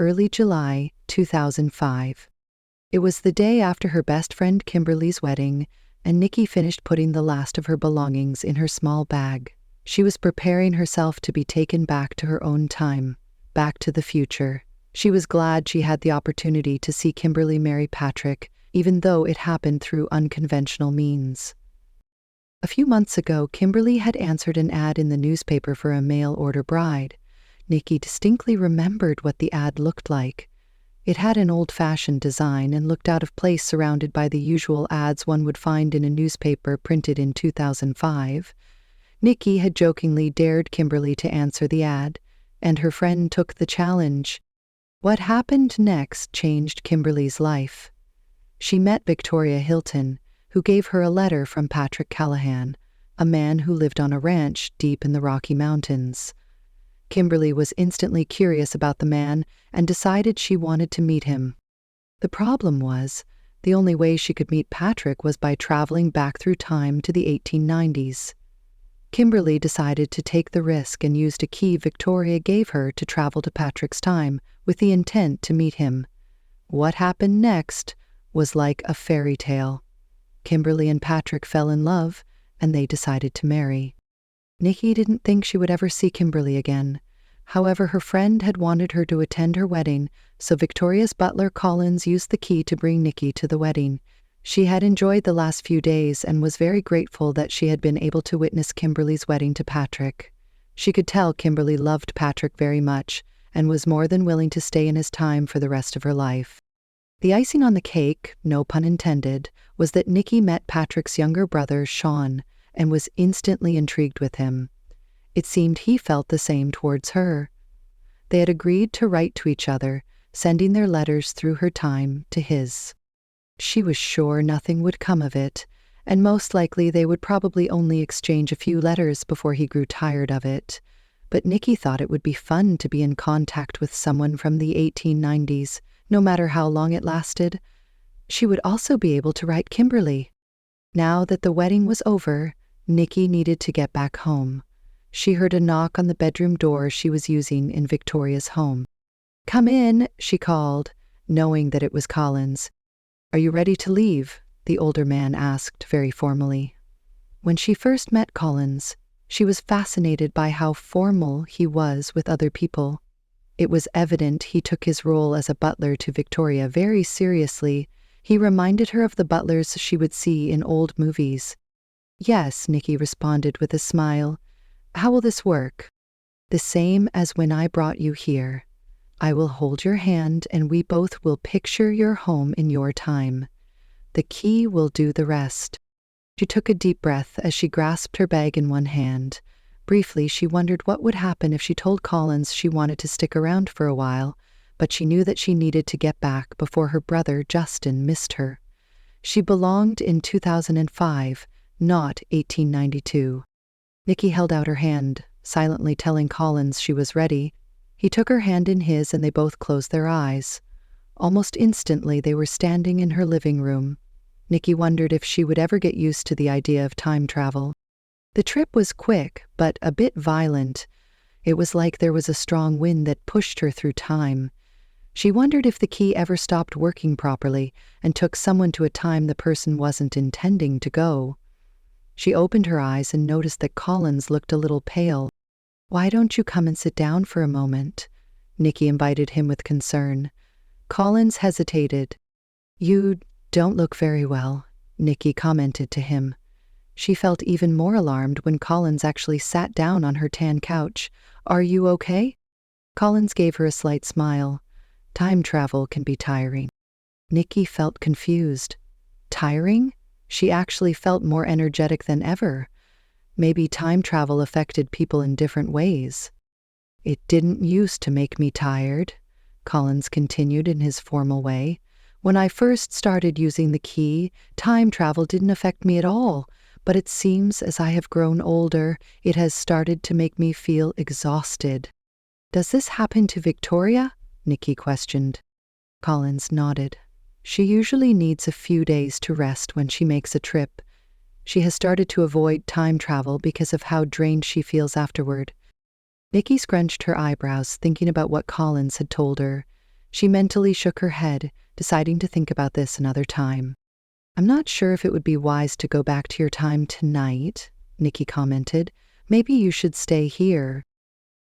Early July 2005. It was the day after her best friend Kimberly's wedding, and Nicky finished putting the last of her belongings in her small bag. She was preparing herself to be taken back to her own time, back to the future. She was glad she had the opportunity to see Kimberly marry Patrick, even though it happened through unconventional means. A few months ago, Kimberly had answered an ad in the newspaper for a mail-order bride. Nicky distinctly remembered what the ad looked like. It had an old-fashioned design and looked out of place surrounded by the usual ads one would find in a newspaper printed in 2005. Nicky had jokingly dared Kimberly to answer the ad, and her friend took the challenge. What happened next changed Kimberly's life. She met Victoria Hilton, who gave her a letter from Patrick Callaghan, a man who lived on a ranch deep in the Rocky Mountains. Kimberly was instantly curious about the man and decided she wanted to meet him. The problem was, the only way she could meet Patrick was by traveling back through time to the 1890s. Kimberly decided to take the risk and used a key Victoria gave her to travel to Patrick's time with the intent to meet him. What happened next was like a fairy tale. Kimberly and Patrick fell in love, and they decided to marry. Nicky didn't think she would ever see Kimberly again. However, her friend had wanted her to attend her wedding, so Victoria's butler Collins used the key to bring Nicky to the wedding. She had enjoyed the last few days and was very grateful that she had been able to witness Kimberly's wedding to Patrick. She could tell Kimberly loved Patrick very much and was more than willing to stay in his time for the rest of her life. The icing on the cake, no pun intended, was that Nicky met Patrick's younger brother, Shaun, and was instantly intrigued with him. It seemed he felt the same towards her. They had agreed to write to each other, sending their letters through her time to his. She was sure nothing would come of it, and most likely they would probably only exchange a few letters before he grew tired of it. But Nicky thought it would be fun to be in contact with someone from the 1890s, no matter how long it lasted. She would also be able to write Kimberly. Now that the wedding was over, Nicky needed to get back home. She heard a knock on the bedroom door she was using in Victoria's home. "Come in," she called, knowing that it was Collins. "Are you ready to leave?" the older man asked very formally. When she first met Collins, she was fascinated by how formal he was with other people. It was evident he took his role as a butler to Victoria very seriously. He reminded her of the butlers she would see in old movies. "Yes," Nicky responded with a smile. "How will this work?" "The same as when I brought you here. I will hold your hand and we both will picture your home in your time. The key will do the rest." She took a deep breath as she grasped her bag in one hand. Briefly, she wondered what would happen if she told Collins she wanted to stick around for a while, but she knew that she needed to get back before her brother Justin missed her. She belonged in 2005, not 1892. Nicky held out her hand, silently telling Collins she was ready. He took her hand in his and they both closed their eyes. Almost instantly, they were standing in her living room. Nicky wondered if she would ever get used to the idea of time travel. The trip was quick, but a bit violent. It was like there was a strong wind that pushed her through time. She wondered if the key ever stopped working properly and took someone to a time the person wasn't intending to go. She opened her eyes and noticed that Collins looked a little pale. "Why don't you come and sit down for a moment?" Nicky invited him with concern. Collins hesitated. "You don't look very well," Nicky commented to him. She felt even more alarmed when Collins actually sat down on her tan couch. "Are you okay?" Collins gave her a slight smile. "Time travel can be tiring." Nicky felt confused. Tiring? She actually felt more energetic than ever. Maybe time travel affected people in different ways. "It didn't used to make me tired," Collins continued in his formal way. "When I first started using the key, time travel didn't affect me at all. But it seems as I have grown older, it has started to make me feel exhausted." "Does this happen to Victoria?" Nicky questioned. Collins nodded. "She usually needs a few days to rest when she makes a trip. She has started to avoid time travel because of how drained she feels afterward." Nicky scrunched her eyebrows, thinking about what Collins had told her. She mentally shook her head, deciding to think about this another time. I'm not sure if it would be wise to go back to your time tonight, Nicky commented. Maybe you should stay here.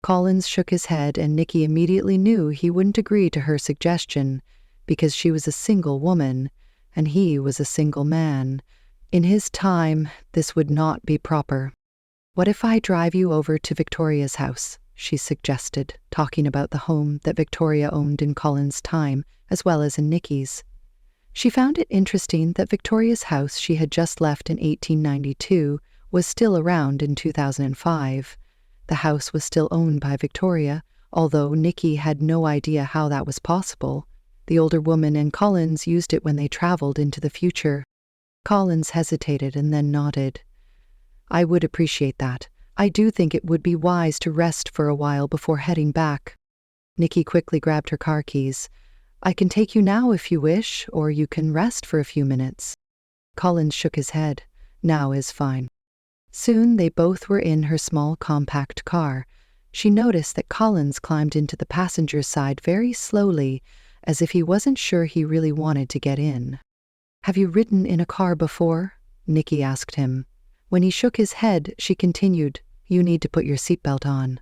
Collins shook his head, and Nicky immediately knew he wouldn't agree to her suggestion because she was a single woman and he was a single man. In his time, this would not be proper. What if I drive you over to Victoria's house? She suggested, talking about the home that Victoria owned in Collins' time as well as in Nicky's. She found it interesting that Victoria's house she had just left in 1892 was still around in 2005. The house was still owned by Victoria, although Nicky had no idea how that was possible. The older woman and Collins used it when they traveled into the future. Collins hesitated and then nodded. I would appreciate that. I do think it would be wise to rest for a while before heading back. Nicky quickly grabbed her car keys. I can take you now if you wish, or you can rest for a few minutes. Collins shook his head. Now is fine. Soon they both were in her small compact car. She noticed that Collins climbed into the passenger's side very slowly, as if he wasn't sure he really wanted to get in. Have you ridden in a car before? Nicky asked him. When he shook his head, she continued, You need to put your seatbelt on.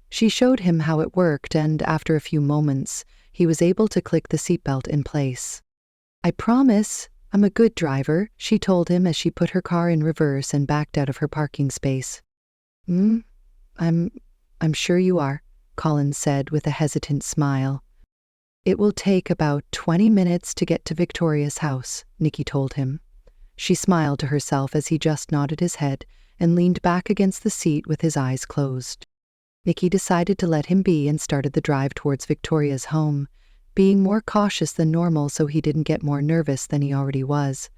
She showed him how it worked, and after a few moments, he was able to click the seatbelt in place. I promise, I'm a good driver, she told him as she put her car in reverse and backed out of her parking space. I'm sure you are, Collins said with a hesitant smile. It will take about 20 minutes to get to Victoria's house, Nicky told him. She smiled to herself as he just nodded his head and leaned back against the seat with his eyes closed. Nicky decided to let him be and started the drive towards Victoria's home, being more cautious than normal so he didn't get more nervous than he already was.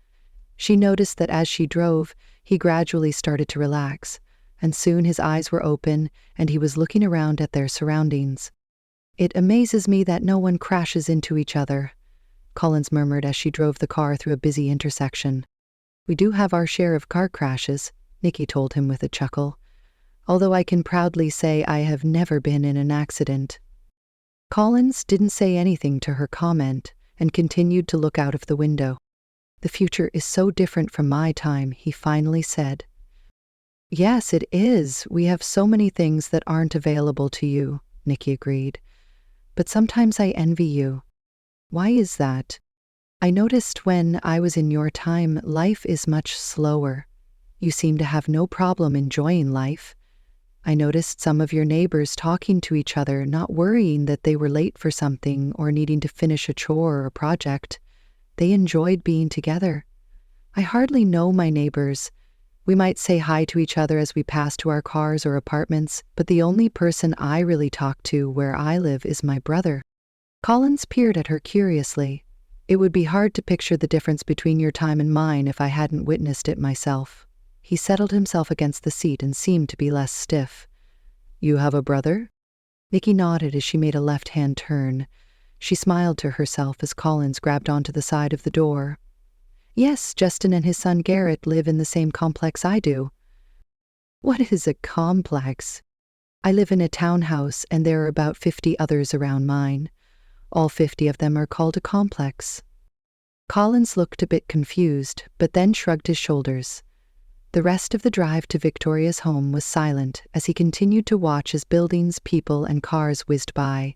She noticed that as she drove, he gradually started to relax, and soon his eyes were open and he was looking around at their surroundings. It amazes me that no one crashes into each other, Collins murmured as she drove the car through a busy intersection. We do have our share of car crashes, Nicky told him with a chuckle, although I can proudly say I have never been in an accident. Collins didn't say anything to her comment and continued to look out of the window. The future is so different from my time, he finally said. Yes, it is. We have so many things that aren't available to you, Nicky agreed. But sometimes I envy you. Why is that? I noticed when I was in your time, life is much slower. You seem to have no problem enjoying life. I noticed some of your neighbors talking to each other, not worrying that they were late for something or needing to finish a chore or a project. They enjoyed being together. I hardly know my neighbors. We might say hi to each other as we pass to our cars or apartments, but the only person I really talk to where I live is my brother. Collins peered at her curiously. It would be hard to picture the difference between your time and mine if I hadn't witnessed it myself. He settled himself against the seat and seemed to be less stiff. You have a brother? Nicky nodded as she made a left-hand turn. She smiled to herself as Collins grabbed onto the side of the door. Yes, Justin and his son Garrett live in the same complex I do. What is a complex? I live in a townhouse and there are about 50 others around mine. All 50 of them are called a complex. Collins looked a bit confused, but then shrugged his shoulders. The rest of the drive to Victoria's home was silent as he continued to watch as buildings, people, and cars whizzed by.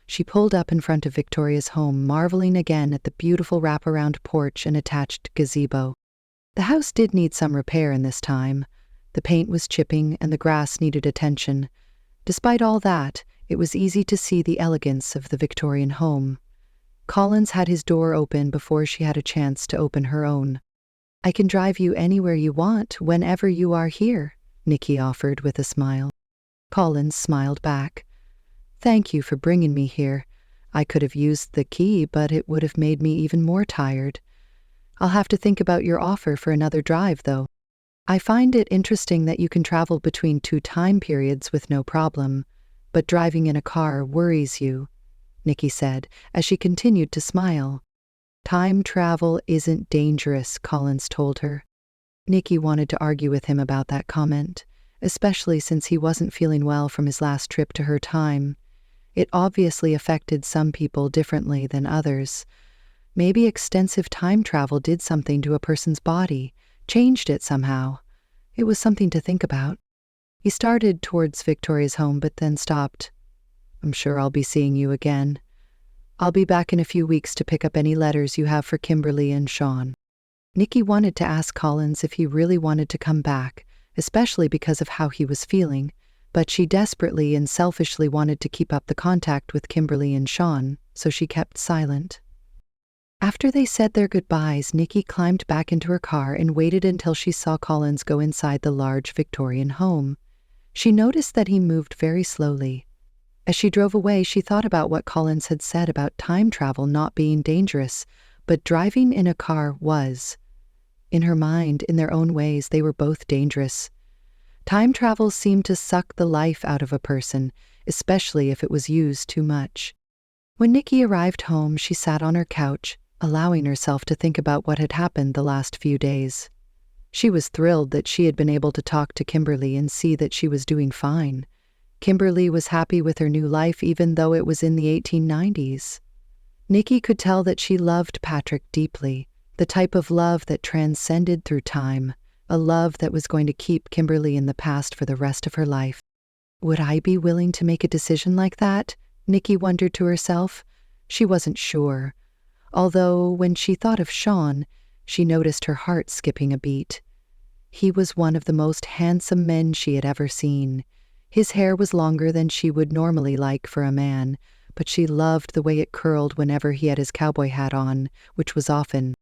She pulled up in front of Victoria's home, marveling again at the beautiful wraparound porch and attached gazebo. The house did need some repair in this time. The paint was chipping and the grass needed attention. Despite all that, it was easy to see the elegance of the Victorian home. Collins had his door open before she had a chance to open her own. I can drive you anywhere you want, whenever you are here, Nicky offered with a smile. Collins smiled back. Thank you for bringing me here. I could have used the key, but it would have made me even more tired. I'll have to think about your offer for another drive, though. I find it interesting that you can travel between two time periods with no problem, but driving in a car worries you, Nicky said, as she continued to smile. Time travel isn't dangerous, Collins told her. Nicky wanted to argue with him about that comment, especially since he wasn't feeling well from his last trip to her time. It obviously affected some people differently than others. Maybe extensive time travel did something to a person's body, changed it somehow. It was something to think about. He started towards Victoria's home but then stopped. "I'm sure I'll be seeing you again. I'll be back in a few weeks to pick up any letters you have for Kimberly and Shaun." Nicky wanted to ask Collins if he really wanted to come back, especially because of how he was feeling, but she desperately and selfishly wanted to keep up the contact with Kimberly and Shaun, so she kept silent. After they said their goodbyes, Nicky climbed back into her car and waited until she saw Collins go inside the large Victorian home. She noticed that he moved very slowly. As she drove away, she thought about what Collins had said about time travel not being dangerous, but driving in a car was. In her mind, in their own ways, they were both dangerous. Time travel seemed to suck the life out of a person, especially if it was used too much. When Nicky arrived home, she sat on her couch, allowing herself to think about what had happened the last few days. She was thrilled that she had been able to talk to Kimberly and see that she was doing fine. Kimberly was happy with her new life even though it was in the 1890s. Nicky could tell that she loved Patrick deeply, the type of love that transcended through time, a love that was going to keep Kimberly in the past for the rest of her life. Would I be willing to make a decision like that? Nicky wondered to herself. She wasn't sure. Although, when she thought of Shaun, she noticed her heart skipping a beat. He was one of the most handsome men she had ever seen. His hair was longer than she would normally like for a man, but she loved the way it curled whenever he had his cowboy hat on, which was often.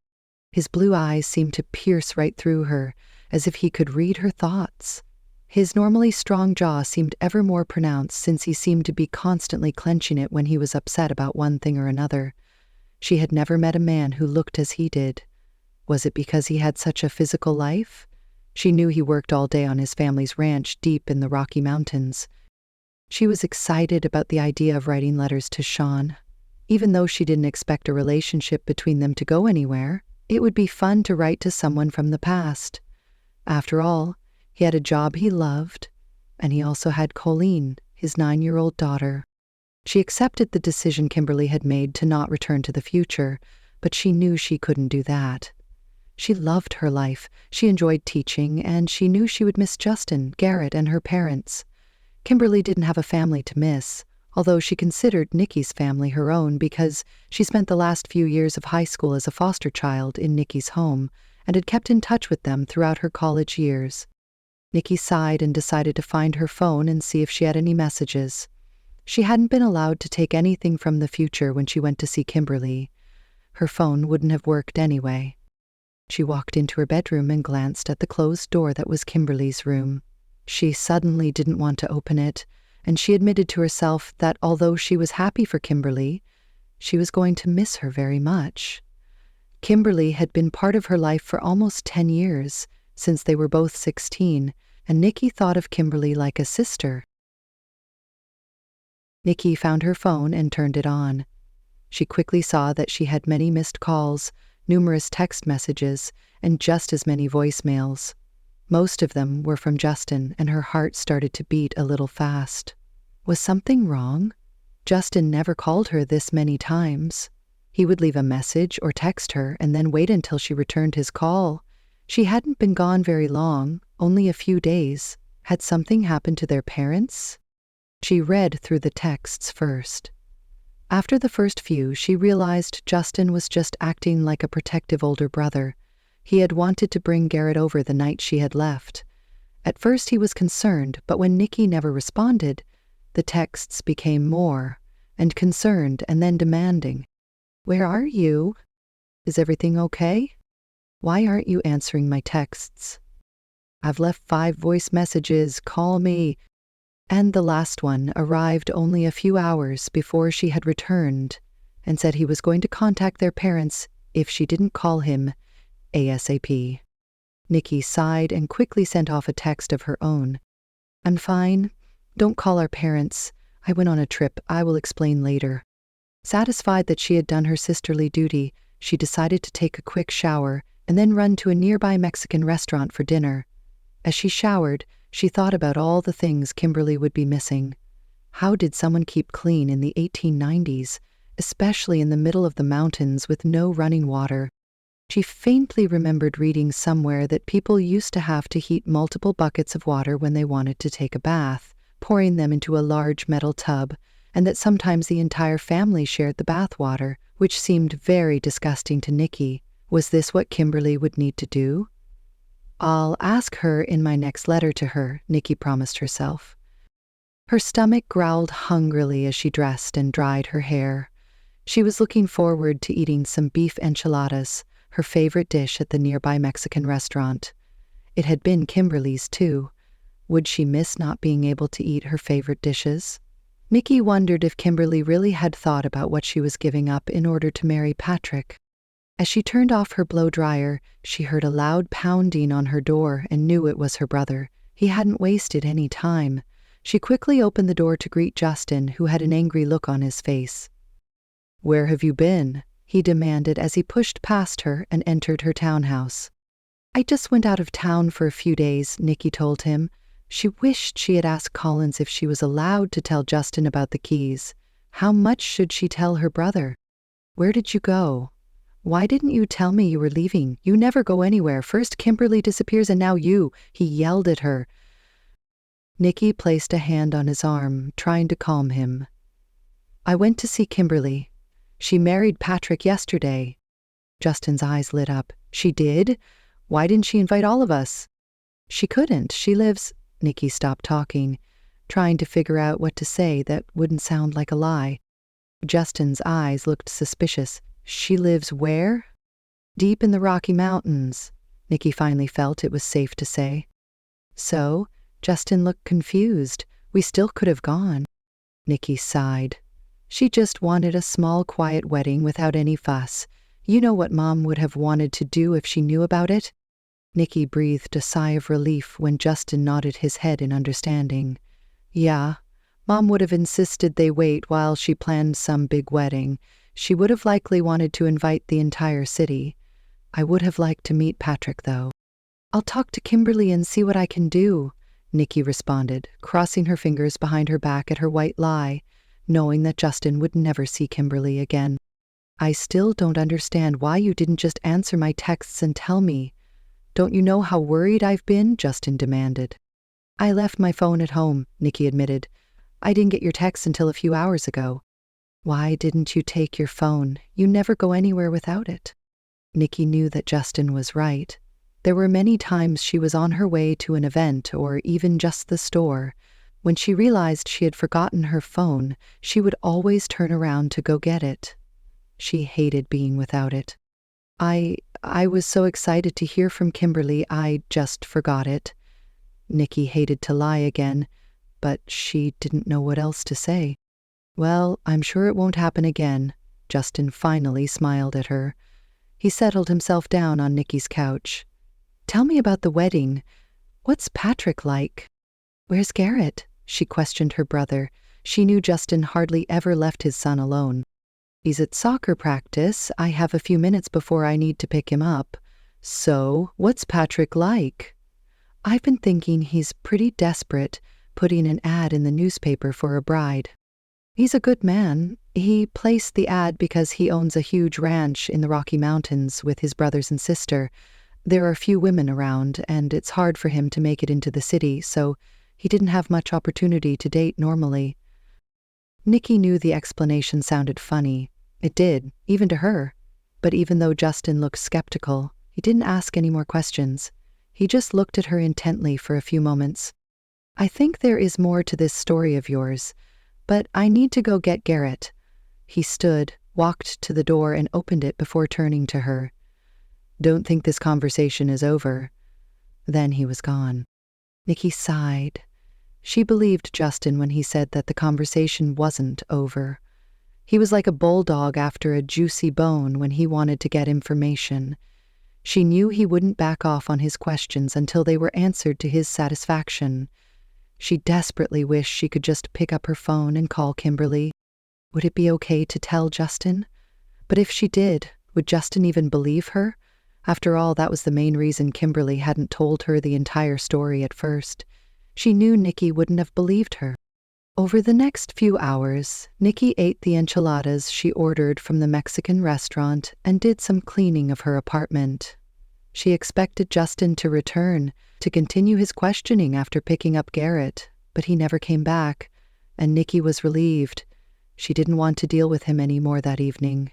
His blue eyes seemed to pierce right through her, as if he could read her thoughts. His normally strong jaw seemed ever more pronounced since he seemed to be constantly clenching it when he was upset about one thing or another. She had never met a man who looked as he did. Was it because he had such a physical life? She knew he worked all day on his family's ranch deep in the Rocky Mountains. She was excited about the idea of writing letters to Shaun. Even though she didn't expect a relationship between them to go anywhere, it would be fun to write to someone from the past. After all, he had a job he loved, and he also had Colleen, his 9-year-old daughter. She accepted the decision Kimberly had made to not return to the future, but she knew she couldn't do that. She loved her life, she enjoyed teaching, and she knew she would miss Justin, Garrett, and her parents. Kimberly didn't have a family to miss, although she considered Nicky's family her own because she spent the last few years of high school as a foster child in Nicky's home and had kept in touch with them throughout her college years. Nicky sighed and decided to find her phone and see if she had any messages. She hadn't been allowed to take anything from the future when she went to see Kimberly. Her phone wouldn't have worked anyway. She walked into her bedroom and glanced at the closed door that was Kimberly's room. She suddenly didn't want to open it, and she admitted to herself that although she was happy for Kimberly, she was going to miss her very much. Kimberly had been part of her life for almost 10 years, since they were both 16, and Nicky thought of Kimberly like a sister. Nicky found her phone and turned it on. She quickly saw that she had many missed calls, numerous text messages, and just as many voicemails. Most of them were from Justin, and her heart started to beat a little fast. Was something wrong? Justin never called her this many times. He would leave a message or text her and then wait until she returned his call. She hadn't been gone very long, only a few days. Had something happened to their parents? She read through the texts first. After the first few, she realized Justin was just acting like a protective older brother. He had wanted to bring Garrett over the night she had left. At first he was concerned, but when Nicky never responded, the texts became more, and concerned and then demanding. "Where are you? Is everything okay? Why aren't you answering my texts? I've left 5 voice messages, call me." And the last one arrived only a few hours before she had returned and said he was going to contact their parents if she didn't call him ASAP. Nicky sighed and quickly sent off a text of her own. "I'm fine. Don't call our parents. I went on a trip. I will explain later." Satisfied that she had done her sisterly duty, she decided to take a quick shower and then run to a nearby Mexican restaurant for dinner. As she showered, she thought about all the things Kimberly would be missing. How did someone keep clean in the 1890s, especially in the middle of the mountains with no running water? She faintly remembered reading somewhere that people used to have to heat multiple buckets of water when they wanted to take a bath, pouring them into a large metal tub, and that sometimes the entire family shared the bath water, which seemed very disgusting to Nicky. Was this what Kimberly would need to do? I'll ask her in my next letter to her, Nicky promised herself. Her stomach growled hungrily as she dressed and dried her hair. She was looking forward to eating some beef enchiladas, her favorite dish at the nearby Mexican restaurant. It had been Kimberly's, too. Would she miss not being able to eat her favorite dishes? Nicky wondered if Kimberly really had thought about what she was giving up in order to marry Patrick. As she turned off her blow-dryer, she heard a loud pounding on her door and knew it was her brother. He hadn't wasted any time. She quickly opened the door to greet Justin, who had an angry look on his face. "Where have you been?" he demanded as he pushed past her and entered her townhouse. "I just went out of town for a few days," Nicky told him. She wished she had asked Collins if she was allowed to tell Justin about the keys. How much should she tell her brother? "Where did you go? Why didn't you tell me you were leaving? You never go anywhere. First Kimberly disappears and now you," he yelled at her. Nicky placed a hand on his arm, trying to calm him. "I went to see Kimberly. She married Patrick yesterday." Justin's eyes lit up. "She did? Why didn't she invite all of us?" "She couldn't. She lives—" Nicky stopped talking, trying to figure out what to say that wouldn't sound like a lie. Justin's eyes looked suspicious. "She lives where?" "Deep in the Rocky Mountains," Nicky finally felt it was safe to say. "So?" Justin looked confused. "We still could have gone." Nicky sighed. She just wanted a small, quiet wedding without any fuss. You know what Mom would have wanted to do if she knew about it? Nicky breathed a sigh of relief when Justin nodded his head in understanding. "Yeah, Mom would have insisted they wait while she planned some big wedding. She would have likely wanted to invite the entire city. I would have liked to meet Patrick, though." "I'll talk to Kimberly and see what I can do," Nicky responded, crossing her fingers behind her back at her white lie, knowing that Justin would never see Kimberly again. "I still don't understand why you didn't just answer my texts and tell me. Don't you know how worried I've been?" Justin demanded. "I left my phone at home," Nicky admitted. "I didn't get your text until a few hours ago." "Why didn't you take your phone? You never go anywhere without it." Nicky knew that Justin was right. There were many times she was on her way to an event or even just the store. When she realized she had forgotten her phone, she would always turn around to go get it. She hated being without it. I was so excited to hear from Kimberly, I just forgot it." Nicky hated to lie again, but she didn't know what else to say. "Well, I'm sure it won't happen again." Justin finally smiled at her. He settled himself down on Nicky's couch. "Tell me about the wedding. What's Patrick like?" "Where's Garrett?" she questioned her brother. She knew Justin hardly ever left his son alone. "He's at soccer practice. I have a few minutes before I need to pick him up." "So, what's Patrick like?" "I've been thinking he's pretty desperate, putting an ad in the newspaper for a bride." "He's a good man. He placed the ad because he owns a huge ranch in the Rocky Mountains with his brothers and sister. There are few women around, and it's hard for him to make it into the city, so he didn't have much opportunity to date normally." Nicky knew the explanation sounded funny. It did, even to her. But even though Justin looked skeptical, he didn't ask any more questions. He just looked at her intently for a few moments. "I think there is more to this story of yours, but I need to go get Garrett." He stood, walked to the door, and opened it before turning to her. "Don't think this conversation is over." Then he was gone. Nicky sighed. She believed Justin when he said that the conversation wasn't over. He was like a bulldog after a juicy bone when he wanted to get information. She knew he wouldn't back off on his questions until they were answered to his satisfaction. She desperately wished she could just pick up her phone and call Kimberly. Would it be okay to tell Justin? But if she did, would Justin even believe her? After all, that was the main reason Kimberly hadn't told her the entire story at first. She knew Nicky wouldn't have believed her. Over the next few hours, Nicky ate the enchiladas she ordered from the Mexican restaurant and did some cleaning of her apartment. She expected Justin to return to continue his questioning after picking up Garrett, but he never came back, and Nicky was relieved. She didn't want to deal with him anymore that evening.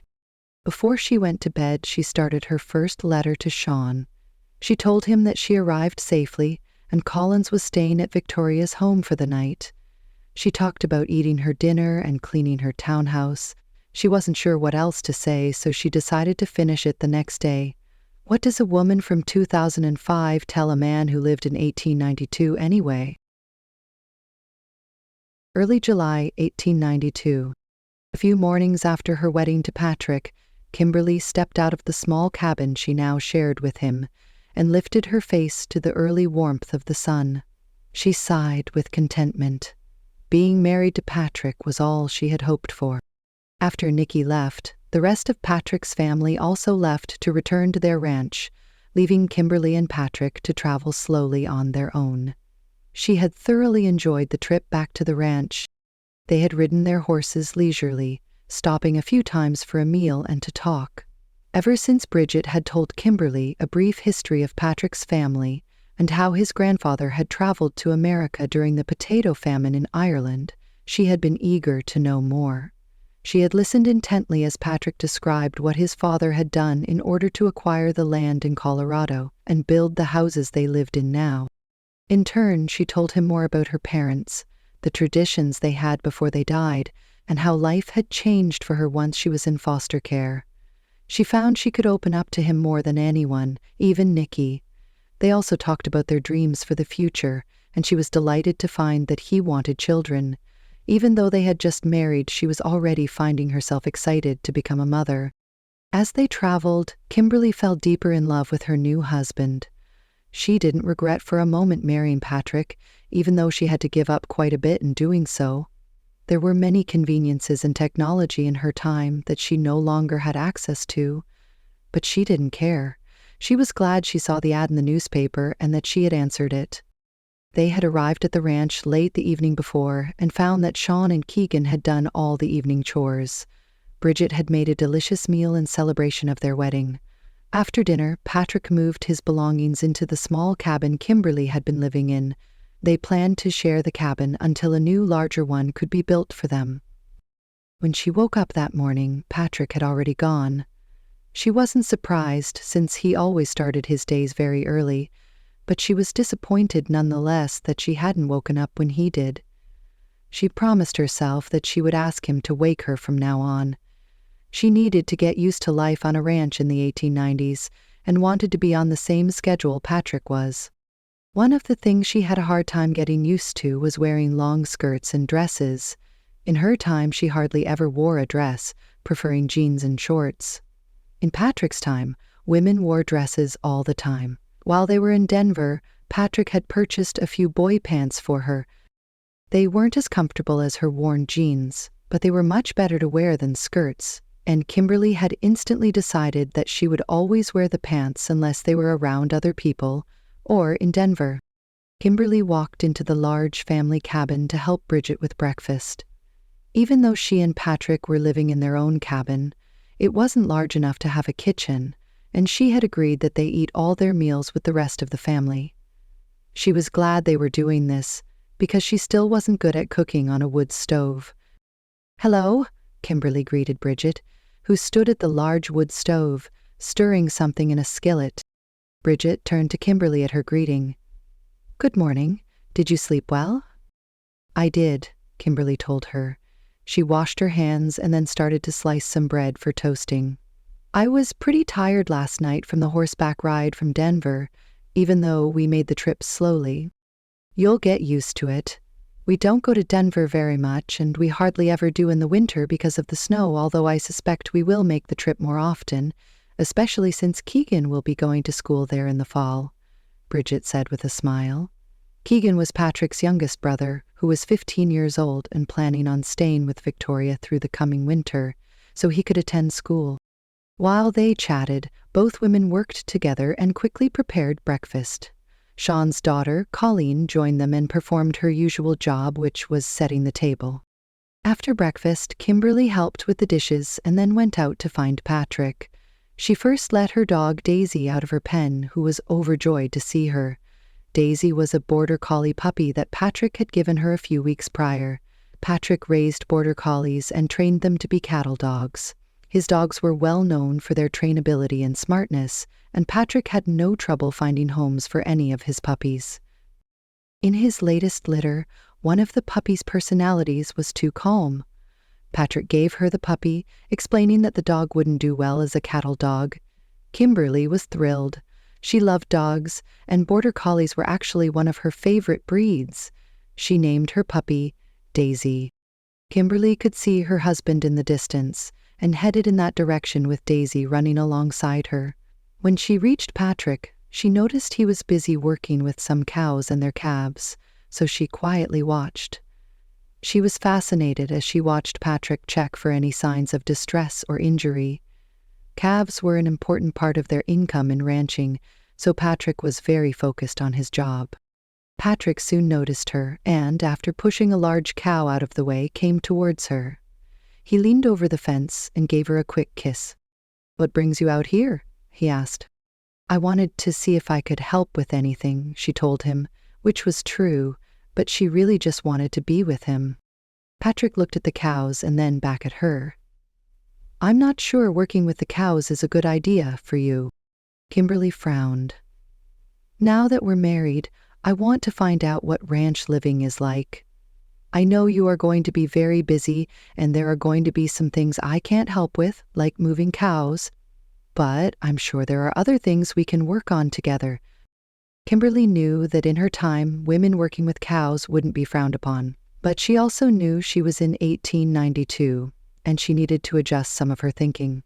Before she went to bed, she started her first letter to Shaun. She told him that she arrived safely and Collins was staying at Victoria's home for the night. She talked about eating her dinner and cleaning her townhouse. She wasn't sure what else to say, so she decided to finish it the next day. What does a woman from 2005 tell a man who lived in 1892 anyway? Early July 1892. A few mornings after her wedding to Patrick, Kimberly stepped out of the small cabin she now shared with him and lifted her face to the early warmth of the sun. She sighed with contentment. Being married to Patrick was all she had hoped for. After Nicky left, the rest of Patrick's family also left to return to their ranch, leaving Kimberly and Patrick to travel slowly on their own. She had thoroughly enjoyed the trip back to the ranch. They had ridden their horses leisurely, stopping a few times for a meal and to talk. Ever since Bridget had told Kimberly a brief history of Patrick's family and how his grandfather had traveled to America during the potato famine in Ireland, she had been eager to know more. She had listened intently as Patrick described what his father had done in order to acquire the land in Colorado and build the houses they lived in now. In turn, she told him more about her parents, the traditions they had before they died, and how life had changed for her once she was in foster care. She found she could open up to him more than anyone, even Nicky. They also talked about their dreams for the future, and she was delighted to find that he wanted children. Even though they had just married, she was already finding herself excited to become a mother. As they traveled, Kimberly fell deeper in love with her new husband. She didn't regret for a moment marrying Patrick, even though she had to give up quite a bit in doing so. There were many conveniences and technology in her time that she no longer had access to, but she didn't care. She was glad she saw the ad in the newspaper and that she had answered it. They had arrived at the ranch late the evening before and found that Shaun and Keegan had done all the evening chores. Bridget had made a delicious meal in celebration of their wedding. After dinner, Patrick moved his belongings into the small cabin Kimberly had been living in. They planned to share the cabin until a new, larger one could be built for them. When she woke up that morning, Patrick had already gone. She wasn't surprised, since he always started his days very early, but she was disappointed nonetheless that she hadn't woken up when he did. She promised herself that she would ask him to wake her from now on. She needed to get used to life on a ranch in the 1890s and wanted to be on the same schedule Patrick was. One of the things she had a hard time getting used to was wearing long skirts and dresses. In her time, she hardly ever wore a dress, preferring jeans and shorts. In Patrick's time, women wore dresses all the time. While they were in Denver, Patrick had purchased a few boy pants for her. They weren't as comfortable as her worn jeans, but they were much better to wear than skirts, and Kimberly had instantly decided that she would always wear the pants unless they were around other people or in Denver. Kimberly walked into the large family cabin to help Bridget with breakfast. Even though she and Patrick were living in their own cabin, it wasn't large enough to have a kitchen, and she had agreed that they eat all their meals with the rest of the family. She was glad they were doing this, because she still wasn't good at cooking on a wood stove. "Hello," Kimberly greeted Bridget, who stood at the large wood stove, stirring something in a skillet. Bridget turned to Kimberly at her greeting. "Good morning. Did you sleep well?" "I did," Kimberly told her. She washed her hands and then started to slice some bread for toasting. "I was pretty tired last night from the horseback ride from Denver, even though we made the trip slowly. You'll get used to it. We don't go to Denver very much, and we hardly ever do in the winter because of the snow, although I suspect we will make the trip more often, especially since Keegan will be going to school there in the fall," Bridget said with a smile. Keegan was Patrick's youngest brother, who was 15 years old and planning on staying with Victoria through the coming winter, so he could attend school. While they chatted, both women worked together and quickly prepared breakfast. Shaun's daughter, Colleen, joined them and performed her usual job, which was setting the table. After breakfast, Kimberly helped with the dishes and then went out to find Patrick. She first let her dog Daisy out of her pen, who was overjoyed to see her. Daisy was a border collie puppy that Patrick had given her a few weeks prior. Patrick raised border collies and trained them to be cattle dogs. His dogs were well known for their trainability and smartness, and Patrick had no trouble finding homes for any of his puppies. In his latest litter, one of the puppy's personalities was too calm. Patrick gave her the puppy, explaining that the dog wouldn't do well as a cattle dog. Kimberly was thrilled. She loved dogs, and border collies were actually one of her favorite breeds. She named her puppy Daisy. Kimberly could see her husband in the distance and headed in that direction with Daisy running alongside her. When she reached Patrick, she noticed he was busy working with some cows and their calves, so she quietly watched. She was fascinated as she watched Patrick check for any signs of distress or injury. Calves were an important part of their income in ranching, so Patrick was very focused on his job. Patrick soon noticed her and, after pushing a large cow out of the way, came towards her. He leaned over the fence and gave her a quick kiss. "What brings you out here?" he asked. "I wanted to see if I could help with anything," she told him, which was true, but she really just wanted to be with him. Patrick looked at the cows and then back at her. "I'm not sure working with the cows is a good idea for you." Kimberly frowned. "Now that we're married, I want to find out what ranch living is like. I know you are going to be very busy, and there are going to be some things I can't help with, like moving cows, but I'm sure there are other things we can work on together." Kimberly knew that in her time, women working with cows wouldn't be frowned upon, but she also knew she was in 1892, and she needed to adjust some of her thinking.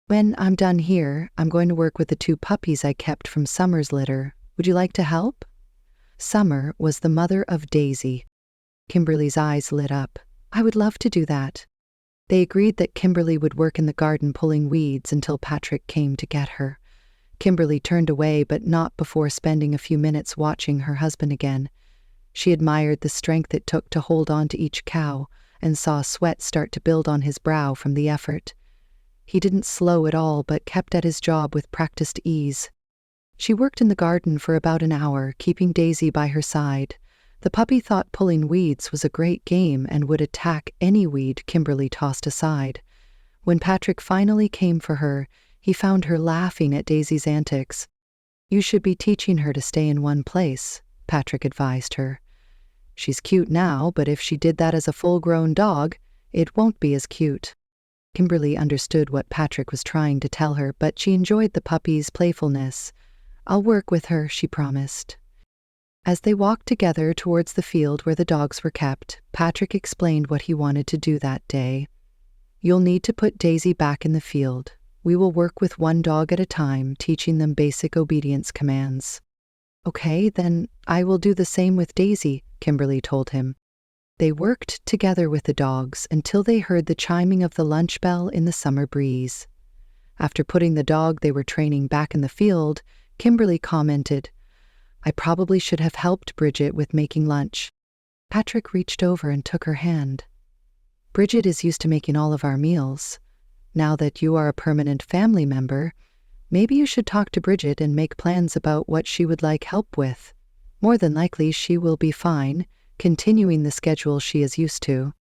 "When I'm done here, I'm going to work with the 2 puppies I kept from Summer's litter. Would you like to help?" Summer was the mother of Daisy. Kimberly's eyes lit up. "I would love to do that." They agreed that Kimberly would work in the garden pulling weeds until Patrick came to get her. Kimberly turned away, but not before spending a few minutes watching her husband again. She admired the strength it took to hold on to each cow and saw sweat start to build on his brow from the effort. He didn't slow at all, but kept at his job with practiced ease. She worked in the garden for about an hour, keeping Daisy by her side. The puppy thought pulling weeds was a great game and would attack any weed Kimberly tossed aside. When Patrick finally came for her, he found her laughing at Daisy's antics. "You should be teaching her to stay in one place," Patrick advised her. "She's cute now, but if she did that as a full-grown dog, it won't be as cute." Kimberly understood what Patrick was trying to tell her, but she enjoyed the puppy's playfulness. "I'll work with her," she promised. As they walked together towards the field where the dogs were kept, Patrick explained what he wanted to do that day. "You'll need to put Daisy back in the field. We will work with 1 dog at a time, teaching them basic obedience commands." "Okay, then I will do the same with Daisy," Kimberly told him. They worked together with the dogs until they heard the chiming of the lunch bell in the summer breeze. After putting the dog they were training back in the field, Kimberly commented, "I probably should have helped Bridget with making lunch." Patrick reached over and took her hand. "Bridget is used to making all of our meals. Now that you are a permanent family member, maybe you should talk to Bridget and make plans about what she would like help with. More than likely she will be fine, continuing the schedule she is used to."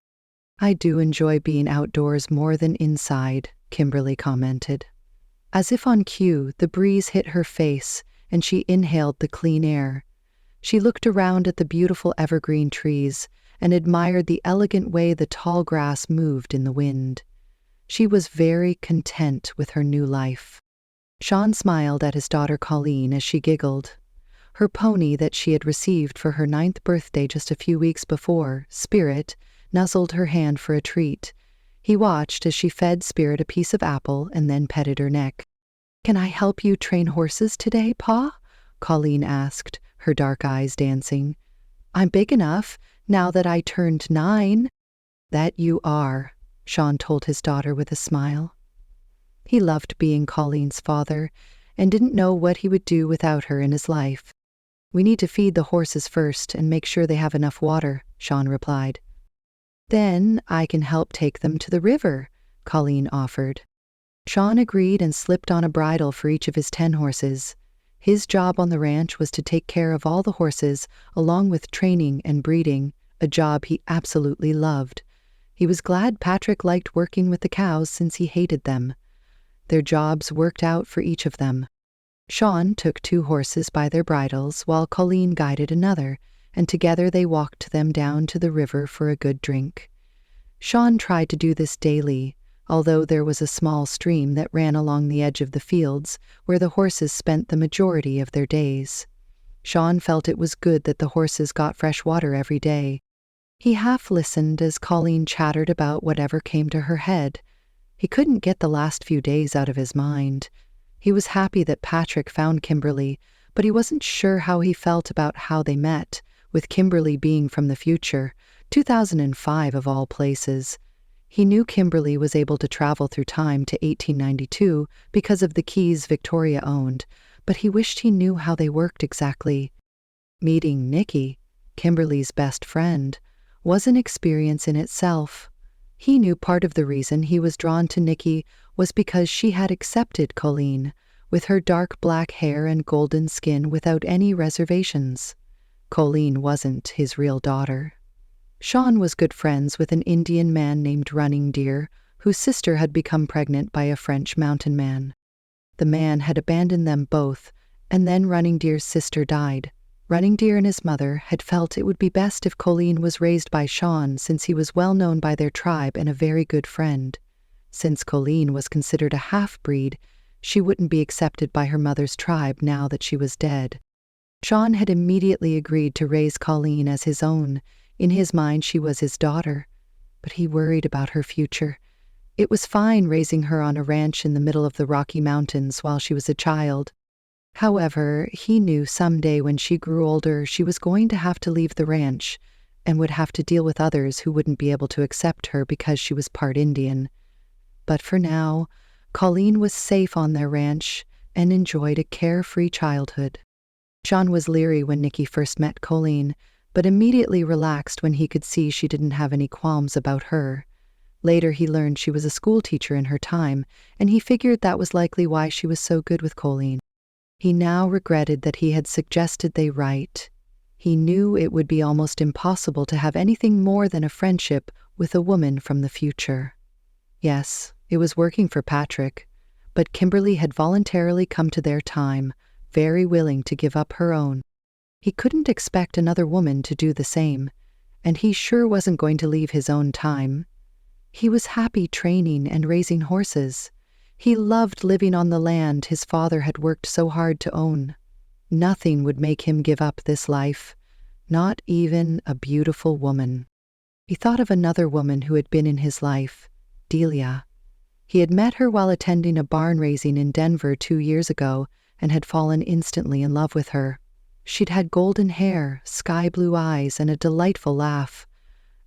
"I do enjoy being outdoors more than inside," Kimberly commented. As if on cue, the breeze hit her face, and she inhaled the clean air. She looked around at the beautiful evergreen trees and admired the elegant way the tall grass moved in the wind. She was very content with her new life. Shaun smiled at his daughter Colleen as she giggled. Her pony that she had received for her 9th birthday just a few weeks before, Spirit, nuzzled her hand for a treat. He watched as she fed Spirit a piece of apple and then petted her neck. "Can I help you train horses today, Pa?" Colleen asked, her dark eyes dancing. "I'm big enough, now that I turned 9. "That you are," Shaun told his daughter with a smile. He loved being Colleen's father and didn't know what he would do without her in his life. We need to feed the horses first and make sure they have enough water, Shaun replied. Then I can help take them to the river, Colleen offered. Shaun agreed and slipped on a bridle for each of his 10 horses. His job on the ranch was to take care of all the horses, along with training and breeding, a job he absolutely loved. He was glad Patrick liked working with the cows since he hated them. Their jobs worked out for each of them. Shaun took 2 horses by their bridles while Colleen guided another, and together they walked them down to the river for a good drink. Shaun tried to do this daily, although there was a small stream that ran along the edge of the fields where the horses spent the majority of their days. Shaun felt it was good that the horses got fresh water every day. He half listened as Colleen chattered about whatever came to her head. He couldn't get the last few days out of his mind. He was happy that Patrick found Kimberly, but he wasn't sure how he felt about how they met, with Kimberly being from the future, 2005 of all places. He knew Kimberly was able to travel through time to 1892 because of the keys Victoria owned, but he wished he knew how they worked exactly. Meeting Nicky, Kimberly's best friend, was an experience in itself. He knew part of the reason he was drawn to Nicky was because she had accepted Colleen, with her dark black hair and golden skin without any reservations. Colleen wasn't his real daughter. Shaun was good friends with an Indian man named Running Deer, whose sister had become pregnant by a French mountain man. The man had abandoned them both, and then Running Deer's sister died. Running Deer and his mother had felt it would be best if Colleen was raised by Shaun since he was well known by their tribe and a very good friend. Since Colleen was considered a half-breed, she wouldn't be accepted by her mother's tribe now that she was dead. Shaun had immediately agreed to raise Colleen as his own. In his mind, she was his daughter, but he worried about her future. It was fine raising her on a ranch in the middle of the Rocky Mountains while she was a child. However, he knew someday when she grew older she was going to have to leave the ranch and would have to deal with others who wouldn't be able to accept her because she was part Indian. But for now, Colleen was safe on their ranch and enjoyed a carefree childhood. Shaun was leery when Nicky first met Colleen, but immediately relaxed when he could see she didn't have any qualms about her. Later he learned she was a school teacher in her time, and he figured that was likely why she was so good with Colleen. He now regretted that he had suggested they write. He knew it would be almost impossible to have anything more than a friendship with a woman from the future. Yes, it was working for Patrick, but Kimberly had voluntarily come to their time, very willing to give up her own. He couldn't expect another woman to do the same, and he sure wasn't going to leave his own time. He was happy training and raising horses. He loved living on the land his father had worked so hard to own. Nothing would make him give up this life, not even a beautiful woman. He thought of another woman who had been in his life, Delia. He had met her while attending a barn raising in Denver 2 years ago and had fallen instantly in love with her. She'd had golden hair, sky-blue eyes, and a delightful laugh.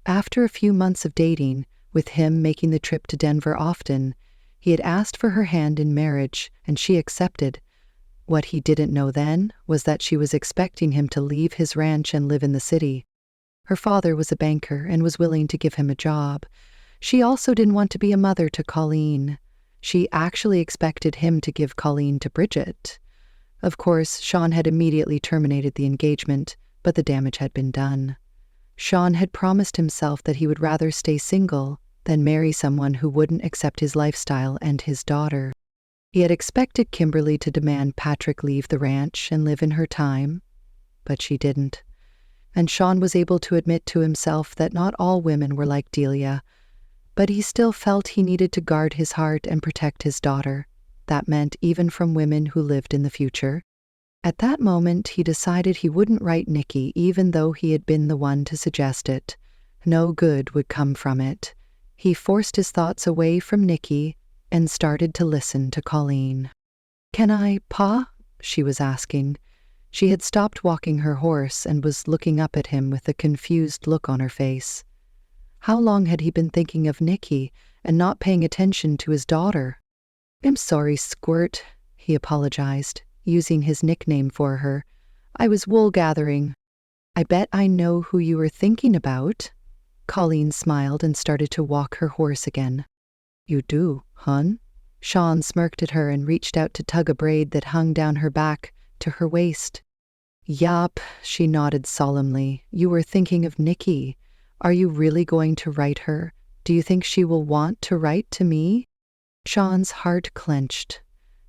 After a few months of dating, with him making the trip to Denver often, he had asked for her hand in marriage, and she accepted. What he didn't know then was that she was expecting him to leave his ranch and live in the city. Her father was a banker and was willing to give him a job. She also didn't want to be a mother to Colleen. She actually expected him to give Colleen to Bridget. Of course, Shaun had immediately terminated the engagement, but the damage had been done. Shaun had promised himself that he would rather stay single than marry someone who wouldn't accept his lifestyle and his daughter. He had expected Kimberly to demand Patrick leave the ranch and live in her time, but she didn't. And Shaun was able to admit to himself that not all women were like Delia, but he still felt he needed to guard his heart and protect his daughter. That meant even from women who lived in the future. At that moment, he decided he wouldn't write Nicky even though he had been the one to suggest it. No good would come from it. He forced his thoughts away from Nicky and started to listen to Colleen. "Can I, Pa?" she was asking. She had stopped walking her horse and was looking up at him with a confused look on her face. How long had he been thinking of Nicky and not paying attention to his daughter? "I'm sorry, Squirt," he apologized, using his nickname for her. I was wool gathering. I bet I know who you were thinking about. Colleen smiled and started to walk her horse again. You do, hun? Shaun smirked at her and reached out to tug a braid that hung down her back to her waist. Yup, she nodded solemnly. You were thinking of Nicky. Are you really going to write her? Do you think she will want to write to me? Shaun's heart clenched.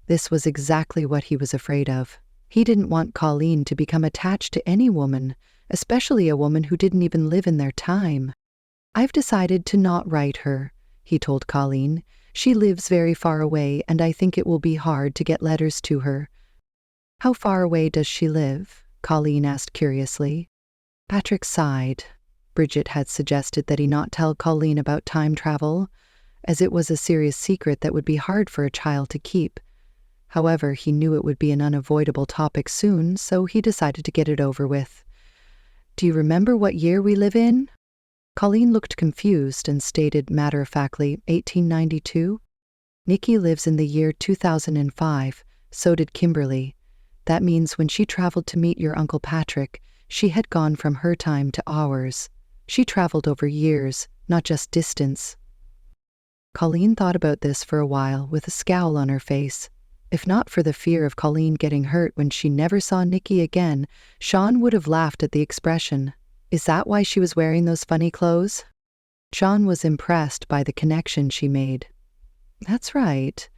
This was exactly what he was afraid of. He didn't want Colleen to become attached to any woman, especially a woman who didn't even live in their time. I've decided to not write her, he told Colleen. She lives very far away, and I think it will be hard to get letters to her. How far away does she live? Colleen asked curiously. Patrick sighed. Bridget had suggested that he not tell Colleen about time travel, as it was a serious secret that would be hard for a child to keep. However, he knew it would be an unavoidable topic soon, so he decided to get it over with. Do you remember what year we live in? Colleen looked confused and stated matter-of-factly, 1892. Nicky lives in the year 2005, so did Kimberly. That means when she traveled to meet your Uncle Patrick, she had gone from her time to ours. She traveled over years, not just distance. Colleen thought about this for a while with a scowl on her face. If not for the fear of Colleen getting hurt when she never saw Nicky again, Shaun would have laughed at the expression. Is that why she was wearing those funny clothes? Shaun was impressed by the connection she made. That's right.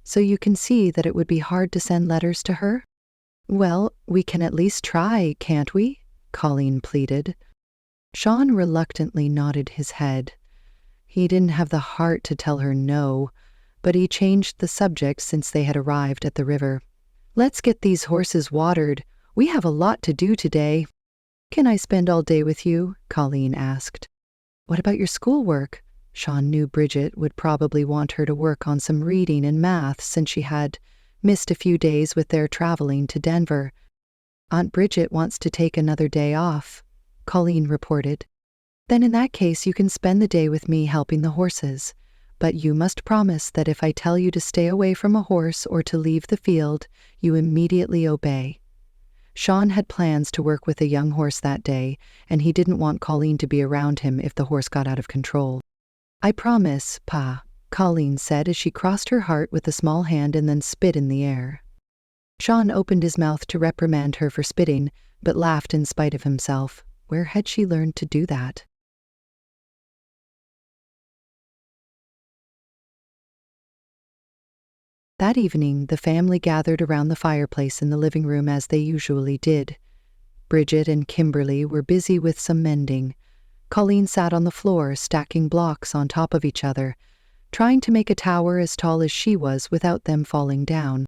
So you can see that it would be hard to send letters to her? Well, we can at least try, can't we? Colleen pleaded. Shaun reluctantly nodded his head. He didn't have the heart to tell her no, but he changed the subject since they had arrived at the river. Let's get these horses watered. We have a lot to do today. Can I spend all day with you? Colleen asked. What about your schoolwork? Shaun knew Bridget would probably want her to work on some reading and math since she had missed a few days with their traveling to Denver. Aunt Bridget wants to take another day off, Colleen reported. Then in that case you can spend the day with me helping the horses. But you must promise that if I tell you to stay away from a horse or to leave the field, you immediately obey. Shaun had plans to work with a young horse that day, and he didn't want Colleen to be around him if the horse got out of control. I promise, Pa, Colleen said as she crossed her heart with a small hand and then spit in the air. Shaun opened his mouth to reprimand her for spitting, but laughed in spite of himself. Where had she learned to do that? That evening, the family gathered around the fireplace in the living room as they usually did. Bridget and Kimberly were busy with some mending. Colleen sat on the floor, stacking blocks on top of each other, trying to make a tower as tall as she was without them falling down.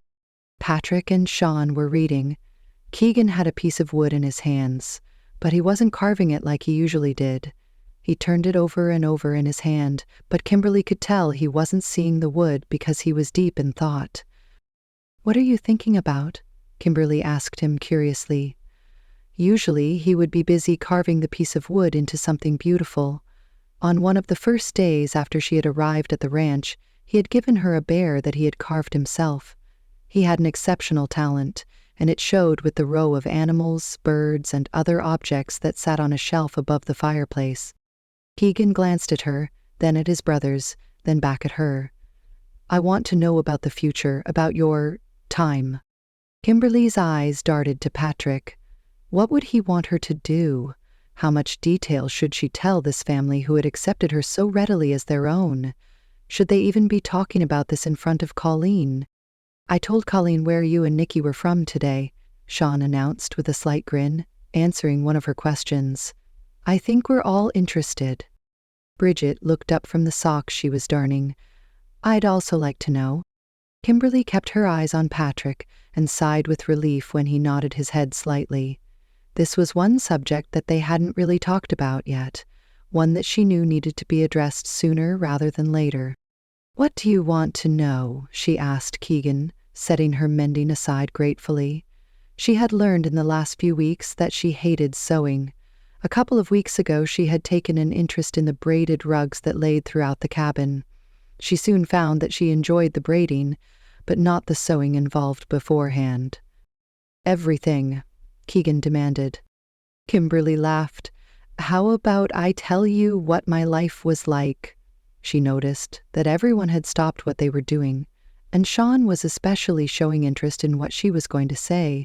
Patrick and Shaun were reading. Keegan had a piece of wood in his hands, but he wasn't carving it like he usually did. He turned it over and over in his hand, but Kimberly could tell he wasn't seeing the wood because he was deep in thought. What are you thinking about? Kimberly asked him curiously. Usually he would be busy carving the piece of wood into something beautiful. On one of the first days after she had arrived at the ranch, he had given her a bear that he had carved himself. He had an exceptional talent, and it showed with the row of animals, birds, and other objects that sat on a shelf above the fireplace. Keegan glanced at her, then at his brothers, then back at her. I want to know about the future, about your time. Kimberly's eyes darted to Patrick. What would he want her to do? How much detail should she tell this family who had accepted her so readily as their own? Should they even be talking about this in front of Colleen? I told Colleen where you and Nicky were from today, Shaun announced with a slight grin, answering one of her questions. I think we're all interested. Bridget looked up from the socks she was darning. I'd also like to know. Kimberly kept her eyes on Patrick and sighed with relief when he nodded his head slightly. This was one subject that they hadn't really talked about yet, one that she knew needed to be addressed sooner rather than later. What do you want to know? She asked Keegan, setting her mending aside gratefully. She had learned in the last few weeks that she hated sewing. A couple of weeks ago she had taken an interest in the braided rugs that laid throughout the cabin. She soon found that she enjoyed the braiding, but not the sewing involved beforehand. Everything. Keegan demanded. Kimberly laughed. How about I tell you what my life was like? She noticed that everyone had stopped what they were doing, and Shaun was especially showing interest in what she was going to say.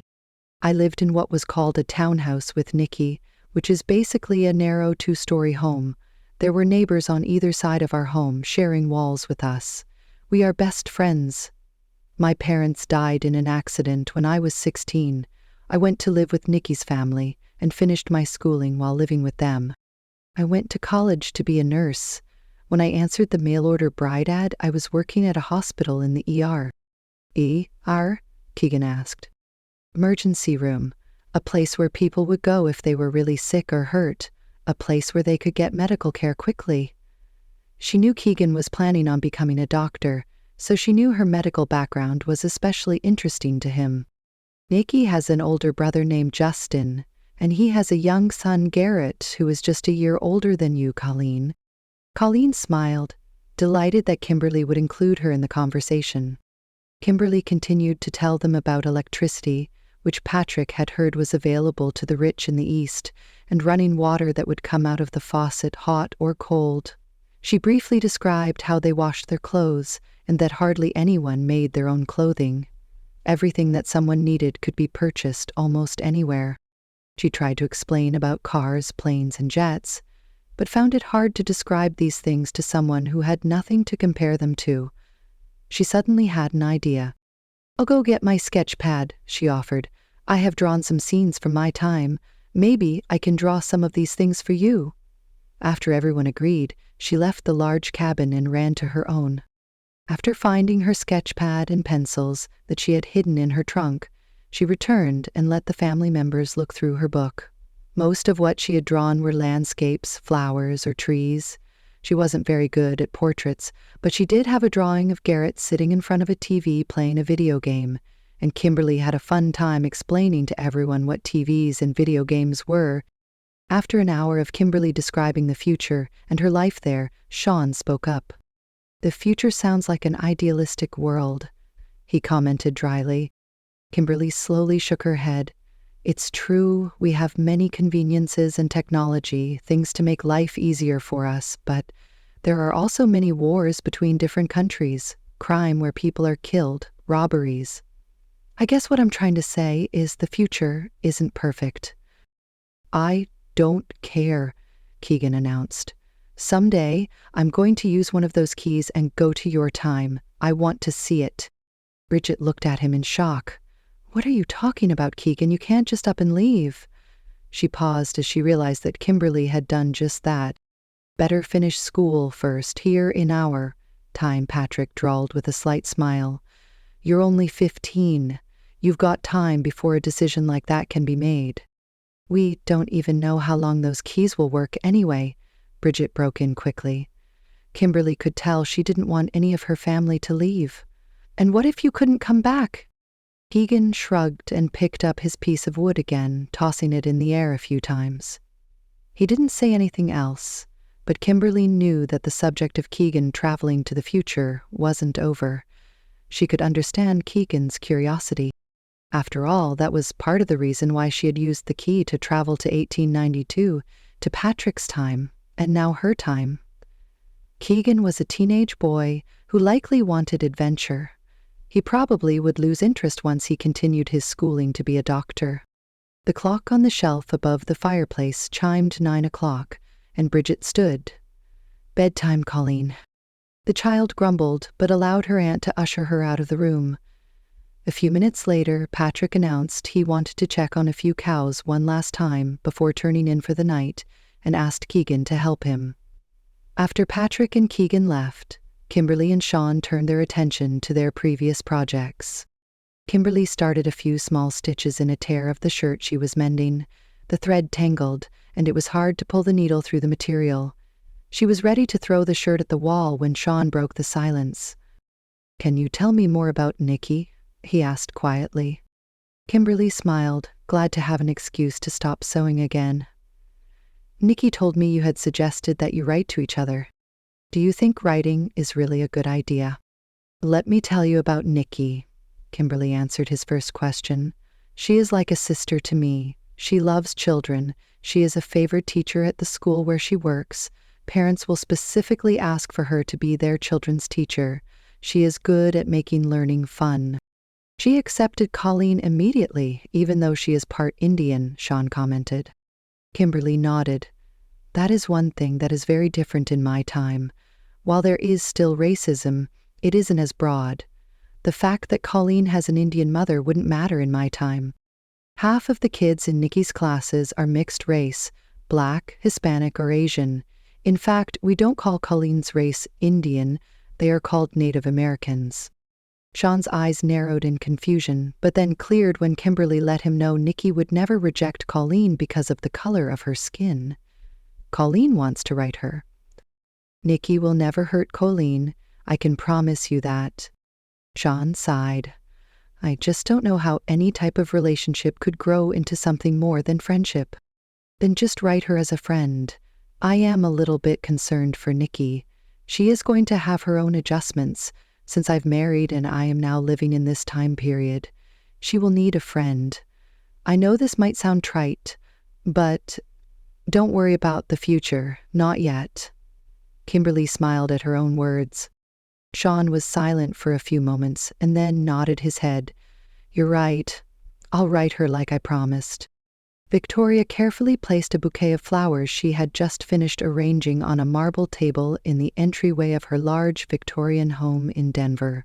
I lived in what was called a townhouse with Nicky, which is basically a narrow 2-story home. There were neighbors on either side of our home sharing walls with us. We are best friends. My parents died in an accident when I was 16. I went to live with Nicky's family and finished my schooling while living with them. I went to college to be a nurse. When I answered the mail-order bride ad, I was working at a hospital in the ER. ER? Keegan asked. Emergency room. A place where people would go if they were really sick or hurt. A place where they could get medical care quickly. She knew Keegan was planning on becoming a doctor, so she knew her medical background was especially interesting to him. Nicky has an older brother named Justin, and he has a young son, Garrett, who is just a year older than you, Colleen. Colleen smiled, delighted that Kimberly would include her in the conversation. Kimberly continued to tell them about electricity, which Patrick had heard was available to the rich in the East, and running water that would come out of the faucet, hot or cold. She briefly described how they washed their clothes, and that hardly anyone made their own clothing. Everything that someone needed could be purchased almost anywhere. She tried to explain about cars, planes, and jets, but found it hard to describe these things to someone who had nothing to compare them to. She suddenly had an idea. I'll go get my sketch pad, she offered. I have drawn some scenes from my time. Maybe I can draw some of these things for you. After everyone agreed, she left the large cabin and ran to her own. After finding her sketch pad and pencils that she had hidden in her trunk, she returned and let the family members look through her book. Most of what she had drawn were landscapes, flowers, or trees. She wasn't very good at portraits, but she did have a drawing of Garrett sitting in front of a TV playing a video game, and Kimberly had a fun time explaining to everyone what TVs and video games were. After an hour of Kimberly describing the future and her life there, Shaun spoke up. The future sounds like an idealistic world, he commented dryly. Kimberly slowly shook her head. It's true, we have many conveniences and technology, things to make life easier for us, but there are also many wars between different countries, crime where people are killed, robberies. I guess what I'm trying to say is the future isn't perfect. I don't care, Keegan announced. Someday, I'm going to use one of those keys and go to your time. I want to see it. Bridget looked at him in shock. What are you talking about, Keegan? You can't just up and leave. She paused as she realized that Kimberly had done just that. Better finish school first, here in our time, Patrick drawled with a slight smile. You're only 15. You've got time before a decision like that can be made. We don't even know how long those keys will work anyway, Bridget broke in quickly. Kimberly could tell she didn't want any of her family to leave. And what if you couldn't come back? Keegan shrugged and picked up his piece of wood again, tossing it in the air a few times. He didn't say anything else, but Kimberly knew that the subject of Keegan traveling to the future wasn't over. She could understand Keegan's curiosity. After all, that was part of the reason why she had used the key to travel to 1892, to Patrick's time, and now her time. Keegan was a teenage boy who likely wanted adventure. He probably would lose interest once he continued his schooling to be a doctor. The clock on the shelf above the fireplace chimed 9 o'clock, and Bridget stood. Bedtime, Colleen. The child grumbled, but allowed her aunt to usher her out of the room. A few minutes later, Patrick announced he wanted to check on a few cows one last time before turning in for the night, and asked Keegan to help him. After Patrick and Keegan left, Kimberly and Shaun turned their attention to their previous projects. Kimberly started a few small stitches in a tear of the shirt she was mending. The thread tangled, and it was hard to pull the needle through the material. She was ready to throw the shirt at the wall when Shaun broke the silence. Can you tell me more about Nicky? He asked quietly. Kimberly smiled, glad to have an excuse to stop sewing again. Nicky told me you had suggested that you write to each other. Do you think writing is really a good idea? Let me tell you about Nicky, Kimberly answered his first question. She is like a sister to me. She loves children. She is a favored teacher at the school where she works. Parents will specifically ask for her to be their children's teacher. She is good at making learning fun. She accepted Colleen immediately, even though she is part Indian, Shaun commented. Kimberly nodded. That is one thing that is very different in my time. While there is still racism, it isn't as broad. The fact that Colleen has an Indian mother wouldn't matter in my time. Half of the kids in Nicky's classes are mixed race, Black, Hispanic, or Asian. In fact, we don't call Colleen's race Indian, they are called Native Americans. Shaun's eyes narrowed in confusion, but then cleared when Kimberly let him know Nicky would never reject Colleen because of the color of her skin. Colleen wants to write her. Nicky will never hurt Colleen, I can promise you that. Shaun sighed. I just don't know how any type of relationship could grow into something more than friendship. Then just write her as a friend. I am a little bit concerned for Nicky. She is going to have her own adjustments, since I've married and I am now living in this time period. She will need a friend. I know this might sound trite, but don't worry about the future, not yet. Kimberly smiled at her own words. Shaun was silent for a few moments and then nodded his head. You're right. I'll write her like I promised. Victoria carefully placed a bouquet of flowers she had just finished arranging on a marble table in the entryway of her large Victorian home in Denver.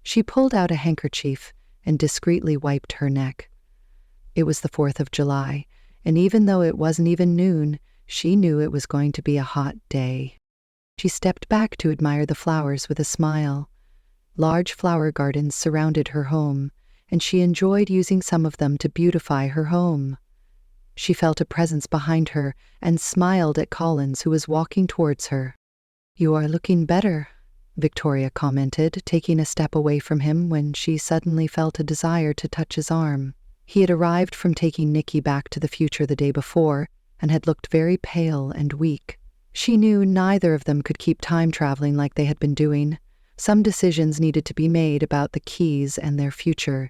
She pulled out a handkerchief and discreetly wiped her neck. It was the 4th of July, and even though it wasn't even noon, she knew it was going to be a hot day. She stepped back to admire the flowers with a smile. Large flower gardens surrounded her home, and she enjoyed using some of them to beautify her home. She felt a presence behind her and smiled at Collins, who was walking towards her. You are looking better, Victoria commented, taking a step away from him when she suddenly felt a desire to touch his arm. He had arrived from taking Nicky back to the future the day before and had looked very pale and weak. She knew neither of them could keep time traveling like they had been doing. Some decisions needed to be made about the keys and their future.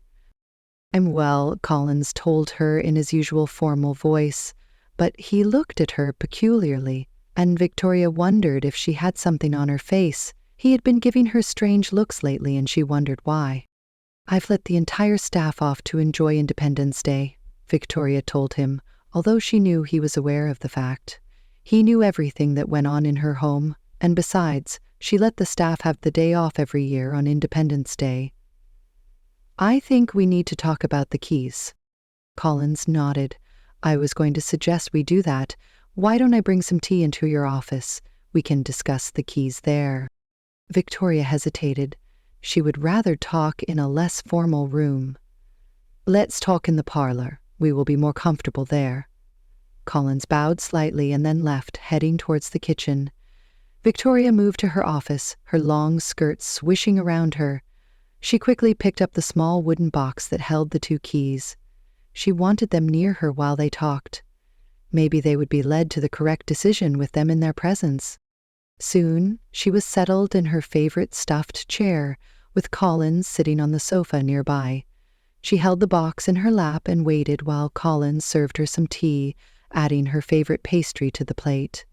I'm well, Collins told her in his usual formal voice, but he looked at her peculiarly, and Victoria wondered if she had something on her face. He had been giving her strange looks lately, and she wondered why. I've let the entire staff off to enjoy Independence Day, Victoria told him, although she knew he was aware of the fact. He knew everything that went on in her home, and besides, she let the staff have the day off every year on Independence Day. I think we need to talk about the keys. Collins nodded. I was going to suggest we do that. Why don't I bring some tea into your office? We can discuss the keys there. Victoria hesitated. She would rather talk in a less formal room. Let's talk in the parlor. We will be more comfortable there. Collins bowed slightly and then left, heading towards the kitchen. Victoria moved to her office, her long skirts swishing around her. She quickly picked up the small wooden box that held the 2 keys. She wanted them near her while they talked. Maybe they would be led to the correct decision with them in their presence. Soon, she was settled in her favorite stuffed chair, with Collins sitting on the sofa nearby. She held the box in her lap and waited while Collins served her some tea, adding her favorite pastry to the plate.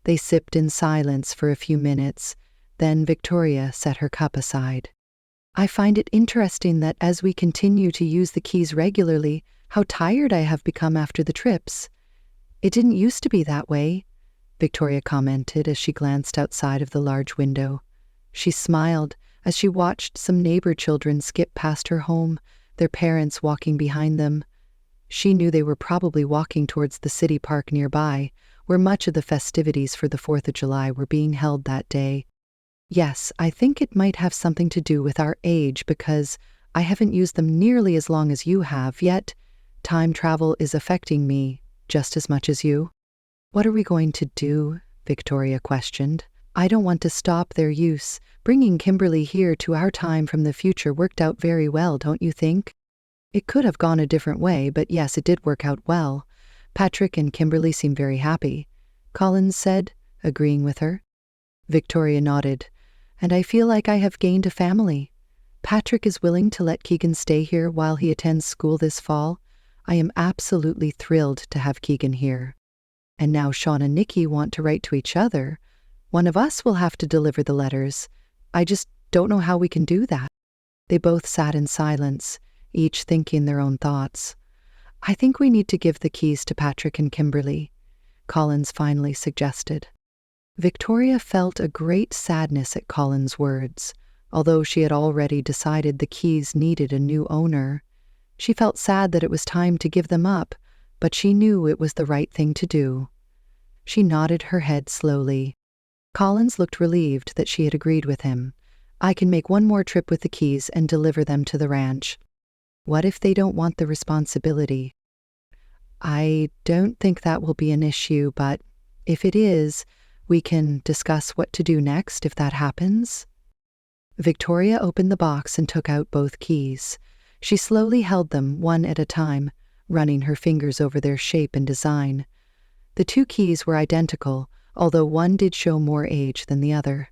They sipped in silence for a few minutes, then Victoria set her cup aside. I find it interesting that as we continue to use the keys regularly, how tired I have become after the trips. It didn't used to be that way, Victoria commented as she glanced outside of the large window. She smiled as she watched some neighbor children skip past her home, their parents walking behind them. She knew they were probably walking towards the city park nearby, where much of the festivities for the 4th of July were being held that day. Yes, I think it might have something to do with our age because I haven't used them nearly as long as you have, yet time travel is affecting me just as much as you. What are we going to do? Victoria questioned. I don't want to stop their use. Bringing Kimberly here to our time from the future worked out very well, don't you think? It could have gone a different way, but yes, it did work out well. Patrick and Kimberly seem very happy, Collins said, agreeing with her. Victoria nodded. And I feel like I have gained a family. Patrick is willing to let Keegan stay here while he attends school this fall. I am absolutely thrilled to have Keegan here. And now Shaun and Nicky want to write to each other. One of us will have to deliver the letters. I just don't know how we can do that." They both sat in silence, each thinking their own thoughts. "I think we need to give the keys to Patrick and Kimberly," Collins finally suggested. Victoria felt a great sadness at Collins' words. Although she had already decided the keys needed a new owner, she felt sad that it was time to give them up, but she knew it was the right thing to do. She nodded her head slowly. Collins looked relieved that she had agreed with him. "I can make one more trip with the keys and deliver them to the ranch." "What if they don't want the responsibility?" "I don't think that will be an issue, but if it is, we can discuss what to do next if that happens." Victoria opened the box and took out both keys. She slowly held them one at a time, running her fingers over their shape and design. The two keys were identical, although one did show more age than the other.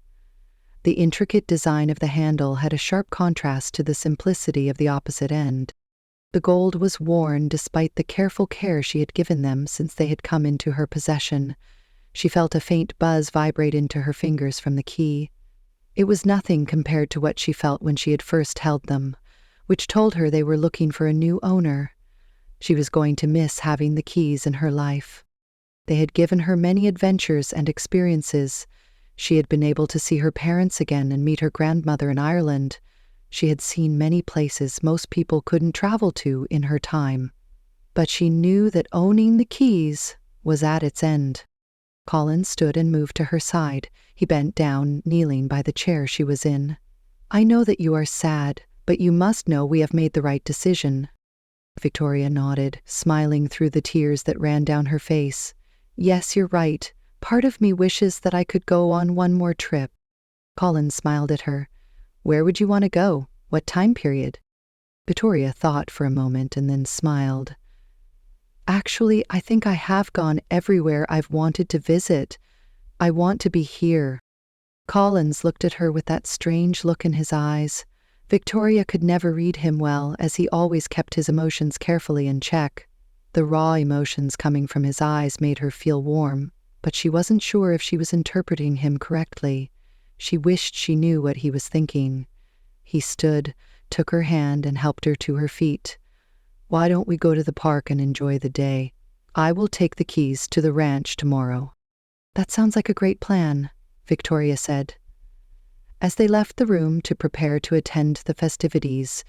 The intricate design of the handle had a sharp contrast to the simplicity of the opposite end. The gold was worn despite the careful care she had given them since they had come into her possession. She felt a faint buzz vibrate into her fingers from the key. It was nothing compared to what she felt when she had first held them, which told her they were looking for a new owner. She was going to miss having the keys in her life. They had given her many adventures and experiences. She had been able to see her parents again and meet her grandmother in Ireland. She had seen many places most people couldn't travel to in her time. But she knew that owning the keys was at its end. Collins stood and moved to her side. He bent down, kneeling by the chair she was in. "I know that you are sad, but you must know we have made the right decision." Victoria nodded, smiling through the tears that ran down her face. "Yes, you're right. Part of me wishes that I could go on one more trip." Collins smiled at her. "Where would you want to go? What time period?" Victoria thought for a moment and then smiled. "Actually, I think I have gone everywhere I've wanted to visit. I want to be here." Collins looked at her with that strange look in his eyes. Victoria could never read him well, as he always kept his emotions carefully in check. The raw emotions coming from his eyes made her feel warm, but she wasn't sure if she was interpreting him correctly. She wished she knew what he was thinking. He stood, took her hand, and helped her to her feet. "Why don't we go to the park and enjoy the day? I will take the keys to the ranch tomorrow." "That sounds like a great plan," Victoria said. As they left the room to prepare to attend the festivities,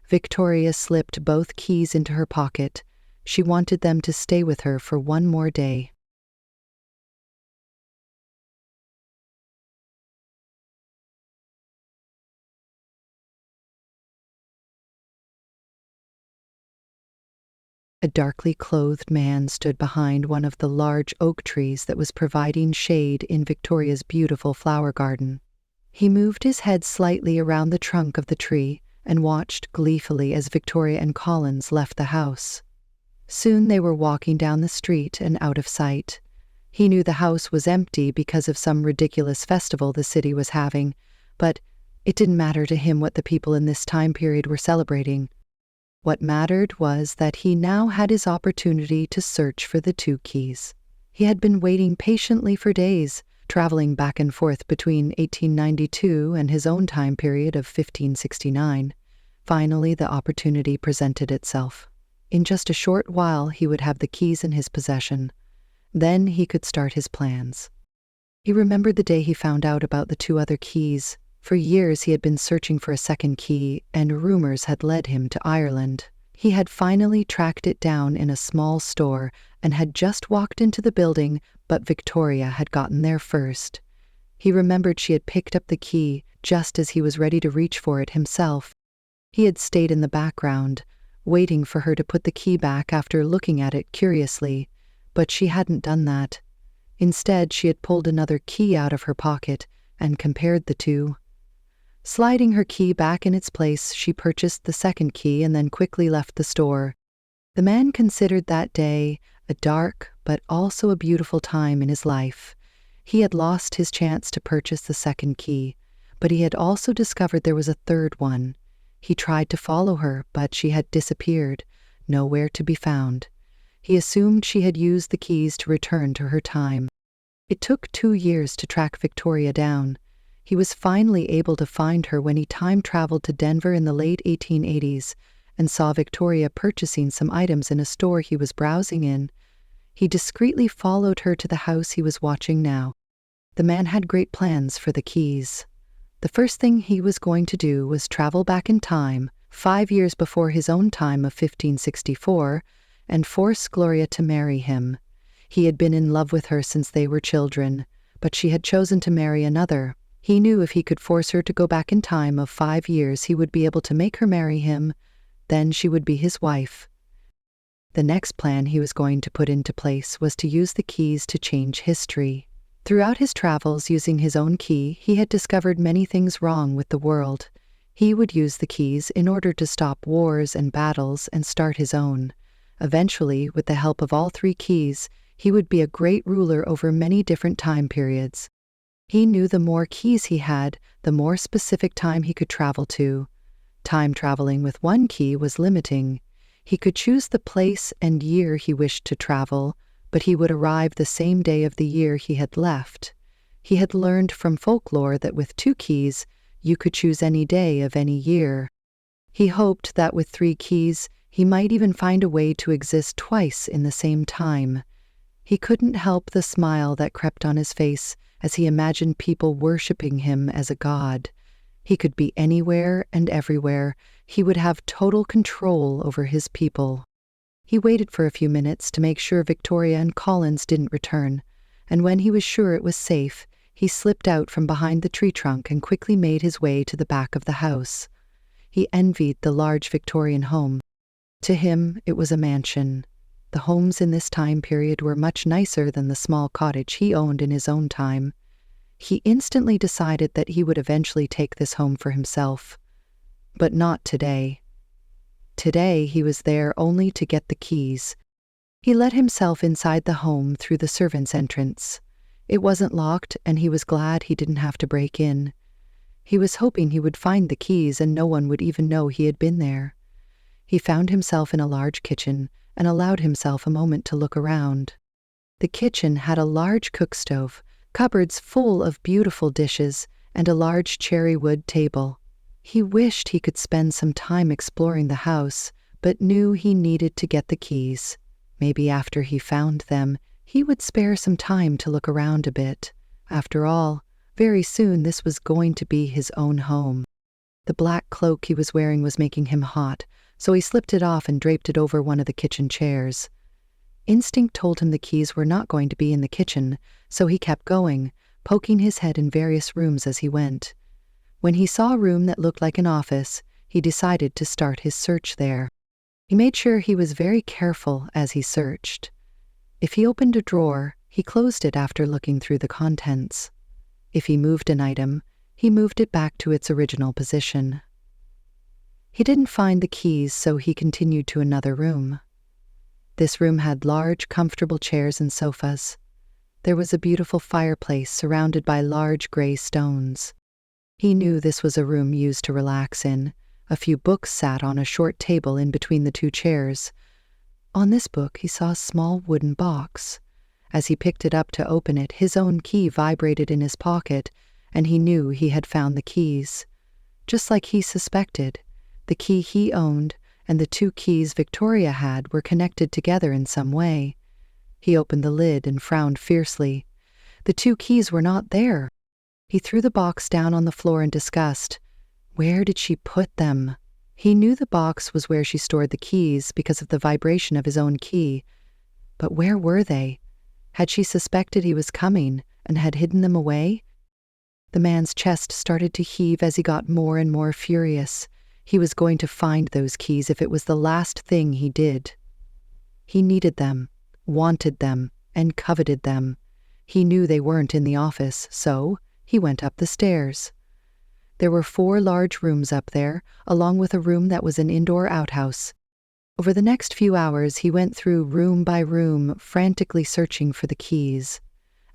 Victoria slipped both keys into her pocket. She wanted them to stay with her for one more day. A darkly clothed man stood behind one of the large oak trees that was providing shade in Victoria's beautiful flower garden. He moved his head slightly around the trunk of the tree and watched gleefully as Victoria and Collins left the house. Soon they were walking down the street and out of sight. He knew the house was empty because of some ridiculous festival the city was having, but it didn't matter to him what the people in this time period were celebrating. What mattered was that he now had his opportunity to search for the two keys. He had been waiting patiently for days, traveling back and forth between 1892 and his own time period of 1569. Finally, the opportunity presented itself. In just a short while, he would have the keys in his possession. Then he could start his plans. He remembered the day he found out about the two other keys. For years he had been searching for a second key, and rumors had led him to Ireland. He had finally tracked it down in a small store and had just walked into the building, but Victoria had gotten there first. He remembered she had picked up the key just as he was ready to reach for it himself. He had stayed in the background, waiting for her to put the key back after looking at it curiously, but she hadn't done that. Instead, she had pulled another key out of her pocket and compared the two. Sliding her key back in its place, she purchased the second key and then quickly left the store. The man considered that day a dark but also a beautiful time in his life. He had lost his chance to purchase the second key, but he had also discovered there was a third one. He tried to follow her, but she had disappeared, nowhere to be found. He assumed she had used the keys to return to her time. It took 2 years to track Victoria down. He was finally able to find her when he time-traveled to Denver in the late 1880s and saw Victoria purchasing some items in a store he was browsing in. He discreetly followed her to the house he was watching now. The man had great plans for the keys. The first thing he was going to do was travel back in time, 5 years before his own time of 1564, and force Gloria to marry him. He had been in love with her since they were children, but she had chosen to marry another. He knew if he could force her to go back in time of 5 years, he would be able to make her marry him. Then she would be his wife. The next plan he was going to put into place was to use the keys to change history. Throughout his travels using his own key, he had discovered many things wrong with the world. He would use the keys in order to stop wars and battles and start his own. Eventually, with the help of all 3 keys, he would be a great ruler over many different time periods. He knew the more keys he had, the more specific time he could travel to. Time traveling with 1 key was limiting. He could choose the place and year he wished to travel, but he would arrive the same day of the year he had left. He had learned from folklore that with 2 keys, you could choose any day of any year. He hoped that with 3 keys, he might even find a way to exist twice in the same time. He couldn't help the smile that crept on his face as he imagined people worshipping him as a god. He could be anywhere and everywhere. He would have total control over his people. He waited for a few minutes to make sure Victoria and Collins didn't return, and when he was sure it was safe, he slipped out from behind the tree trunk and quickly made his way to the back of the house. He envied the large Victorian home. To him, it was a mansion. The homes in this time period were much nicer than the small cottage he owned in his own time. He instantly decided that he would eventually take this home for himself. But not today. Today he was there only to get the keys. He let himself inside the home through the servants' entrance. It wasn't locked, and he was glad he didn't have to break in. He was hoping he would find the keys and no one would even know he had been there. He found himself in a large kitchen and allowed himself a moment to look around. The kitchen had a large cook stove, cupboards full of beautiful dishes, and a large cherry wood table. He wished he could spend some time exploring the house, but knew he needed to get the keys. Maybe after he found them, he would spare some time to look around a bit. After all, very soon this was going to be his own home. The black cloak he was wearing was making him hot, so he slipped it off and draped it over one of the kitchen chairs. Instinct told him the keys were not going to be in the kitchen, so he kept going, poking his head in various rooms as he went. When he saw a room that looked like an office, he decided to start his search there. He made sure he was very careful as he searched. If he opened a drawer, he closed it after looking through the contents. If he moved an item, he moved it back to its original position. He didn't find the keys, so he continued to another room. This room had large, comfortable chairs and sofas. There was a beautiful fireplace surrounded by large gray stones. He knew this was a room used to relax in. A few books sat on a short table in between the 2 chairs. On this book, he saw a small wooden box. As he picked it up to open it, his own key vibrated in his pocket, and he knew he had found the keys. Just like he suspected, the key he owned and the 2 keys Victoria had were connected together in some way. He opened the lid and frowned fiercely. The 2 keys were not there. He threw the box down on the floor in disgust. Where did she put them? He knew the box was where she stored the keys because of the vibration of his own key. But where were they? Had she suspected he was coming and had hidden them away? The man's chest started to heave as he got more and more furious. He was going to find those keys if it was the last thing he did. He needed them, wanted them, and coveted them. He knew they weren't in the office, so he went up the stairs. There were 4 large rooms up there, along with a room that was an indoor outhouse. Over the next few hours, he went through room by room, frantically searching for the keys.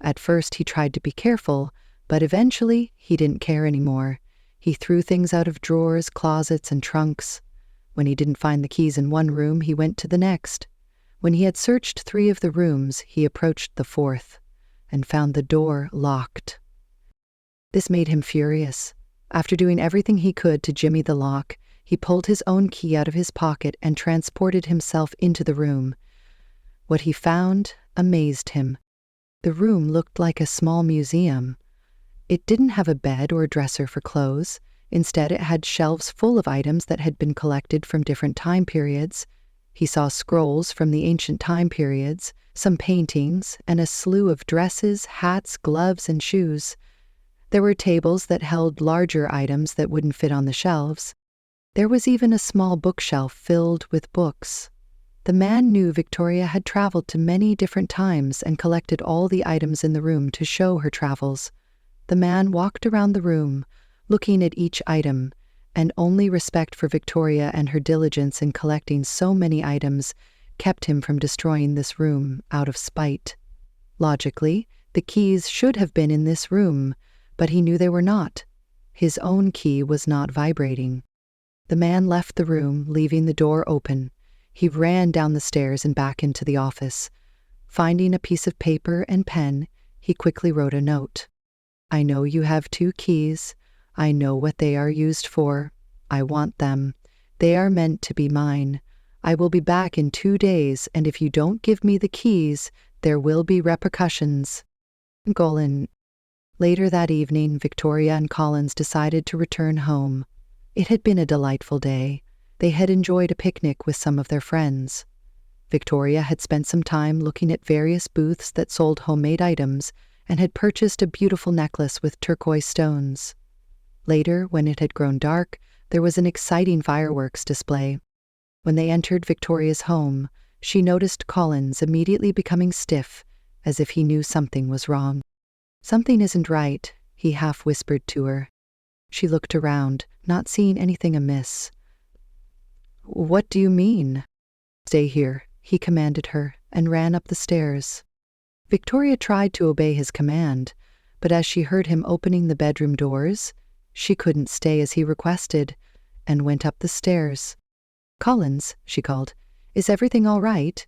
At first, he tried to be careful, but eventually, he didn't care anymore. He threw things out of drawers, closets, and trunks. When he didn't find the keys in one room, he went to the next. When he had searched 3 of the rooms, he approached the 4th and found the door locked. This made him furious. After doing everything he could to jimmy the lock, he pulled his own key out of his pocket and transported himself into the room. What he found amazed him. The room looked like a small museum. It didn't have a bed or a dresser for clothes. Instead, it had shelves full of items that had been collected from different time periods. He saw scrolls from the ancient time periods, some paintings, and a slew of dresses, hats, gloves, and shoes. There were tables that held larger items that wouldn't fit on the shelves. There was even a small bookshelf filled with books. The man knew Victoria had traveled to many different times and collected all the items in the room to show her travels. The man walked around the room, looking at each item, and only respect for Victoria and her diligence in collecting so many items kept him from destroying this room out of spite. Logically, the keys should have been in this room, but he knew they were not. His own key was not vibrating. The man left the room, leaving the door open. He ran down the stairs and back into the office. Finding a piece of paper and pen, he quickly wrote a note. "I know you have 2 keys. I know what they are used for. I want them. They are meant to be mine. I will be back in 2 days, and if you don't give me the keys, there will be repercussions. Colin." Later that evening, Victoria and Collins decided to return home. It had been a delightful day. They had enjoyed a picnic with some of their friends. Victoria had spent some time looking at various booths that sold homemade items and had purchased a beautiful necklace with turquoise stones. Later, when it had grown dark, there was an exciting fireworks display. When they entered Victoria's home, she noticed Collins immediately becoming stiff, as if he knew something was wrong. "Something isn't right," he half-whispered to her. She looked around, not seeing anything amiss. "What do you mean?" "Stay here," he commanded her, and ran up the stairs. Victoria tried to obey his command, but as she heard him opening the bedroom doors, she couldn't stay as he requested, and went up the stairs. "Collins," she called, "is everything all right?"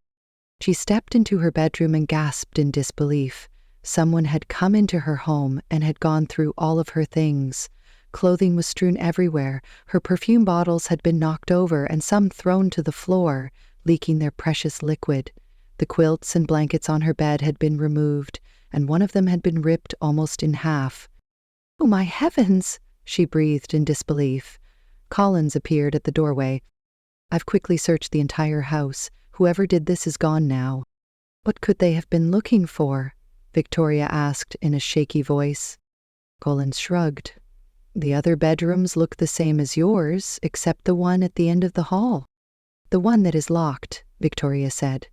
She stepped into her bedroom and gasped in disbelief. Someone had come into her home and had gone through all of her things. Clothing was strewn everywhere, her perfume bottles had been knocked over and some thrown to the floor, leaking their precious liquid. The quilts and blankets on her bed had been removed, and one of them had been ripped almost in half. "Oh, my heavens!" she breathed in disbelief. Collins appeared at the doorway. "I've quickly searched the entire house. Whoever did this is gone now." "What could they have been looking for?" Victoria asked in a shaky voice. Collins shrugged. "The other bedrooms look the same as yours, except the one at the end of the hall." "The one that is locked," Victoria said.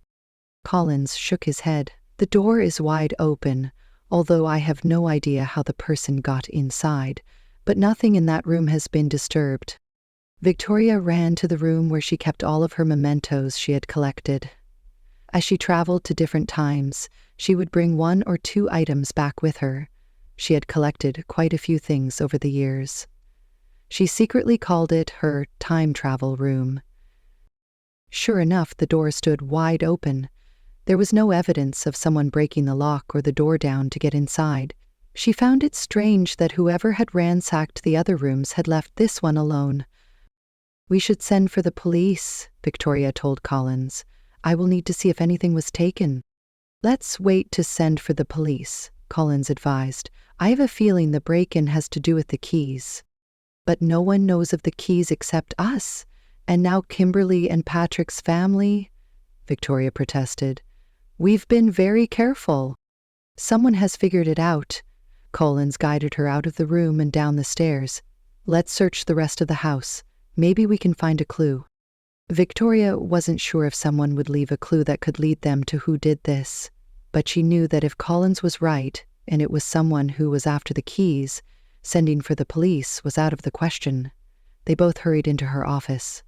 Collins shook his head. "The door is wide open, although I have no idea how the person got inside, but nothing in that room has been disturbed." Victoria ran to the room where she kept all of her mementos she had collected. As she traveled to different times, she would bring 1 or 2 items back with her. She had collected quite a few things over the years. She secretly called it her time travel room. Sure enough, the door stood wide open. There was no evidence of someone breaking the lock or the door down to get inside. She found it strange that whoever had ransacked the other rooms had left this one alone. "We should send for the police," Victoria told Collins. "I will need to see if anything was taken." "Let's wait to send for the police," Collins advised. "I have a feeling the break-in has to do with the keys." "But no one knows of the keys except us, and now Kimberly and Patrick's family," Victoria protested. "We've been very careful." "Someone has figured it out." Collins guided her out of the room and down the stairs. "Let's search the rest of the house. Maybe we can find a clue." Victoria wasn't sure if someone would leave a clue that could lead them to who did this, but she knew that if Collins was right, and it was someone who was after the keys, sending for the police was out of the question. They both hurried into her office.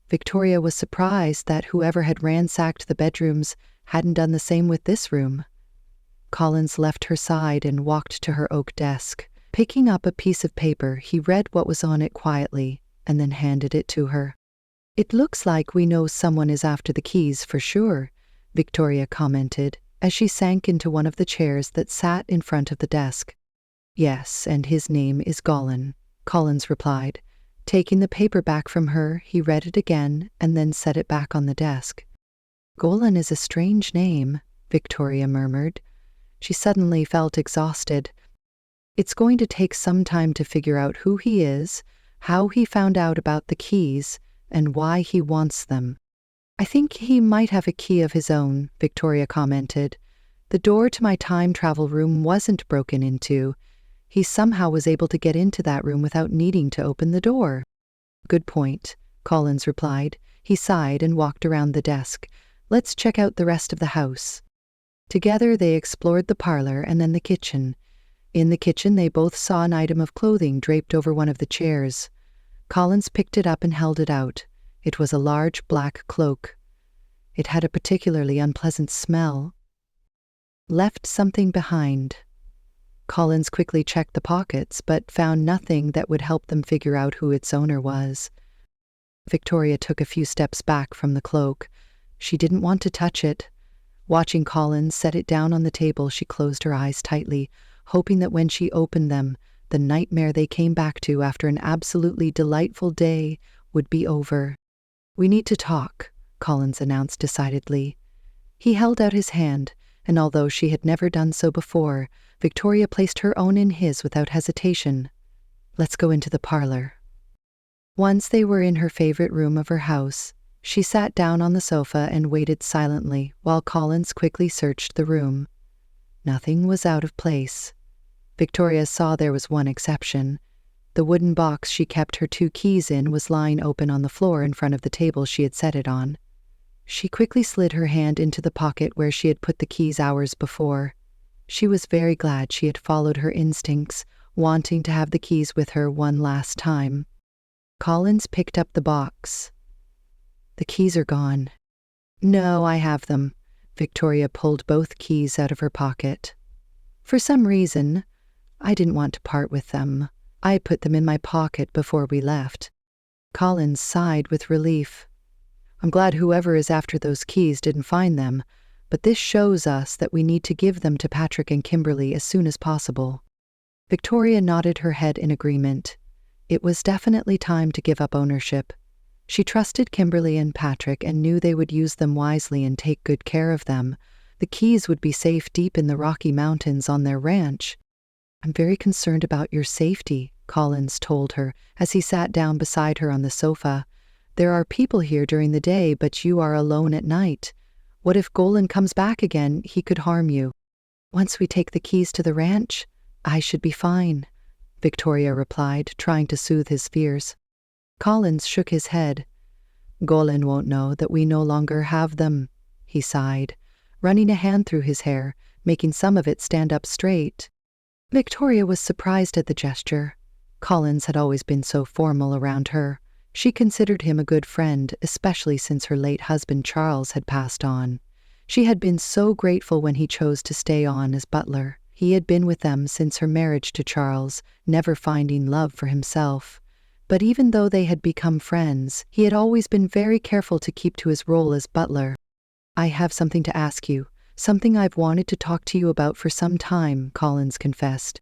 Victoria was surprised that whoever had ransacked the bedrooms hadn't done the same with this room. Collins left her side and walked to her oak desk. Picking up a piece of paper, he read what was on it quietly and then handed it to her. "It looks like we know someone is after the keys for sure," Victoria commented as she sank into one of the chairs that sat in front of the desk. "Yes, and his name is Callaghan," Collins replied. Taking the paper back from her, he read it again and then set it back on the desk. "Callaghan is a strange name," Victoria murmured. She suddenly felt exhausted. It's going to take some time to figure out who he is, how he found out about the keys, and why he wants them. "I think he might have a key of his own," Victoria commented. "The door to my time travel room wasn't broken into. He somehow was able to get into that room without needing to open the door." "Good point," Collins replied. He sighed and walked around the desk. "Let's check out the rest of the house." Together they explored the parlor and then the kitchen. In the kitchen they both saw an item of clothing draped over one of the chairs. Collins picked it up and held it out. It was a large black cloak. It had a particularly unpleasant smell. "Left something behind." Collins quickly checked the pockets, but found nothing that would help them figure out who its owner was. Victoria took a few steps back from the cloak. She didn't want to touch it. Watching Collins set it down on the table, she closed her eyes tightly, hoping that when she opened them, the nightmare they came back to after an absolutely delightful day would be over. "We need to talk," Collins announced decidedly. He held out his hand, and although she had never done so before, Victoria placed her own in his without hesitation. "Let's go into the parlor." Once they were in her favorite room of her house, she sat down on the sofa and waited silently while Collins quickly searched the room. Nothing was out of place. Victoria saw there was one exception. The wooden box she kept her 2 keys in was lying open on the floor in front of the table she had set it on. She quickly slid her hand into the pocket where she had put the keys hours before. She was very glad she had followed her instincts, wanting to have the keys with her one last time. Collins picked up the box. "The keys are gone." "No, I have them." Victoria pulled both keys out of her pocket. "For some reason, I didn't want to part with them. I put them in my pocket before we left." Collins sighed with relief. "I'm glad whoever is after those keys didn't find them, but this shows us that we need to give them to Patrick and Kimberly as soon as possible." Victoria nodded her head in agreement. It was definitely time to give up ownership. She trusted Kimberly and Patrick and knew they would use them wisely and take good care of them. The keys would be safe deep in the Rocky Mountains on their ranch. "I'm very concerned about your safety," Collins told her as he sat down beside her on the sofa. "There are people here during the day, but you are alone at night. What if Callaghan comes back again? He could harm you." "Once we take the keys to the ranch, I should be fine," Victoria replied, trying to soothe his fears. Collins shook his head. "Callaghan won't know that we no longer have them," he sighed, running a hand through his hair, making some of it stand up straight. Victoria was surprised at the gesture. Collins had always been so formal around her. She considered him a good friend, especially since her late husband Charles had passed on. She had been so grateful when he chose to stay on as butler. He had been with them since her marriage to Charles, never finding love for himself. But even though they had become friends, he had always been very careful to keep to his role as butler. "I have something to ask you, something I've wanted to talk to you about for some time," Collins confessed.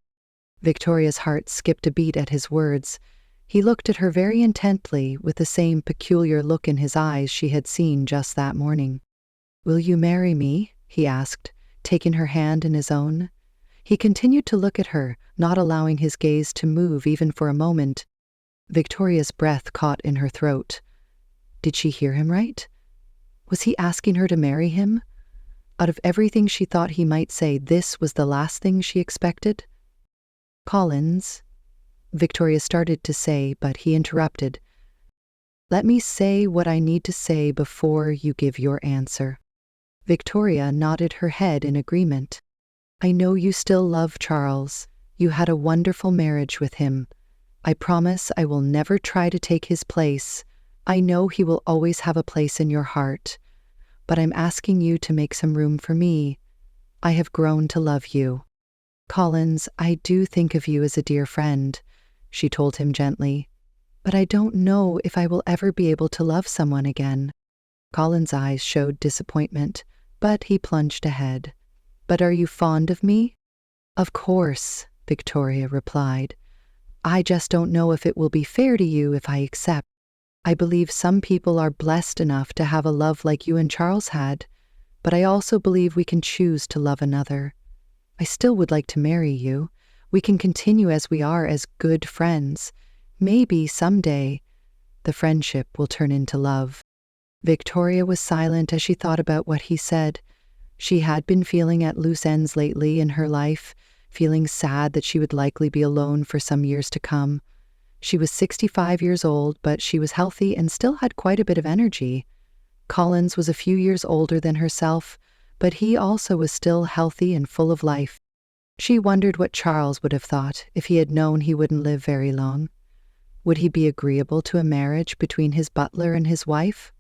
Victoria's heart skipped a beat at his words. He looked at her very intently, with the same peculiar look in his eyes she had seen just that morning. "Will you marry me?" he asked, taking her hand in his own. He continued to look at her, not allowing his gaze to move even for a moment. Victoria's breath caught in her throat. Did she hear him right? Was he asking her to marry him? Out of everything she thought he might say, this was the last thing she expected? "Collins," Victoria started to say, but he interrupted. "Let me say what I need to say before you give your answer." Victoria nodded her head in agreement. "I know you still love Charles. You had a wonderful marriage with him. I promise I will never try to take his place. I know he will always have a place in your heart. But I'm asking you to make some room for me. I have grown to love you." "Collins, I do think of you as a dear friend," she told him gently, "but I don't know if I will ever be able to love someone again." Collins' eyes showed disappointment, but he plunged ahead. "But are you fond of me?" "Of course," Victoria replied. "I just don't know if it will be fair to you if I accept. I believe some people are blessed enough to have a love like you and Charles had, but I also believe we can choose to love another. I still would like to marry you. We can continue as we are as good friends. Maybe someday the friendship will turn into love." Victoria was silent as she thought about what he said. She had been feeling at loose ends lately in her life, feeling sad that she would likely be alone for some years to come. She was 65 years old, but she was healthy and still had quite a bit of energy. Collins was a few years older than herself, but he also was still healthy and full of life. She wondered what Charles would have thought if he had known he wouldn't live very long. Would he be agreeable to a marriage between his butler and his wife?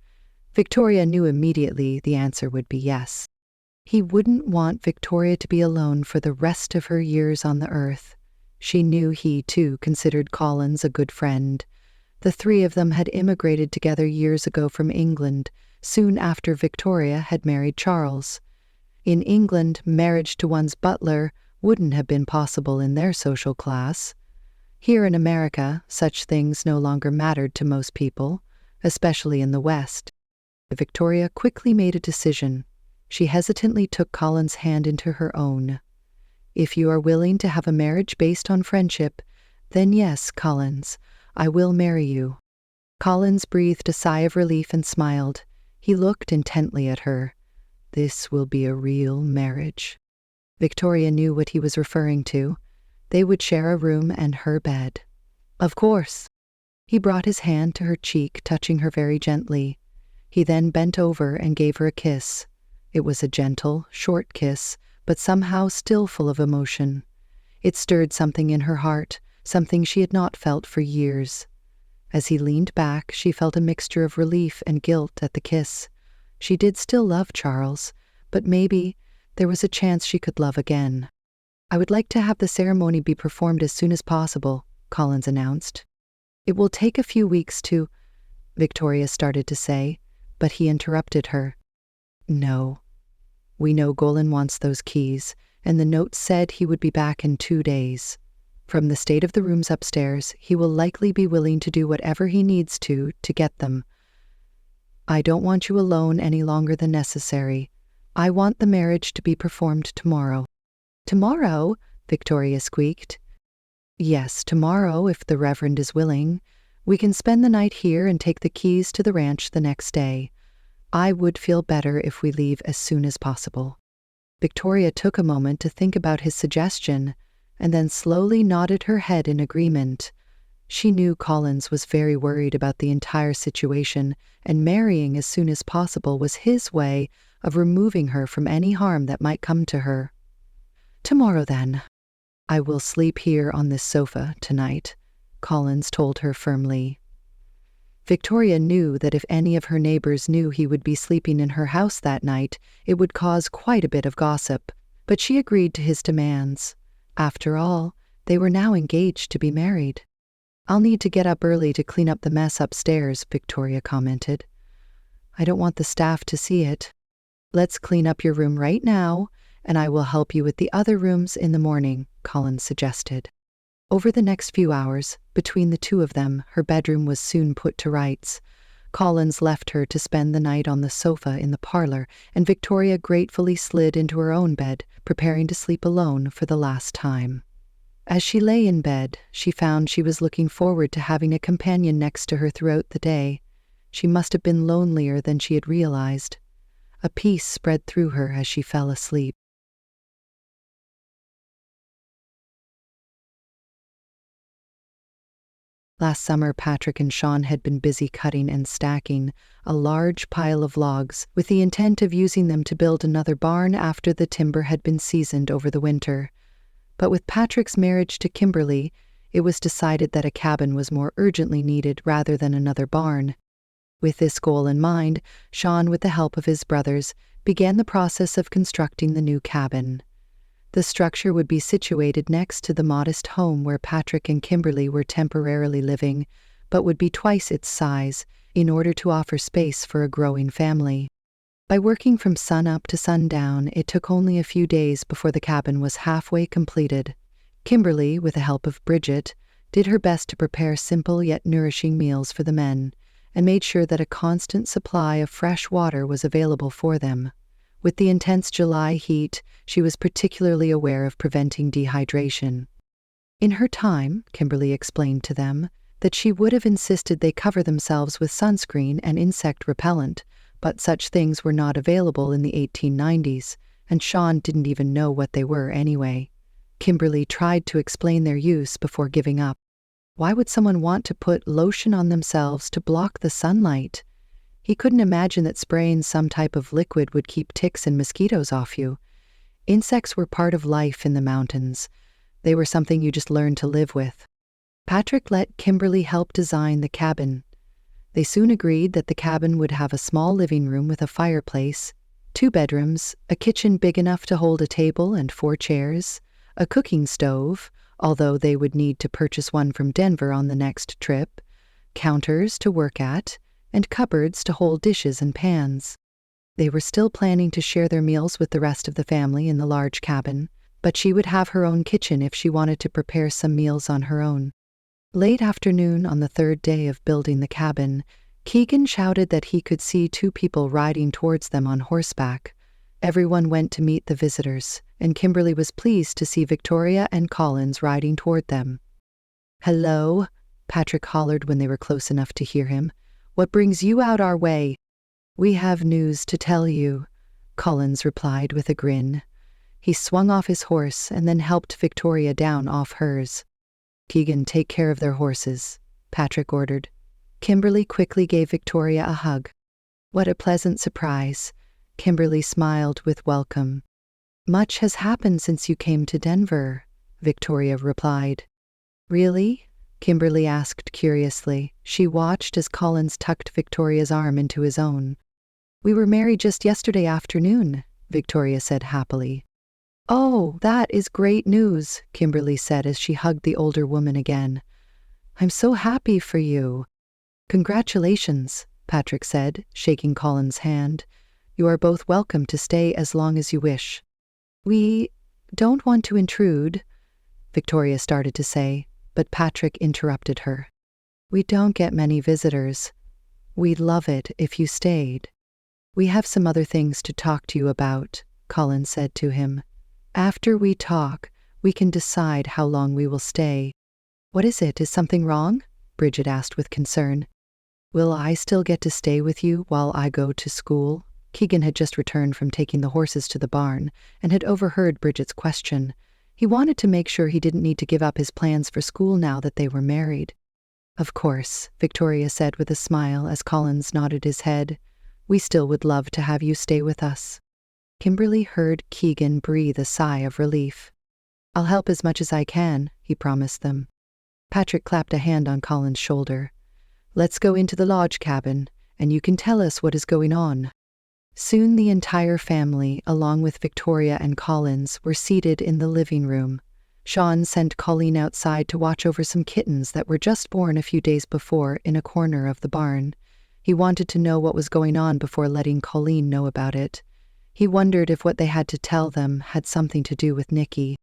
Victoria knew immediately the answer would be yes. He wouldn't want Victoria to be alone for the rest of her years on the earth. She knew he, too, considered Collins a good friend. The three of them had immigrated together years ago from England, soon after Victoria had married Charles. In England, marriage to one's butler wouldn't have been possible in their social class. Here in America, such things no longer mattered to most people, especially in the West. Victoria quickly made a decision. She hesitantly took Collins' hand into her own. "If you are willing to have a marriage based on friendship, then yes, Collins, I will marry you." Collins breathed a sigh of relief and smiled. He looked intently at her. This will be a real marriage. Victoria knew what he was referring to. They would share a room and her bed. Of course. He brought his hand to her cheek, touching her very gently. He then bent over and gave her a kiss. It was a gentle, short kiss, but somehow still full of emotion. It stirred something in her heart, something she had not felt for years. As he leaned back, she felt a mixture of relief and guilt at the kiss. She did still love Charles, but maybe there was a chance she could love again. "I would like to have the ceremony be performed as soon as possible," Collins announced. "It will take a few weeks to—" Victoria started to say, but he interrupted her. "No. We know Golan wants those keys, and the note said he would be back in 2 days. From the state of the rooms upstairs, he will likely be willing to do whatever he needs to get them. I don't want you alone any longer than necessary. I want the marriage to be performed tomorrow." "Tomorrow?" Victoria squeaked. "Yes, tomorrow, if the Reverend is willing. We can spend the night here and take the keys to the ranch the next day. I would feel better if we leave as soon as possible." Victoria took a moment to think about his suggestion, and then slowly nodded her head in agreement. She knew Collins was very worried about the entire situation, and marrying as soon as possible was his way of removing her from any harm that might come to her. "Tomorrow, then. I will sleep here on this sofa tonight," Collins told her firmly. Victoria knew that if any of her neighbors knew he would be sleeping in her house that night, it would cause quite a bit of gossip, but she agreed to his demands. After all, they were now engaged to be married. "I'll need to get up early to clean up the mess upstairs," Victoria commented. "I don't want the staff to see it. Let's clean up your room right now, and I will help you with the other rooms in the morning," Collins suggested. Over the next few hours, between the two of them, her bedroom was soon put to rights. Collins left her to spend the night on the sofa in the parlor, and Victoria gratefully slid into her own bed, preparing to sleep alone for the last time. As she lay in bed, she found she was looking forward to having a companion next to her throughout the day. She must have been lonelier than she had realized. A peace spread through her as she fell asleep. Last summer, Patrick and Shaun had been busy cutting and stacking a large pile of logs with the intent of using them to build another barn after the timber had been seasoned over the winter. But with Patrick's marriage to Kimberly, it was decided that a cabin was more urgently needed rather than another barn. With this goal in mind, Shaun, with the help of his brothers, began the process of constructing the new cabin. The structure would be situated next to the modest home where Patrick and Kimberly were temporarily living, but would be twice its size in order to offer space for a growing family. By working from sun-up to sundown, it took only a few days before the cabin was halfway completed. Kimberly, with the help of Bridget, did her best to prepare simple yet nourishing meals for the men, and made sure that a constant supply of fresh water was available for them. With the intense July heat, she was particularly aware of preventing dehydration. In her time, Kimberly explained to them that she would have insisted they cover themselves with sunscreen and insect repellent, but such things were not available in the 1890s, and Shaun didn't even know what they were anyway. Kimberly tried to explain their use before giving up. Why would someone want to put lotion on themselves to block the sunlight? He couldn't imagine that spraying some type of liquid would keep ticks and mosquitoes off you. Insects were part of life in the mountains. They were something you just learned to live with. Patrick let Kimberly help design the cabin. They soon agreed that the cabin would have a small living room with a fireplace, 2 bedrooms, a kitchen big enough to hold a table and 4 chairs, a cooking stove, although they would need to purchase one from Denver on the next trip, counters to work at, and cupboards to hold dishes and pans. They were still planning to share their meals with the rest of the family in the large cabin, but she would have her own kitchen if she wanted to prepare some meals on her own. Late afternoon on the 3rd day of building the cabin, Keegan shouted that he could see 2 people riding towards them on horseback. Everyone went to meet the visitors, and Kimberly was pleased to see Victoria and Collins riding toward them. "Hello," Patrick hollered when they were close enough to hear him. "What brings you out our way?" "We have news to tell you," Collins replied with a grin. He swung off his horse and then helped Victoria down off hers. "Keegan, take care of their horses," Patrick ordered. Kimberly quickly gave Victoria a hug. "What a pleasant surprise." Kimberly smiled with welcome. "Much has happened since you came to Denver," Victoria replied. "Really?" Kimberly asked curiously. She watched as Collins tucked Victoria's arm into his own. "We were married just yesterday afternoon," Victoria said happily. "Oh, that is great news," Kimberly said as she hugged the older woman again. "I'm so happy for you." "Congratulations," Patrick said, shaking Collins' hand. "You are both welcome to stay as long as you wish." "We don't want to intrude," Victoria started to say, but Patrick interrupted her. "We don't get many visitors. We'd love it if you stayed." "We have some other things to talk to you about," Collins said to him. "After we talk, we can decide how long we will stay." "What is it? Is something wrong?" Bridget asked with concern. "Will I still get to stay with you while I go to school?" Keegan had just returned from taking the horses to the barn and had overheard Bridget's question. He wanted to make sure he didn't need to give up his plans for school now that they were married. "Of course," Victoria said with a smile as Collins nodded his head. "We still would love to have you stay with us." Kimberly heard Keegan breathe a sigh of relief. "I'll help as much as I can," he promised them. Patrick clapped a hand on Collins' shoulder. "Let's go into the lodge cabin, and you can tell us what is going on." Soon the entire family, along with Victoria and Collins, were seated in the living room. Shaun sent Colleen outside to watch over some kittens that were just born a few days before in a corner of the barn. He wanted to know what was going on before letting Colleen know about it. He wondered if what they had to tell them had something to do with Nicky.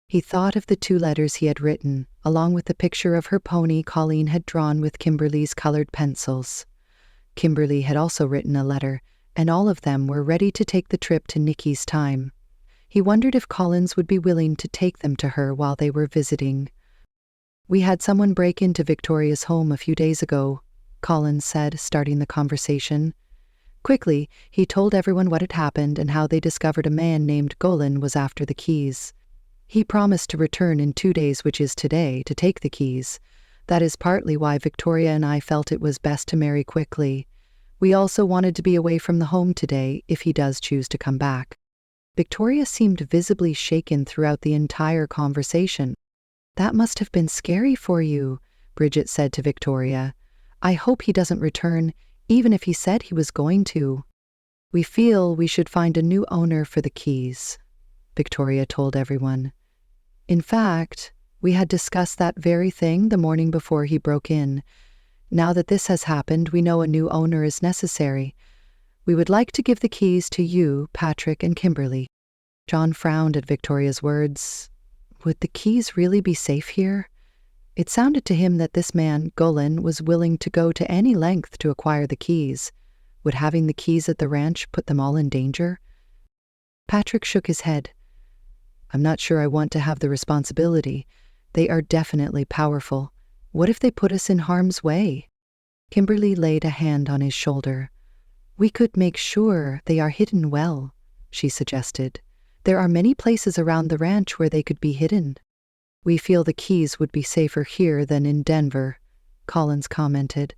He thought of the 2 letters he had written, along with the picture of her pony Colleen had drawn with Kimberly's colored pencils. Kimberly had also written a letter, and all of them were ready to take the trip to Nicky's time. He wondered if Collins would be willing to take them to her while they were visiting. "We had someone break into Victoria's home a few days ago," Collins said, starting the conversation. Quickly, he told everyone what had happened and how they discovered a man named Golan was after the keys. He promised to return in 2 days, which is today, to take the keys. That is partly why Victoria and I felt it was best to marry quickly. We also wanted to be away from the home today if he does choose to come back. Victoria seemed visibly shaken throughout the entire conversation. "That must have been scary for you," Bridget said to Victoria. "I hope he doesn't return, even if he said he was going to." "We feel we should find a new owner for the keys," Victoria told everyone. In fact, we had discussed that very thing the morning before he broke in. Now that this has happened, we know a new owner is necessary. We would like to give the keys to you, Patrick and Kimberly. Shaun frowned at Victoria's words. Would the keys really be safe here? It sounded to him that this man, Golan, was willing to go to any length to acquire the keys. Would having the keys at the ranch put them all in danger? Patrick shook his head. I'm not sure I want to have the responsibility. They are definitely powerful. What if they put us in harm's way? Kimberly laid a hand on his shoulder. We could make sure they are hidden well, she suggested. There are many places around the ranch where they could be hidden. We feel the keys would be safer here than in Denver, Collins commented.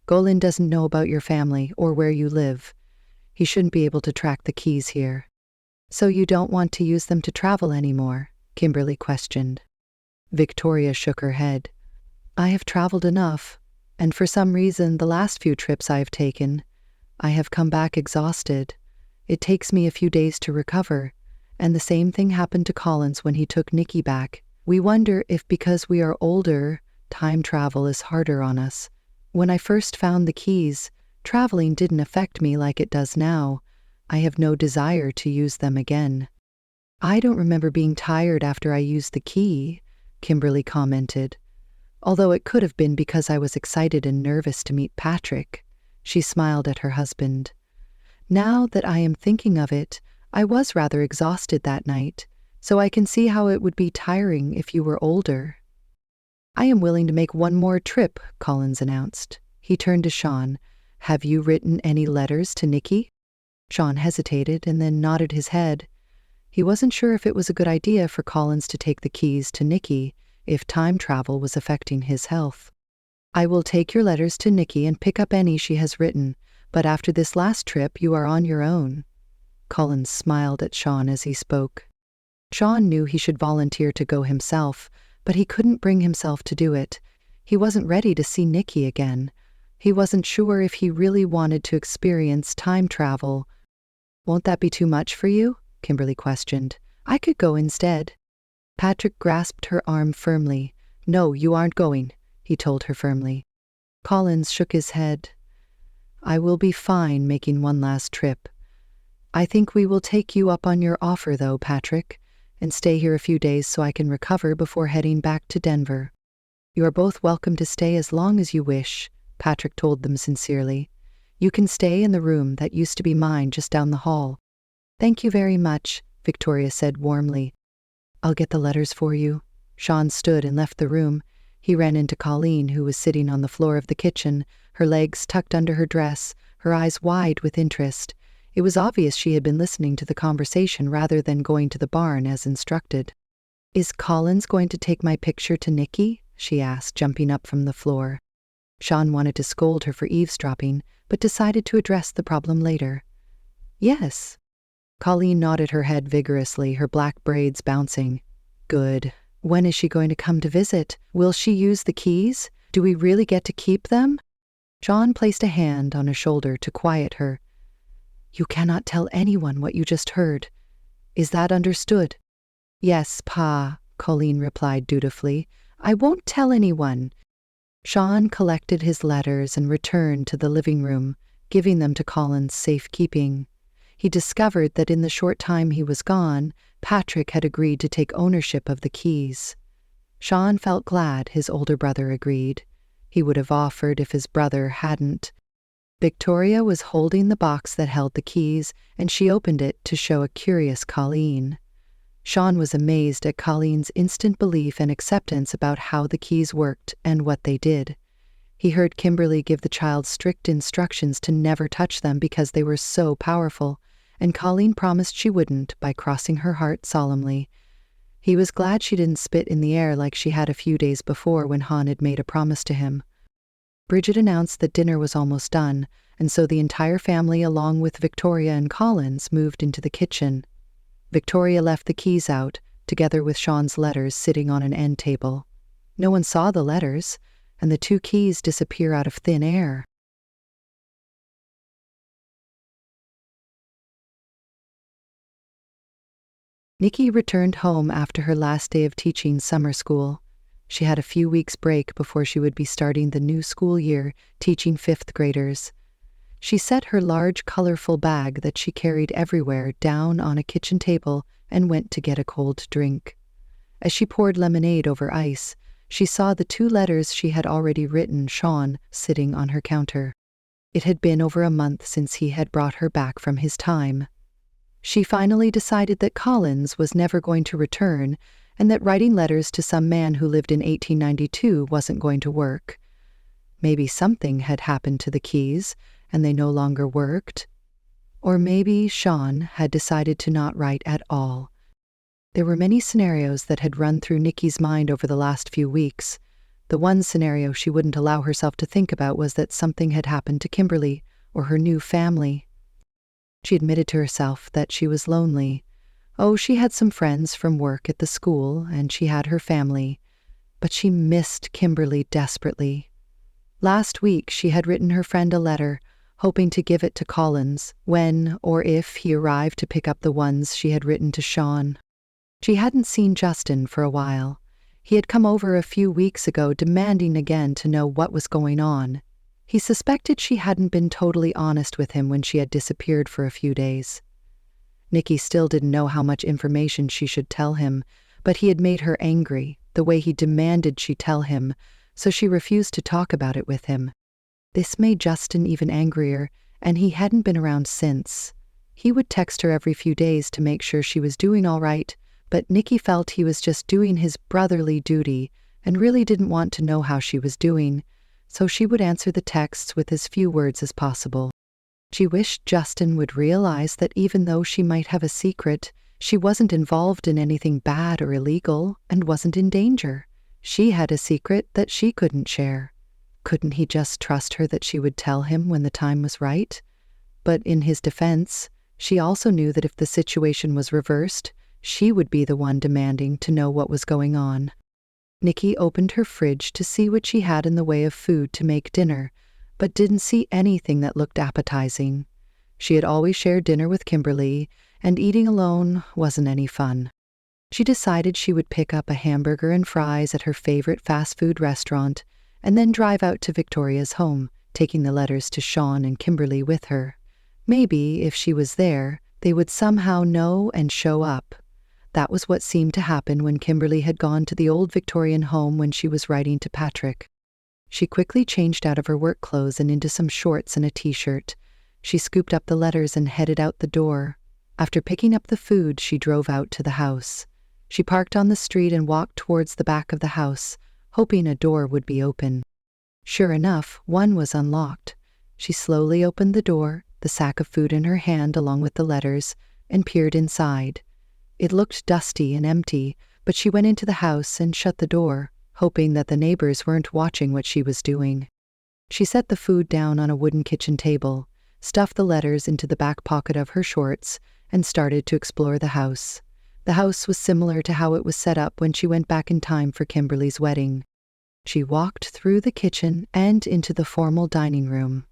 Golan doesn't know about your family or where you live. He shouldn't be able to track the keys here. So you don't want to use them to travel anymore? Kimberly questioned. Victoria shook her head. I have traveled enough, and for some reason the last few trips I have taken, I have come back exhausted. It takes me a few days to recover, and the same thing happened to Collins when he took Nicky back. We wonder if because we are older, time travel is harder on us. When I first found the keys, traveling didn't affect me like it does now. I have no desire to use them again. I don't remember being tired after I used the key, Kimberly commented. Although it could have been because I was excited and nervous to meet Patrick. She smiled at her husband. Now that I am thinking of it, I was rather exhausted that night, so I can see how it would be tiring if you were older. I am willing to make one more trip, Collins announced. He turned to Shaun. Have you written any letters to Nicky? Shaun hesitated and then nodded his head. He wasn't sure if it was a good idea for Collins to take the keys to Nicky if time travel was affecting his health. I will take your letters to Nicky and pick up any she has written, but after this last trip you are on your own. Collins smiled at Shaun as he spoke. Shaun knew he should volunteer to go himself, but he couldn't bring himself to do it. He wasn't ready to see Nicky again. He wasn't sure if he really wanted to experience time travel. Won't that be too much for you? Kimberly questioned. I could go instead. Patrick grasped her arm firmly. No, you aren't going, he told her firmly. Collins shook his head. I will be fine making one last trip. I think we will take you up on your offer, though, Patrick, and stay here a few days so I can recover before heading back to Denver. You are both welcome to stay as long as you wish, Patrick told them sincerely. You can stay in the room that used to be mine just down the hall. Thank you very much, Victoria said warmly. I'll get the letters for you. Shaun stood and left the room. He ran into Colleen, who was sitting on the floor of the kitchen, her legs tucked under her dress, her eyes wide with interest. It was obvious she had been listening to the conversation rather than going to the barn as instructed. Is Collins going to take my picture to Nicky? She asked, jumping up from the floor. Shaun wanted to scold her for eavesdropping, but decided to address the problem later. Yes. Colleen nodded her head vigorously, her black braids bouncing. Good. When is she going to come to visit? Will she use the keys? Do we really get to keep them? Shaun placed a hand on her shoulder to quiet her. You cannot tell anyone what you just heard. Is that understood? Yes, Pa, Colleen replied dutifully. I won't tell anyone. Shaun collected his letters and returned to the living room, giving them to Collins' safekeeping. He discovered that in the short time he was gone, Patrick had agreed to take ownership of the keys. Shaun felt glad his older brother agreed. He would have offered if his brother hadn't. Victoria was holding the box that held the keys, and she opened it to show a curious Colleen. Shaun was amazed at Colleen's instant belief and acceptance about how the keys worked and what they did. He heard Kimberly give the child strict instructions to never touch them because they were so powerful, and Colleen promised she wouldn't by crossing her heart solemnly. He was glad she didn't spit in the air like she had a few days before when Han had made a promise to him. Bridget announced that dinner was almost done, and so the entire family, along with Victoria and Collins, moved into the kitchen. Victoria left the keys out, together with Shaun's letters sitting on an end table. No one saw the letters, and the 2 keys disappear out of thin air. Nicky returned home after her last day of teaching summer school. She had a few weeks' break before she would be starting the new school year, teaching fifth graders. She set her large, colorful bag that she carried everywhere down on a kitchen table and went to get a cold drink. As she poured lemonade over ice, she saw the 2 letters she had already written Shaun sitting on her counter. It had been over a month since he had brought her back from his time. She finally decided that Collins was never going to return and that writing letters to some man who lived in 1892 wasn't going to work. Maybe something had happened to the keys and they no longer worked. Or maybe Shaun had decided to not write at all. There were many scenarios that had run through Nicky's mind over the last few weeks. The one scenario she wouldn't allow herself to think about was that something had happened to Kimberly or her new family. She admitted to herself that she was lonely. Oh, she had some friends from work at the school, and she had her family. But she missed Kimberly desperately. Last week, she had written her friend a letter, hoping to give it to Collins when or if he arrived to pick up the ones she had written to Shaun. She hadn't seen Justin for a while. He had come over a few weeks ago demanding again to know what was going on. He suspected she hadn't been totally honest with him when she had disappeared for a few days. Nicky still didn't know how much information she should tell him, but he had made her angry, the way he demanded she tell him, so she refused to talk about it with him. This made Justin even angrier, and he hadn't been around since. He would text her every few days to make sure she was doing all right, but Nicky felt he was just doing his brotherly duty and really didn't want to know how she was doing, so she would answer the texts with as few words as possible. She wished Justin would realize that even though she might have a secret, she wasn't involved in anything bad or illegal and wasn't in danger. She had a secret that she couldn't share. Couldn't he just trust her that she would tell him when the time was right? But in his defense, she also knew that if the situation was reversed, she would be the one demanding to know what was going on. Nicky opened her fridge to see what she had in the way of food to make dinner, but didn't see anything that looked appetizing. She had always shared dinner with Kimberly, and eating alone wasn't any fun. She decided she would pick up a hamburger and fries at her favorite fast food restaurant and then drive out to Victoria's home, taking the letters to Shaun and Kimberly with her. Maybe, if she was there, they would somehow know and show up. That was what seemed to happen when Kimberly had gone to the old Victorian home when she was writing to Patrick. She quickly changed out of her work clothes and into some shorts and a t-shirt. She scooped up the letters and headed out the door. After picking up the food, she drove out to the house. She parked on the street and walked towards the back of the house, hoping a door would be open. Sure enough, one was unlocked. She slowly opened the door, the sack of food in her hand along with the letters, and peered inside. It looked dusty and empty, but she went into the house and shut the door, hoping that the neighbors weren't watching what she was doing. She set the food down on a wooden kitchen table, stuffed the letters into the back pocket of her shorts, and started to explore the house. The house was similar to how it was set up when she went back in time for Kimberly's wedding. She walked through the kitchen and into the formal dining room.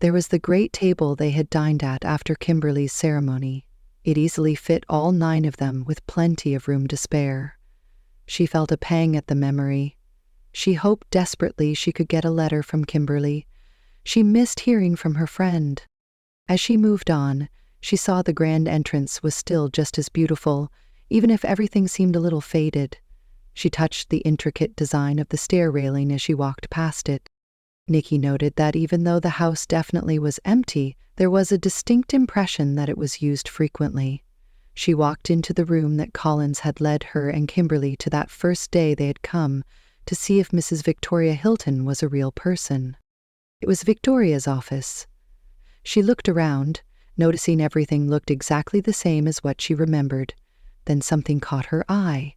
There was the great table they had dined at after Kimberly's ceremony. It easily fit all 9 of them with plenty of room to spare. She felt a pang at the memory. She hoped desperately she could get a letter from Kimberly. She missed hearing from her friend. As she moved on, she saw the grand entrance was still just as beautiful, even if everything seemed a little faded. She touched the intricate design of the stair railing as she walked past it. Nicky noted that even though the house definitely was empty, there was a distinct impression that it was used frequently. She walked into the room that Collins had led her and Kimberly to that first day they had come to see if Mrs. Victoria Hilton was a real person. It was Victoria's office. She looked around, noticing everything looked exactly the same as what she remembered. Then something caught her eye.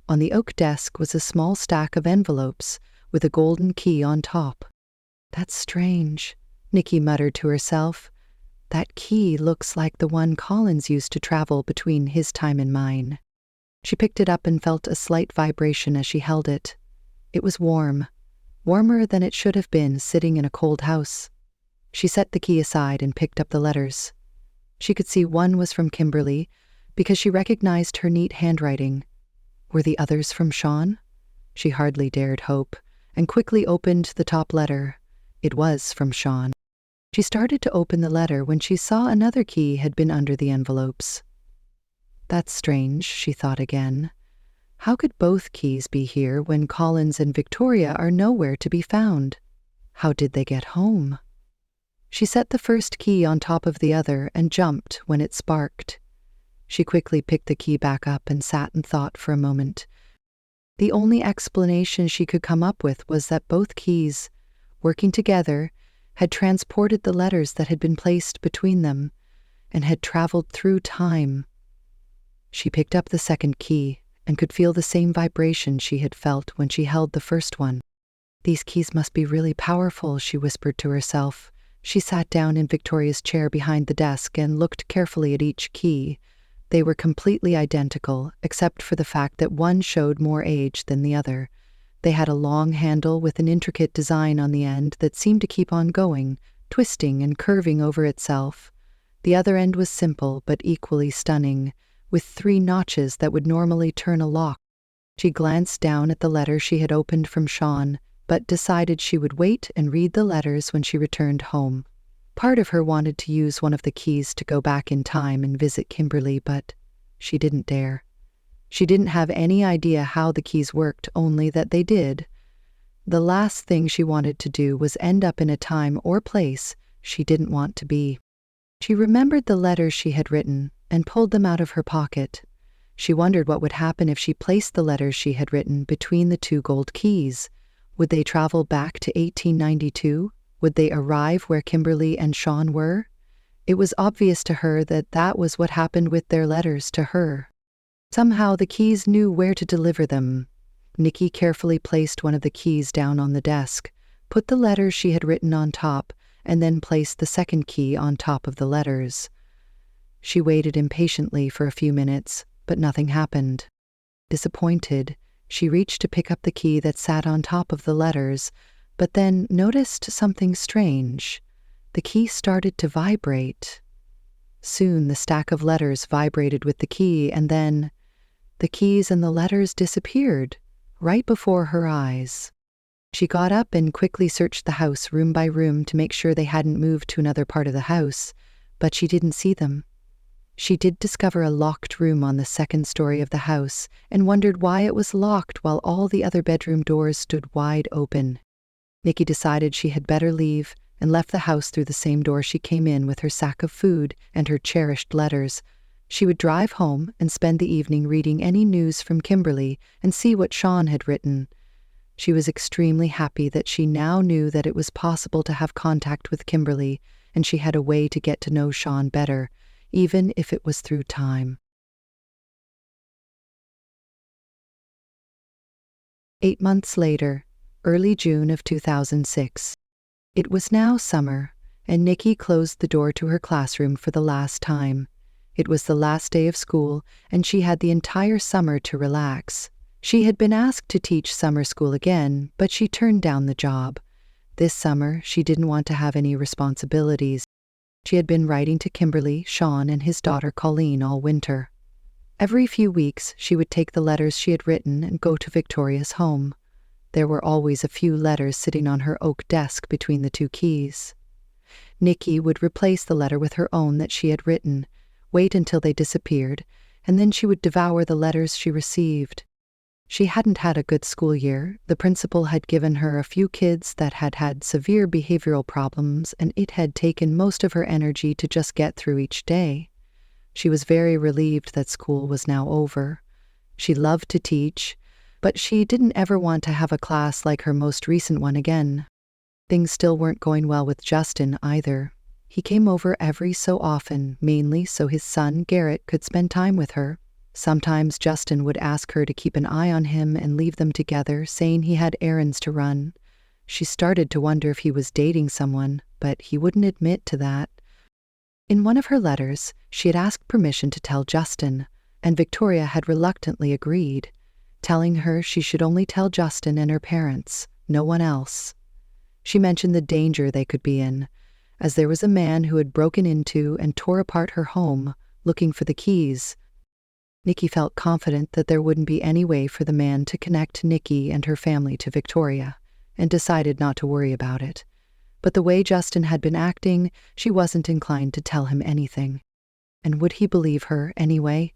On the oak desk was a small stack of envelopes with a golden key on top. "That's strange," Nicky muttered to herself. "That key looks like the one Collins used to travel between his time and mine." She picked it up and felt a slight vibration as she held it. It was warm, warmer than it should have been sitting in a cold house. She set the key aside and picked up the letters. She could see one was from Kimberly, because she recognized her neat handwriting. Were the others from Shaun? She hardly dared hope, and quickly opened the top letter. It was from Shaun. She started to open the letter when she saw another key had been under the envelopes. That's strange, she thought again. How could both keys be here when Collins and Victoria are nowhere to be found? How did they get home? She set the first key on top of the other and jumped when it sparked. She quickly picked the key back up and sat and thought for a moment. The only explanation she could come up with was that both keys, working together, had transported the letters that had been placed between them and had traveled through time. She picked up the second key and could feel the same vibration she had felt when she held the first one. These keys must be really powerful, she whispered to herself. She sat down in Victoria's chair behind the desk and looked carefully at each key. They were completely identical, except for the fact that one showed more age than the other. They had a long handle with an intricate design on the end that seemed to keep on going, twisting and curving over itself. The other end was simple but equally stunning, with 3 notches that would normally turn a lock. She glanced down at the letter she had opened from Shaun, but decided she would wait and read the letters when she returned home. Part of her wanted to use one of the keys to go back in time and visit Kimberly, but she didn't dare. She didn't have any idea how the keys worked, only that they did. The last thing she wanted to do was end up in a time or place she didn't want to be. She remembered the letters she had written and pulled them out of her pocket. She wondered what would happen if she placed the letters she had written between the 2 gold keys. Would they travel back to 1892? Would they arrive where Kimberly and Shaun were? It was obvious to her that that was what happened with their letters to her. Somehow the keys knew where to deliver them. Nicky carefully placed one of the keys down on the desk, put the letters she had written on top, and then placed the second key on top of the letters. She waited impatiently for a few minutes, but nothing happened. Disappointed, she reached to pick up the key that sat on top of the letters, but then noticed something strange. The key started to vibrate. Soon the stack of letters vibrated with the key, and then the keys and the letters disappeared right before her eyes. She got up and quickly searched the house room by room to make sure they hadn't moved to another part of the house, but she didn't see them. She did discover a locked room on the 2nd story of the house and wondered why it was locked while all the other bedroom doors stood wide open. Nicky decided she had better leave and left the house through the same door she came in with her sack of food and her cherished letters. She would drive home and spend the evening reading any news from Kimberly and see what Shaun had written. She was extremely happy that she now knew that it was possible to have contact with Kimberly, and she had a way to get to know Shaun better, even if it was through time. 8 months later, early June of 2006. It was now summer, and Nicky closed the door to her classroom for the last time. It was the last day of school, and she had the entire summer to relax. She had been asked to teach summer school again, but she turned down the job. This summer, she didn't want to have any responsibilities. She had been writing to Kimberly, Shaun, and his daughter Colleen all winter. Every few weeks, she would take the letters she had written and go to Victoria's home. There were always a few letters sitting on her oak desk between the 2 keys. Nicky would replace the letter with her own that she had written, wait until they disappeared, and then she would devour the letters she received. She hadn't had a good school year. The principal had given her a few kids that had had severe behavioral problems, and it had taken most of her energy to just get through each day. She was very relieved that school was now over. She loved to teach, but she didn't ever want to have a class like her most recent one again. Things still weren't going well with Justin either. He came over every so often, mainly so his son, Garrett, could spend time with her. Sometimes Justin would ask her to keep an eye on him and leave them together, saying he had errands to run. She started to wonder if he was dating someone, but he wouldn't admit to that. In one of her letters, she had asked permission to tell Justin, and Victoria had reluctantly agreed, telling her she should only tell Justin and her parents, no one else. She mentioned the danger they could be in, as there was a man who had broken into and tore apart her home, looking for the keys. Nicky felt confident that there wouldn't be any way for the man to connect Nicky and her family to Victoria, and decided not to worry about it. But the way Justin had been acting, she wasn't inclined to tell him anything. And would he believe her anyway?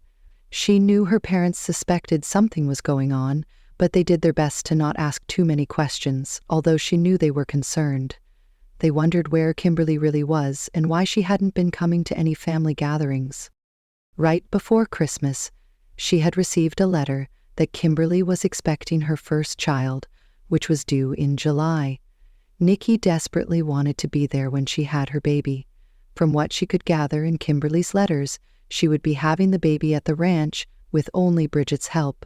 She knew her parents suspected something was going on, but they did their best to not ask too many questions, although she knew they were concerned. They wondered where Kimberly really was and why she hadn't been coming to any family gatherings. Right before Christmas, she had received a letter that Kimberly was expecting her first child, which was due in July. Nicky desperately wanted to be there when she had her baby. From what she could gather in Kimberly's letters, she would be having the baby at the ranch with only Bridget's help.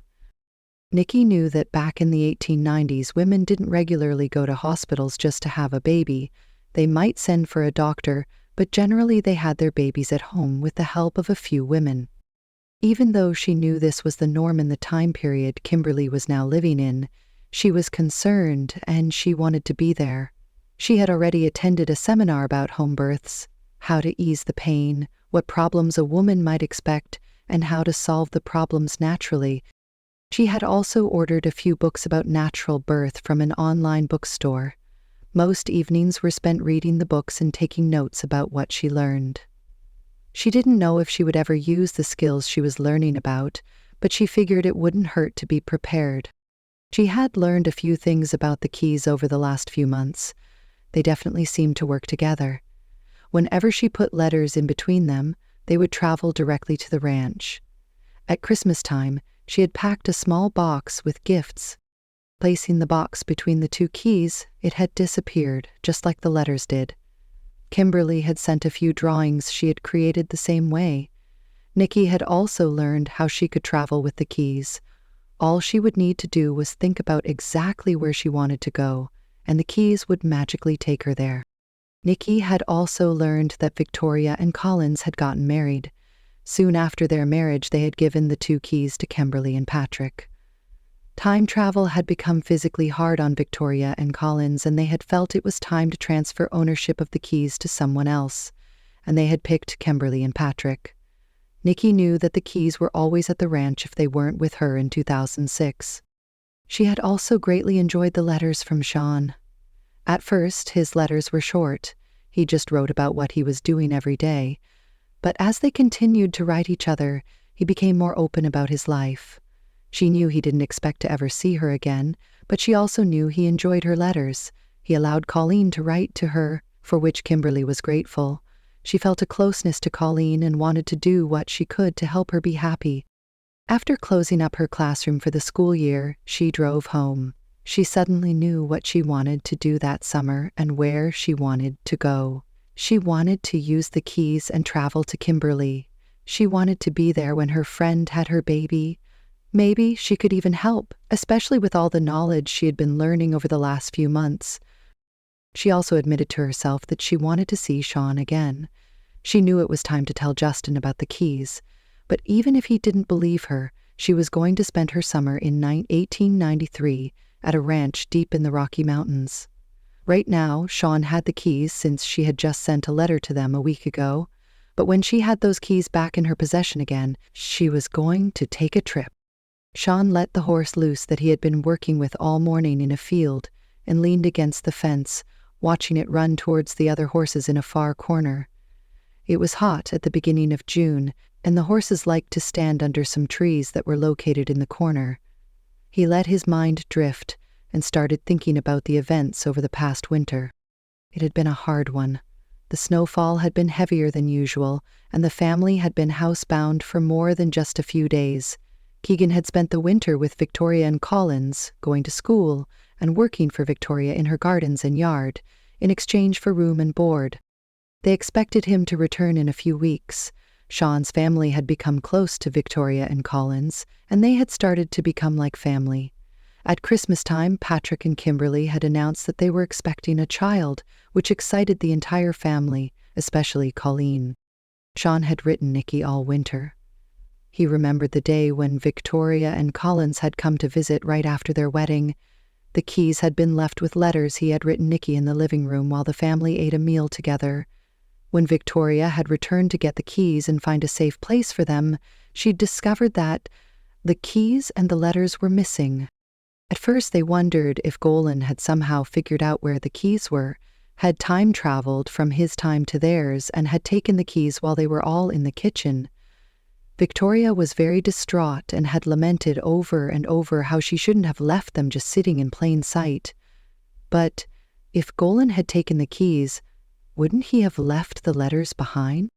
Nicky knew that back in the 1890s, women didn't regularly go to hospitals just to have a baby. They might send for a doctor, but generally they had their babies at home with the help of a few women. Even though she knew this was the norm in the time period Kimberly was now living in, she was concerned and she wanted to be there. She had already attended a seminar about home births, how to ease the pain, what problems a woman might expect, and how to solve the problems naturally. She had also ordered a few books about natural birth from an online bookstore. Most evenings were spent reading the books and taking notes about what she learned. She didn't know if she would ever use the skills she was learning about, but she figured it wouldn't hurt to be prepared. She had learned a few things about the keys over the last few months. They definitely seemed to work together. Whenever she put letters in between them, they would travel directly to the ranch. At Christmas time, she had packed a small box with gifts. Placing the box between the two keys, it had disappeared, just like the letters did. Kimberly had sent a few drawings she had created the same way. Nicky had also learned how she could travel with the keys. All she would need to do was think about exactly where she wanted to go, and the keys would magically take her there. Nicky had also learned that Victoria and Collins had gotten married. Soon after their marriage, they had given the two keys to Kimberly and Patrick. Time travel had become physically hard on Victoria and Collins, and they had felt it was time to transfer ownership of the keys to someone else, and they had picked Kimberly and Patrick. Nicky knew that the keys were always at the ranch if they weren't with her in 2006. She had also greatly enjoyed the letters from Shaun. At first, his letters were short. He just wrote about what he was doing every day. But as they continued to write each other, he became more open about his life. She knew he didn't expect to ever see her again, but she also knew he enjoyed her letters. He allowed Colleen to write to her, for which Kimberly was grateful. She felt a closeness to Colleen and wanted to do what she could to help her be happy. After closing up her classroom for the school year, she drove home. She suddenly knew what she wanted to do that summer and where she wanted to go. She wanted to use the keys and travel to Kimberly. She wanted to be there when her friend had her baby. Maybe she could even help, especially with all the knowledge she had been learning over the last few months. She also admitted to herself that she wanted to see Shaun again. She knew it was time to tell Justin about the keys, but even if he didn't believe her, she was going to spend her summer in 1893 at a ranch deep in the Rocky Mountains. Right now, Shaun had the keys since she had just sent a letter to them a week ago, but when she had those keys back in her possession again, she was going to take a trip. Shaun let the horse loose that he had been working with all morning in a field and leaned against the fence, watching it run towards the other horses in a far corner. It was hot at the beginning of June, and the horses liked to stand under some trees that were located in the corner. He let his mind drift and started thinking about the events over the past winter. It had been a hard one. The snowfall had been heavier than usual, and the family had been housebound for more than just a few days. Keegan had spent the winter with Victoria and Collins, going to school and working for Victoria in her gardens and yard, in exchange for room and board. They expected him to return in a few weeks. Shaun's family had become close to Victoria and Collins, and they had started to become like family. At Christmas time, Patrick and Kimberly had announced that they were expecting a child, which excited the entire family, especially Colleen. Shaun had written Nicky all winter. He remembered the day when Victoria and Collins had come to visit right after their wedding. The keys had been left with letters he had written Nicky in the living room while the family ate a meal together. When Victoria had returned to get the keys and find a safe place for them, she'd discovered that the keys and the letters were missing. At first they wondered if Golan had somehow figured out where the keys were, had time traveled from his time to theirs, and had taken the keys while they were all in the kitchen. Victoria was very distraught and had lamented over and over how she shouldn't have left them just sitting in plain sight. But if Golan had taken the keys, wouldn't he have left the letters behind?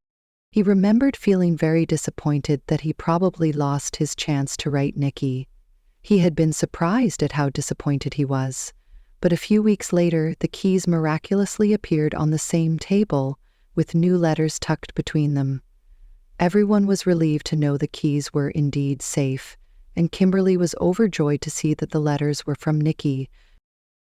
He remembered feeling very disappointed that he probably lost his chance to write Nicky. He had been surprised at how disappointed he was. But a few weeks later, the keys miraculously appeared on the same table, with new letters tucked between them. Everyone was relieved to know the keys were indeed safe, and Kimberly was overjoyed to see that the letters were from Nicky.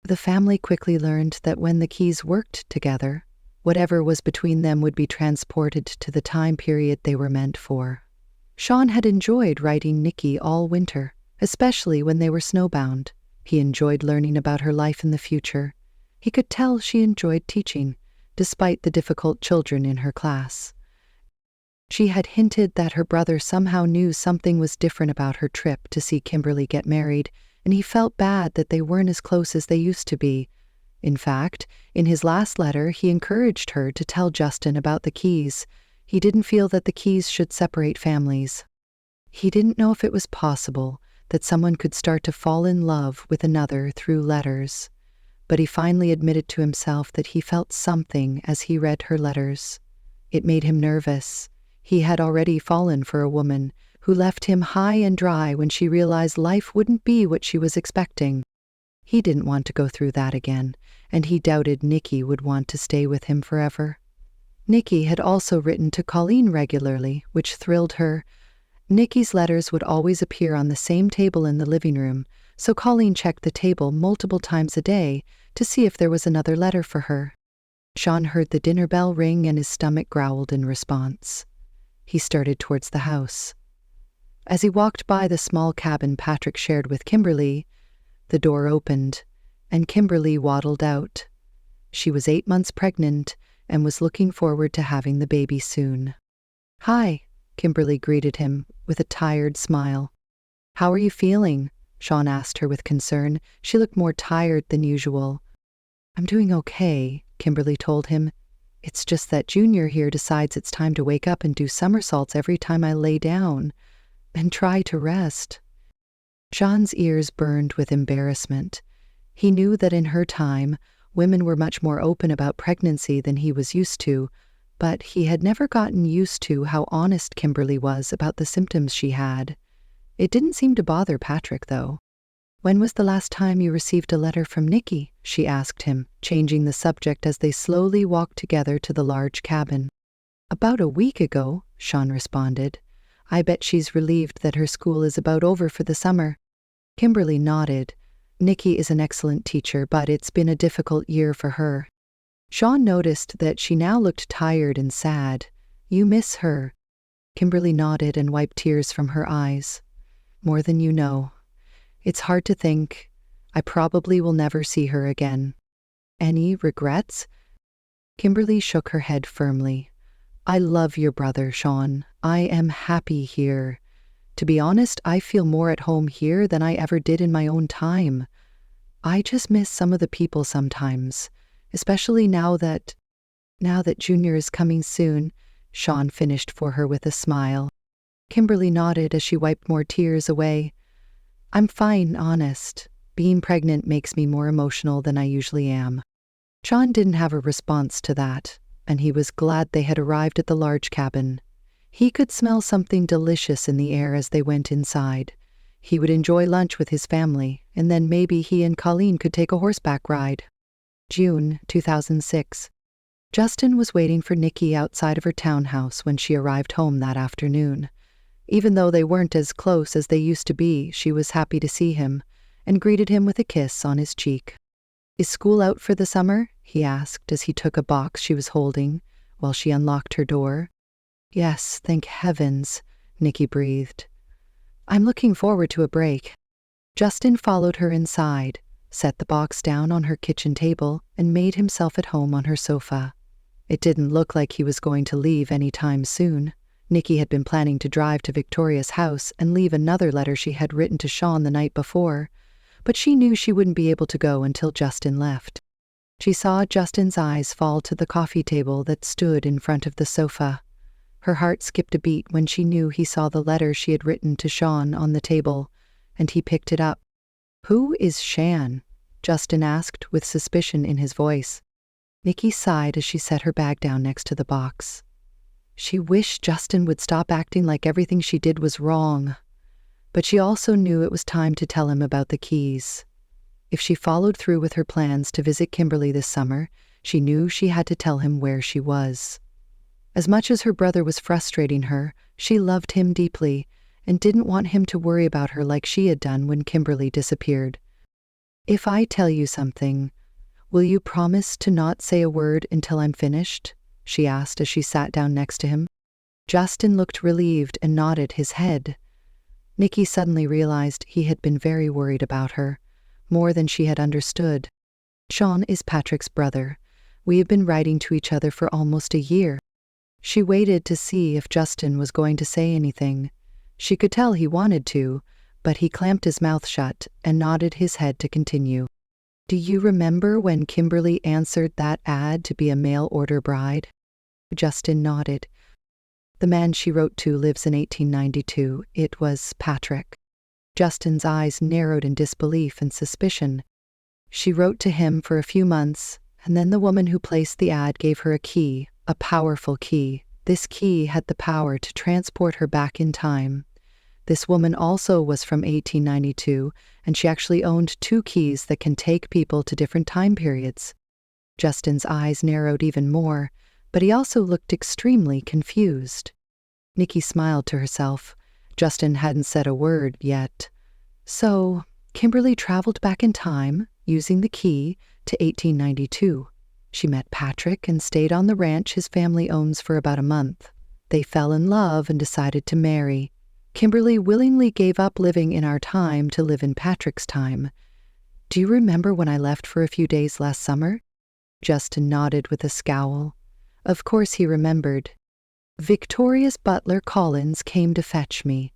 The family quickly learned that when the keys worked together, whatever was between them would be transported to the time period they were meant for. Shaun had enjoyed writing Nicky all winter, especially when they were snowbound. He enjoyed learning about her life in the future. He could tell she enjoyed teaching, despite the difficult children in her class. She had hinted that her brother somehow knew something was different about her trip to see Kimberly get married, and he felt bad that they weren't as close as they used to be. In fact, in his last letter, he encouraged her to tell Justin about the keys. He didn't feel that the keys should separate families. He didn't know if it was possible that someone could start to fall in love with another through letters, but he finally admitted to himself that he felt something as he read her letters. It made him nervous. He had already fallen for a woman who left him high and dry when she realized life wouldn't be what she was expecting. He didn't want to go through that again, and he doubted Nicky would want to stay with him forever. Nicky had also written to Colleen regularly, which thrilled her. Nicky's letters would always appear on the same table in the living room, so Colleen checked the table multiple times a day to see if there was another letter for her. Shaun heard the dinner bell ring and his stomach growled in response. He started towards the house. As he walked by the small cabin Patrick shared with Kimberly, the door opened, and Kimberly waddled out. She was 8 months pregnant and was looking forward to having the baby soon. "Hi," Kimberly greeted him with a tired smile. "How are you feeling?" Shaun asked her with concern. She looked more tired than usual. "I'm doing okay," Kimberly told him. "It's just that Junior here decides it's time to wake up and do somersaults every time I lay down and try to rest." Shaun's ears burned with embarrassment. He knew that in her time, women were much more open about pregnancy than he was used to, but he had never gotten used to how honest Kimberly was about the symptoms she had. It didn't seem to bother Patrick, though. "When was the last time you received a letter from Nicky?" she asked him, changing the subject as they slowly walked together to the large cabin. "About a week ago," Shaun responded. "I bet she's relieved that her school is about over for the summer." Kimberly nodded. Nicky is an excellent teacher, but it's been a difficult year for her. Shaun noticed that she now looked tired and sad. "You miss her." Kimberly nodded and wiped tears from her eyes. "More than you know. It's hard to think. I probably will never see her again." "Any regrets?" Kimberly shook her head firmly. "I love your brother, Shaun. I am happy here. To be honest, I feel more at home here than I ever did in my own time. I just miss some of the people sometimes, especially now that Junior is coming soon," Shaun finished for her with a smile. Kimberly nodded as she wiped more tears away. "I'm fine, honest. Being pregnant makes me more emotional than I usually am." Shaun didn't have a response to that, and he was glad they had arrived at the large cabin. He could smell something delicious in the air as they went inside. He would enjoy lunch with his family, and then maybe he and Colleen could take a horseback ride. June 2006. Justin was waiting for Nicky outside of her townhouse when she arrived home that afternoon. Even though they weren't as close as they used to be, she was happy to see him, and greeted him with a kiss on his cheek. "Is school out for the summer?" he asked as he took a box she was holding, while she unlocked her door. "Yes, thank heavens," Nicky breathed. "I'm looking forward to a break." Justin followed her inside, set the box down on her kitchen table, and made himself at home on her sofa. It didn't look like he was going to leave any time soon. Nicky had been planning to drive to Victoria's house and leave another letter she had written to Shaun the night before, but she knew she wouldn't be able to go until Justin left. She saw Justin's eyes fall to the coffee table that stood in front of the sofa. Her heart skipped a beat when she knew he saw the letter she had written to Shaun on the table, and he picked it up. "Who is Shan?" Justin asked with suspicion in his voice. Nicky sighed as she set her bag down next to the box. She wished Justin would stop acting like everything she did was wrong, but she also knew it was time to tell him about the keys. If she followed through with her plans to visit Kimberly this summer, she knew she had to tell him where she was. As much as her brother was frustrating her, she loved him deeply and didn't want him to worry about her like she had done when Kimberly disappeared. "If I tell you something, will you promise to not say a word until I'm finished?" she asked as she sat down next to him. Justin looked relieved and nodded his head. Nicky suddenly realized he had been very worried about her, more than she had understood. "Shaun is Patrick's brother. We have been writing to each other for almost a year." She waited to see if Justin was going to say anything. She could tell he wanted to, but he clamped his mouth shut and nodded his head to continue. "Do you remember when Kimberly answered that ad to be a mail-order bride?" Justin nodded. "The man she wrote to lives in 1892. It was Patrick." Justin's eyes narrowed in disbelief and suspicion. "She wrote to him for a few months, and then the woman who placed the ad gave her a key, a powerful key. This key had the power to transport her back in time. This woman also was from 1892, and she actually owned 2 keys that can take people to different time periods." Justin's eyes narrowed even more, but he also looked extremely confused. Nicky smiled to herself. Justin hadn't said a word yet. So, Kimberly traveled back in time, using the key, to 1892. She met Patrick and stayed on the ranch his family owns for about a month. They fell in love and decided to marry. Kimberly willingly gave up living in our time to live in Patrick's time. "Do you remember when I left for a few days last summer?" Justin nodded with a scowl. Of course he remembered. "Victoria's butler, Collins, came to fetch me.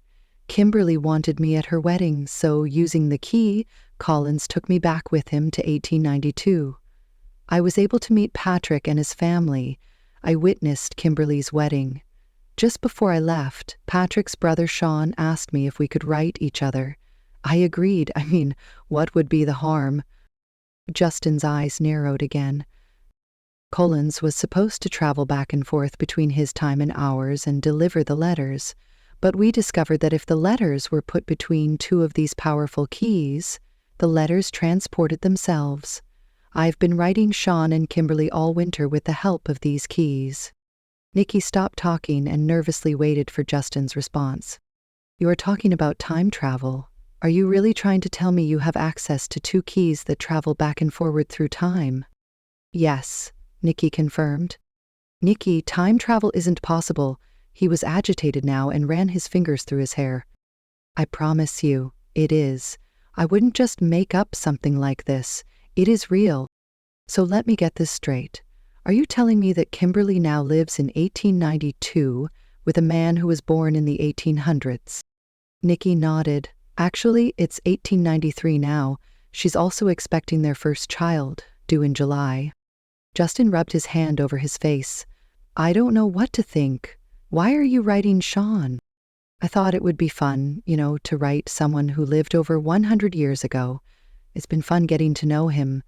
Kimberly wanted me at her wedding, so using the key, Collins took me back with him to 1892. I was able to meet Patrick and his family. I witnessed Kimberly's wedding. Just before I left, Patrick's brother Shaun asked me if we could write each other. I agreed. I mean, what would be the harm?" Justin's eyes narrowed again. Collins was supposed to travel back and forth between his time and ours and deliver the letters, but we discovered that if the letters were put between 2 of these powerful keys, the letters transported themselves. I've been writing Shaun and Kimberly all winter with the help of these keys. Nicky stopped talking and nervously waited for Justin's response. "You are talking about time travel. Are you really trying to tell me you have access to 2 keys that travel back and forward through time?" "Yes," Nicky confirmed. "Nicky, time travel isn't possible." He was agitated now and ran his fingers through his hair. "I promise you, it is. I wouldn't just make up something like this. It is real. So let me get this straight. Are you telling me that Kimberly now lives in 1892 with a man who was born in the 1800s? Nicky nodded. "Actually, it's 1893 now. She's also expecting their first child, due in July." Justin rubbed his hand over his face. "I don't know what to think. Why are you writing Shaun?" "I thought it would be fun, to write someone who lived over 100 years ago. It's been fun getting to know him.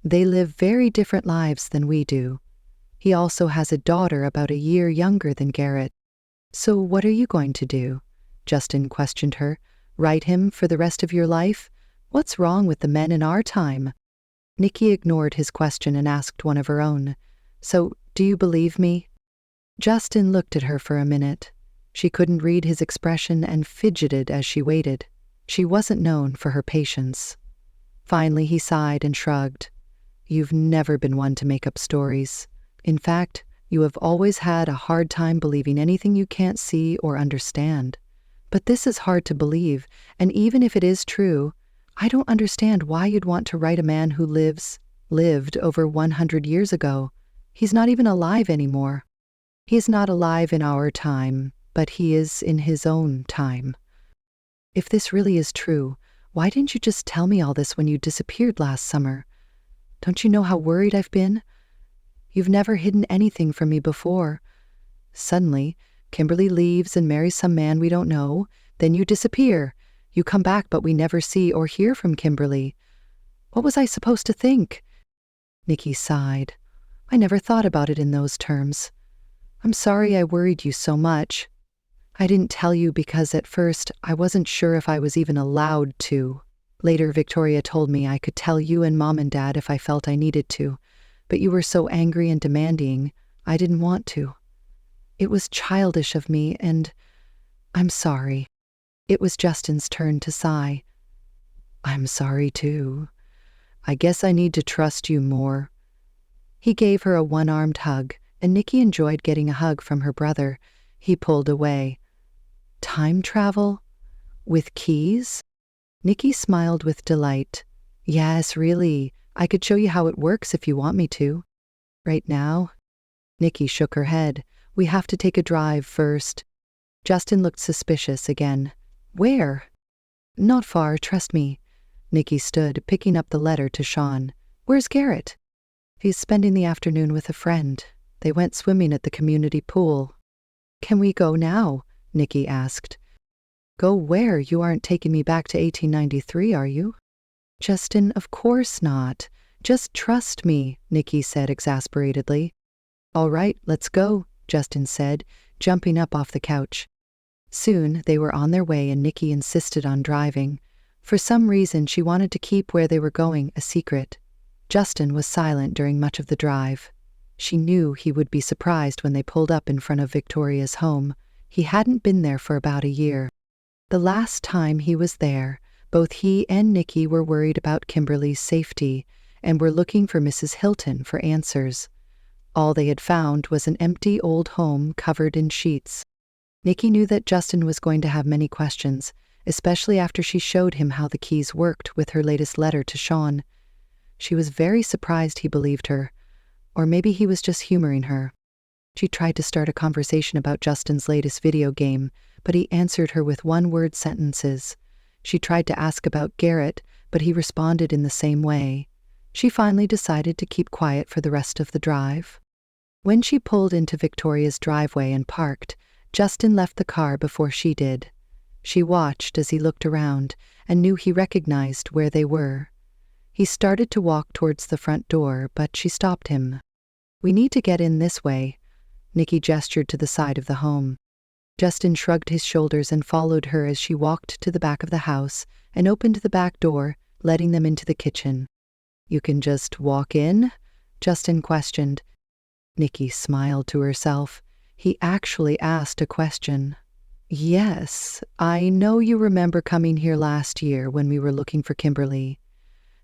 They live very different lives than we do. He also has a daughter about a year younger than Garrett." "So what are you going to do?" Justin questioned her. "Write him for the rest of your life? What's wrong with the men in our time?" Nicky ignored his question and asked one of her own. "So, do you believe me?" Justin looked at her for a minute. She couldn't read his expression and fidgeted as she waited. She wasn't known for her patience. Finally, he sighed and shrugged. "You've never been one to make up stories. In fact, you have always had a hard time believing anything you can't see or understand. But this is hard to believe, and even if it is true, I don't understand why you'd want to write a man who lived over 100 years ago. He's not even alive anymore. He is not alive in our time, but he is in his own time. If this really is true, why didn't you just tell me all this when you disappeared last summer? Don't you know how worried I've been? You've never hidden anything from me before. Suddenly, Kimberly leaves and marries some man we don't know. Then you disappear. You come back, but we never see or hear from Kimberly. What was I supposed to think? Nicky sighed. I never thought about it in those terms. I'm sorry I worried you so much. I didn't tell you because at first I wasn't sure if I was even allowed to. Later, Victoria told me I could tell you and Mom and Dad if I felt I needed to, but you were so angry and demanding, I didn't want to. It was childish of me, and I'm sorry. It was Justin's turn to sigh. I'm sorry too. I guess I need to trust you more. He gave her a one-armed hug, and Nicky enjoyed getting a hug from her brother. He pulled away. Time travel? With keys? Nicky smiled with delight. Yes, really. I could show you how it works if you want me to. Right now? Nicky shook her head. We have to take a drive first. Justin looked suspicious again. Where? Not far, trust me. Nicky stood, picking up the letter to Shaun. Where's Garrett? He's spending the afternoon with a friend. They went swimming at the community pool. Can we go now? Nicky asked. Go where? You aren't taking me back to 1893, are you? Justin, of course not. Just trust me, Nicky said exasperatedly. All right, let's go, Justin said, jumping up off the couch. Soon they were on their way and Nicky insisted on driving. For some reason she wanted to keep where they were going a secret. Justin was silent during much of the drive. She knew he would be surprised when they pulled up in front of Victoria's home. He hadn't been there for about a year. The last time he was there, both he and Nicky were worried about Kimberly's safety and were looking for Mrs. Hilton for answers. All they had found was an empty old home covered in sheets. Nicky knew that Justin was going to have many questions, especially after she showed him how the keys worked with her latest letter to Shaun. She was very surprised he believed her, or maybe he was just humoring her. She tried to start a conversation about Justin's latest video game, but he answered her with one-word sentences. She tried to ask about Garrett, but he responded in the same way. She finally decided to keep quiet for the rest of the drive. When she pulled into Victoria's driveway and parked, Justin left the car before she did. She watched as he looked around and knew he recognized where they were. He started to walk towards the front door, but she stopped him. We need to get in this way. Nicky gestured to the side of the home. Justin shrugged his shoulders and followed her as she walked to the back of the house and opened the back door, letting them into the kitchen. You can just walk in? Justin questioned. Nicky smiled to herself. He actually asked a question. Yes, I know you remember coming here last year when we were looking for Kimberly.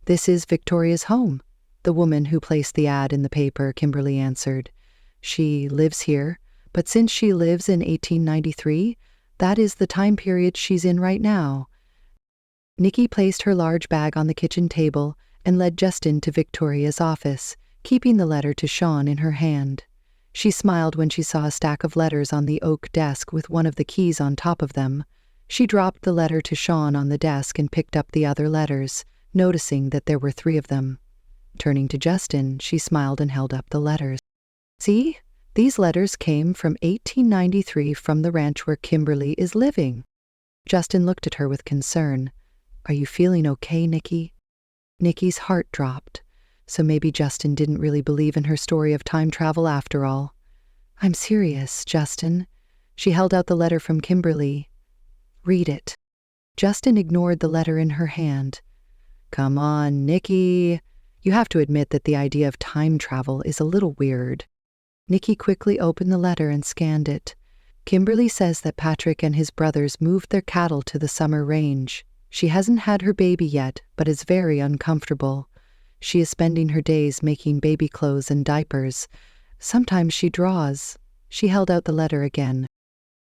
This is Victoria's home. The woman who placed the ad in the paper, Kimberly answered. She lives here, but since she lives in 1893, that is the time period she's in right now. Nicky placed her large bag on the kitchen table and led Justin to Victoria's office, keeping the letter to Shaun in her hand. She smiled when she saw a stack of letters on the oak desk with one of the keys on top of them. She dropped the letter to Shaun on the desk and picked up the other letters, noticing that there were 3 of them. Turning to Justin, she smiled and held up the letters. See? These letters came from 1893 from the ranch where Kimberly is living. Justin looked at her with concern. Are you feeling okay, Nicky? Nicky's heart dropped. So maybe Justin didn't really believe in her story of time travel after all. I'm serious, Justin. She held out the letter from Kimberly. Read it. Justin ignored the letter in her hand. Come on, Nicky. You have to admit that the idea of time travel is a little weird. Nicky quickly opened the letter and scanned it. Kimberly says that Patrick and his brothers moved their cattle to the summer range. She hasn't had her baby yet, but is very uncomfortable. She is spending her days making baby clothes and diapers. Sometimes she draws. She held out the letter again.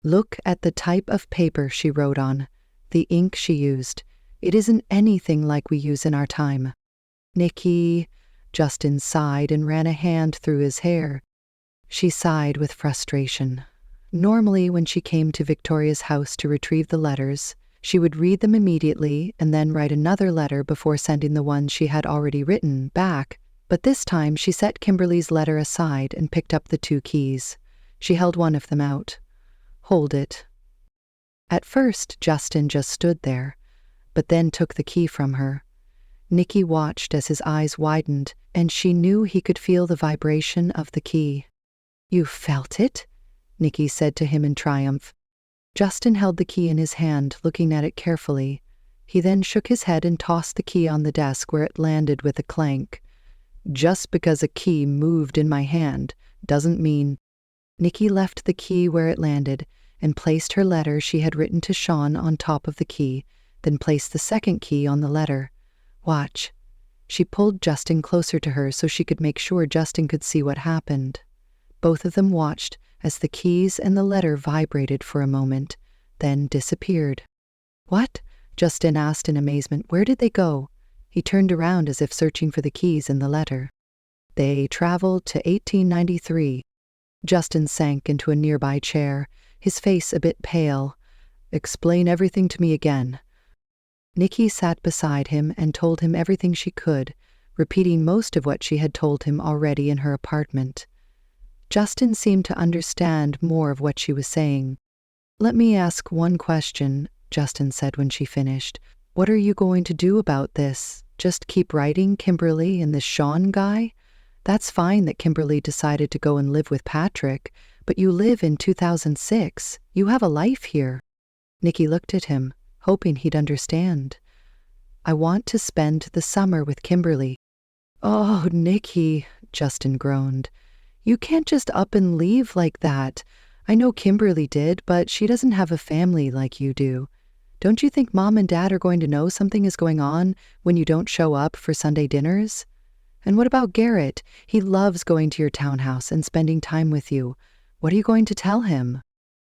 Look at the type of paper she wrote on, the ink she used. It isn't anything like we use in our time. Nicky, Justin sighed and ran a hand through his hair. She sighed with frustration. Normally, when she came to Victoria's house to retrieve the letters, she would read them immediately and then write another letter before sending the ones she had already written back. But this time she set Kimberly's letter aside and picked up the 2 keys. She held one of them out. "Hold it." At first, Justin just stood there, but then took the key from her. Nicky watched as his eyes widened, and she knew he could feel the vibration of the key. "You felt it?" Nicky said to him in triumph. Justin held the key in his hand, looking at it carefully. He then shook his head and tossed the key on the desk where it landed with a clank. "Just because a key moved in my hand doesn't mean—" Nicky left the key where it landed and placed her letter she had written to Shaun on top of the key, then placed the second key on the letter. "Watch." She pulled Justin closer to her so she could make sure Justin could see what happened. Both of them watched as the keys and the letter vibrated for a moment, then disappeared. "What?" Justin asked in amazement. "Where did they go?" He turned around as if searching for the keys and the letter. "They traveled to 1893. Justin sank into a nearby chair, his face a bit pale. "Explain everything to me again." Nicky sat beside him and told him everything she could, repeating most of what she had told him already in her apartment. Justin seemed to understand more of what she was saying. "Let me ask one question," Justin said when she finished. "What are you going to do about this? Just keep writing Kimberly and this Shaun guy? That's fine that Kimberly decided to go and live with Patrick, but you live in 2006. You have a life here." Nicky looked at him, hoping he'd understand. "I want to spend the summer with Kimberly." "Oh, Nicky," Justin groaned. "You can't just up and leave like that. I know Kimberly did, but she doesn't have a family like you do. Don't you think Mom and Dad are going to know something is going on when you don't show up for Sunday dinners? And what about Garrett? He loves going to your townhouse and spending time with you. What are you going to tell him?"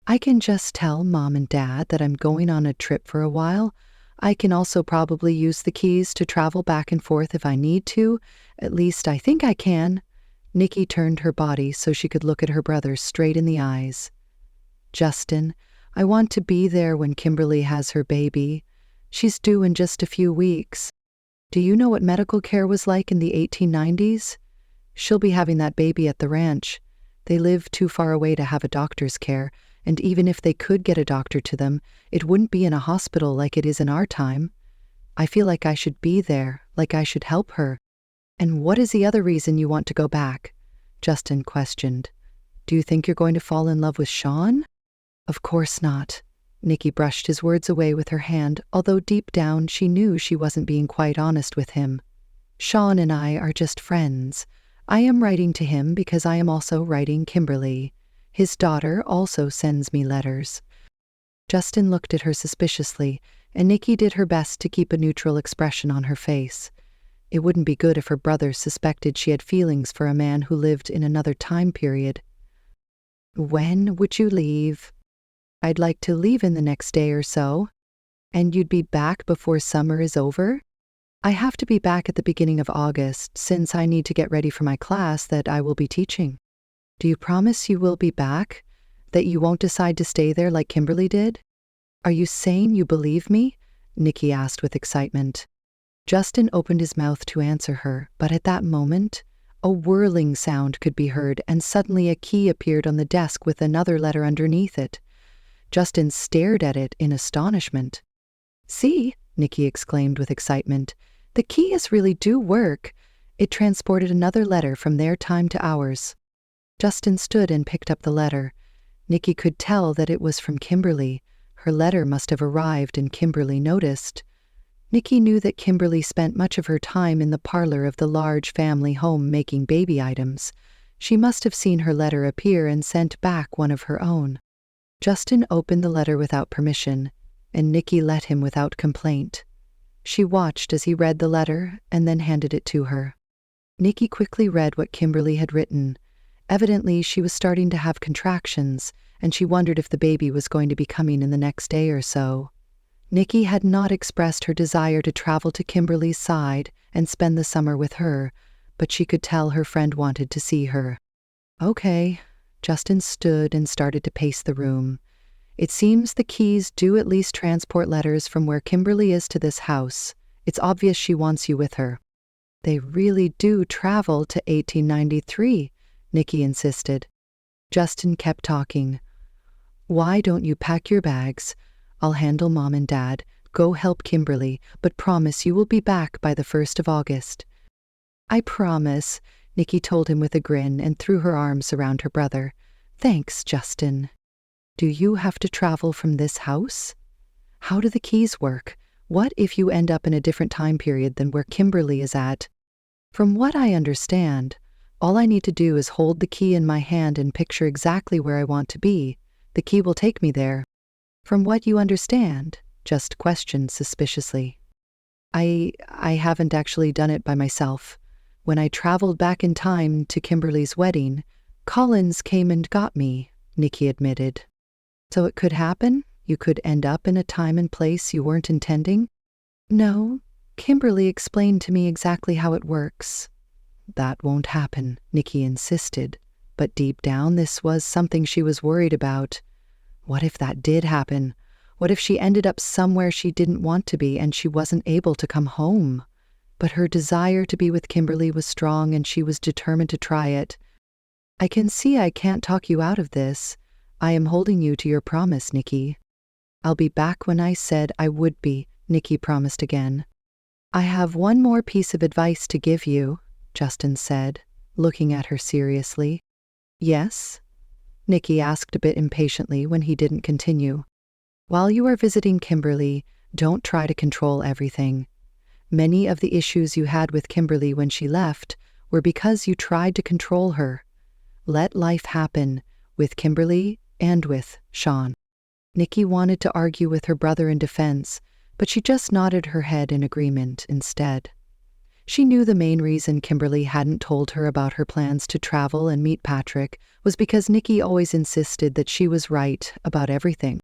"I can just tell Mom and Dad that I'm going on a trip for a while. I can also probably use the keys to travel back and forth if I need to. At least I think I can." Nicky turned her body so she could look at her brother straight in the eyes. "Justin, I want to be there when Kimberly has her baby. She's due in just a few weeks. Do you know what medical care was like in the 1890s? She'll be having that baby at the ranch. They live too far away to have a doctor's care, and even if they could get a doctor to them, it wouldn't be in a hospital like it is in our time. I feel like I should be there, like I should help her." "And what is the other reason you want to go back?" Justin questioned. "Do you think you're going to fall in love with Shaun?" "Of course not." Nicky brushed his words away with her hand, although deep down she knew she wasn't being quite honest with him. "Shaun and I are just friends. I am writing to him because I am also writing Kimberly. His daughter also sends me letters." Justin looked at her suspiciously, and Nicky did her best to keep a neutral expression on her face. It wouldn't be good if her brother suspected she had feelings for a man who lived in another time period. "When would you leave?" "I'd like to leave in the next day or so." "And you'd be back before summer is over?" "I have to be back at the beginning of August, since I need to get ready for my class that I will be teaching." "Do you promise you will be back? That you won't decide to stay there like Kimberly did?" "Are you saying you believe me?" Nicky asked with excitement. Justin opened his mouth to answer her, but at that moment, a whirling sound could be heard, and suddenly a key appeared on the desk with another letter underneath it. Justin stared at it in astonishment. "See," Nicky exclaimed with excitement, "the keys really do work." It transported another letter from their time to ours. Justin stood and picked up the letter. Nicky could tell that it was from Kimberly. Her letter must have arrived and Kimberly noticed. Nicky knew that Kimberly spent much of her time in the parlor of the large family home making baby items. She must have seen her letter appear and sent back one of her own. Justin opened the letter without permission, and Nicky let him without complaint. She watched as he read the letter and then handed it to her. Nicky quickly read what Kimberly had written. Evidently, she was starting to have contractions, and she wondered if the baby was going to be coming in the next day or so. Nicky had not expressed her desire to travel to Kimberly's side and spend the summer with her, but she could tell her friend wanted to see her. Okay. Justin stood and started to pace the room. It seems the Keys do at least transport letters from where Kimberly is to this house. It's obvious she wants you with her. They really do travel to 1893, Nicky insisted. Justin kept talking. Why don't you pack your bags? I'll handle Mom and Dad. Go help Kimberly, but promise you will be back by the 1st of August. I promise, Nicky told him with a grin and threw her arms around her brother. Thanks, Justin. Do you have to travel from this house? How do the keys work? What if you end up in a different time period than where Kimberly is at? From what I understand, all I need to do is hold the key in my hand and picture exactly where I want to be. The key will take me there. From what you understand, Just questioned suspiciously. I haven't actually done it by myself. When I traveled back in time to Kimberly's wedding, Collins came and got me, Nicky admitted. So it could happen? You could end up in a time and place you weren't intending? No, Kimberly explained to me exactly how it works. That won't happen, Nicky insisted, but deep down this was something she was worried about. What if that did happen? What if she ended up somewhere she didn't want to be and she wasn't able to come home? But her desire to be with Kimberly was strong and she was determined to try it. I can see I can't talk you out of this. I am holding you to your promise, Nicky. I'll be back when I said I would be, Nicky promised again. I have one more piece of advice to give you, Justin said, looking at her seriously. Yes? Nicky asked a bit impatiently when he didn't continue. While you are visiting Kimberly, don't try to control everything. Many of the issues you had with Kimberly when she left were because you tried to control her. Let life happen, with Kimberly and with Shaun. Nicky wanted to argue with her brother in defense, but she just nodded her head in agreement instead. She knew the main reason Kimberly hadn't told her about her plans to travel and meet Patrick was because Nicky always insisted that she was right about everything.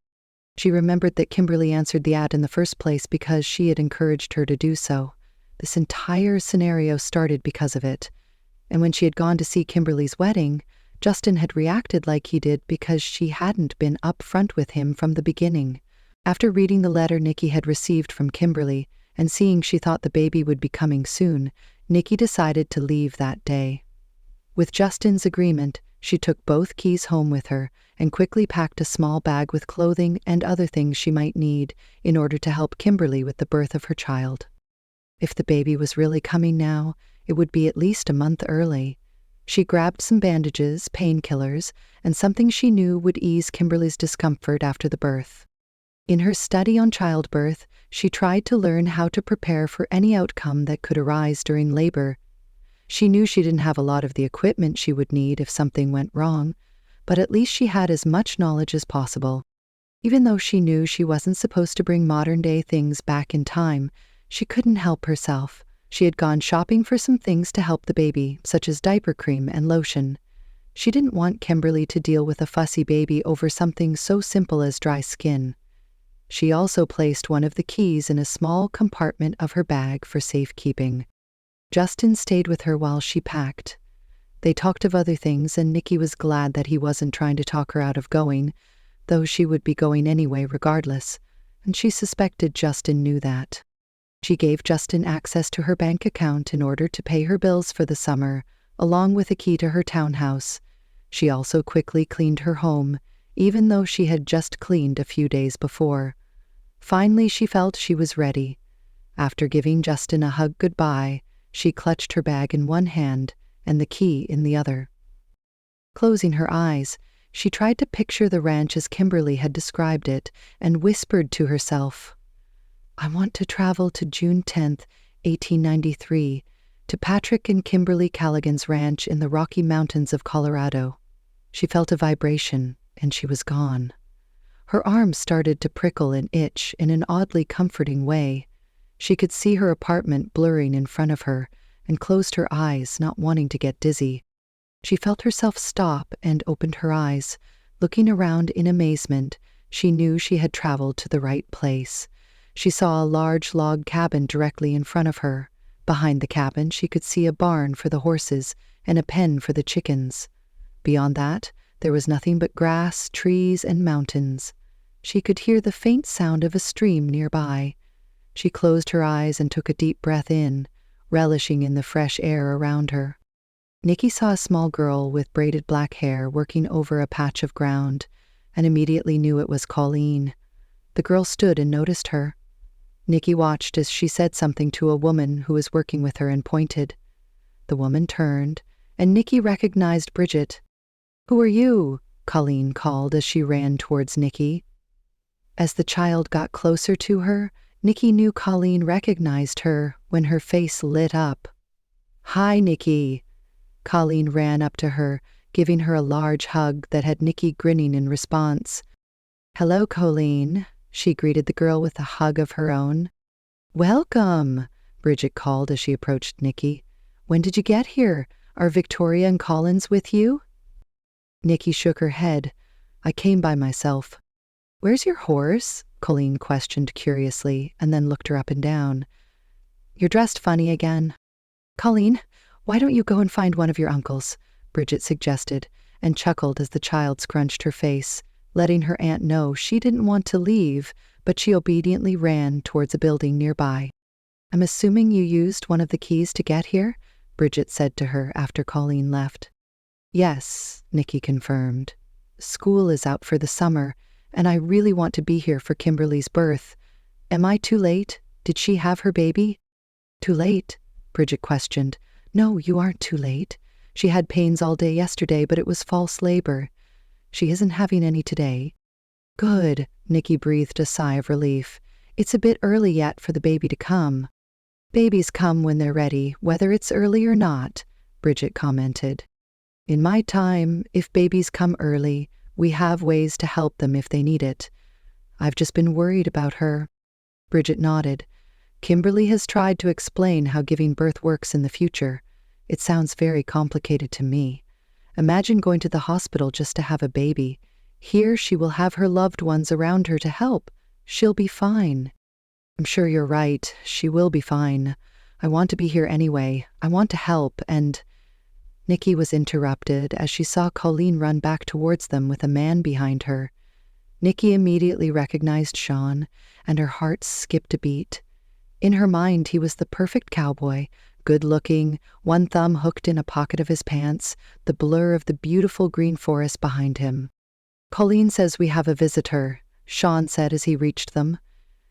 She remembered that Kimberly answered the ad in the first place because she had encouraged her to do so. This entire scenario started because of it. And when she had gone to see Kimberly's wedding, Justin had reacted like he did because she hadn't been upfront with him from the beginning. After reading the letter Nicky had received from Kimberly and seeing she thought the baby would be coming soon, Nicky decided to leave that day. With Justin's agreement, she took both keys home with her and quickly packed a small bag with clothing and other things she might need in order to help Kimberly with the birth of her child. If the baby was really coming now, it would be at least a month early. She grabbed some bandages, painkillers, and something she knew would ease Kimberly's discomfort after the birth. In her study on childbirth, she tried to learn how to prepare for any outcome that could arise during labor. She knew she didn't have a lot of the equipment she would need if something went wrong, but at least she had as much knowledge as possible. Even though she knew she wasn't supposed to bring modern-day things back in time, she couldn't help herself. She had gone shopping for some things to help the baby, such as diaper cream and lotion. She didn't want Kimberly to deal with a fussy baby over something so simple as dry skin. She also placed one of the keys in a small compartment of her bag for safekeeping. Justin stayed with her while she packed. They talked of other things, and Nicky was glad that he wasn't trying to talk her out of going, though she would be going anyway regardless, and she suspected Justin knew that. She gave Justin access to her bank account in order to pay her bills for the summer, along with a key to her townhouse. She also quickly cleaned her home, even though she had just cleaned a few days before. Finally, she felt she was ready. After giving Justin a hug goodbye, she clutched her bag in one hand and the key in the other. Closing her eyes, she tried to picture the ranch as Kimberly had described it and whispered to herself, I want to travel to June 10th, 1893, to Patrick and Kimberly Callaghan's ranch in the Rocky Mountains of Colorado. She felt a vibration, and she was gone. Her arms started to prickle and itch in an oddly comforting way. She could see her apartment blurring in front of her and closed her eyes, not wanting to get dizzy. She felt herself stop and opened her eyes. Looking around in amazement, she knew she had traveled to the right place. She saw a large log cabin directly in front of her, Behind the cabin, she could see a barn for the horses and a pen for the chickens. Beyond that, there was nothing but grass, trees, and mountains. She could hear the faint sound of a stream nearby. She closed her eyes and took a deep breath in, relishing in the fresh air around her. Nicky saw a small girl with braided black hair working over a patch of ground, and immediately knew it was Colleen. The girl stood and noticed her. Nicky watched as she said something to a woman who was working with her and pointed. The woman turned, and Nicky recognized Bridget. "Who are you?" Colleen called as she ran towards Nicky. As the child got closer to her, Nicky knew Colleen recognized her when her face lit up. "Hi, Nicky." Colleen ran up to her, giving her a large hug that had Nicky grinning in response. "Hello, Colleen," she greeted the girl with a hug of her own. "Welcome," Bridget called as she approached Nicky. "When did you get here? Are Victoria and Collins with you?" Nicky shook her head. "I came by myself." "Where's your horse?" Colleen questioned curiously, and then looked her up and down. "You're dressed funny again." "Colleen, why don't you go and find one of your uncles?" Bridget suggested, and chuckled as the child scrunched her face, letting her aunt know she didn't want to leave, but she obediently ran towards a building nearby. "I'm assuming you used one of the keys to get here?" Bridget said to her after Colleen left. "Yes," Nicky confirmed. "School is out for the summer, and I really want to be here for Kimberly's birth. Am I too late? Did she have her baby?" "Too late?" Bridget questioned. "No, you aren't too late. She had pains all day yesterday, but it was false labor. She isn't having any today." "Good," Nicky breathed a sigh of relief. "It's a bit early yet for the baby to come." "Babies come when they're ready, whether it's early or not," Bridget commented. "In my time, if babies come early, we have ways to help them if they need it. I've just been worried about her." Bridget nodded. "Kimberly has tried to explain how giving birth works in the future. It sounds very complicated to me. Imagine going to the hospital just to have a baby. Here she will have her loved ones around her to help. She'll be fine." "I'm sure you're right. She will be fine. I want to be here anyway. I want to help, and—" Nicky was interrupted as she saw Colleen run back towards them with a man behind her. Nicky immediately recognized Shaun, and her heart skipped a beat. In her mind, he was the perfect cowboy, good-looking, one thumb hooked in a pocket of his pants, the blur of the beautiful green forest behind him. "Colleen says we have a visitor," Shaun said as he reached them.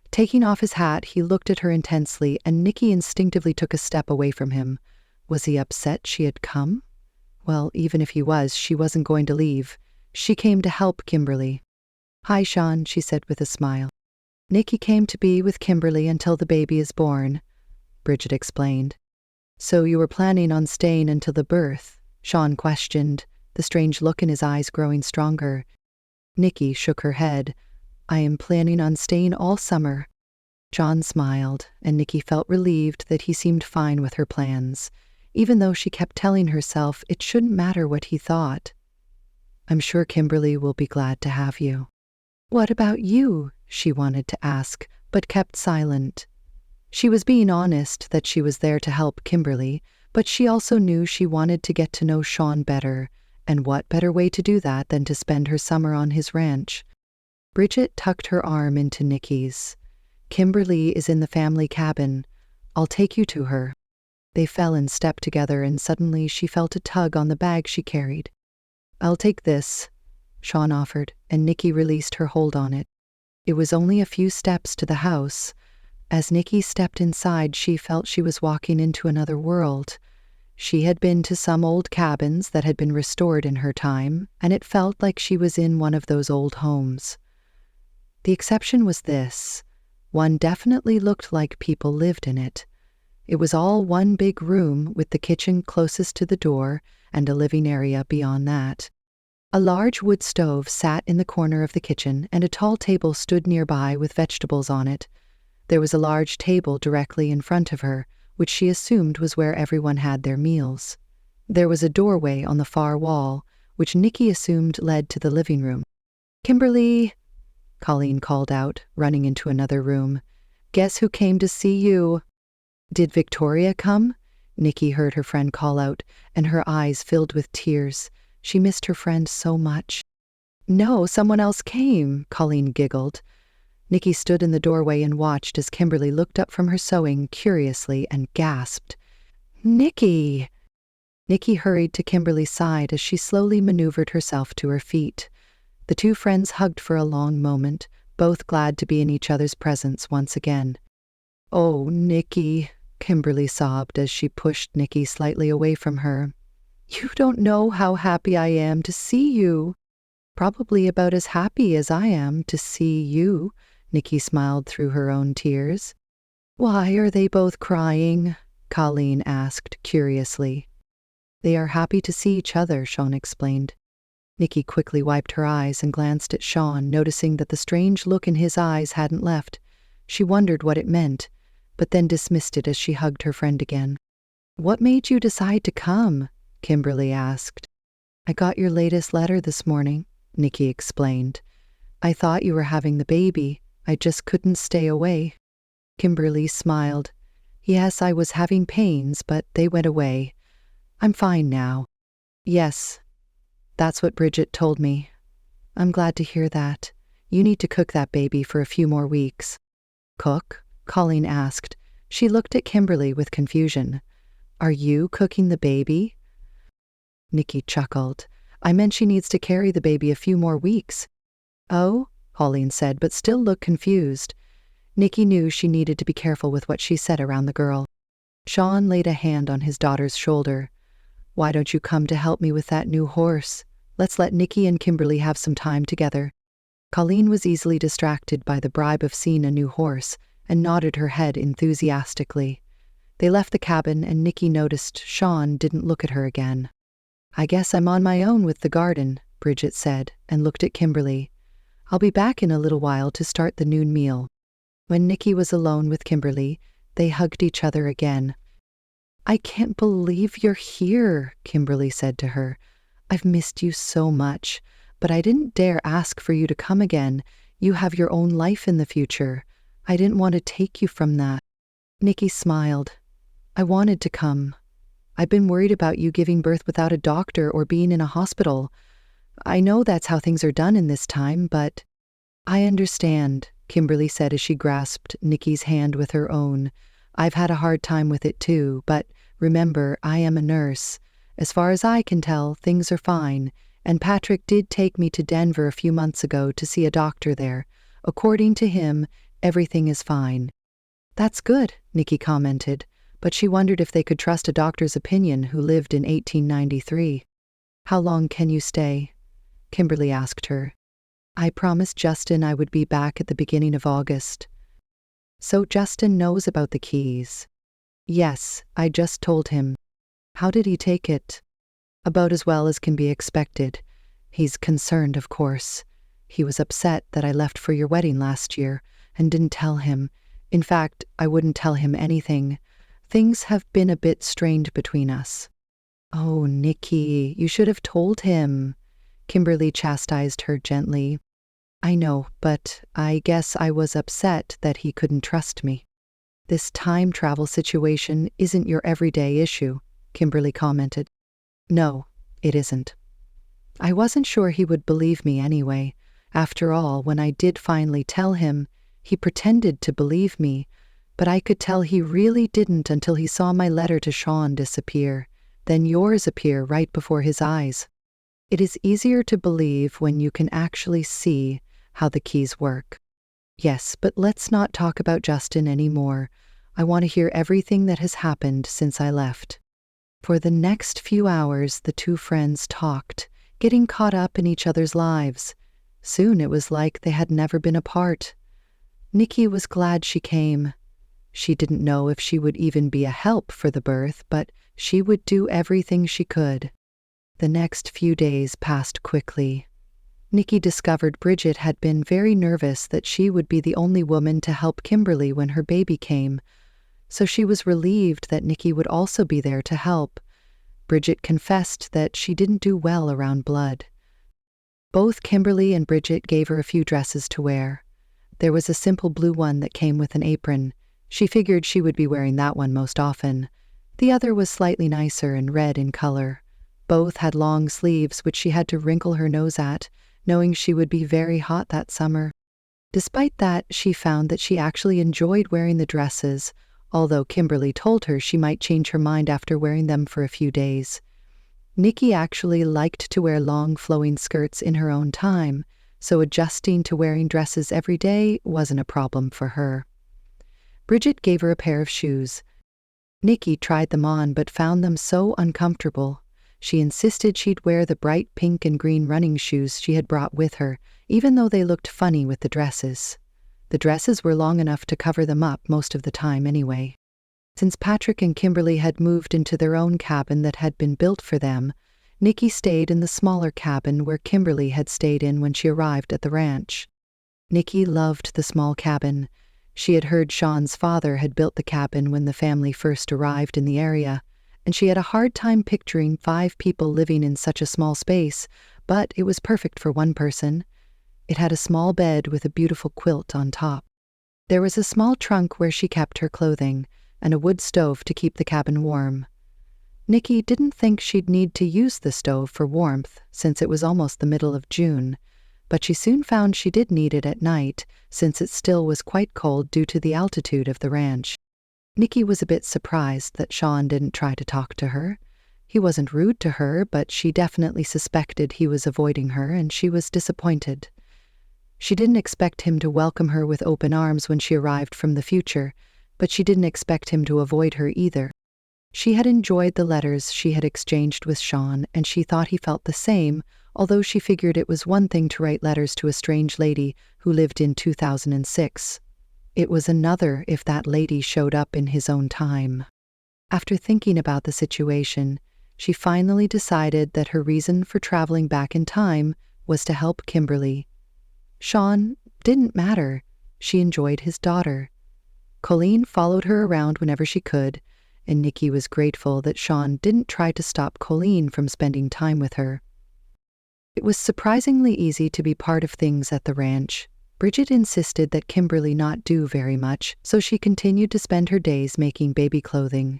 Taking off his hat, he looked at her intensely, and Nicky instinctively took a step away from him. Was he upset she had come? Well, even if he was, she wasn't going to leave. She came to help Kimberly. "Hi, Shaun," she said with a smile. "Nicky came to be with Kimberly until the baby is born," Bridget explained. "So you were planning on staying until the birth?" Shaun questioned, the strange look in his eyes growing stronger. Nicky shook her head. "I am planning on staying all summer." Shaun smiled, and Nicky felt relieved that he seemed fine with her plans, even though she kept telling herself it shouldn't matter what he thought. "I'm sure Kimberly will be glad to have you." "What about you?" she wanted to ask, but kept silent. She was being honest that she was there to help Kimberly, but she also knew she wanted to get to know Shaun better, and what better way to do that than to spend her summer on his ranch? Bridget tucked her arm into Nicky's. "Kimberly is in the family cabin. I'll take you to her." They fell in step together, and suddenly she felt a tug on the bag she carried. "I'll take this," Shaun offered, and Nicky released her hold on it. It was only a few steps to the house. As Nicky stepped inside, she felt she was walking into another world. She had been to some old cabins that had been restored in her time, and it felt like she was in one of those old homes. The exception was this. One definitely looked like people lived in it. It was all one big room with the kitchen closest to the door and a living area beyond that. A large wood stove sat in the corner of the kitchen, and a tall table stood nearby with vegetables on it. There was a large table directly in front of her, which she assumed was where everyone had their meals. There was a doorway on the far wall, which Nicky assumed led to the living room. "Kimberly," Colleen called out, running into another room. "Guess who came to see you?" Did Victoria come? Nicky heard her friend call out, and her eyes filled with tears. She missed her friend so much. No, someone else came, Colleen giggled. Nicky stood in the doorway and watched as Kimberly looked up from her sewing curiously and gasped. Nicky! Nicky hurried to Kimberly's side as she slowly maneuvered herself to her feet. The two friends hugged for a long moment, both glad to be in each other's presence once again. Oh, Nicky, Kimberly sobbed as she pushed Nicky slightly away from her. You don't know how happy I am to see you. Probably about as happy as I am to see you, Nicky smiled through her own tears. Why are they both crying? Colleen asked curiously. They are happy to see each other, Shaun explained. Nicky quickly wiped her eyes and glanced at Shaun, noticing that the strange look in his eyes hadn't left. She wondered what it meant, but then dismissed it as she hugged her friend again. What made you decide to come? Kimberly asked. I got your latest letter this morning, Nicky explained. I thought you were having the baby. I just couldn't stay away. Kimberly smiled. Yes, I was having pains, but they went away. I'm fine now. Yes, that's what Bridget told me. I'm glad to hear that. You need to cook that baby for a few more weeks. Cook? Colleen asked. She looked at Kimberly with confusion. Are you cooking the baby? Nicky chuckled. I meant she needs to carry the baby a few more weeks. Oh? Colleen said, but still looked confused. Nicky knew she needed to be careful with what she said around the girl. Shaun laid a hand on his daughter's shoulder. Why don't you come to help me with that new horse? Let's let Nicky and Kimberly have some time together. Colleen was easily distracted by the bribe of seeing a new horse and nodded her head enthusiastically. They left the cabin and Nicky noticed Shaun didn't look at her again. I guess I'm on my own with the garden, Bridget said, and looked at Kimberly. I'll be back in a little while to start the noon meal. When Nicky was alone with Kimberly, they hugged each other again. I can't believe you're here, Kimberly said to her. I've missed you so much, but I didn't dare ask for you to come again. You have your own life in the future. I didn't want to take you from that. Nicky smiled. I wanted to come. I've been worried about you giving birth without a doctor or being in a hospital. I know that's how things are done in this time, but I understand, Kimberly said as she grasped Nicky's hand with her own. I've had a hard time with it too, but remember, I am a nurse. As far as I can tell, things are fine, and Patrick did take me to Denver a few months ago to see a doctor there. According to him, everything is fine. That's good, Nicky commented, but she wondered if they could trust a doctor's opinion who lived in 1893. How long can you stay? Kimberly asked her. I promised Justin I would be back at the beginning of August. So Justin knows about the keys. Yes, I just told him. How did he take it? About as well as can be expected. He's concerned, of course. He was upset that I left for your wedding last year and didn't tell him. In fact, I wouldn't tell him anything. Things have been a bit strained between us. Oh, Nicky, you should have told him. Kimberly chastised her gently. I know, but I guess I was upset that he couldn't trust me. This time travel situation isn't your everyday issue, Kimberly commented. No, it isn't. I wasn't sure he would believe me anyway. After all, when I did finally tell him, he pretended to believe me, but I could tell he really didn't until he saw my letter to Shaun disappear, then yours appear right before his eyes. It is easier to believe when you can actually see how the keys work. Yes, but let's not talk about Justin anymore. I want to hear everything that has happened since I left. For the next few hours, the two friends talked, getting caught up in each other's lives. Soon it was like they had never been apart. Nicky was glad she came. She didn't know if she would even be a help for the birth, but she would do everything she could. The next few days passed quickly. Nicky discovered Bridget had been very nervous that she would be the only woman to help Kimberly when her baby came, so she was relieved that Nicky would also be there to help. Bridget confessed that she didn't do well around blood. Both Kimberly and Bridget gave her a few dresses to wear. There was a simple blue one that came with an apron. She figured she would be wearing that one most often. The other was slightly nicer and red in color. Both had long sleeves which she had to wrinkle her nose at, knowing she would be very hot that summer. Despite that, she found that she actually enjoyed wearing the dresses, although Kimberly told her she might change her mind after wearing them for a few days. Nicky actually liked to wear long flowing skirts in her own time, so adjusting to wearing dresses every day wasn't a problem for her. Bridget gave her a pair of shoes. Nicky tried them on but found them so uncomfortable. She insisted she'd wear the bright pink and green running shoes she had brought with her, even though they looked funny with the dresses. The dresses were long enough to cover them up most of the time anyway. Since Patrick and Kimberly had moved into their own cabin that had been built for them, Nicky stayed in the smaller cabin where Kimberly had stayed in when she arrived at the ranch. Nicky loved the small cabin. She had heard Shaun's father had built the cabin when the family first arrived in the area, and she had a hard time picturing 5 people living in such a small space, but it was perfect for one person. It had a small bed with a beautiful quilt on top. There was a small trunk where she kept her clothing, and a wood stove to keep the cabin warm. Nicky didn't think she'd need to use the stove for warmth since it was almost the middle of June, but she soon found she did need it at night since it still was quite cold due to the altitude of the ranch. Nicky was a bit surprised that Shaun didn't try to talk to her. He wasn't rude to her, but she definitely suspected he was avoiding her, and she was disappointed. She didn't expect him to welcome her with open arms when she arrived from the future, but she didn't expect him to avoid her either. She had enjoyed the letters she had exchanged with Shaun, and she thought he felt the same, although she figured it was one thing to write letters to a strange lady who lived in 2006. It was another if that lady showed up in his own time. After thinking about the situation, she finally decided that her reason for traveling back in time was to help Kimberly. Shaun didn't matter. She enjoyed his daughter. Colleen followed her around whenever she could, and Nicky was grateful that Shaun didn't try to stop Colleen from spending time with her. It was surprisingly easy to be part of things at the ranch. Bridget insisted that Kimberly not do very much, so she continued to spend her days making baby clothing.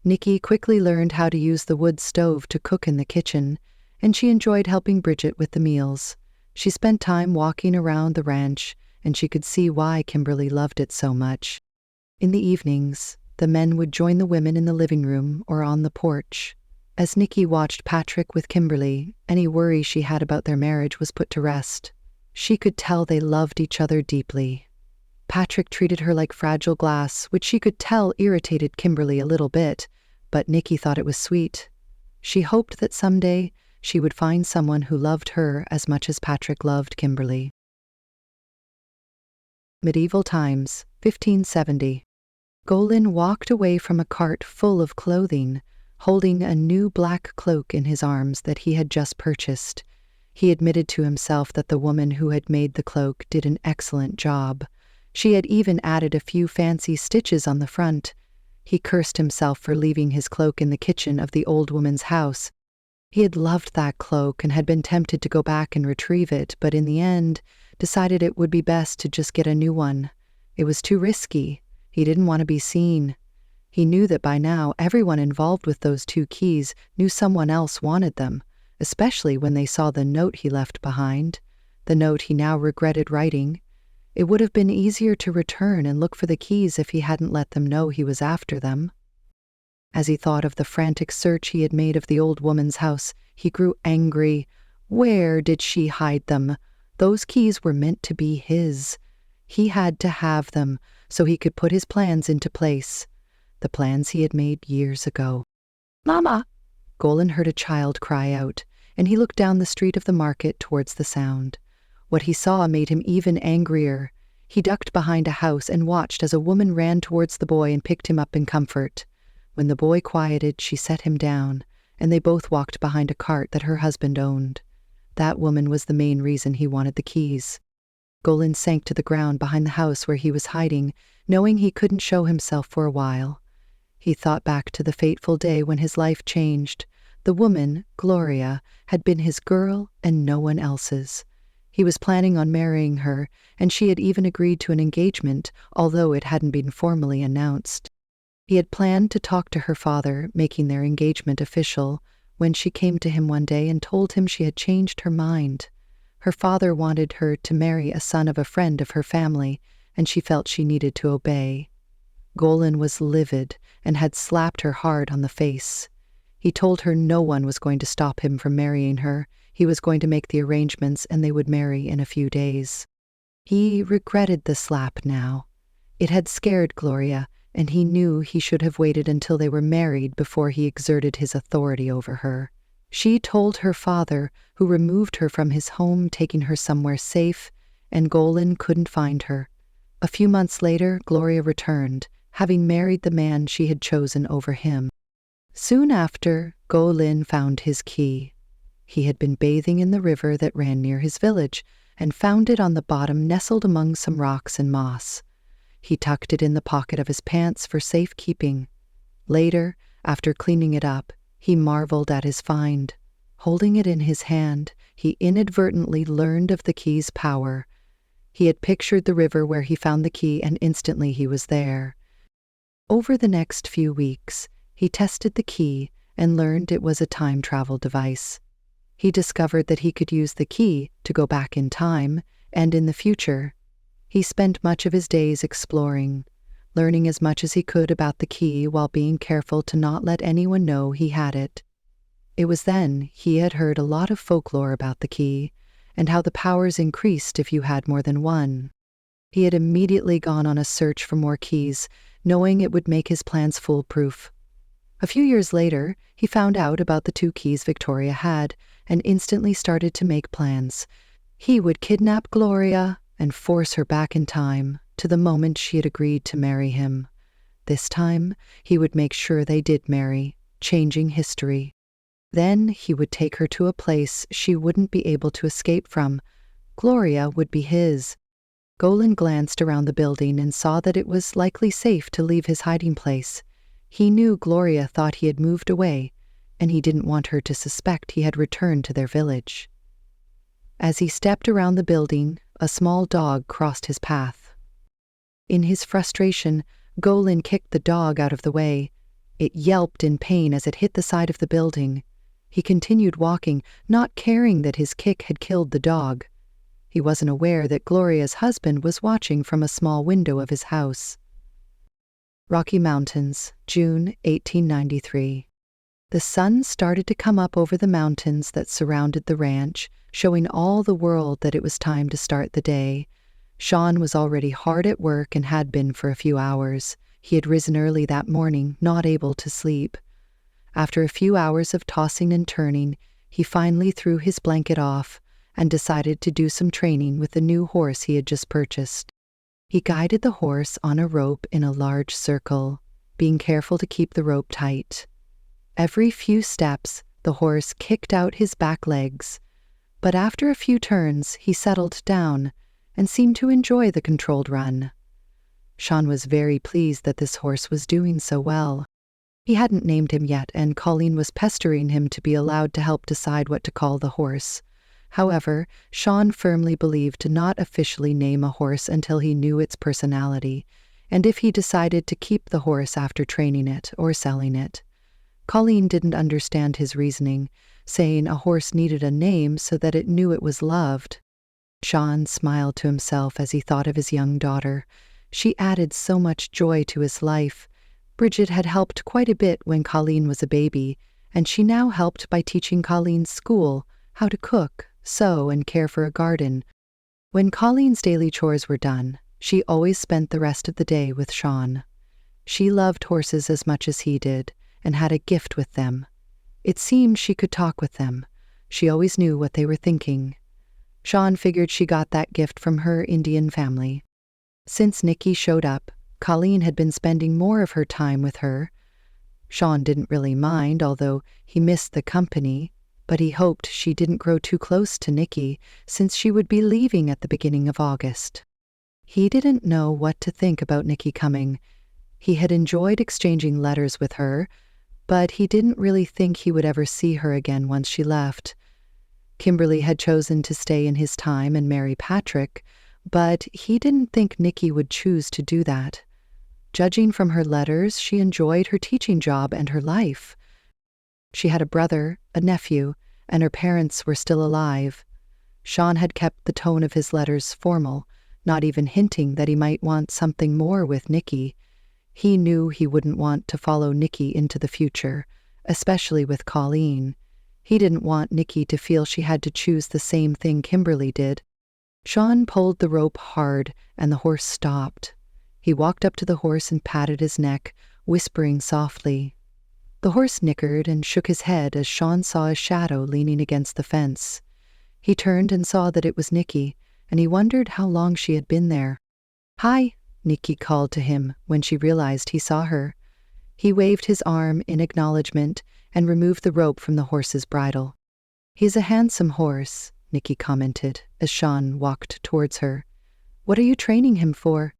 Nicky quickly learned how to use the wood stove to cook in the kitchen, and she enjoyed helping Bridget with the meals. She spent time walking around the ranch, and she could see why Kimberly loved it so much. In the evenings, the men would join the women in the living room or on the porch. As Nicky watched Patrick with Kimberly, any worry she had about their marriage was put to rest. She could tell they loved each other deeply. Patrick treated her like fragile glass, which she could tell irritated Kimberly a little bit, but Nicky thought it was sweet. She hoped that someday she would find someone who loved her as much as Patrick loved Kimberly. Medieval times, 1570. Golan walked away from a cart full of clothing, holding a new black cloak in his arms that he had just purchased. He admitted to himself that the woman who had made the cloak did an excellent job. She had even added a few fancy stitches on the front. He cursed himself for leaving his cloak in the kitchen of the old woman's house. He had loved that cloak and had been tempted to go back and retrieve it, but in the end decided it would be best to just get a new one. It was too risky. He didn't want to be seen. He knew that by now everyone involved with those 2 keys knew someone else wanted them, especially when they saw the note he left behind, the note he now regretted writing. It would have been easier to return and look for the keys if he hadn't let them know he was after them. As he thought of the frantic search he had made of the old woman's house, he grew angry. Where did she hide them? Those keys were meant to be his. He had to have them so he could put his plans into place, the plans he had made years ago. "Mama!" Golan heard a child cry out, and he looked down the street of the market towards the sound. What he saw made him even angrier. He ducked behind a house and watched as a woman ran towards the boy and picked him up in comfort. When the boy quieted, she set him down, and they both walked behind a cart that her husband owned. That woman was the main reason he wanted the keys. Golan sank to the ground behind the house where he was hiding, knowing he couldn't show himself for a while. He thought back to the fateful day when his life changed. The woman, Gloria, had been his girl and no one else's. He was planning on marrying her, and she had even agreed to an engagement, although it hadn't been formally announced. He had planned to talk to her father, making their engagement official, when she came to him one day and told him she had changed her mind. Her father wanted her to marry a son of a friend of her family, and she felt she needed to obey. Golan was livid and had slapped her hard on the face. He told her no one was going to stop him from marrying her. He was going to make the arrangements and they would marry in a few days. He regretted the slap now. It had scared Gloria, and he knew he should have waited until they were married before he exerted his authority over her. She told her father, who removed her from his home, taking her somewhere safe, and Golan couldn't find her. A few months later, Gloria returned, having married the man she had chosen over him. Soon after, Golan found his key. He had been bathing in the river that ran near his village, and found it on the bottom nestled among some rocks and moss. He tucked it in the pocket of his pants for safekeeping. Later, after cleaning it up, he marveled at his find. Holding it in his hand, he inadvertently learned of the key's power. He had pictured the river where he found the key, and instantly he was there. Over the next few weeks, he tested the key and learned it was a time travel device. He discovered that he could use the key to go back in time and in the future. He spent much of his days exploring, learning as much as he could about the key while being careful to not let anyone know he had it. It was then he had heard a lot of folklore about the key and how the powers increased if you had more than one. He had immediately gone on a search for more keys, knowing it would make his plans foolproof. A few years later, he found out about the 2 keys Victoria had and instantly started to make plans. He would kidnap Gloria and force her back in time to the moment she had agreed to marry him. This time, he would make sure they did marry, changing history. Then he would take her to a place she wouldn't be able to escape from. Gloria would be his. Golan glanced around the building and saw that it was likely safe to leave his hiding place. He knew Gloria thought he had moved away, and he didn't want her to suspect he had returned to their village. As he stepped around the building, a small dog crossed his path. In his frustration, Golan kicked the dog out of the way. It yelped in pain as it hit the side of the building. He continued walking, not caring that his kick had killed the dog. He wasn't aware that Gloria's husband was watching from a small window of his house. Rocky Mountains, June 1893. The sun started to come up over the mountains that surrounded the ranch, showing all the world that it was time to start the day. Shaun was already hard at work and had been for a few hours. He had risen early that morning, not able to sleep. After a few hours of tossing and turning, he finally threw his blanket off and decided to do some training with the new horse he had just purchased. He guided the horse on a rope in a large circle, being careful to keep the rope tight. Every few steps, the horse kicked out his back legs, but after a few turns, he settled down and seemed to enjoy the controlled run. Shaun was very pleased that this horse was doing so well. He hadn't named him yet, and Colleen was pestering him to be allowed to help decide what to call the horse. However, Shaun firmly believed to not officially name a horse until he knew its personality, and if he decided to keep the horse after training it or selling it. Colleen didn't understand his reasoning, saying a horse needed a name so that it knew it was loved. Shaun smiled to himself as he thought of his young daughter. She added so much joy to his life. Bridget had helped quite a bit when Colleen was a baby, and she now helped by teaching Colleen's school how to cook, sew, and care for a garden. When Colleen's daily chores were done, she always spent the rest of the day with Shaun. She loved horses as much as he did, and had a gift with them. It seemed she could talk with them. She always knew what they were thinking. Shaun figured she got that gift from her Indian family. Since Nicky showed up, Colleen had been spending more of her time with her. Shaun didn't really mind, although he missed the company, but he hoped she didn't grow too close to Nicky, since she would be leaving at the beginning of August. He didn't know what to think about Nicky coming. He had enjoyed exchanging letters with her, but he didn't really think he would ever see her again once she left. Kimberly had chosen to stay in his time and marry Patrick, but he didn't think Nicky would choose to do that. Judging from her letters, she enjoyed her teaching job and her life. She had a brother, a nephew, and her parents were still alive. Shaun had kept the tone of his letters formal, not even hinting that he might want something more with Nicky. He knew he wouldn't want to follow Nicky into the future, especially with Colleen. He didn't want Nicky to feel she had to choose the same thing Kimberly did. Shaun pulled the rope hard, and the horse stopped. He walked up to the horse and patted his neck, whispering softly. The horse nickered and shook his head as Shaun saw a shadow leaning against the fence. He turned and saw that it was Nicky, and he wondered how long she had been there. "Hi," Nicky called to him when she realized he saw her. He waved his arm in acknowledgement and removed the rope from the horse's bridle. "He's a handsome horse," Nicky commented as Shaun walked towards her. "What are you training him for?"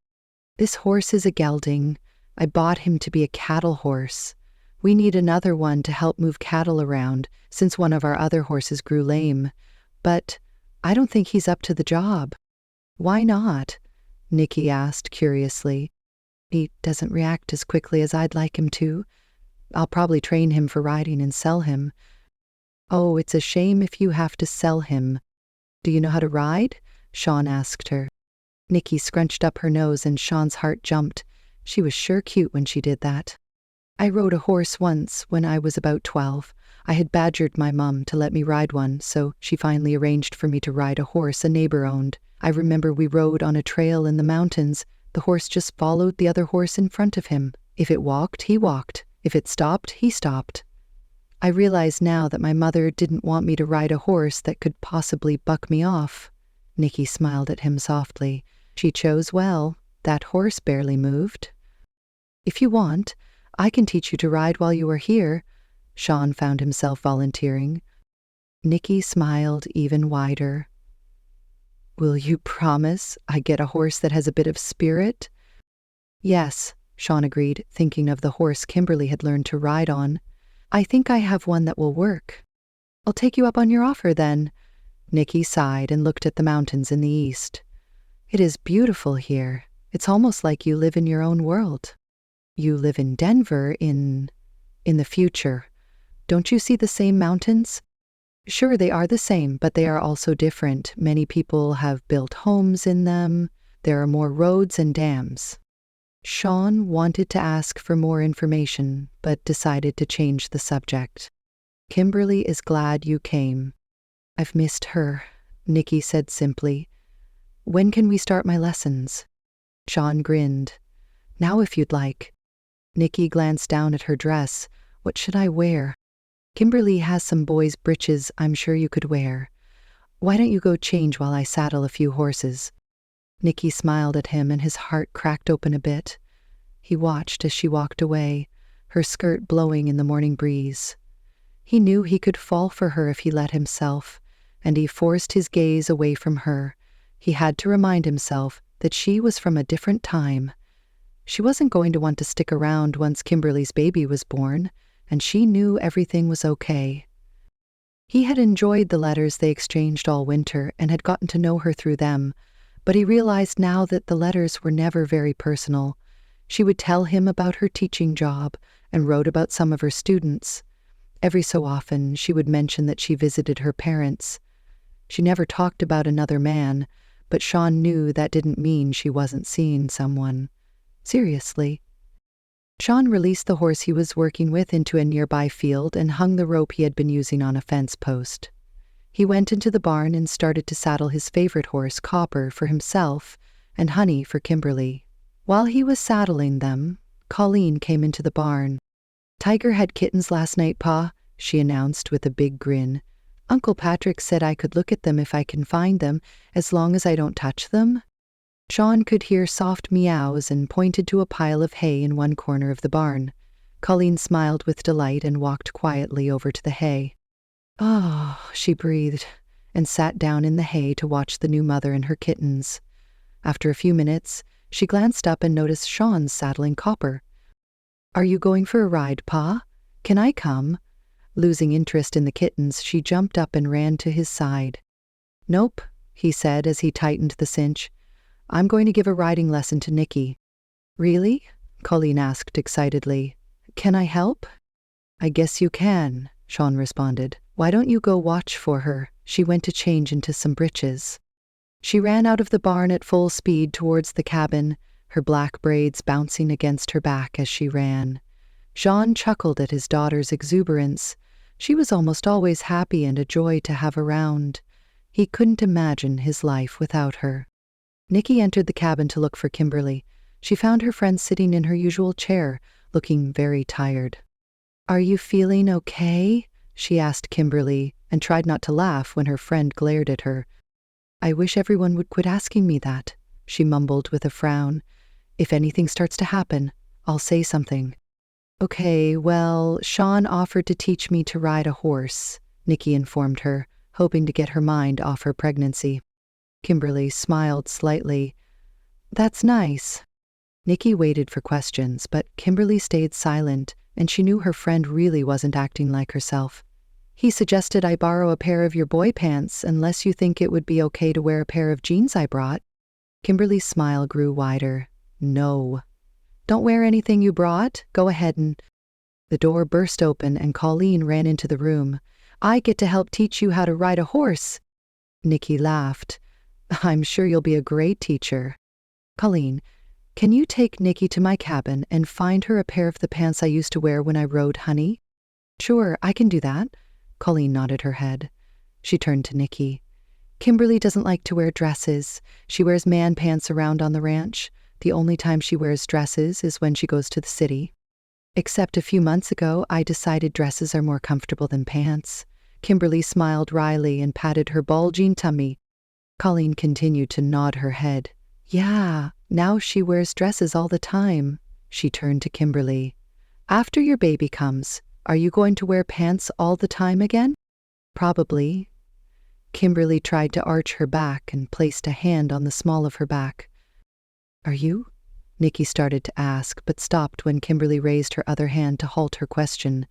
"This horse is a gelding. I bought him to be a cattle horse. We need another one to help move cattle around since one of our other horses grew lame. But I don't think he's up to the job." "Why not?" Nicky asked curiously. "He doesn't react as quickly as I'd like him to. I'll probably train him for riding and sell him." "Oh, it's a shame if you have to sell him. Do you know how to ride?" Shaun asked her. Nicky scrunched up her nose and Shaun's heart jumped. She was sure cute when she did that. "I rode a horse once when I was about 12. I had badgered my mum to let me ride one, so she finally arranged for me to ride a horse a neighbor owned. I remember we rode on a trail in the mountains. The horse just followed the other horse in front of him. If it walked, he walked. If it stopped, he stopped. I realize now that my mother didn't want me to ride a horse that could possibly buck me off." Nicky smiled at him softly. "She chose well. That horse barely moved." "If you want, I can teach you to ride while you are here," Shaun found himself volunteering. Nicky smiled even wider. "Will you promise I get a horse that has a bit of spirit?" "Yes," Shaun agreed, thinking of the horse Kimberly had learned to ride on. "I think I have one that will work." "I'll take you up on your offer then." Nicky sighed and looked at the mountains in the east. "It is beautiful here. It's almost like you live in your own world." "You live in Denver in the future. Don't you see the same mountains?" "Sure, they are the same, but they are also different. Many people have built homes in them. There are more roads and dams." Shaun wanted to ask for more information, but decided to change the subject. "Kimberly is glad you came." "I've missed her," Nicky said simply. "When can we start my lessons?" Shaun grinned. "Now if you'd like." Nicky glanced down at her dress. "What should I wear?" "Kimberly has some boys' breeches I'm sure you could wear. Why don't you go change while I saddle a few horses?" Nicky smiled at him and his heart cracked open a bit. He watched as she walked away, her skirt blowing in the morning breeze. He knew he could fall for her if he let himself, and he forced his gaze away from her. He had to remind himself that she was from a different time. She wasn't going to want to stick around once Kimberly's baby was born, and she knew everything was okay. He had enjoyed the letters they exchanged all winter and had gotten to know her through them, but he realized now that the letters were never very personal. She would tell him about her teaching job and wrote about some of her students. Every so often, she would mention that she visited her parents. She never talked about another man, but Shaun knew that didn't mean she wasn't seeing someone. Seriously. Shaun released the horse he was working with into a nearby field and hung the rope he had been using on a fence post. He went into the barn and started to saddle his favorite horse, Copper, for himself and Honey for Kimberly. While he was saddling them, Colleen came into the barn. "Tiger had kittens last night, Pa," she announced with a big grin. "Uncle Patrick said I could look at them if I can find them, as long as I don't touch them." Shaun could hear soft meows and pointed to a pile of hay in one corner of the barn. Colleen smiled with delight and walked quietly over to the hay. "Oh," she breathed, and sat down in the hay to watch the new mother and her kittens. After a few minutes, she glanced up and noticed Shaun saddling Copper. "Are you going for a ride, Pa? Can I come?" Losing interest in the kittens, she jumped up and ran to his side. "Nope," he said as he tightened the cinch. "I'm going to give a riding lesson to Nicky." "Really?" Colleen asked excitedly. "Can I help?" "I guess you can," Shaun responded. "Why don't you go watch for her?" She went to change into some breeches. She ran out of the barn at full speed towards the cabin, her black braids bouncing against her back as she ran. Shaun chuckled at his daughter's exuberance. She was almost always happy and a joy to have around. He couldn't imagine his life without her. Nicky entered the cabin to look for Kimberly. She found her friend sitting in her usual chair, looking very tired. "Are you feeling okay?" she asked Kimberly, and tried not to laugh when her friend glared at her. "I wish everyone would quit asking me that," she mumbled with a frown. "If anything starts to happen, I'll say something." "Okay, well, Shaun offered to teach me to ride a horse," Nicky informed her, hoping to get her mind off her pregnancy. Kimberly smiled slightly. "That's nice." Nicky waited for questions, but Kimberly stayed silent, and she knew her friend really wasn't acting like herself. "He suggested I borrow a pair of your boy pants unless you think it would be okay to wear a pair of jeans I brought." Kimberly's smile grew wider. "No." "Don't wear anything you brought. Go ahead and—" The door burst open and Colleen ran into the room. "I get to help teach you how to ride a horse." Nicky laughed. "I'm sure you'll be a great teacher." "Colleen, can you take Nicky to my cabin and find her a pair of the pants I used to wear when I rode Honey?" "Sure, I can do that." Colleen nodded her head. She turned to Nicky. "Kimberly doesn't like to wear dresses. She wears man pants around on the ranch. The only time she wears dresses is when she goes to the city. Except a few months ago, I decided dresses are more comfortable than pants." Kimberly smiled wryly and patted her bulging tummy. Colleen continued to nod her head. "Yeah, now she wears dresses all the time." She turned to Kimberly. "After your baby comes, are you going to wear pants all the time again?" "Probably." Kimberly tried to arch her back and placed a hand on the small of her back. "Are you?" Nicky started to ask, but stopped when Kimberly raised her other hand to halt her question.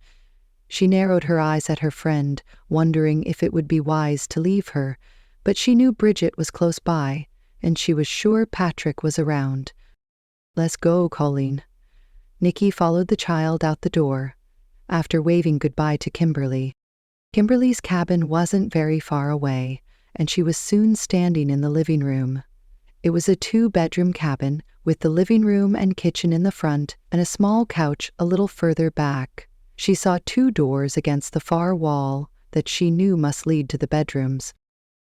She narrowed her eyes at her friend, wondering if it would be wise to leave her, but she knew Bridget was close by, and she was sure Patrick was around. "Let's go, Colleen." Nicky followed the child out the door, after waving goodbye to Kimberly. Kimberly's cabin wasn't very far away, and she was soon standing in the living room. It was a 2-bedroom cabin, with the living room and kitchen in the front and a small couch a little further back. She saw 2 doors against the far wall that she knew must lead to the bedrooms.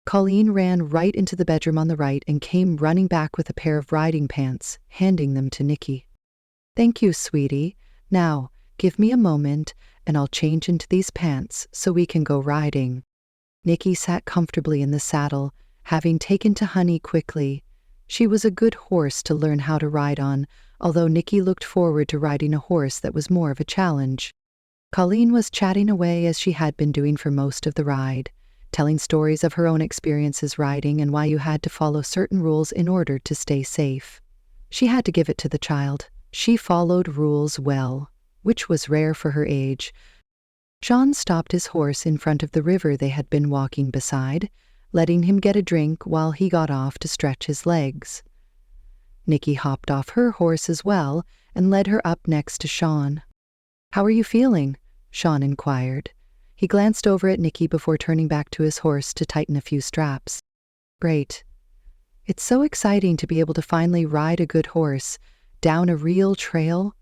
Colleen ran right into the bedroom on the right and came running back with a pair of riding pants, handing them to Nicky. "Thank you, sweetie. Now, give me a moment, and I'll change into these pants so we can go riding." Nicky sat comfortably in the saddle, having taken to Honey quickly. She was a good horse to learn how to ride on, although Nicky looked forward to riding a horse that was more of a challenge. Colleen was chatting away as she had been doing for most of the ride, telling stories of her own experiences riding and why you had to follow certain rules in order to stay safe. She had to give it to the child. She followed rules well, which was rare for her age. Shaun stopped his horse in front of the river they had been walking beside, letting him get a drink while he got off to stretch his legs. Nicky hopped off her horse as well and led her up next to Shaun. "How are you feeling?" Shaun inquired. He glanced over at Nicky before turning back to his horse to tighten a few straps. "Great. It's so exciting to be able to finally ride a good horse, down a real trail.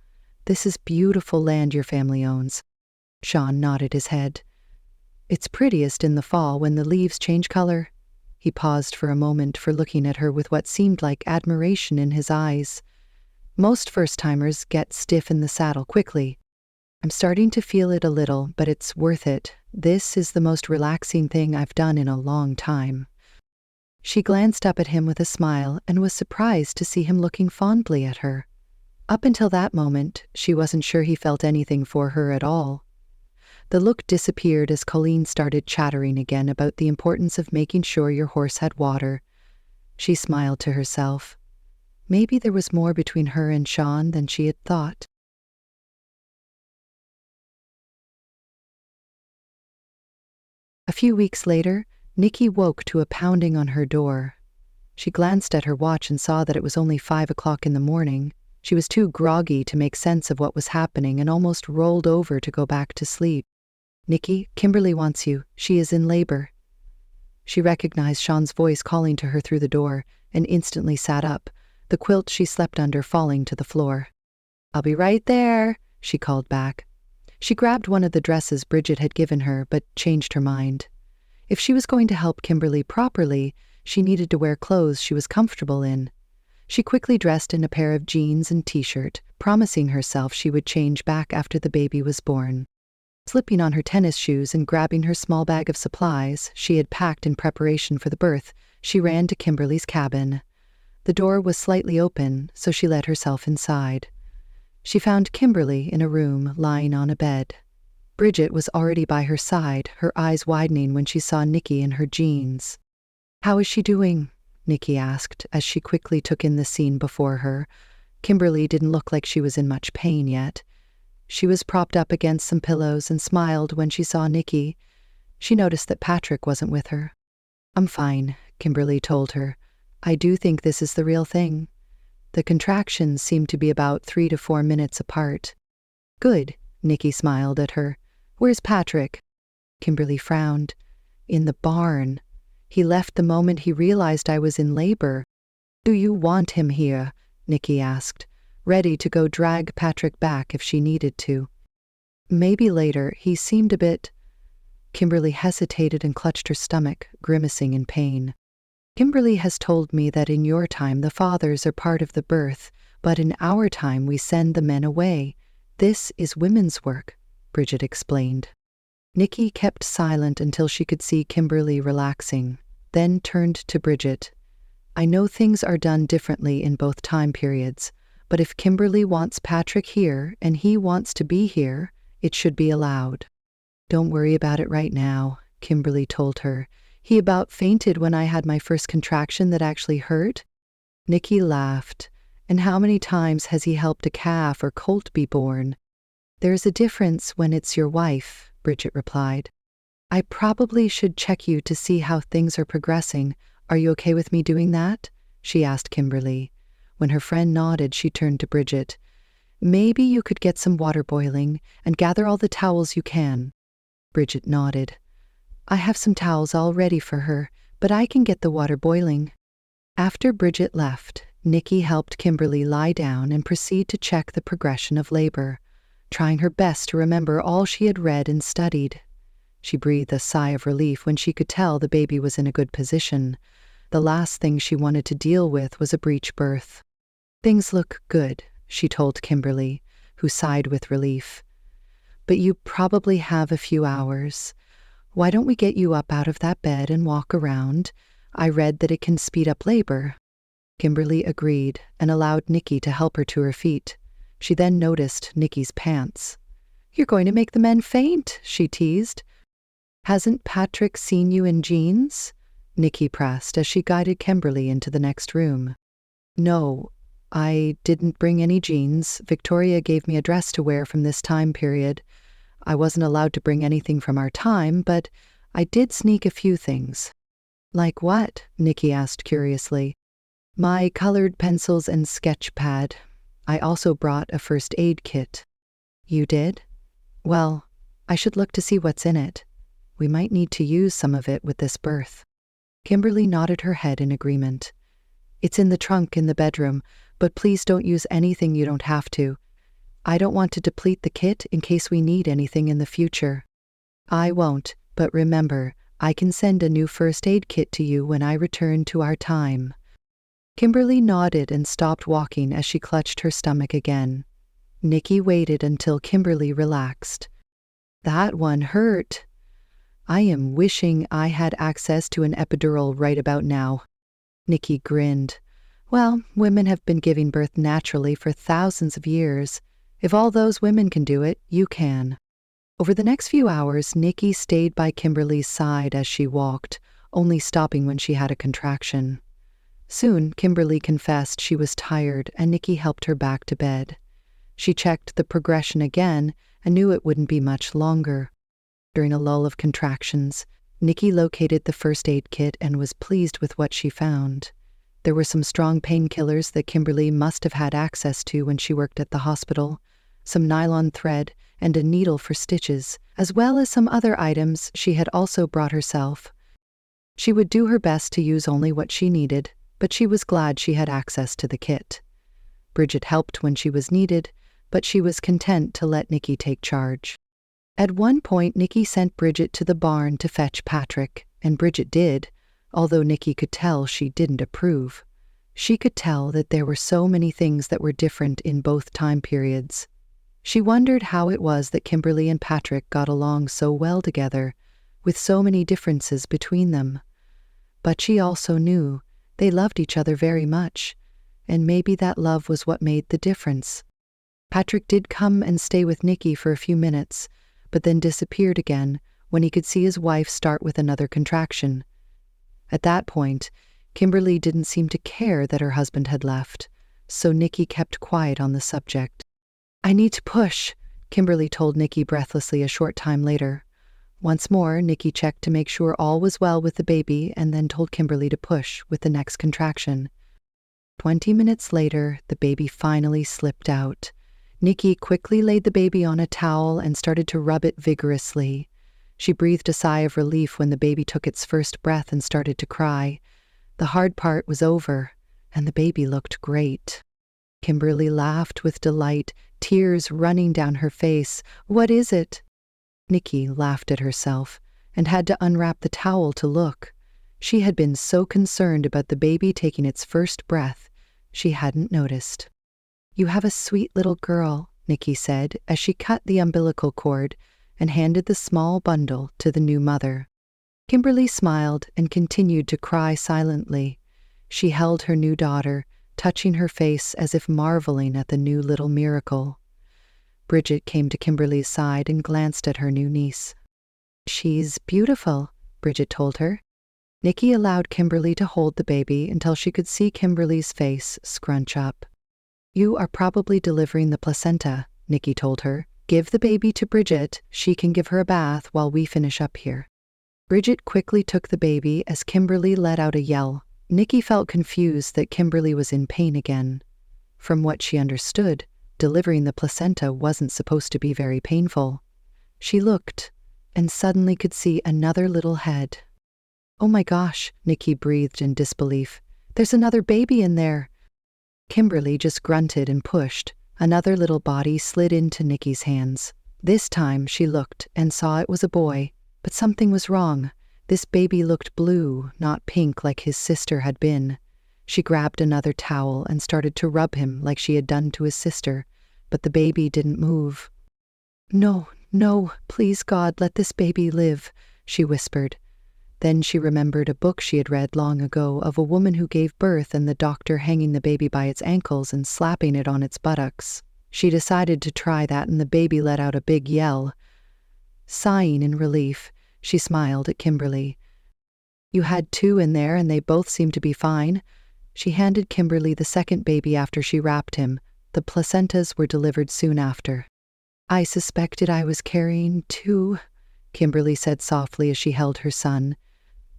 This is beautiful land your family owns." Shaun nodded his head. "It's prettiest in the fall when the leaves change color." He paused for a moment for looking at her with what seemed like admiration in his eyes. "Most first-timers get stiff in the saddle quickly. I'm starting to feel it a little, but it's worth it. This is the most relaxing thing I've done in a long time." She glanced up at him with a smile and was surprised to see him looking fondly at her. Up until that moment, she wasn't sure he felt anything for her at all. The look disappeared as Colleen started chattering again about the importance of making sure your horse had water. She smiled to herself. Maybe there was more between her and Shaun than she had thought. A few weeks later, Nicky woke to a pounding on her door. She glanced at her watch and saw that it was only 5 o'clock in the morning. She was too groggy to make sense of what was happening and almost rolled over to go back to sleep. "Nicky, Kimberly wants you. She is in labor." She recognized Shaun's voice calling to her through the door and instantly sat up, the quilt she slept under falling to the floor. "I'll be right there," she called back. She grabbed one of the dresses Bridget had given her, but changed her mind. If she was going to help Kimberly properly, she needed to wear clothes she was comfortable in. She quickly dressed in a pair of jeans and t-shirt, promising herself she would change back after the baby was born. Slipping on her tennis shoes and grabbing her small bag of supplies she had packed in preparation for the birth, she ran to Kimberly's cabin. The door was slightly open, so she let herself inside. She found Kimberly in a room, lying on a bed. Bridget was already by her side, her eyes widening when she saw Nicky in her jeans. "How is she doing?" Nicky asked, as she quickly took in the scene before her. Kimberly didn't look like she was in much pain yet. She was propped up against some pillows and smiled when she saw Nicky. She noticed that Patrick wasn't with her. "I'm fine," Kimberly told her. "I do think this is the real thing." The contractions seemed to be about 3 to 4 minutes apart. "Good," Nicky smiled at her. "Where's Patrick?" Kimberly frowned. "In the barn. He left the moment he realized I was in labor." "Do you want him here?" Nicky asked, ready to go drag Patrick back if she needed to. "Maybe later. He seemed a bit—" Kimberly hesitated and clutched her stomach, grimacing in pain. "Kimberly has told me that in your time the fathers are part of the birth, but in our time we send the men away. This is women's work," Bridget explained. Nicky kept silent until she could see Kimberly relaxing, then turned to Bridget. "I know things are done differently in both time periods, but if Kimberly wants Patrick here and he wants to be here, it should be allowed." "Don't worry about it right now," Kimberly told her. "He about fainted when I had my first contraction that actually hurt." Nicky laughed. "And how many times has he helped a calf or colt be born?" "There's a difference when it's your wife," Bridget replied. "I probably should check you to see how things are progressing. Are you okay with me doing that?" she asked Kimberly. When her friend nodded, she turned to Bridget. "Maybe you could get some water boiling and gather all the towels you can." Bridget nodded. "I have some towels all ready for her, but I can get the water boiling." After Bridget left, Nicky helped Kimberly lie down and proceed to check the progression of labor, trying her best to remember all she had read and studied. She breathed a sigh of relief when she could tell the baby was in a good position. The last thing she wanted to deal with was a breech birth. "Things look good," she told Kimberly, who sighed with relief. "But you probably have a few hours. Why don't we get you up out of that bed and walk around? I read that it can speed up labor." Kimberly agreed and allowed Nicky to help her to her feet. She then noticed Nicky's pants. "You're going to make the men faint," she teased. "Hasn't Patrick seen you in jeans?" Nicky pressed as she guided Kimberly into the next room. "No, I didn't bring any jeans. Victoria gave me a dress to wear from this time period. I wasn't allowed to bring anything from our time, but I did sneak a few things." "Like what?" Nicky asked curiously. "My colored pencils and sketch pad. I also brought a first aid kit." "You did? Well, I should look to see what's in it. We might need to use some of it with this birth." Kimberly nodded her head in agreement. "It's in the trunk in the bedroom, but please don't use anything you don't have to. I don't want to deplete the kit in case we need anything in the future." "I won't, but remember, I can send a new first aid kit to you when I return to our time." Kimberly nodded and stopped walking as she clutched her stomach again. Nicky waited until Kimberly relaxed. "That one hurt. I am wishing I had access to an epidural right about now." Nicky grinned. "Well, women have been giving birth naturally for thousands of years. If all those women can do it, you can." Over the next few hours, Nicky stayed by Kimberly's side as she walked, only stopping when she had a contraction. Soon, Kimberly confessed she was tired and Nicky helped her back to bed. She checked the progression again and knew it wouldn't be much longer. During a lull of contractions, Nicky located the first aid kit and was pleased with what she found. There were some strong painkillers that Kimberly must have had access to when she worked at the hospital, some nylon thread, and a needle for stitches, as well as some other items she had also brought herself. She would do her best to use only what she needed, but she was glad she had access to the kit. Bridget helped when she was needed, but she was content to let Nicky take charge. At one point, Nicky sent Bridget to the barn to fetch Patrick, and Bridget did, although Nicky could tell she didn't approve. She could tell that there were so many things that were different in both time periods. She wondered how it was that Kimberly and Patrick got along so well together, with so many differences between them. But she also knew they loved each other very much, and maybe that love was what made the difference. Patrick did come and stay with Nicky for a few minutes, but then disappeared again when he could see his wife start with another contraction. At that point, Kimberly didn't seem to care that her husband had left, so Nicky kept quiet on the subject. "I need to push," Kimberly told Nicky breathlessly a short time later. Once more, Nicky checked to make sure all was well with the baby and then told Kimberly to push with the next contraction. 20 minutes later, the baby finally slipped out. Nicky quickly laid the baby on a towel and started to rub it vigorously. She breathed a sigh of relief when the baby took its first breath and started to cry. The hard part was over, and the baby looked great. Kimberly laughed with delight, tears running down her face. "What is it?" Nicky laughed at herself and had to unwrap the towel to look. She had been so concerned about the baby taking its first breath, she hadn't noticed. "You have a sweet little girl," Nicky said as she cut the umbilical cord and handed the small bundle to the new mother. Kimberly smiled and continued to cry silently. She held her new daughter, touching her face as if marveling at the new little miracle. Bridget came to Kimberly's side and glanced at her new niece. "She's beautiful," Bridget told her. Nicky allowed Kimberly to hold the baby until she could see Kimberly's face scrunch up. "You are probably delivering the placenta," Nicky told her. "Give the baby to Bridget. She can give her a bath while we finish up here." Bridget quickly took the baby as Kimberly let out a yell. Nicky felt confused that Kimberly was in pain again. From what she understood, delivering the placenta wasn't supposed to be very painful. She looked and suddenly could see another little head. "Oh my gosh," Nicky breathed in disbelief. "There's another baby in there." Kimberly just grunted and pushed. Another little body slid into Nicky's hands. This time she looked and saw it was a boy, but something was wrong. This baby looked blue, not pink like his sister had been. She grabbed another towel and started to rub him like she had done to his sister, but the baby didn't move. "No, no, please God, let this baby live," she whispered. Then she remembered a book she had read long ago of a woman who gave birth and the doctor hanging the baby by its ankles and slapping it on its buttocks. She decided to try that and the baby let out a big yell. Sighing in relief, she smiled at Kimberly. "You had 2 in there and they both seemed to be fine." She handed Kimberly the second baby after she wrapped him. The placentas were delivered soon after. "I suspected I was carrying 2, Kimberly said softly as she held her son.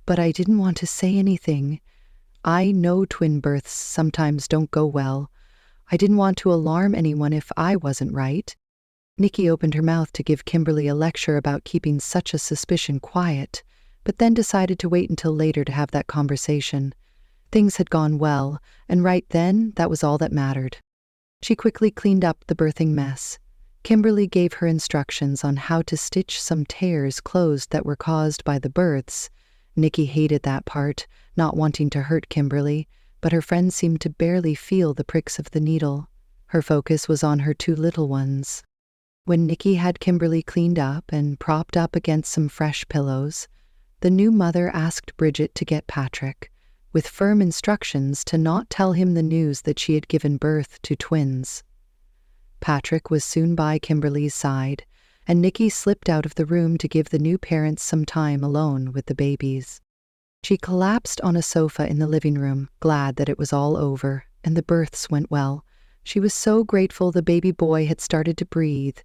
"But I didn't want to say anything. I know twin births sometimes don't go well. I didn't want to alarm anyone if I wasn't right." Nicky opened her mouth to give Kimberly a lecture about keeping such a suspicion quiet, but then decided to wait until later to have that conversation. Things had gone well, and right then, that was all that mattered. She quickly cleaned up the birthing mess. Kimberly gave her instructions on how to stitch some tears closed that were caused by the births. Nicky hated that part, not wanting to hurt Kimberly, but her friend seemed to barely feel the pricks of the needle. Her focus was on her 2 little ones. When Nicky had Kimberly cleaned up and propped up against some fresh pillows, the new mother asked Bridget to get Patrick, with firm instructions to not tell him the news that she had given birth to twins. Patrick was soon by Kimberly's side, and Nicky slipped out of the room to give the new parents some time alone with the babies. She collapsed on a sofa in the living room, glad that it was all over, and the births went well. She was so grateful the baby boy had started to breathe.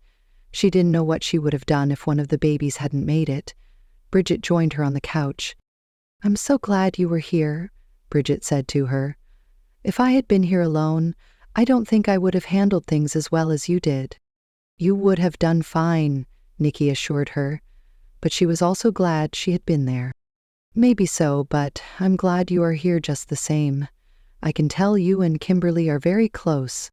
She didn't know what she would have done if one of the babies hadn't made it. Bridget joined her on the couch. "I'm so glad you were here," Bridget said to her. "If I had been here alone, I don't think I would have handled things as well as you did." "You would have done fine," Nicky assured her, but she was also glad she had been there. "Maybe so, but I'm glad you are here just the same. I can tell you and Kimberly are very close.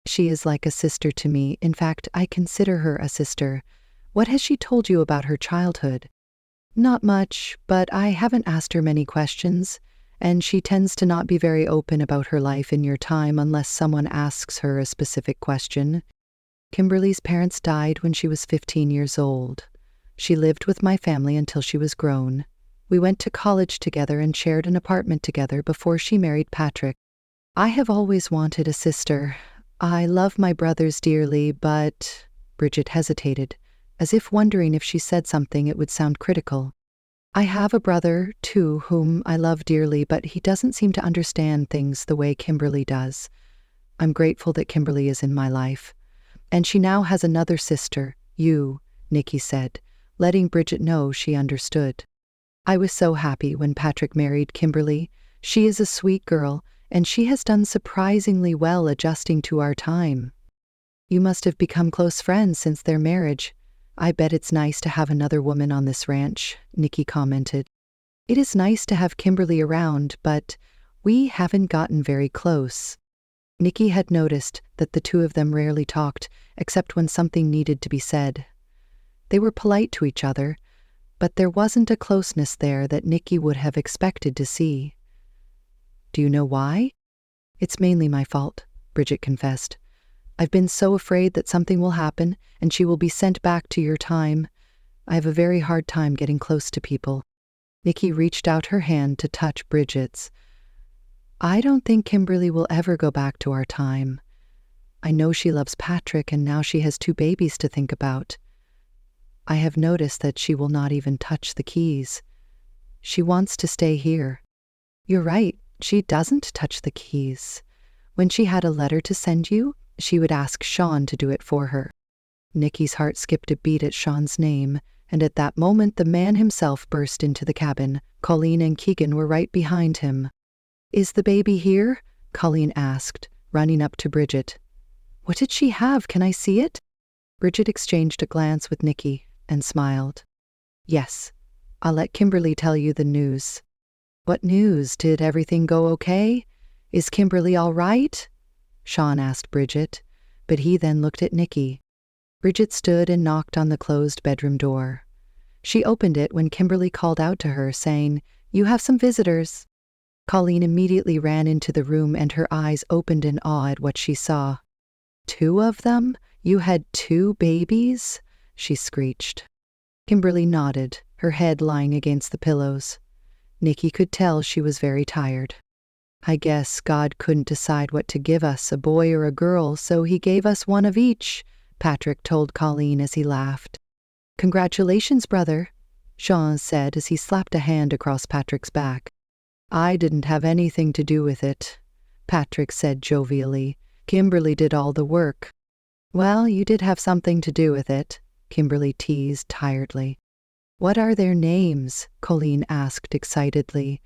She is like a sister to me. In fact, I consider her a sister. What has she told you about her childhood?" "Not much, but I haven't asked her many questions, and she tends to not be very open about her life in your time unless someone asks her a specific question. Kimberly's parents died when she was 15 years old. She lived with my family until she was grown. We went to college together and shared an apartment together before she married Patrick. I have always wanted a sister. I love my brothers dearly, but—" Bridget hesitated, as if wondering if she said something it would sound critical. "I have a brother, too, whom I love dearly, but he doesn't seem to understand things the way Kimberly does. I'm grateful that Kimberly is in my life. And she now has another sister, you," Nicky said, letting Bridget know she understood. "I was so happy when Patrick married Kimberly. She is a sweet girl, and she has done surprisingly well adjusting to our time." "You must have become close friends since their marriage. I bet it's nice to have another woman on this ranch," Nicky commented. "It is nice to have Kimberly around, but we haven't gotten very close." Nicky had noticed that the two of them rarely talked, except when something needed to be said. They were polite to each other, but there wasn't a closeness there that Nicky would have expected to see. "Do you know why?" "It's mainly my fault," Bridget confessed. "I've been so afraid that something will happen and she will be sent back to your time. I have a very hard time getting close to people." Nicky reached out her hand to touch Bridget's. "I don't think Kimberly will ever go back to our time. I know she loves Patrick and now she has 2 babies to think about. I have noticed that she will not even touch the keys. She wants to stay here." "You're right, she doesn't touch the keys. When she had a letter to send you, she would ask Shaun to do it for her." Nicky's heart skipped a beat at Shaun's name, and at that moment the man himself burst into the cabin. Colleen and Keegan were right behind him. "Is the baby here?" Colleen asked, running up to Bridget. "What did she have? Can I see it?" Bridget exchanged a glance with Nicky and smiled. "Yes, I'll let Kimberly tell you the news." "What news? Did everything go okay? Is Kimberly all right?" Shaun asked Bridget, but he then looked at Nicky. Bridget stood and knocked on the closed bedroom door. She opened it when Kimberly called out to her, saying, "You have some visitors." Colleen immediately ran into the room and her eyes opened in awe at what she saw. "2 of them? You had 2 babies?" she screeched. Kimberly nodded, her head lying against the pillows. Nicky could tell she was very tired. "I guess God couldn't decide what to give us, a boy or a girl, so he gave us one of each," Patrick told Colleen as he laughed. "Congratulations, brother," Shaun said as he slapped a hand across Patrick's back. "I didn't have anything to do with it," Patrick said jovially. "Kimberly did all the work." "Well, you did have something to do with it," Kimberly teased tiredly. "What are their names?" Colleen asked excitedly.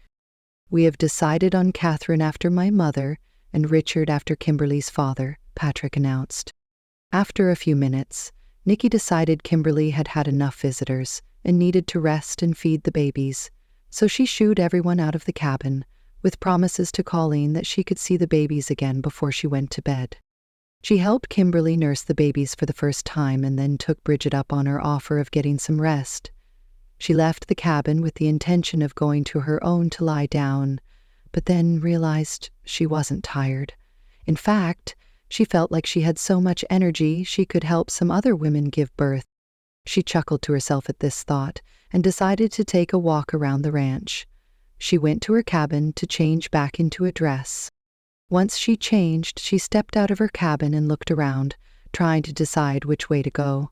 "We have decided on Catherine after my mother and Richard after Kimberly's father," Patrick announced. After a few minutes, Nicky decided Kimberly had had enough visitors and needed to rest and feed the babies, so she shooed everyone out of the cabin, with promises to Colleen that she could see the babies again before she went to bed. She helped Kimberly nurse the babies for the first time and then took Bridget up on her offer of getting some rest. She left the cabin with the intention of going to her own to lie down, but then realized she wasn't tired. In fact, she felt like she had so much energy she could help some other women give birth. She chuckled to herself at this thought and decided to take a walk around the ranch. She went to her cabin to change back into a dress. Once she changed, she stepped out of her cabin and looked around, trying to decide which way to go.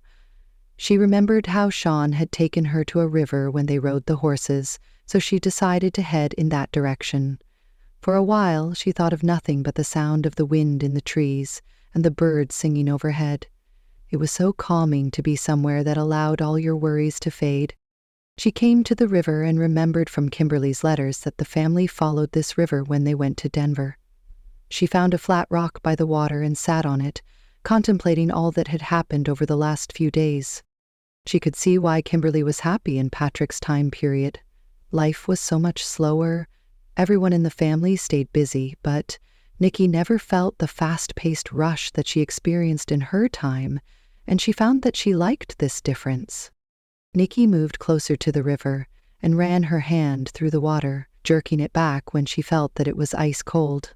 She remembered how Shaun had taken her to a river when they rode the horses, so she decided to head in that direction. For a while, she thought of nothing but the sound of the wind in the trees and the birds singing overhead. It was so calming to be somewhere that allowed all your worries to fade. She came to the river and remembered from Kimberly's letters that the family followed this river when they went to Denver. She found a flat rock by the water and sat on it, contemplating all that had happened over the last few days. She could see why Kimberly was happy in Patrick's time period. Life was so much slower. Everyone in the family stayed busy, but Nicky never felt the fast-paced rush that she experienced in her time, and she found that she liked this difference. Nicky moved closer to the river and ran her hand through the water, jerking it back when she felt that it was ice cold.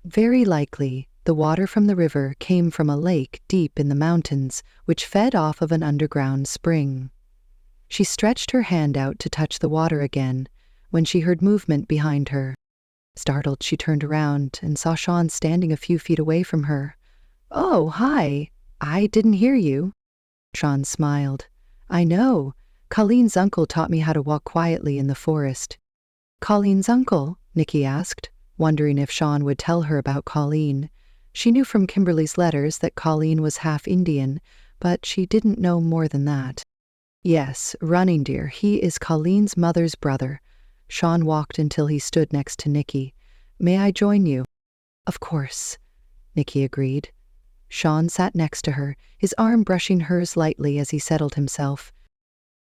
Very likely, the water from the river came from a lake deep in the mountains, which fed off of an underground spring. She stretched her hand out to touch the water again when she heard movement behind her. Startled, she turned around and saw Shaun standing a few feet away from her. "Oh, hi. I didn't hear you." Shaun smiled. "I know. Colleen's uncle taught me how to walk quietly in the forest." "Colleen's uncle?" Nicky asked, wondering if Shaun would tell her about Colleen. She knew from Kimberly's letters that Colleen was half Indian, but she didn't know more than that. "Yes, Running Deer. He is Colleen's mother's brother." Shaun walked until he stood next to Nicky. "May I join you?" "Of course," Nicky agreed. Shaun sat next to her, his arm brushing hers lightly as he settled himself.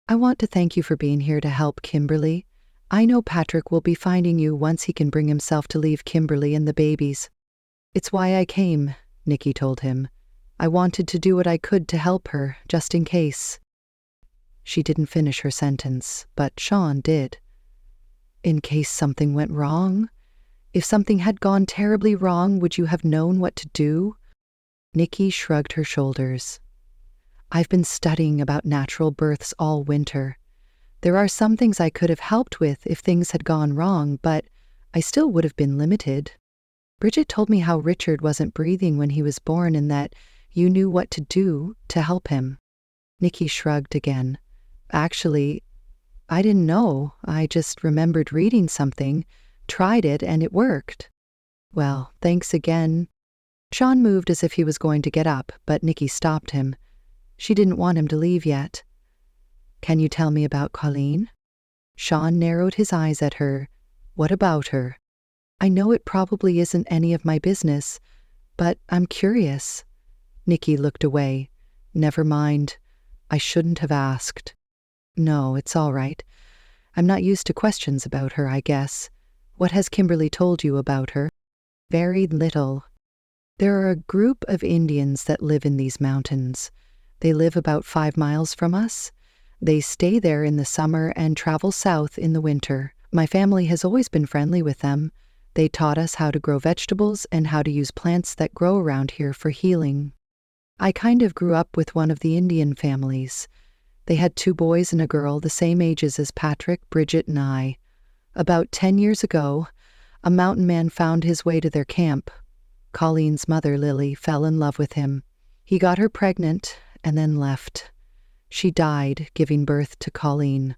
"I want to thank you for being here to help Kimberly. I know Patrick will be finding you once he can bring himself to leave Kimberly and the babies." "It's why I came," Nicky told him. "I wanted to do what I could to help her, just in case." She didn't finish her sentence, but Shaun did. "In case something went wrong? If something had gone terribly wrong, would you have known what to do?" Nicky shrugged her shoulders. "I've been studying about natural births all winter. There are some things I could have helped with if things had gone wrong, but I still would have been limited. Bridget told me how Richard wasn't breathing when he was born and that you knew what to do to help him." Nicky shrugged again. "Actually, I didn't know. I just remembered reading something, tried it, and it worked." "Well, thanks again." Shaun moved as if he was going to get up, but Nicky stopped him. She didn't want him to leave yet. "Can you tell me about Colleen?" Shaun narrowed his eyes at her. "What about her?" "I know it probably isn't any of my business, but I'm curious." Nicky looked away. "Never mind. I shouldn't have asked." "No, it's all right. I'm not used to questions about her, I guess. What has Kimberly told you about her?" "Very little. There are a group of Indians that live in these mountains. They live about 5 miles from us. They stay there in the summer and travel south in the winter. My family has always been friendly with them. They taught us how to grow vegetables and how to use plants that grow around here for healing. I kind of grew up with one of the Indian families. They had 2 boys and a girl the same ages as Patrick, Bridget, and I. About 10 years ago, a mountain man found his way to their camp. Colleen's mother, Lily, fell in love with him. He got her pregnant and then left. She died, giving birth to Colleen.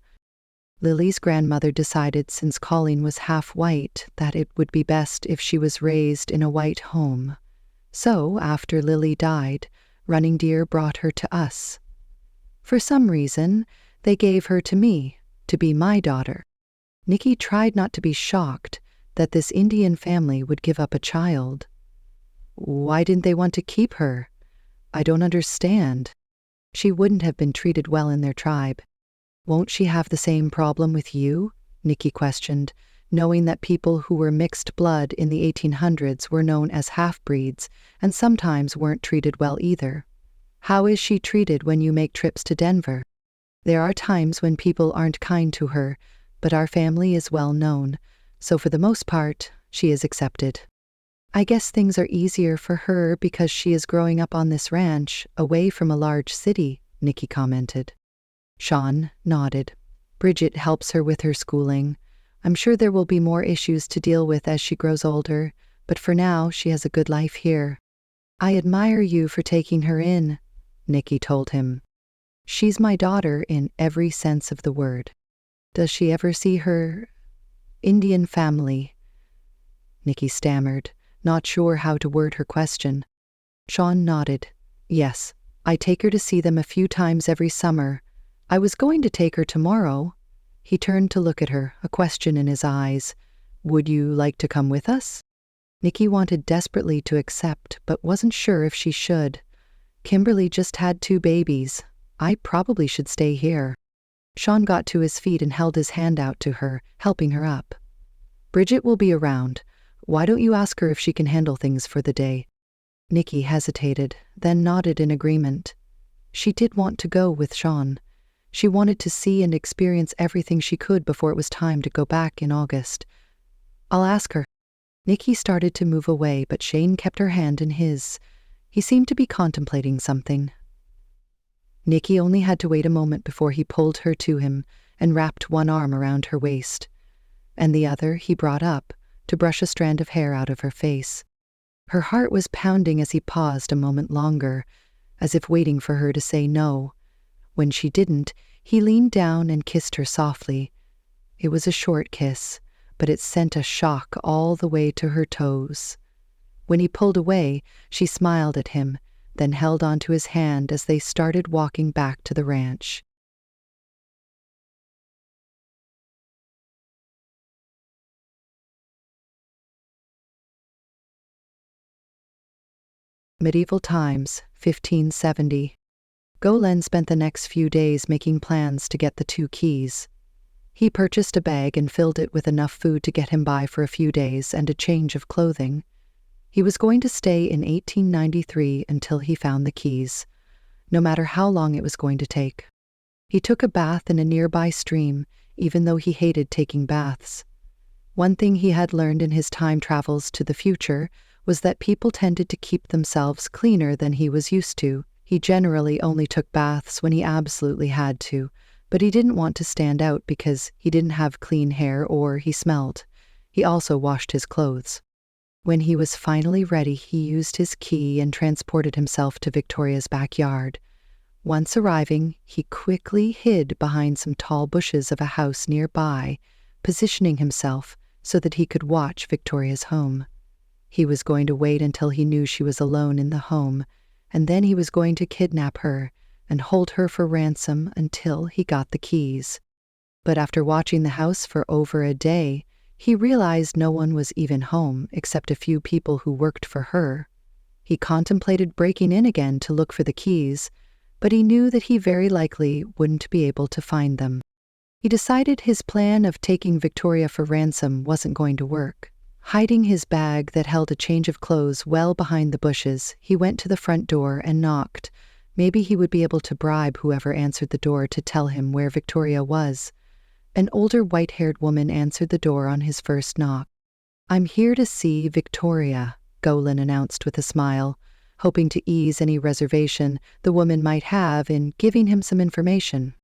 Lily's grandmother decided, since Colleen was half white, that it would be best if she was raised in a white home. So, after Lily died, Running Deer brought her to us. For some reason, they gave her to me, to be my daughter." Nicky tried not to be shocked that this Indian family would give up a child. "Why didn't they want to keep her? I don't understand." "She wouldn't have been treated well in their tribe." "Won't she have the same problem with you?" Nicky questioned, knowing that people who were mixed blood in the 1800s were known as half-breeds and sometimes weren't treated well either. "How is she treated when you make trips to Denver?" "There are times when people aren't kind to her, but our family is well known, so for the most part, she is accepted." "I guess things are easier for her because she is growing up on this ranch, away from a large city," Nicky commented. Shaun nodded. "Bridget helps her with her schooling. I'm sure there will be more issues to deal with as she grows older, but for now, she has a good life here." "I admire you for taking her in," Nicky told him. "She's my daughter in every sense of the word." "Does she ever see her Indian family?" Nicky stammered, not sure how to word her question. Shaun nodded. "Yes, I take her to see them a few times every summer. I was going to take her tomorrow. He turned to look at her, a question in his eyes. Would you like to come with us? Nicky wanted desperately to accept, but wasn't sure if she should. Kimberly just had 2 babies. I probably should stay here. Shaun got to his feet and held his hand out to her, helping her up. Bridget will be around. Why don't you ask her if she can handle things for the day? Nicky hesitated, then nodded in agreement. She did want to go with Shaun. She wanted to see and experience everything she could before it was time to go back in August. I'll ask her. Nicky started to move away, but Shaun kept her hand in his. He seemed to be contemplating something. Nicky only had to wait a moment before he pulled her to him and wrapped one arm around her waist, and the other he brought up to brush a strand of hair out of her face. Her heart was pounding as he paused a moment longer, as if waiting for her to say no. When she didn't, he leaned down and kissed her softly. It was a short kiss, but it sent a shock all the way to her toes. When he pulled away, she smiled at him, then held onto his hand as they started walking back to the ranch. Medieval times, 1570. Golan spent the next few days making plans to get the 2 keys. He purchased a bag and filled it with enough food to get him by for a few days and a change of clothing. He was going to stay in 1893 until he found the keys, no matter how long it was going to take. He took a bath in a nearby stream, even though he hated taking baths. One thing he had learned in his time travels to the future was that people tended to keep themselves cleaner than he was used to. He generally only took baths when he absolutely had to, but he didn't want to stand out because he didn't have clean hair or he smelled. He also washed his clothes. When he was finally ready, he used his key and transported himself to Victoria's backyard. Once arriving, he quickly hid behind some tall bushes of a house nearby, positioning himself so that he could watch Victoria's home. He was going to wait until he knew she was alone in the home, and then he was going to kidnap her and hold her for ransom until he got the keys. But after watching the house for over a day, he realized no one was even home except a few people who worked for her. He contemplated breaking in again to look for the keys, but he knew that he very likely wouldn't be able to find them. He decided his plan of taking Victoria for ransom wasn't going to work. Hiding his bag that held a change of clothes well behind the bushes, he went to the front door and knocked. Maybe he would be able to bribe whoever answered the door to tell him where Victoria was. An older white-haired woman answered the door on his first knock. I'm here to see Victoria, Golan announced with a smile, hoping to ease any reservation the woman might have in giving him some information.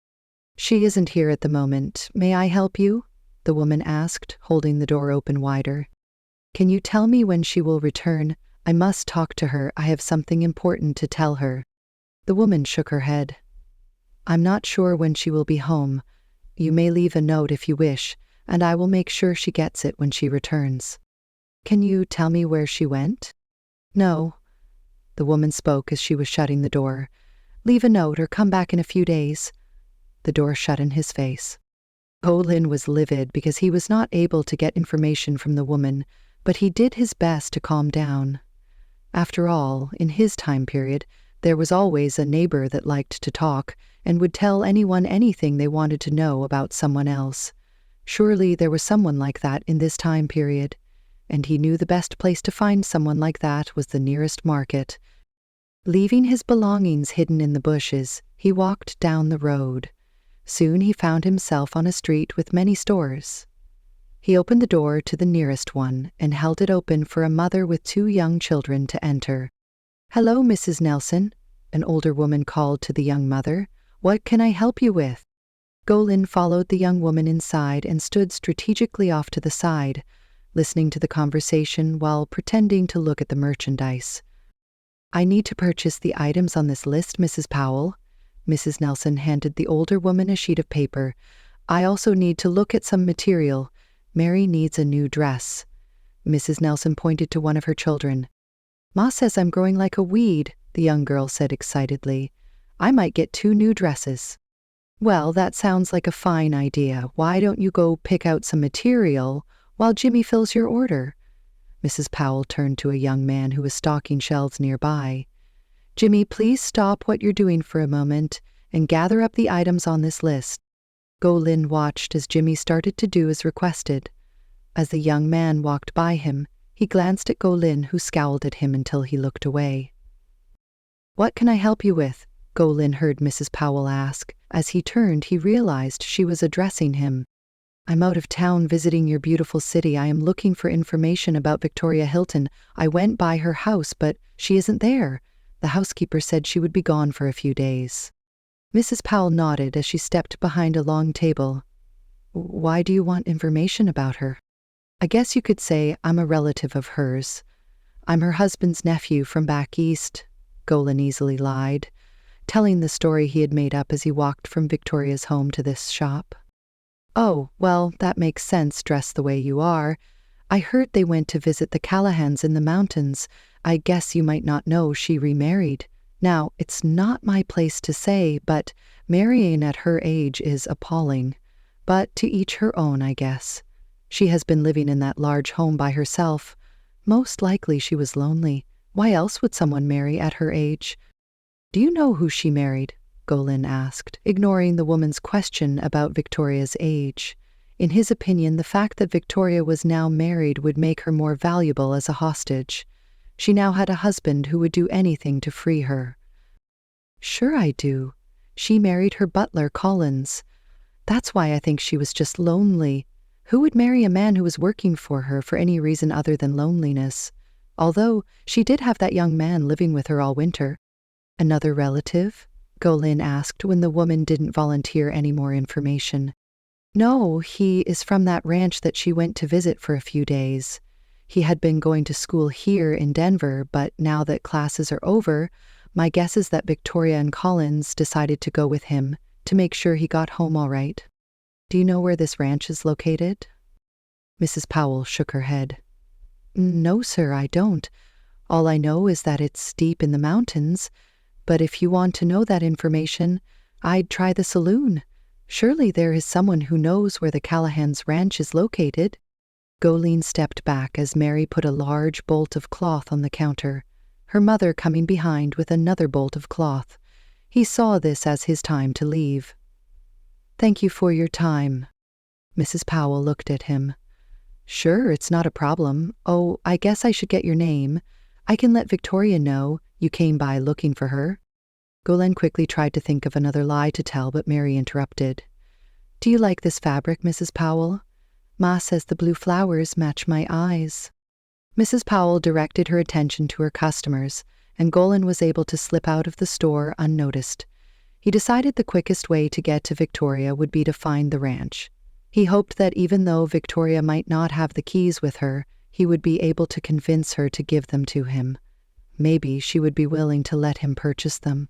She isn't here at the moment. May I help you? The woman asked, holding the door open wider. Can you tell me when she will return? I must talk to her. I have something important to tell her. The woman shook her head. I'm not sure when she will be home. You may leave a note if you wish, and I will make sure she gets it when she returns. Can you tell me where she went? No. The woman spoke as she was shutting the door. Leave a note or come back in a few days. The door shut in his face. Golan was livid because he was not able to get information from the woman, but he did his best to calm down. After all, in his time period, there was always a neighbor that liked to talk and would tell anyone anything they wanted to know about someone else. Surely there was someone like that in this time period, and he knew the best place to find someone like that was the nearest market. Leaving his belongings hidden in the bushes, he walked down the road. Soon he found himself on a street with many stores. He opened the door to the nearest one and held it open for a mother with 2 young children to enter. Hello, Mrs. Nelson, an older woman called to the young mother. What can I help you with? Golan followed the young woman inside and stood strategically off to the side, listening to the conversation while pretending to look at the merchandise. I need to purchase the items on this list, Mrs. Powell. Mrs. Nelson handed the older woman a sheet of paper. I also need to look at some material. Mary needs a new dress. Mrs. Nelson pointed to one of her children. Ma says I'm growing like a weed, the young girl said excitedly. I might get 2 new dresses. Well, that sounds like a fine idea. Why don't you go pick out some material while Jimmy fills your order? Mrs. Powell turned to a young man who was stocking shelves nearby. Jimmy, please stop what you're doing for a moment and gather up the items on this list. Golin watched as Jimmy started to do as requested. As the young man walked by him, he glanced at Golin, who scowled at him until he looked away. What can I help you with? Golin heard Mrs. Powell ask. As he turned, he realized she was addressing him. I'm out of town visiting your beautiful city. I am looking for information about Victoria Hilton. I went by her house, but she isn't there. The housekeeper said she would be gone for a few days. Mrs. Powell nodded as she stepped behind a long table. Why do you want information about her? I guess you could say I'm a relative of hers. I'm her husband's nephew from back east, Golin easily lied, telling the story he had made up as he walked from Victoria's home to this shop. Oh, well, that makes sense, dressed the way you are. I heard they went to visit the Callaghans in the mountains. I guess you might not know she remarried. Now, it's not my place to say, but marrying at her age is appalling. But to each her own, I guess. She has been living in that large home by herself. Most likely she was lonely. Why else would someone marry at her age? Do you know who she married? Golin asked, ignoring the woman's question about Victoria's age. In his opinion, the fact that Victoria was now married would make her more valuable as a hostage. She now had a husband who would do anything to free her. Sure I do. She married her butler, Collins. That's why I think she was just lonely. Who would marry a man who was working for her for any reason other than loneliness? Although she did have that young man living with her all winter. Another relative? Golin asked when the woman didn't volunteer any more information. No, he is from that ranch that she went to visit for a few days. He had been going to school here in Denver, but now that classes are over, my guess is that Victoria and Collins decided to go with him to make sure he got home all right. Do you know where this ranch is located? Mrs. Powell shook her head. No, sir, I don't. All I know is that it's deep in the mountains, but if you want to know that information, I'd try the saloon. Surely there is someone who knows where the Callaghans' ranch is located. Golin stepped back as Mary put a large bolt of cloth on the counter, her mother coming behind with another bolt of cloth. He saw this as his time to leave. Thank you for your time. Mrs. Powell looked at him. Sure, it's not a problem. Oh, I guess I should get your name. I can let Victoria know you came by looking for her. Golin quickly tried to think of another lie to tell, but Mary interrupted. Do you like this fabric, Mrs. Powell? Ma says the blue flowers match my eyes. Mrs. Powell directed her attention to her customers, and Golin was able to slip out of the store unnoticed. He decided the quickest way to get to Victoria would be to find the ranch. He hoped that even though Victoria might not have the keys with her, he would be able to convince her to give them to him. Maybe she would be willing to let him purchase them.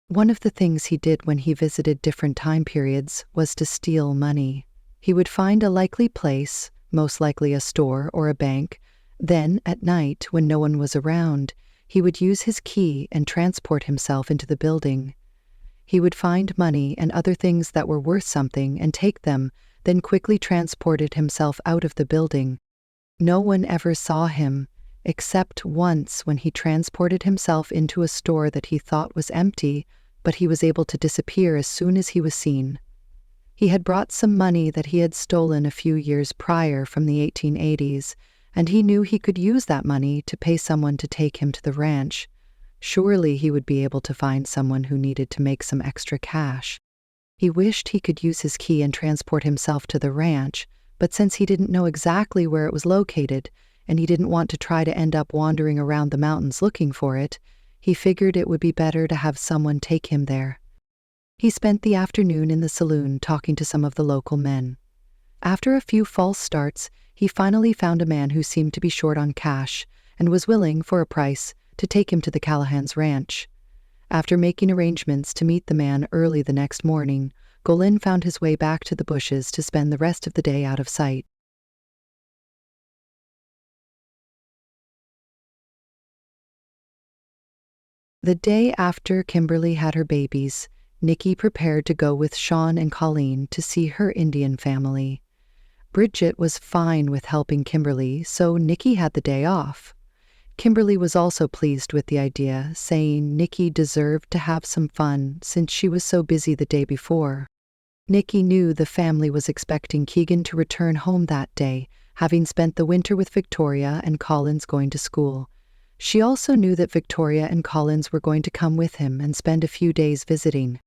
One of the things he did when he visited different time periods was to steal money. He would find a likely place, most likely a store or a bank. Then, at night, when no one was around, he would use his key and transport himself into the building. He would find money and other things that were worth something and take them, then quickly transported himself out of the building. No one ever saw him, except once when he transported himself into a store that he thought was empty, but he was able to disappear as soon as he was seen. He had brought some money that he had stolen a few years prior from the 1880s, and he knew he could use that money to pay someone to take him to the ranch. Surely he would be able to find someone who needed to make some extra cash. He wished he could use his key and transport himself to the ranch, but since he didn't know exactly where it was located, and he didn't want to try to end up wandering around the mountains looking for it, he figured it would be better to have someone take him there. He spent the afternoon in the saloon talking to some of the local men. After a few false starts, he finally found a man who seemed to be short on cash and was willing, for a price, to take him to the Callaghans' ranch. After making arrangements to meet the man early the next morning, Golin found his way back to the bushes to spend the rest of the day out of sight. The day after Kimberly had her babies, Nicky prepared to go with Shaun and Colleen to see her Indian family. Bridget was fine with helping Kimberly, so Nicky had the day off. Kimberly was also pleased with the idea, saying Nicky deserved to have some fun since she was so busy the day before. Nicky knew the family was expecting Keegan to return home that day, having spent the winter with Victoria and Collins going to school. She also knew that Victoria and Collins were going to come with him and spend a few days visiting.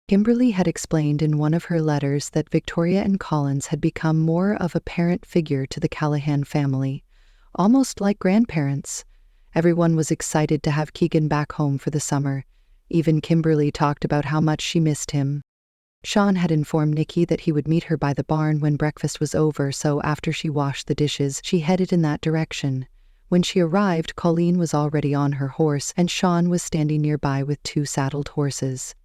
Kimberly had explained in one of her letters that Victoria and Collins had become more of a parent figure to the Callaghan family, almost like grandparents. Everyone was excited to have Keegan back home for the summer. Even Kimberly talked about how much she missed him. Shaun had informed Nicky that he would meet her by the barn when breakfast was over, so after she washed the dishes, she headed in that direction. When she arrived, Colleen was already on her horse, and Shaun was standing nearby with 2 saddled horses.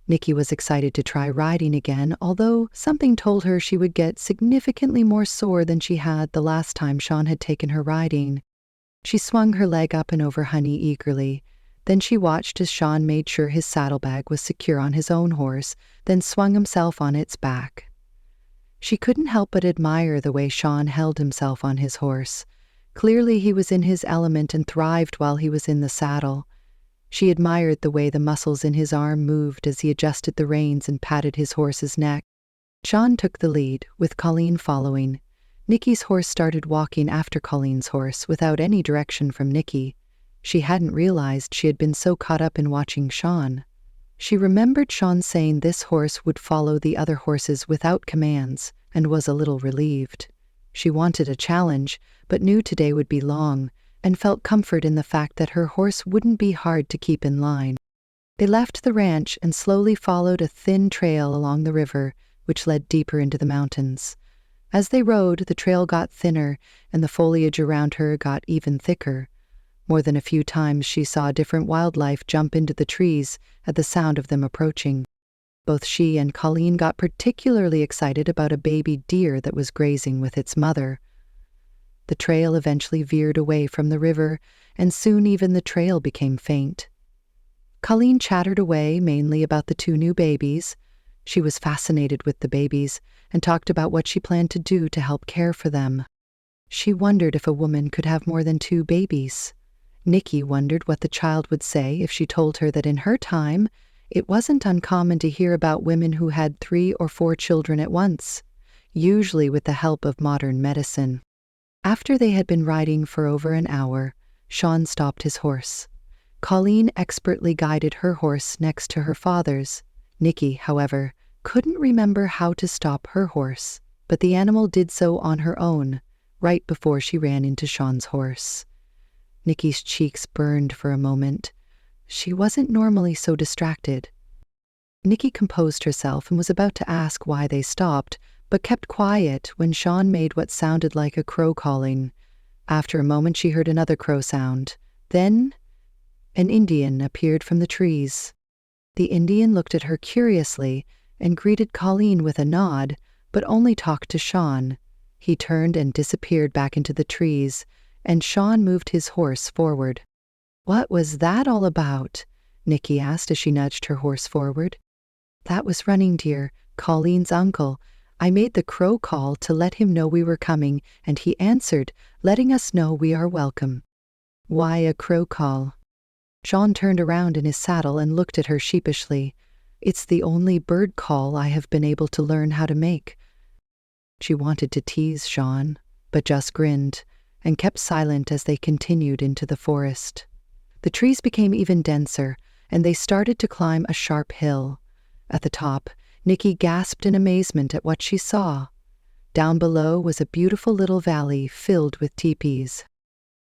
Nicky was excited to try riding again, although something told her she would get significantly more sore than she had the last time Shaun had taken her riding. She swung her leg up and over Honey eagerly. Then she watched as Shaun made sure his saddlebag was secure on his own horse, then swung himself on its back. She couldn't help but admire the way Shaun held himself on his horse. Clearly he was in his element and thrived while he was in the saddle. She admired the way the muscles in his arm moved as he adjusted the reins and patted his horse's neck. Shaun took the lead, with Colleen following. Nicky's horse started walking after Colleen's horse without any direction from Nicky. She hadn't realized she had been so caught up in watching Shaun. She remembered Shaun saying this horse would follow the other horses without commands, and was a little relieved. She wanted a challenge, but knew today would be long, and felt comfort in the fact that her horse wouldn't be hard to keep in line. They left the ranch and slowly followed a thin trail along the river, which led deeper into the mountains. As they rode, the trail got thinner, and the foliage around her got even thicker. More than a few times she saw different wildlife jump into the trees at the sound of them approaching. Both she and Colleen got particularly excited about a baby deer that was grazing with its mother. The trail eventually veered away from the river, and soon even the trail became faint. Colleen chattered away mainly about the 2 new babies. She was fascinated with the babies and talked about what she planned to do to help care for them. She wondered if a woman could have more than 2 babies. Nicky wondered what the child would say if she told her that in her time, it wasn't uncommon to hear about women who had 3 or 4 children at once, usually with the help of modern medicine. After they had been riding for over an hour, Shaun stopped his horse. Colleen expertly guided her horse next to her father's. Nicky, however, couldn't remember how to stop her horse, but the animal did so on her own, right before she ran into Shaun's horse. Nicky's cheeks burned for a moment. She wasn't normally so distracted. Nicky composed herself and was about to ask why they stopped, but kept quiet when Shaun made what sounded like a crow calling. After a moment she heard another crow sound. Then, an Indian appeared from the trees. The Indian looked at her curiously and greeted Colleen with a nod, but only talked to Shaun. He turned and disappeared back into the trees, and Shaun moved his horse forward. "What was that all about?" Nicky asked as she nudged her horse forward. "That was Running Deer, Colleen's uncle. I made the crow call to let him know we were coming, and he answered, letting us know we are welcome." "Why a crow call?" Shaun turned around in his saddle and looked at her sheepishly. "It's the only bird call I have been able to learn how to make." She wanted to tease Shaun, but just grinned, and kept silent as they continued into the forest. The trees became even denser, and they started to climb a sharp hill. At the top, Nicky gasped in amazement at what she saw. Down below was a beautiful little valley filled with teepees.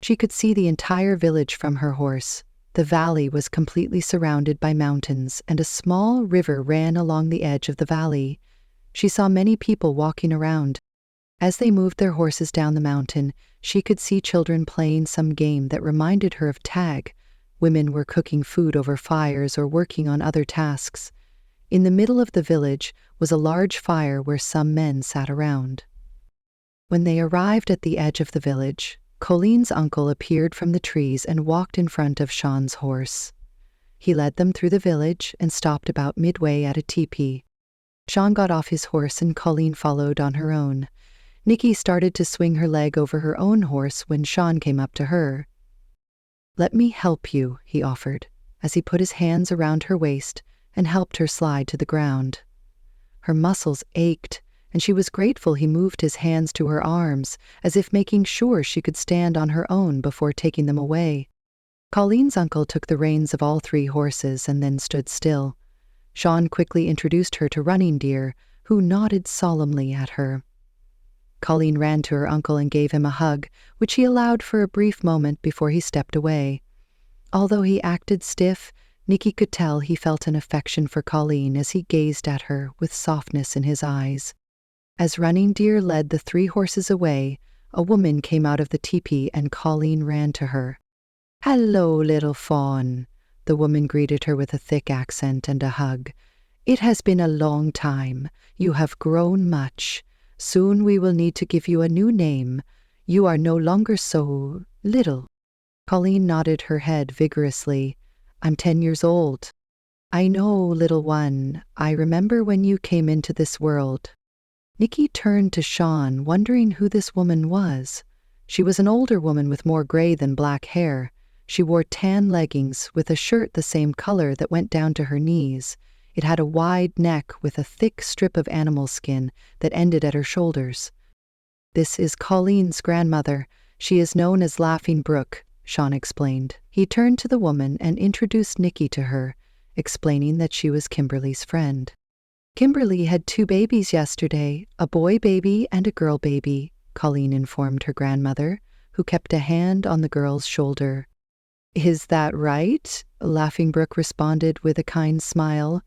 She could see the entire village from her horse. The valley was completely surrounded by mountains, and a small river ran along the edge of the valley. She saw many people walking around. As they moved their horses down the mountain, she could see children playing some game that reminded her of tag. Women were cooking food over fires or working on other tasks. In the middle of the village was a large fire where some men sat around. When they arrived at the edge of the village, Colleen's uncle appeared from the trees and walked in front of Shaun's horse. He led them through the village and stopped about midway at a teepee. Shaun got off his horse and Colleen followed on her own. Nicky started to swing her leg over her own horse when Shaun came up to her. "Let me help you," he offered, as he put his hands around her waist and helped her slide to the ground. Her muscles ached, and she was grateful he moved his hands to her arms, as if making sure she could stand on her own before taking them away. Colleen's uncle took the reins of all 3 horses and then stood still. Shaun quickly introduced her to Running Deer, who nodded solemnly at her. Colleen ran to her uncle and gave him a hug, which he allowed for a brief moment before he stepped away. Although he acted stiff, Nicky could tell he felt an affection for Colleen as he gazed at her with softness in his eyes. As Running Deer led the 3 horses away, a woman came out of the teepee and Colleen ran to her. "Hello, little fawn," the woman greeted her with a thick accent and a hug. "It has been a long time. You have grown much. Soon we will need to give you a new name. You are no longer so little." Colleen nodded her head vigorously. "I'm 10 years old." "I know, little one. I remember when you came into this world." Nicky turned to Shaun, wondering who this woman was. She was an older woman with more gray than black hair. She wore tan leggings with a shirt the same color that went down to her knees. It had a wide neck with a thick strip of animal skin that ended at her shoulders. "This is Colleen's grandmother. She is known as Laughing Brook," Shaun explained. He turned to the woman and introduced Nicky to her, explaining that she was Kimberly's friend. "Kimberly had 2 babies yesterday, a boy baby and a girl baby," Colleen informed her grandmother, who kept a hand on the girl's shoulder. "Is that right?" Laughing Brook responded with a kind smile.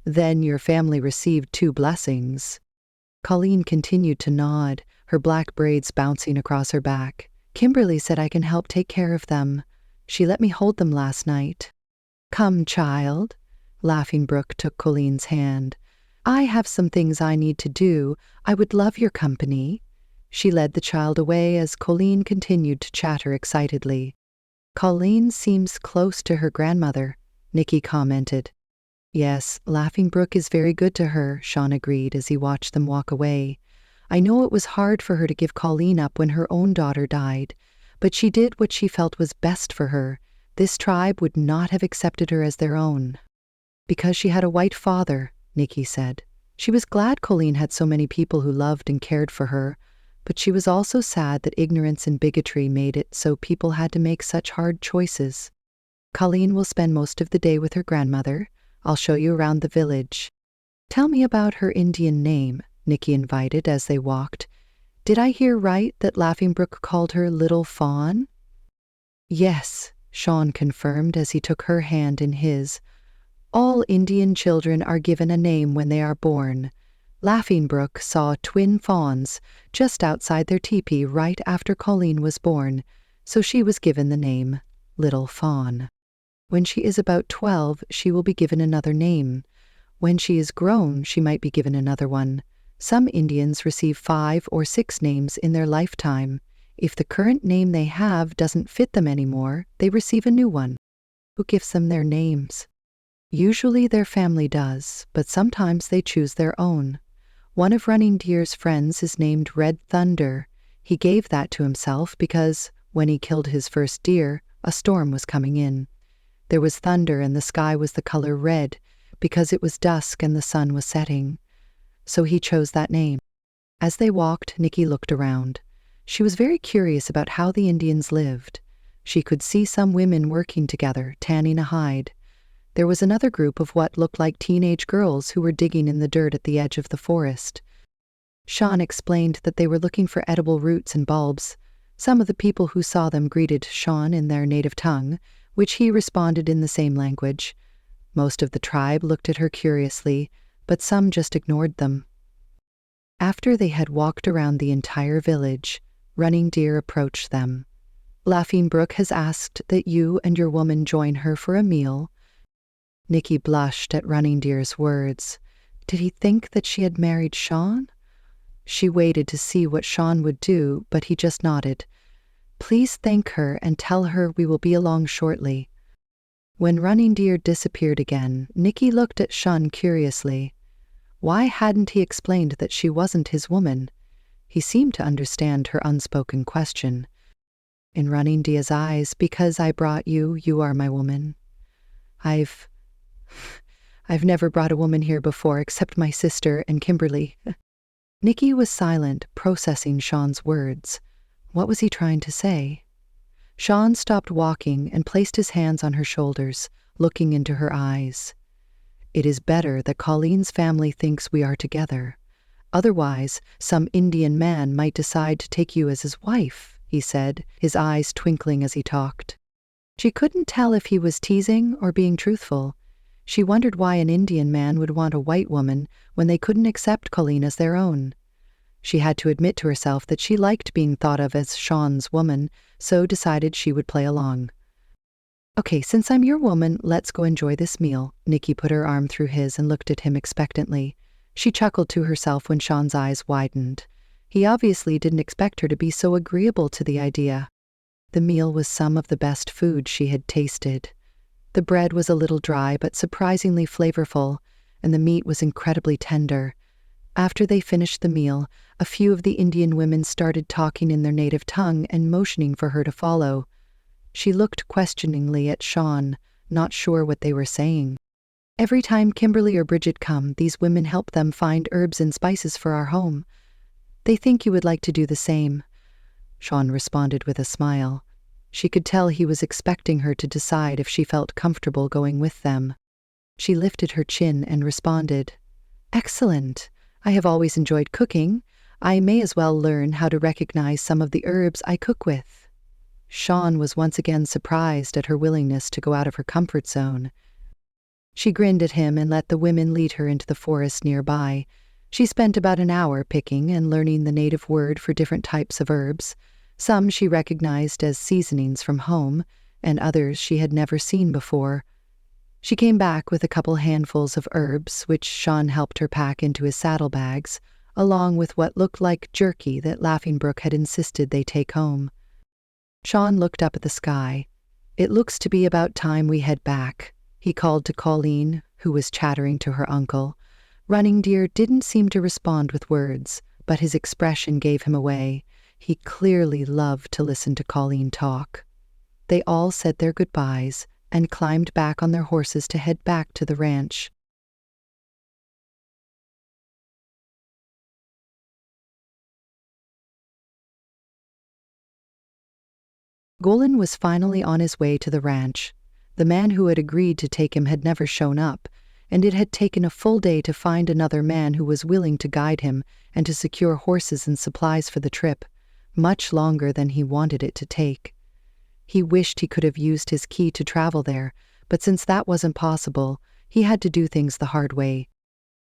"Then your family received 2 blessings." Colleen continued to nod, her black braids bouncing across her back. "Kimberly said I can help take care of them. She let me hold them last night." "Come, child." Laughing Brook took Colleen's hand. "I have some things I need to do. I would love your company." She led the child away as Colleen continued to chatter excitedly. "Colleen seems close to her grandmother," Nicky commented. "Yes, Laughing Brook is very good to her," Shaun agreed as he watched them walk away. "I know it was hard for her to give Colleen up when her own daughter died, but she did what she felt was best for her. This tribe would not have accepted her as their own." "Because she had a white father," Nicky said. She was glad Colleen had so many people who loved and cared for her, but she was also sad that ignorance and bigotry made it so people had to make such hard choices. "Colleen will spend most of the day with her grandmother. I'll show you around the village." "Tell me about her Indian name," Nicky invited as they walked. "Did I hear right that Laughing Brook called her Little Fawn?" "Yes," Shaun confirmed as he took her hand in his. "All Indian children are given a name when they are born. Laughing Brook saw twin fawns just outside their teepee right after Colleen was born, so she was given the name Little Fawn. When she is about 12, she will be given another name. When she is grown, she might be given another one. Some Indians receive 5 or 6 names in their lifetime. If the current name they have doesn't fit them anymore, they receive a new one." "Who gives them their names?" "Usually their family does, but sometimes they choose their own. One of Running Deer's friends is named Red Thunder. He gave that to himself because, when he killed his first deer, a storm was coming in. There was thunder and the sky was the color red because it was dusk and the sun was setting. So he chose that name." As they walked, Nicky looked around. She was very curious about how the Indians lived. She could see some women working together, tanning a hide. There was another group of what looked like teenage girls who were digging in the dirt at the edge of the forest. Shaun explained that they were looking for edible roots and bulbs. Some of the people who saw them greeted Shaun in their native tongue, which he responded in the same language. Most of the tribe looked at her curiously, but some just ignored them. After they had walked around the entire village, Running Deer approached them. "Laughing Brook has asked that you and your woman join her for a meal." Nicky blushed at Running Deer's words. Did he think that she had married Shaun? She waited to see what Shaun would do, but he just nodded. "Please thank her and tell her we will be along shortly." When Running Deer disappeared again, Nicky looked at Shaun curiously. Why hadn't he explained that she wasn't his woman? He seemed to understand her unspoken question. In Running Deer's eyes, because I brought you, you are my woman. I've never brought a woman here before except my sister and Kimberly. Nicky was silent, processing Shaun's words. What was he trying to say? Shaun stopped walking and placed his hands on her shoulders, looking into her eyes. It is better that Colleen's family thinks we are together. Otherwise, some Indian man might decide to take you as his wife, he said, his eyes twinkling as he talked. She couldn't tell if he was teasing or being truthful. She wondered why an Indian man would want a white woman when they couldn't accept Colleen as their own. She had to admit to herself that she liked being thought of as Shaun's woman, so decided she would play along. Okay, since I'm your woman, let's go enjoy this meal. Nicky put her arm through his and looked at him expectantly. She chuckled to herself when Shaun's eyes widened. He obviously didn't expect her to be so agreeable to the idea. The meal was some of the best food she had tasted. The bread was a little dry but surprisingly flavorful, and the meat was incredibly tender. After they finished the meal, a few of the Indian women started talking in their native tongue and motioning for her to follow. She looked questioningly at Shaun, not sure what they were saying. Every time Kimberly or Bridget come, these women help them find herbs and spices for our home. They think you would like to do the same. Shaun responded with a smile. She could tell he was expecting her to decide if she felt comfortable going with them. She lifted her chin and responded, Excellent. I have always enjoyed cooking. I may as well learn how to recognize some of the herbs I cook with. Shaun was once again surprised at her willingness to go out of her comfort zone. She grinned at him and let the women lead her into the forest nearby. She spent about an hour picking and learning the native word for different types of herbs. Some she recognized as seasonings from home, and others she had never seen before. She came back with a couple handfuls of herbs, which Shaun helped her pack into his saddlebags, along with what looked like jerky that Laughing Brook had insisted they take home. Shaun looked up at the sky. It looks to be about time we head back, he called to Colleen, who was chattering to her uncle. Running Deer didn't seem to respond with words, but his expression gave him away. He clearly loved to listen to Colleen talk. They all said their goodbyes and climbed back on their horses to head back to the ranch. Golan was finally on his way to the ranch. The man who had agreed to take him had never shown up, and it had taken a full day to find another man who was willing to guide him and to secure horses and supplies for the trip, much longer than he wanted it to take. He wished he could have used his key to travel there, but since that wasn't possible, he had to do things the hard way.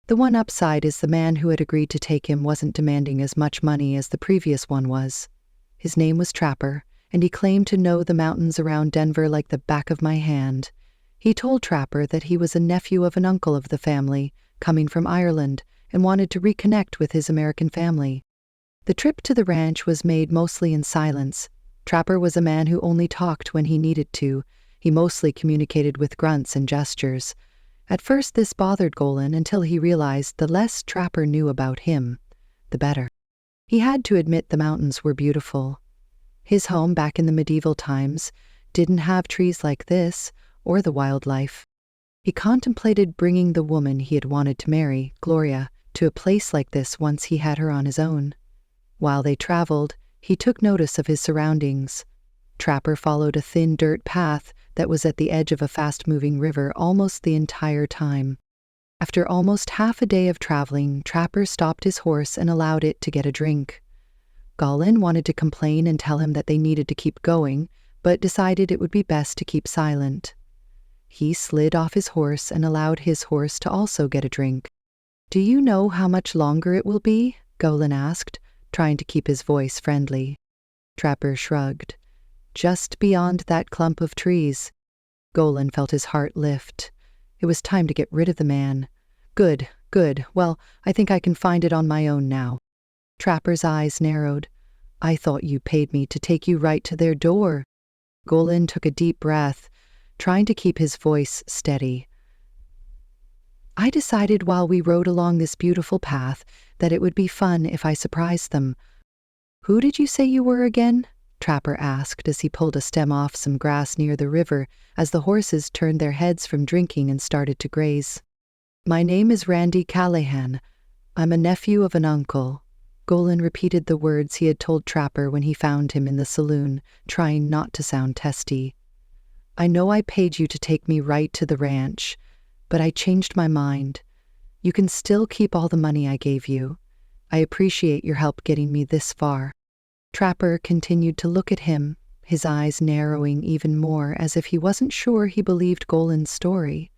The one upside is the man who had agreed to take him wasn't demanding as much money as the previous one was. His name was Trapper, and he claimed to know the mountains around Denver like the back of my hand. He told Trapper that he was a nephew of an uncle of the family, coming from Ireland, and wanted to reconnect with his American family. The trip to the ranch was made mostly in silence. Trapper was a man who only talked when he needed to. He mostly communicated with grunts and gestures. At first this bothered Golan until he realized the less Trapper knew about him, the better. He had to admit the mountains were beautiful. His home back in the medieval times didn't have trees like this, or the wildlife. He contemplated bringing the woman he had wanted to marry, Gloria, to a place like this once he had her on his own. While they traveled, he took notice of his surroundings. Trapper followed a thin dirt path that was at the edge of a fast-moving river almost the entire time. After almost half a day of traveling, Trapper stopped his horse and allowed it to get a drink. Golan wanted to complain and tell him that they needed to keep going, but decided it would be best to keep silent. He slid off his horse and allowed his horse to also get a drink. "Do you know how much longer it will be?" Golan asked, trying to keep his voice friendly. Trapper shrugged. "Just beyond that clump of trees." Golan felt his heart lift. It was time to get rid of the man. Good. Well, I think I can find it on my own now." Trapper's eyes narrowed. "I thought you paid me to take you right to their door." Golan took a deep breath. trying to keep his voice steady. I decided while we rode along this beautiful path that it would be fun if I surprised them. Who did you say you were again? Trapper asked as he pulled a stem off some grass near the river as the horses turned their heads from drinking and started to graze. My name is Shaun Callaghan. I'm a nephew of an uncle. Golan repeated the words he had told Trapper when he found him in the saloon, trying not to sound testy. I know I paid you to take me right to the ranch, but I changed my mind. You can still keep all the money I gave you. I appreciate your help getting me this far. Trapper continued to look at him, his eyes narrowing even more as if he wasn't sure he believed Golan's story.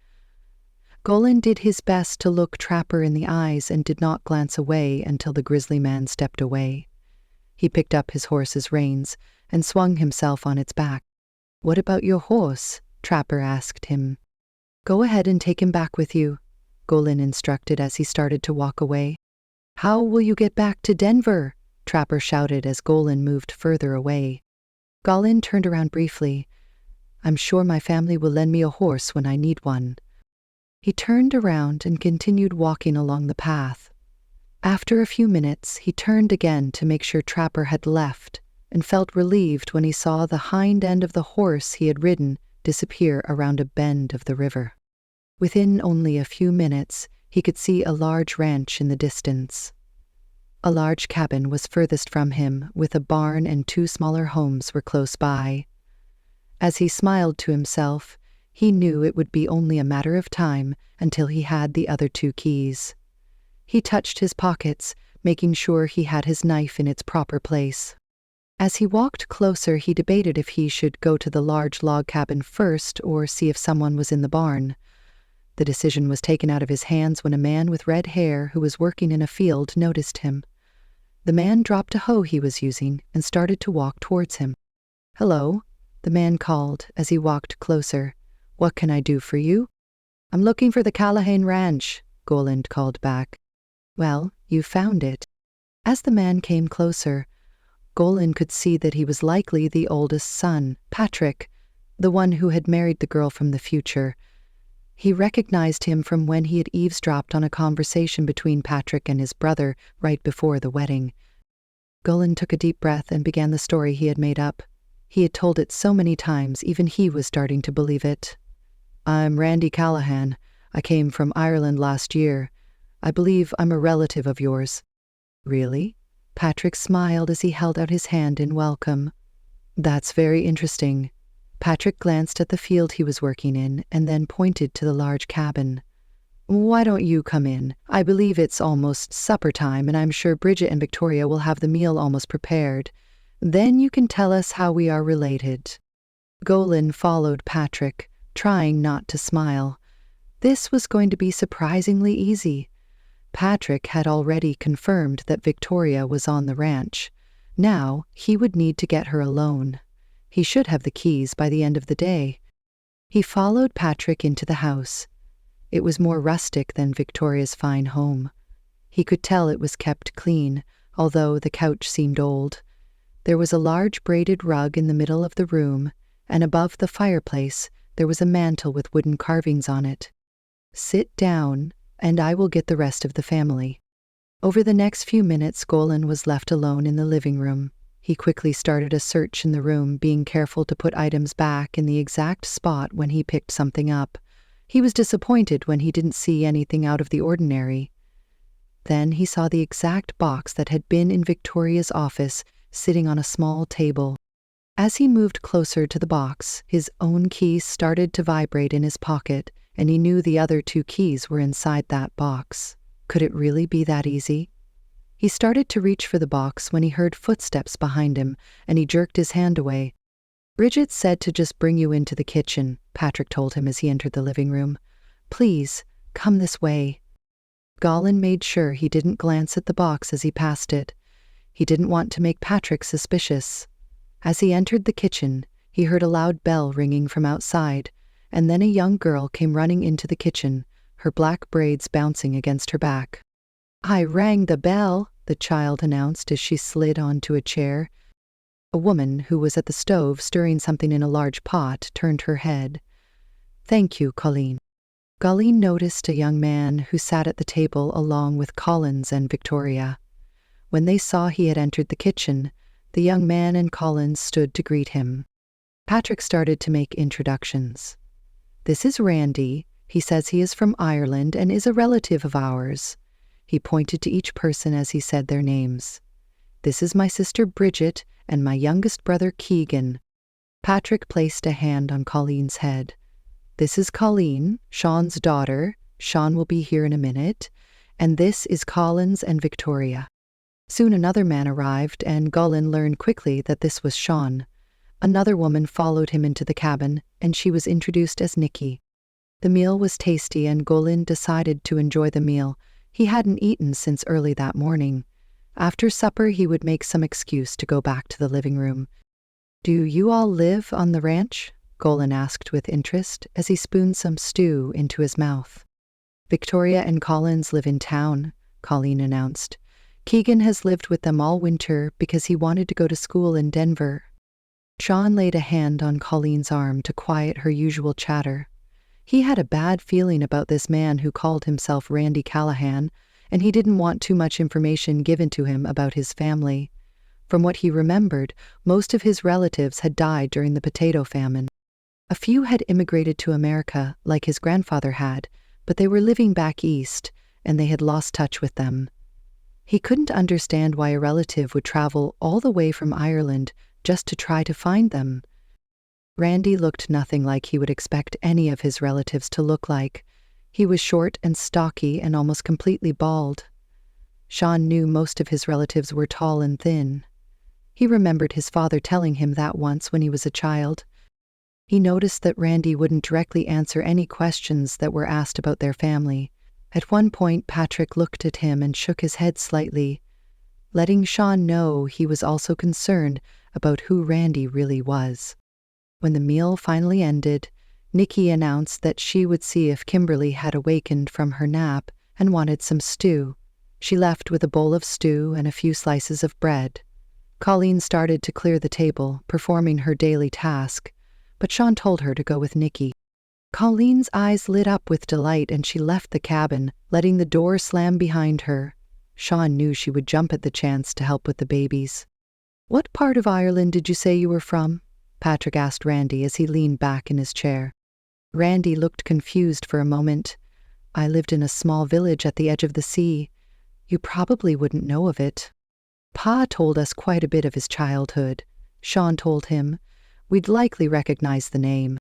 Golan did his best to look Trapper in the eyes and did not glance away until the grizzly man stepped away. He picked up his horse's reins and swung himself on its back. What about your horse? Trapper asked him. Go ahead and take him back with you, Golan instructed as he started to walk away. How will you get back to Denver? Trapper shouted as Golan moved further away. Golan turned around briefly. I'm sure my family will lend me a horse when I need one. He turned around and continued walking along the path. After a few minutes, he turned again to make sure Trapper had left and felt relieved when he saw the hind end of the horse he had ridden disappear around a bend of the river. Within only a few minutes, he could see a large ranch in the distance. A large cabin was furthest from him, with a barn and 2 smaller homes were close by. As he smiled to himself, he knew it would be only a matter of time until he had the other 2 keys. He touched his pockets, making sure he had his knife in its proper place. As he walked closer, he debated if he should go to the large log cabin first or see if someone was in the barn. The decision was taken out of his hands when a man with red hair who was working in a field noticed him. The man dropped a hoe he was using and started to walk towards him. Hello, the man called as he walked closer. What can I do for you? I'm looking for the Callaghan Ranch, Golan called back. Well, you found it. As the man came closer, Golan could see that he was likely the oldest son, Patrick, the one who had married the girl from the future. He recognized him from when he had eavesdropped on a conversation between Patrick and his brother right before the wedding. Golan took a deep breath and began the story he had made up. He had told it so many times, even he was starting to believe it. I'm Shaun Callaghan. I came from Ireland last year. I believe I'm a relative of yours. Really? Patrick smiled as he held out his hand in welcome. That's very interesting. Patrick glanced at the field he was working in and then pointed to the large cabin. Why don't you come in? I believe it's almost supper time and I'm sure Bridget and Victoria will have the meal almost prepared. Then you can tell us how we are related. Golan followed Patrick, trying not to smile. This was going to be surprisingly easy. Patrick had already confirmed that Victoria was on the ranch. Now he would need to get her alone. He should have the keys by the end of the day. He followed Patrick into the house. It was more rustic than Victoria's fine home. He could tell it was kept clean, although the couch seemed old. There was a large braided rug in the middle of the room, and above the fireplace there was a mantel with wooden carvings on it. Sit down, and I will get the rest of the family. Over the next few minutes, Golan was left alone in the living room. He quickly started a search in the room, being careful to put items back in the exact spot when he picked something up. He was disappointed when he didn't see anything out of the ordinary. Then he saw the exact box that had been in Victoria's office, sitting on a small table. As he moved closer to the box, his own keys started to vibrate in his pocket, and he knew the other 2 keys were inside that box. Could it really be that easy? He started to reach for the box when he heard footsteps behind him, and he jerked his hand away. Bridget said to just bring you into the kitchen, Patrick told him as he entered the living room. Please, come this way. Golan made sure he didn't glance at the box as he passed it. He didn't want to make Patrick suspicious. As he entered the kitchen, he heard a loud bell ringing from outside, and then a young girl came running into the kitchen, her black braids bouncing against her back. I rang the bell, the child announced as she slid onto a chair. A woman who was at the stove stirring something in a large pot turned her head. Thank you, Colleen. Colleen noticed a young man who sat at the table along with Collins and Victoria. When they saw he had entered the kitchen, the young man and Collins stood to greet him. Patrick started to make introductions. This is Randy. He says he is from Ireland and is a relative of ours. He pointed to each person as he said their names. This is my sister Bridget and my youngest brother Keegan. Patrick placed a hand on Colleen's head. This is Colleen, Shaun's daughter. Shaun will be here in a minute. And this is Collins and Victoria. Soon another man arrived, and Colin learned quickly that this was Shaun. Another woman followed him into the cabin, and she was introduced as Nicky. The meal was tasty, and Colin decided to enjoy the meal. He hadn't eaten since early that morning. After supper, he would make some excuse to go back to the living room. Do you all live on the ranch? Colin asked with interest as he spooned some stew into his mouth. Victoria and Collins live in town, Colleen announced. Keegan has lived with them all winter because he wanted to go to school in Denver. Shaun laid a hand on Colleen's arm to quiet her usual chatter. He had a bad feeling about this man who called himself Randy Callaghan, and he didn't want too much information given to him about his family. From what he remembered, most of his relatives had died during the potato famine. A few had immigrated to America, like his grandfather had, but they were living back east, and they had lost touch with them. He couldn't understand why a relative would travel all the way from Ireland just to try to find them. Randy looked nothing like he would expect any of his relatives to look like. He was short and stocky and almost completely bald. Shaun knew most of his relatives were tall and thin. He remembered his father telling him that once when he was a child. He noticed that Randy wouldn't directly answer any questions that were asked about their family. At one point, Patrick looked at him and shook his head slightly, letting Shaun know he was also concerned about who Randy really was. When the meal finally ended, Nicky announced that she would see if Kimberly had awakened from her nap and wanted some stew. She left with a bowl of stew and a few slices of bread. Colleen started to clear the table, performing her daily task, but Shaun told her to go with Nicky. Colleen's eyes lit up with delight and she left the cabin, letting the door slam behind her. Shaun knew she would jump at the chance to help with the babies. What part of Ireland did you say you were from? Patrick asked Randy as he leaned back in his chair. Randy looked confused for a moment. I lived in a small village at the edge of the sea. You probably wouldn't know of it. Pa told us quite a bit of his childhood. Shaun told him. We'd likely recognize the name.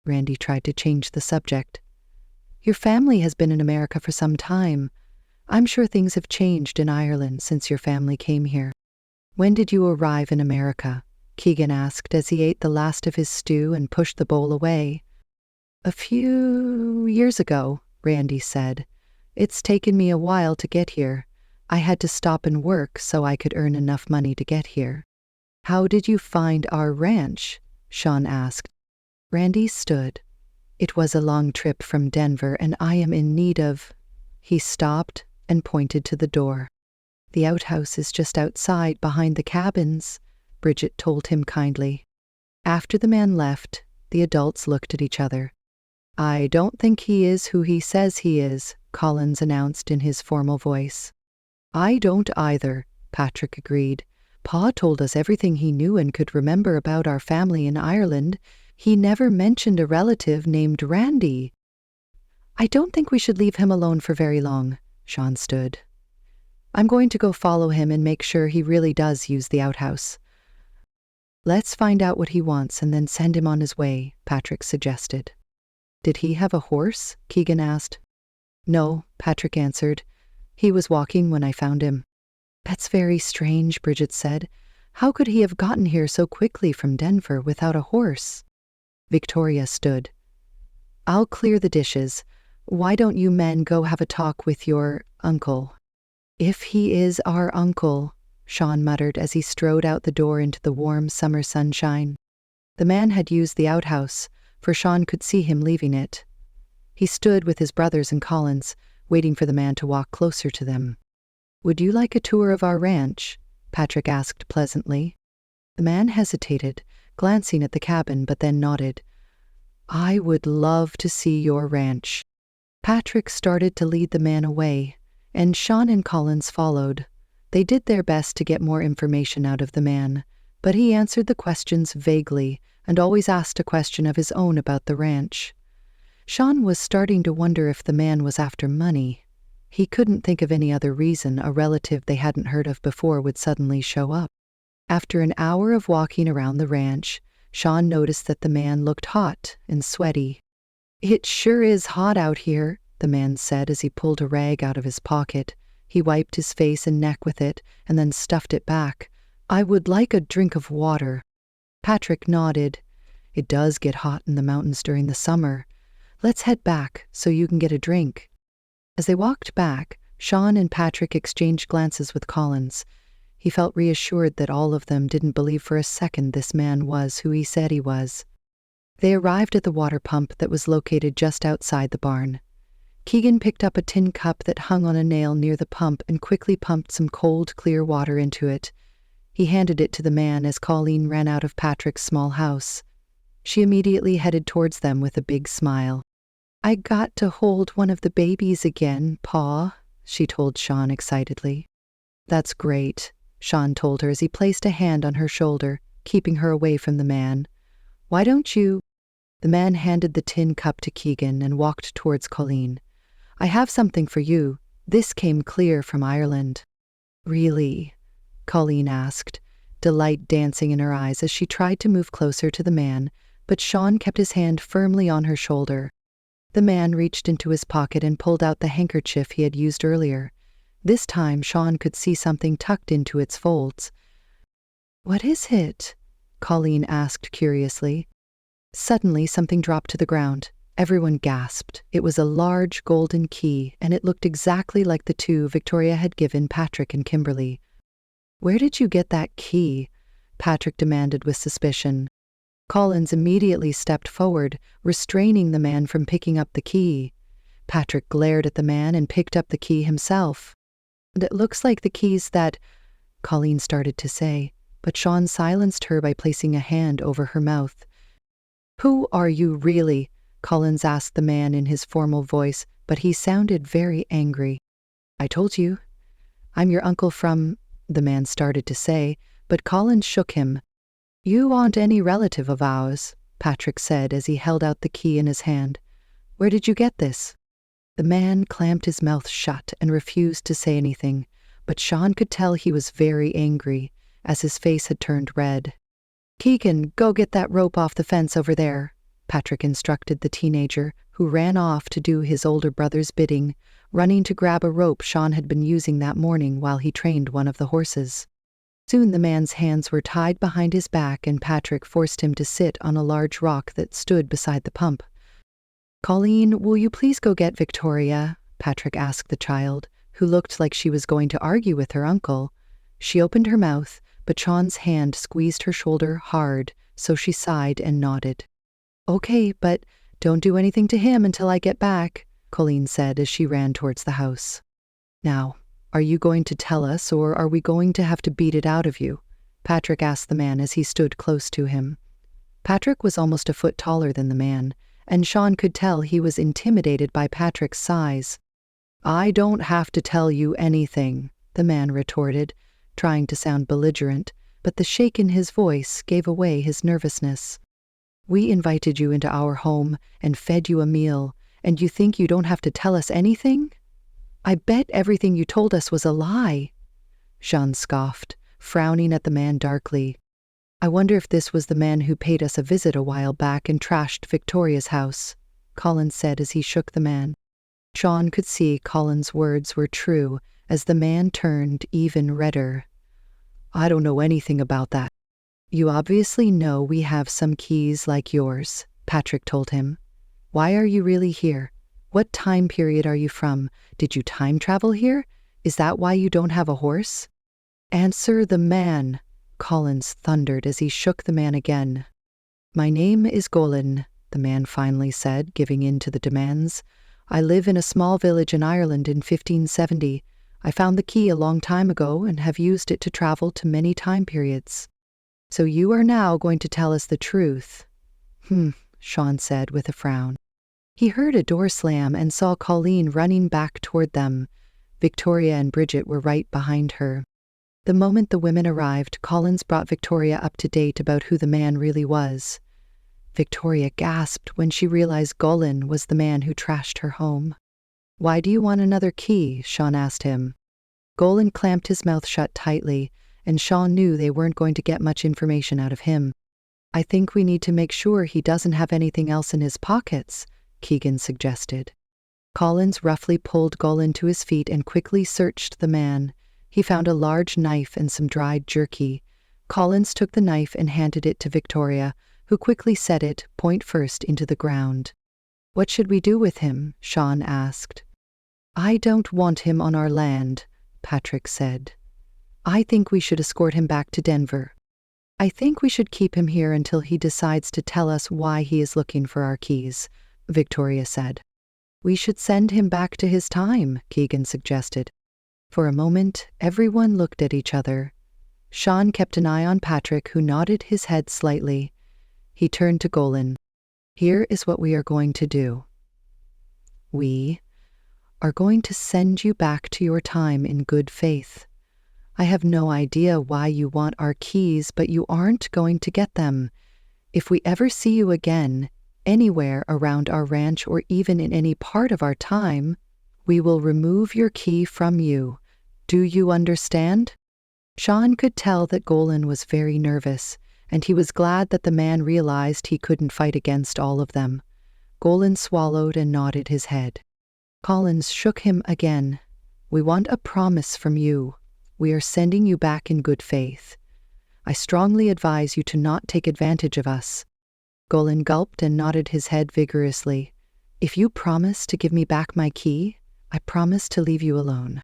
Randy tried to change the subject. Your family has been in America for some time. I'm sure things have changed in Ireland since your family came here. When did you arrive in America? Keegan asked as he ate the last of his stew and pushed the bowl away. A few years ago, Randy said. It's taken me a while to get here. I had to stop and work so I could earn enough money to get here. How did you find our ranch? Shaun asked. Randy stood. It was a long trip from Denver and I am in need of... He stopped and pointed to the door. The outhouse is just outside behind the cabins, Bridget told him kindly. After the man left, the adults looked at each other. I don't think he is who he says he is, Collins announced in his formal voice. I don't either, Patrick agreed. Pa told us everything he knew and could remember about our family in Ireland. He never mentioned a relative named Randy. I don't think we should leave him alone for very long, Shaun stood. I'm going to go follow him and make sure he really does use the outhouse. Let's find out what he wants and then send him on his way, Patrick suggested. Did he have a horse? Keegan asked. No, Patrick answered. He was walking when I found him. That's very strange, Bridget said. How could he have gotten here so quickly from Denver without a horse? Victoria stood. I'll clear the dishes. Why don't you men go have a talk with your uncle? If he is our uncle, Shaun muttered as he strode out the door into the warm summer sunshine. The man had used the outhouse, for Shaun could see him leaving it. He stood with his brothers and Collins, waiting for the man to walk closer to them. Would you like a tour of our ranch? Patrick asked pleasantly. The man hesitated, glancing at the cabin, but then nodded. I would love to see your ranch. Patrick started to lead the man away, and Shaun and Collins followed. They did their best to get more information out of the man, but he answered the questions vaguely and always asked a question of his own about the ranch. Shaun was starting to wonder if the man was after money. He couldn't think of any other reason a relative they hadn't heard of before would suddenly show up. After an hour of walking around the ranch, Shaun noticed that the man looked hot and sweaty. "It sure is hot out here," the man said as he pulled a rag out of his pocket. He wiped his face and neck with it and then stuffed it back. "I would like a drink of water." Patrick nodded. "It does get hot in the mountains during the summer. Let's head back so you can get a drink." As they walked back, Shaun and Patrick exchanged glances with Collins. He felt reassured that all of them didn't believe for a second this man was who he said he was. They arrived at the water pump that was located just outside the barn. Keegan picked up a tin cup that hung on a nail near the pump and quickly pumped some cold, clear water into it. He handed it to the man as Colleen ran out of Patrick's small house. She immediately headed towards them with a big smile. "I got to hold one of the babies again, Pa," she told Shaun excitedly. "That's great," Shaun told her as he placed a hand on her shoulder, keeping her away from the man. "Why don't you—" The man handed the tin cup to Keegan and walked towards Colleen. "I have something for you. This came clear from Ireland." "Really?" Colleen asked, delight dancing in her eyes as she tried to move closer to the man, but Shaun kept his hand firmly on her shoulder. The man reached into his pocket and pulled out the handkerchief he had used earlier. This time Shaun could see something tucked into its folds. "What is it?" Colleen asked curiously. Suddenly something dropped to the ground. Everyone gasped. It was a large golden key, and it looked exactly like the two Victoria had given Patrick and Kimberly. "Where did you get that key?" Patrick demanded with suspicion. Collins immediately stepped forward, restraining the man from picking up the key. Patrick glared at the man and picked up the key himself. "It looks like the keys that—" Colleen started to say, but Shaun silenced her by placing a hand over her mouth. "Who are you really?" Collins asked the man in his formal voice, but he sounded very angry. "I told you. I'm your uncle from—" the man started to say, but Collins shook him. "You aren't any relative of ours," Patrick said as he held out the key in his hand. "Where did you get this?" The man clamped his mouth shut and refused to say anything, but Shaun could tell he was very angry, as his face had turned red. "Keegan, go get that rope off the fence over there," Patrick instructed the teenager, who ran off to do his older brother's bidding, running to grab a rope Shaun had been using that morning while he trained one of the horses. Soon the man's hands were tied behind his back and Patrick forced him to sit on a large rock that stood beside the pump. "Colleen, will you please go get Victoria?" Patrick asked the child, who looked like she was going to argue with her uncle. She opened her mouth, but Shaun's hand squeezed her shoulder hard, so she sighed and nodded. "Okay, but don't do anything to him until I get back," Colleen said as she ran towards the house. "Now, are you going to tell us, or are we going to have to beat it out of you?" Patrick asked the man as he stood close to him. Patrick was almost a foot taller than the man, and Shaun could tell he was intimidated by Patrick's size. "I don't have to tell you anything," the man retorted, trying to sound belligerent, but the shake in his voice gave away his nervousness. "We invited you into our home and fed you a meal, and you think you don't have to tell us anything? I bet everything you told us was a lie." Shaun scoffed, frowning at the man darkly. "I wonder if this was the man who paid us a visit a while back and trashed Victoria's house," Collins said as he shook the man. Shaun could see Collins' words were true as the man turned even redder. "I don't know anything about that." "You obviously know we have some keys like yours," Patrick told him. "Why are you really here? What time period are you from? Did you time travel here? Is that why you don't have a horse?" "Answer the man," Collins thundered as he shook the man again. "My name is Golan," the man finally said, giving in to the demands. "I live in a small village in Ireland in 1570. I found the key a long time ago and have used it to travel to many time periods." "So you are now going to tell us the truth?" Shaun said with a frown. He heard a door slam and saw Colleen running back toward them. Victoria and Bridget were right behind her. The moment the women arrived, Collins brought Victoria up to date about who the man really was. Victoria gasped when she realized Golan was the man who trashed her home. "Why do you want another key?" Shaun asked him. Golan clamped his mouth shut tightly, and Shaun knew they weren't going to get much information out of him. "I think we need to make sure he doesn't have anything else in his pockets," Keegan suggested. Collins roughly pulled Golan to his feet and quickly searched the man. He found a large knife and some dried jerky. Collins took the knife and handed it to Victoria, who quickly set it, point first, into the ground. "What should we do with him?" Shaun asked. "I don't want him on our land," Patrick said. "I think we should escort him back to Denver. I think we should keep him here until he decides to tell us why he is looking for our keys," Victoria said. "We should send him back to his time," Keegan suggested. For a moment, everyone looked at each other. Shaun kept an eye on Patrick, who nodded his head slightly. He turned to Golan. "Here is what we are going to do. We are going to send you back to your time in good faith. I have no idea why you want our keys, but you aren't going to get them. If we ever see you again, anywhere around our ranch or even in any part of our time, we will remove your key from you. Do you understand?" Shaun could tell that Golan was very nervous, and he was glad that the man realized he couldn't fight against all of them. Golan swallowed and nodded his head. Collins shook him again. "We want a promise from you. We are sending you back in good faith. I strongly advise you to not take advantage of us." Golan gulped and nodded his head vigorously. "If you promise to give me back my key, I promise to leave you alone."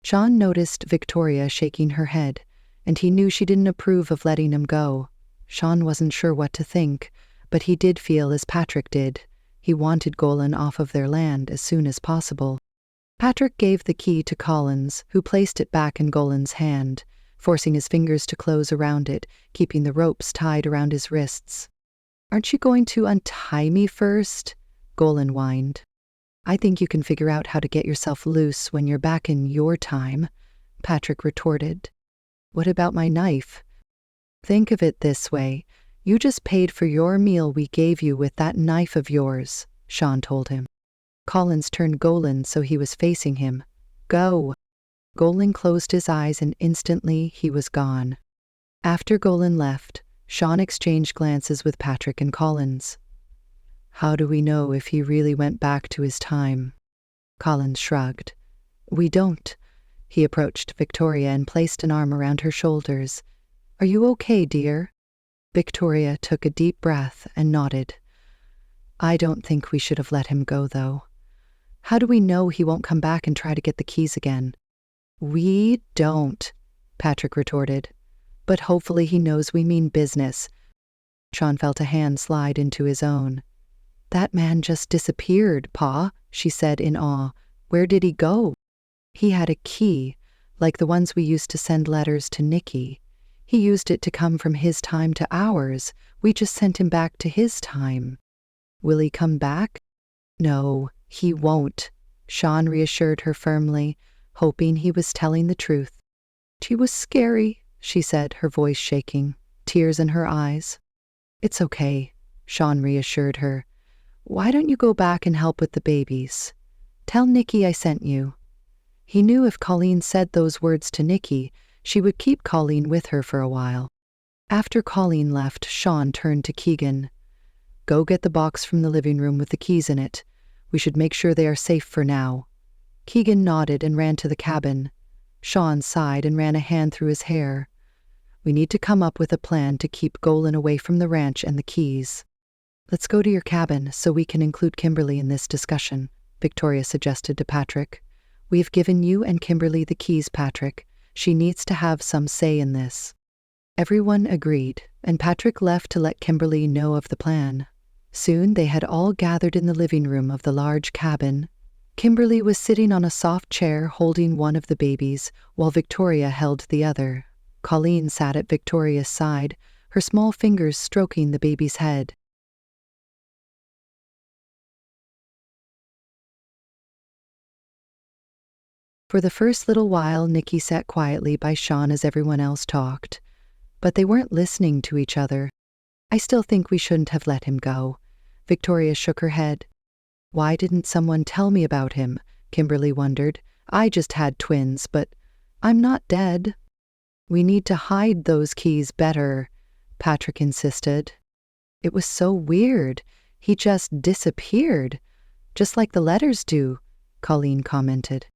Shaun noticed Victoria shaking her head, and he knew she didn't approve of letting him go. Shaun wasn't sure what to think, but he did feel as Patrick did. He wanted Golan off of their land as soon as possible. Patrick gave the key to Collins, who placed it back in Golan's hand, forcing his fingers to close around it, keeping the ropes tied around his wrists. "Aren't you going to untie me first?" Golan whined. "I think you can figure out how to get yourself loose when you're back in your time," Patrick retorted. "What about my knife?" "Think of it this way. You just paid for your meal we gave you with that knife of yours," Shaun told him. Collins turned Golan so he was facing him. "Go." Golan closed his eyes and instantly he was gone. After Golan left, Shaun exchanged glances with Patrick and Collins. "How do we know if he really went back to his time?" Collins shrugged. "We don't." He approached Victoria and placed an arm around her shoulders. "Are you okay, dear?" Victoria took a deep breath and nodded. "I don't think we should have let him go, though. How do we know he won't come back and try to get the keys again?" "We don't," Patrick retorted. "But hopefully he knows we mean business." Shaun felt a hand slide into his own. "That man just disappeared, Pa," she said in awe. "Where did he go?" "He had a key, like the ones we used to send letters to Nicky. He used it to come from his time to ours. We just sent him back to his time." "Will he come back?" "No, he won't," Shaun reassured her firmly, hoping he was telling the truth. "She was scary," she said, her voice shaking, tears in her eyes. "It's okay," Shaun reassured her. "Why don't you go back and help with the babies? Tell Nicky I sent you." He knew if Colleen said those words to Nicky, she would keep Colleen with her for a while. After Colleen left, Shaun turned to Keegan. "Go get the box from the living room with the keys in it. We should make sure they are safe for now." Keegan nodded and ran to the cabin. Shaun sighed and ran a hand through his hair. "We need to come up with a plan to keep Golan away from the ranch and the keys." "Let's go to your cabin so we can include Kimberly in this discussion," Victoria suggested to Patrick. "We have given you and Kimberly the keys, Patrick. She needs to have some say in this." Everyone agreed, and Patrick left to let Kimberly know of the plan. Soon they had all gathered in the living room of the large cabin. Kimberly was sitting on a soft chair holding one of the babies, while Victoria held the other. Colleen sat at Victoria's side, her small fingers stroking the baby's head. For the first little while, Nicky sat quietly by Shaun as everyone else talked. But they weren't listening to each other. I still think we shouldn't have let him go. Victoria shook her head. Why didn't someone tell me about him? Kimberly wondered. I just had twins, but I'm not dead. We need to hide those keys better, Patrick insisted. It was so weird. He just disappeared. Just like the letters do, Colleen commented.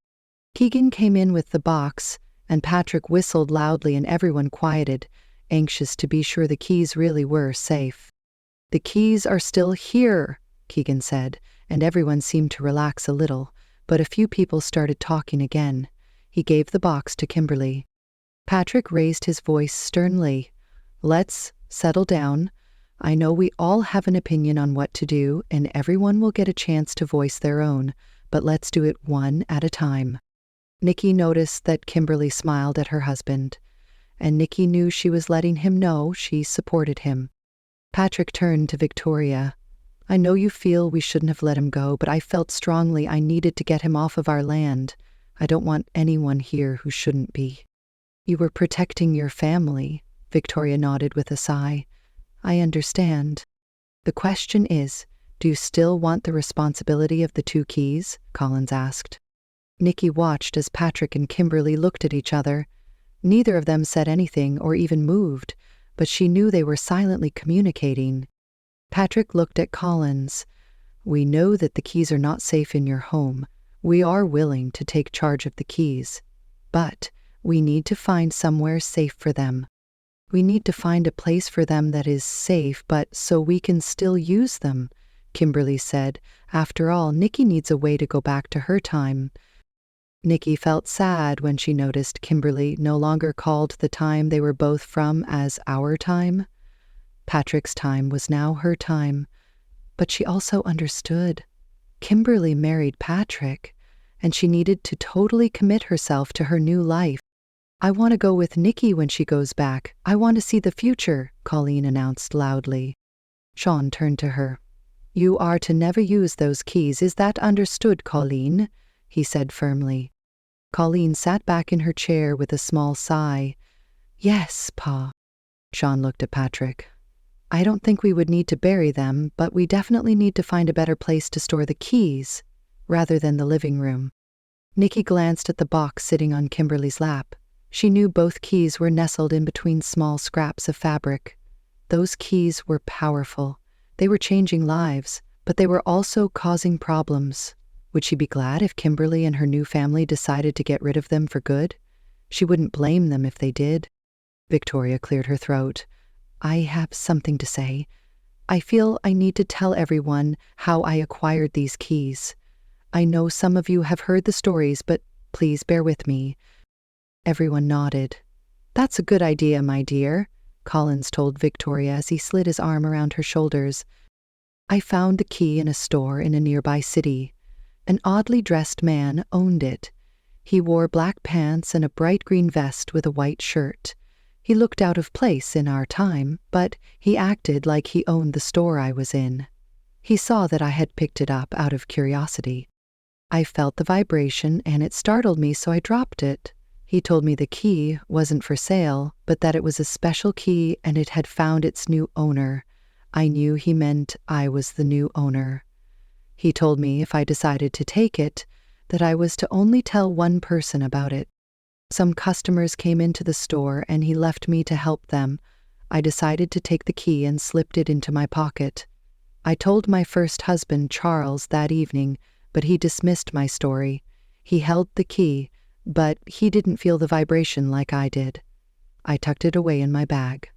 Keegan came in with the box, and Patrick whistled loudly and everyone quieted, anxious to be sure the keys really were safe. The keys are still here, Keegan said, and everyone seemed to relax a little, but a few people started talking again. He gave the box to Kimberly. Patrick raised his voice sternly. Let's settle down. I know we all have an opinion on what to do, and everyone will get a chance to voice their own, but let's do it one at a time. Nicky noticed that Kimberly smiled at her husband, and Nicky knew she was letting him know she supported him. Patrick turned to Victoria. I know you feel we shouldn't have let him go, but I felt strongly I needed to get him off of our land. I don't want anyone here who shouldn't be. You were protecting your family, Victoria nodded with a sigh. I understand. The question is, do you still want the responsibility of the 2 keys? Collins asked. Nicky watched as Patrick and Kimberly looked at each other. Neither of them said anything or even moved, but she knew they were silently communicating. Patrick looked at Collins. We know that the keys are not safe in your home. We are willing to take charge of the keys, but we need to find somewhere safe for them. We need to find a place for them that is safe, but so we can still use them, Kimberly said. After all, Nicky needs a way to go back to her time. Nicky felt sad when she noticed Kimberly no longer called the time they were both from as our time. Patrick's time was now her time, but she also understood. Kimberly married Patrick, and she needed to totally commit herself to her new life. I want to go with Nicky when she goes back. I want to see the future, Colleen announced loudly. Shaun turned to her. You are to never use those keys, is that understood, Colleen? He said firmly. Colleen sat back in her chair with a small sigh. Yes, Pa. Shaun looked at Patrick. I don't think we would need to bury them, but we definitely need to find a better place to store the keys, rather than the living room. Nicky glanced at the box sitting on Kimberly's lap. She knew both keys were nestled in between small scraps of fabric. Those keys were powerful. They were changing lives, but they were also causing problems. Would she be glad if Kimberly and her new family decided to get rid of them for good? She wouldn't blame them if they did. Victoria cleared her throat. I have something to say. I feel I need to tell everyone how I acquired these keys. I know some of you have heard the stories, but please bear with me. Everyone nodded. That's a good idea, my dear, Collins told Victoria as he slid his arm around her shoulders. I found the key in a store in a nearby city. An oddly dressed man owned it. He wore black pants and a bright green vest with a white shirt. He looked out of place in our time, but he acted like he owned the store I was in. He saw that I had picked it up out of curiosity. I felt the vibration and it startled me, so I dropped it. He told me the key wasn't for sale, but that it was a special key and it had found its new owner. I knew he meant I was the new owner. He told me if I decided to take it, that I was to only tell one person about it. Some customers came into the store and he left me to help them. I decided to take the key and slipped it into my pocket. I told my first husband, Charles, that evening, but he dismissed my story. He held the key, but he didn't feel the vibration like I did. I tucked it away in my bag.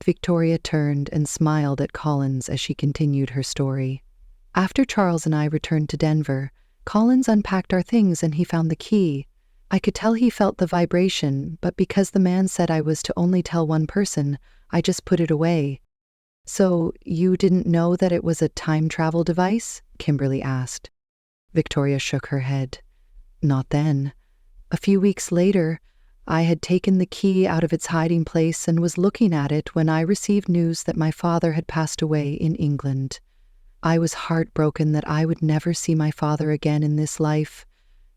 Victoria turned and smiled at Collins as she continued her story. After Charles and I returned to Denver, Collins unpacked our things and he found the key. I could tell he felt the vibration, but because the man said I was to only tell one person, I just put it away. So, you didn't know that it was a time travel device? Kimberly asked. Victoria shook her head. Not then. A few weeks later, I had taken the key out of its hiding place and was looking at it when I received news that my father had passed away in England. I was heartbroken that I would never see my father again in this life.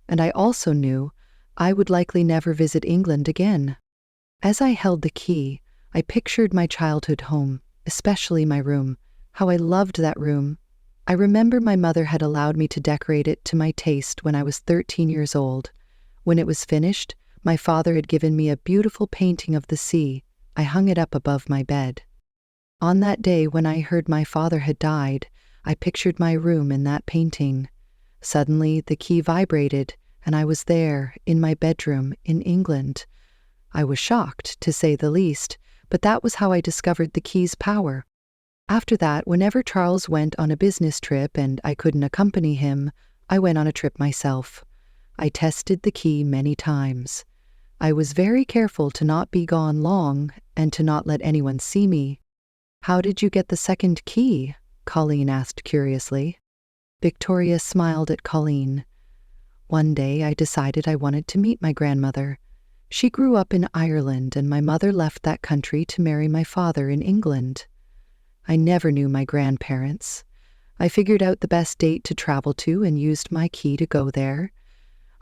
and I also knew I would likely never visit England again. As I held the key, I pictured my childhood home, especially my room, how I loved that room. I remember my mother had allowed me to decorate it to my taste when I was 13 years old. When it was finished, my father had given me a beautiful painting of the sea. I hung it up above my bed. On that day when I heard my father had died, I pictured my room in that painting. Suddenly, the key vibrated, and I was there, in my bedroom, in England. I was shocked, to say the least, but that was how I discovered the key's power. After that, whenever Charles went on a business trip and I couldn't accompany him, I went on a trip myself. I tested the key many times. I was very careful to not be gone long and to not let anyone see me. "How did you get the second key?" Colleen asked curiously. Victoria smiled at Colleen. "One day I decided I wanted to meet my grandmother. She grew up in Ireland and my mother left that country to marry my father in England. I never knew my grandparents. I figured out the best date to travel to and used my key to go there.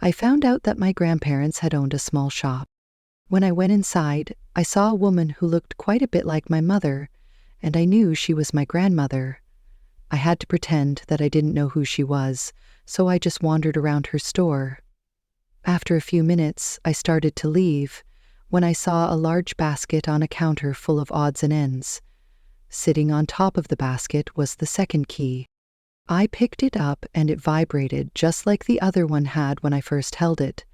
I found out that my grandparents had owned a small shop. When I went inside, I saw a woman who looked quite a bit like my mother, and I knew she was my grandmother. I had to pretend that I didn't know who she was, so I just wandered around her store. After a few minutes, I started to leave, when I saw a large basket on a counter full of odds and ends. Sitting on top of the basket was the second key. I picked it up and it vibrated just like the other one had when I first held it.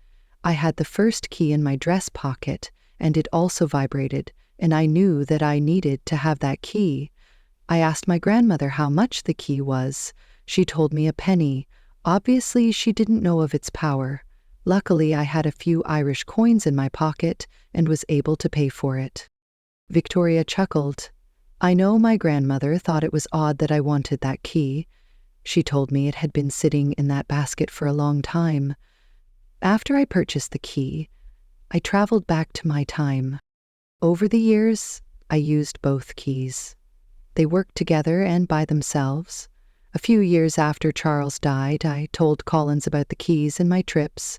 I had the first key in my dress pocket, and it also vibrated, and I knew that I needed to have that key. I asked my grandmother how much the key was. She told me a penny. Obviously, she didn't know of its power. Luckily, I had a few Irish coins in my pocket and was able to pay for it. Victoria chuckled. I know my grandmother thought it was odd that I wanted that key. She told me it had been sitting in that basket for a long time. After I purchased the key, I traveled back to my time. Over the years, I used both keys. They worked together and by themselves. A few years after Charles died, I told Collins about the keys and my trips,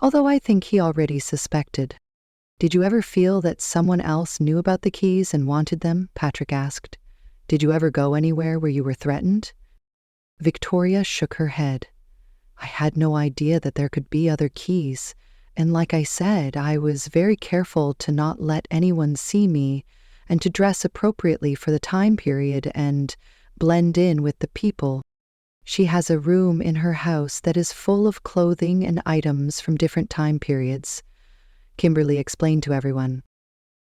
although I think he already suspected. "Did you ever feel that someone else knew about the keys and wanted them?" Patrick asked. "Did you ever go anywhere where you were threatened?" Victoria shook her head. "I had no idea that there could be other keys, and like I said, I was very careful to not let anyone see me and to dress appropriately for the time period and blend in with the people. She has a room in her house that is full of clothing and items from different time periods." Kimberly explained to everyone.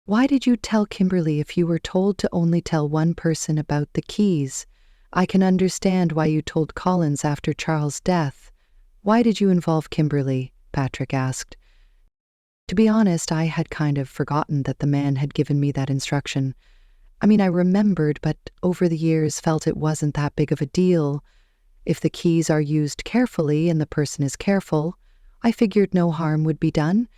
"Why did you tell Kimberly if you were told to only tell one person about the keys? I can understand why you told Collins after Charles' death. Why did you involve Kimberly?" Patrick asked. "To be honest, I had kind of forgotten that the man had given me that instruction. I mean, I remembered, but over the years felt it wasn't that big of a deal. If the keys are used carefully and the person is careful, I figured no harm would be done."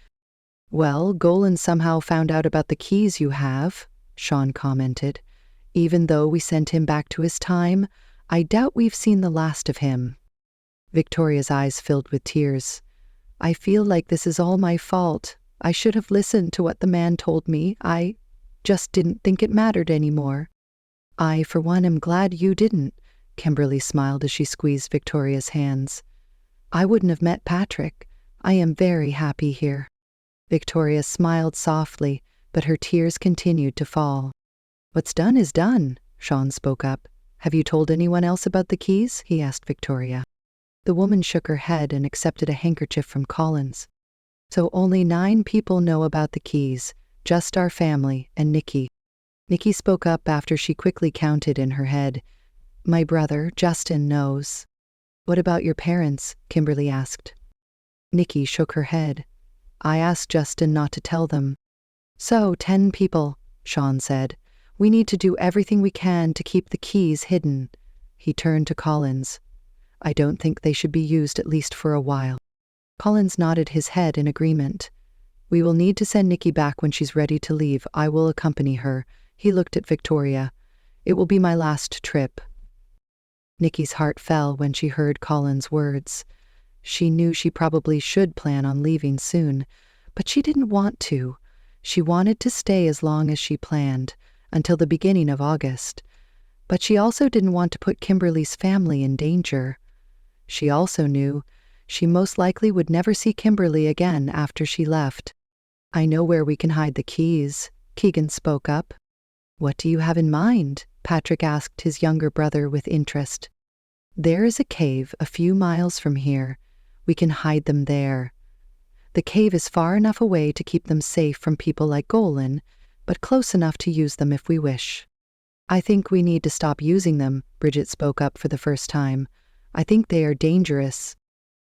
"Well, Golan somehow found out about the keys you have," Shaun commented. "Even though we sent him back to his time, I doubt we've seen the last of him." Victoria's eyes filled with tears. "I feel like this is all my fault. I should have listened to what the man told me. I just didn't think it mattered anymore." "I, for one, am glad you didn't," Kimberly smiled as she squeezed Victoria's hands. "I wouldn't have met Patrick. I am very happy here." Victoria smiled softly, but her tears continued to fall. "What's done is done," Shaun spoke up. "Have you told anyone else about the keys?" he asked Victoria. The woman shook her head and accepted a handkerchief from Collins. "So only 9 people know about the keys, just our family and Nicky." Nicky spoke up after she quickly counted in her head. "My brother, Justin, knows." "What about your parents?" Kimberly asked. Nicky shook her head. "I asked Justin not to tell them." "So, 10 people," Shaun said. "We need to do everything we can to keep the keys hidden." He turned to Collins. "I don't think they should be used, at least for a while." Collins nodded his head in agreement. "We will need to send Nicky back when she's ready to leave. I will accompany her." He looked at Victoria. "It will be my last trip." Nicky's heart fell when she heard Collins' words. She knew she probably should plan on leaving soon, but she didn't want to. She wanted to stay as long as she planned, until the beginning of August. But she also didn't want to put Kimberly's family in danger. She also knew she most likely would never see Kimberly again after she left. "I know where we can hide the keys," Keegan spoke up. "What do you have in mind?" Patrick asked his younger brother with interest. "There is a cave a few miles from here. We can hide them there. The cave is far enough away to keep them safe from people like Golan, but close enough to use them if we wish." "I think we need to stop using them," Bridget spoke up for the first time. "I think they are dangerous."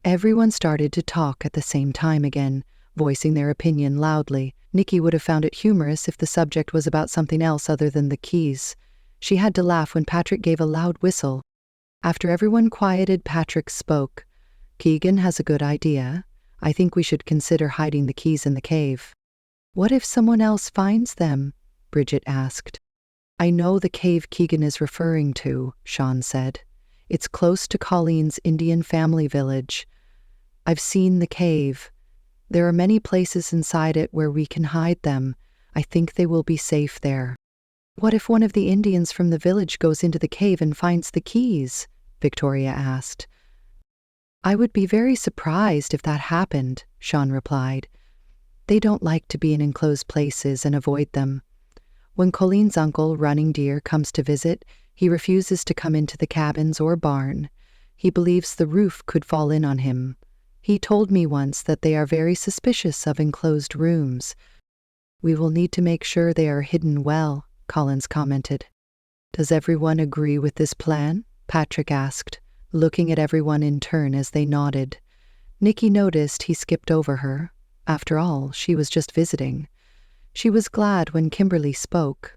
Everyone started to talk at the same time again, voicing their opinion loudly. Nicky would have found it humorous if the subject was about something else other than the keys. She had to laugh when Patrick gave a loud whistle. After everyone quieted, Patrick spoke. "Keegan has a good idea. I think we should consider hiding the keys in the cave." "What if someone else finds them?" Bridget asked. "I know the cave Keegan is referring to," Shaun said. "It's close to Colleen's Indian family village. I've seen the cave. There are many places inside it where we can hide them. I think they will be safe there." "What if one of the Indians from the village goes into the cave and finds the keys?" Victoria asked. "I would be very surprised if that happened," Shaun replied. "They don't like to be in enclosed places and avoid them. When Colleen's uncle, Running Deer, comes to visit, he refuses to come into the cabins or barn. He believes the roof could fall in on him. He told me once that they are very suspicious of enclosed rooms." "We will need to make sure they are hidden well," Collins commented. "Does everyone agree with this plan?" Patrick asked, looking at everyone in turn as they nodded. Nicky noticed he skipped over her. After all, she was just visiting. She was glad when Kimberly spoke.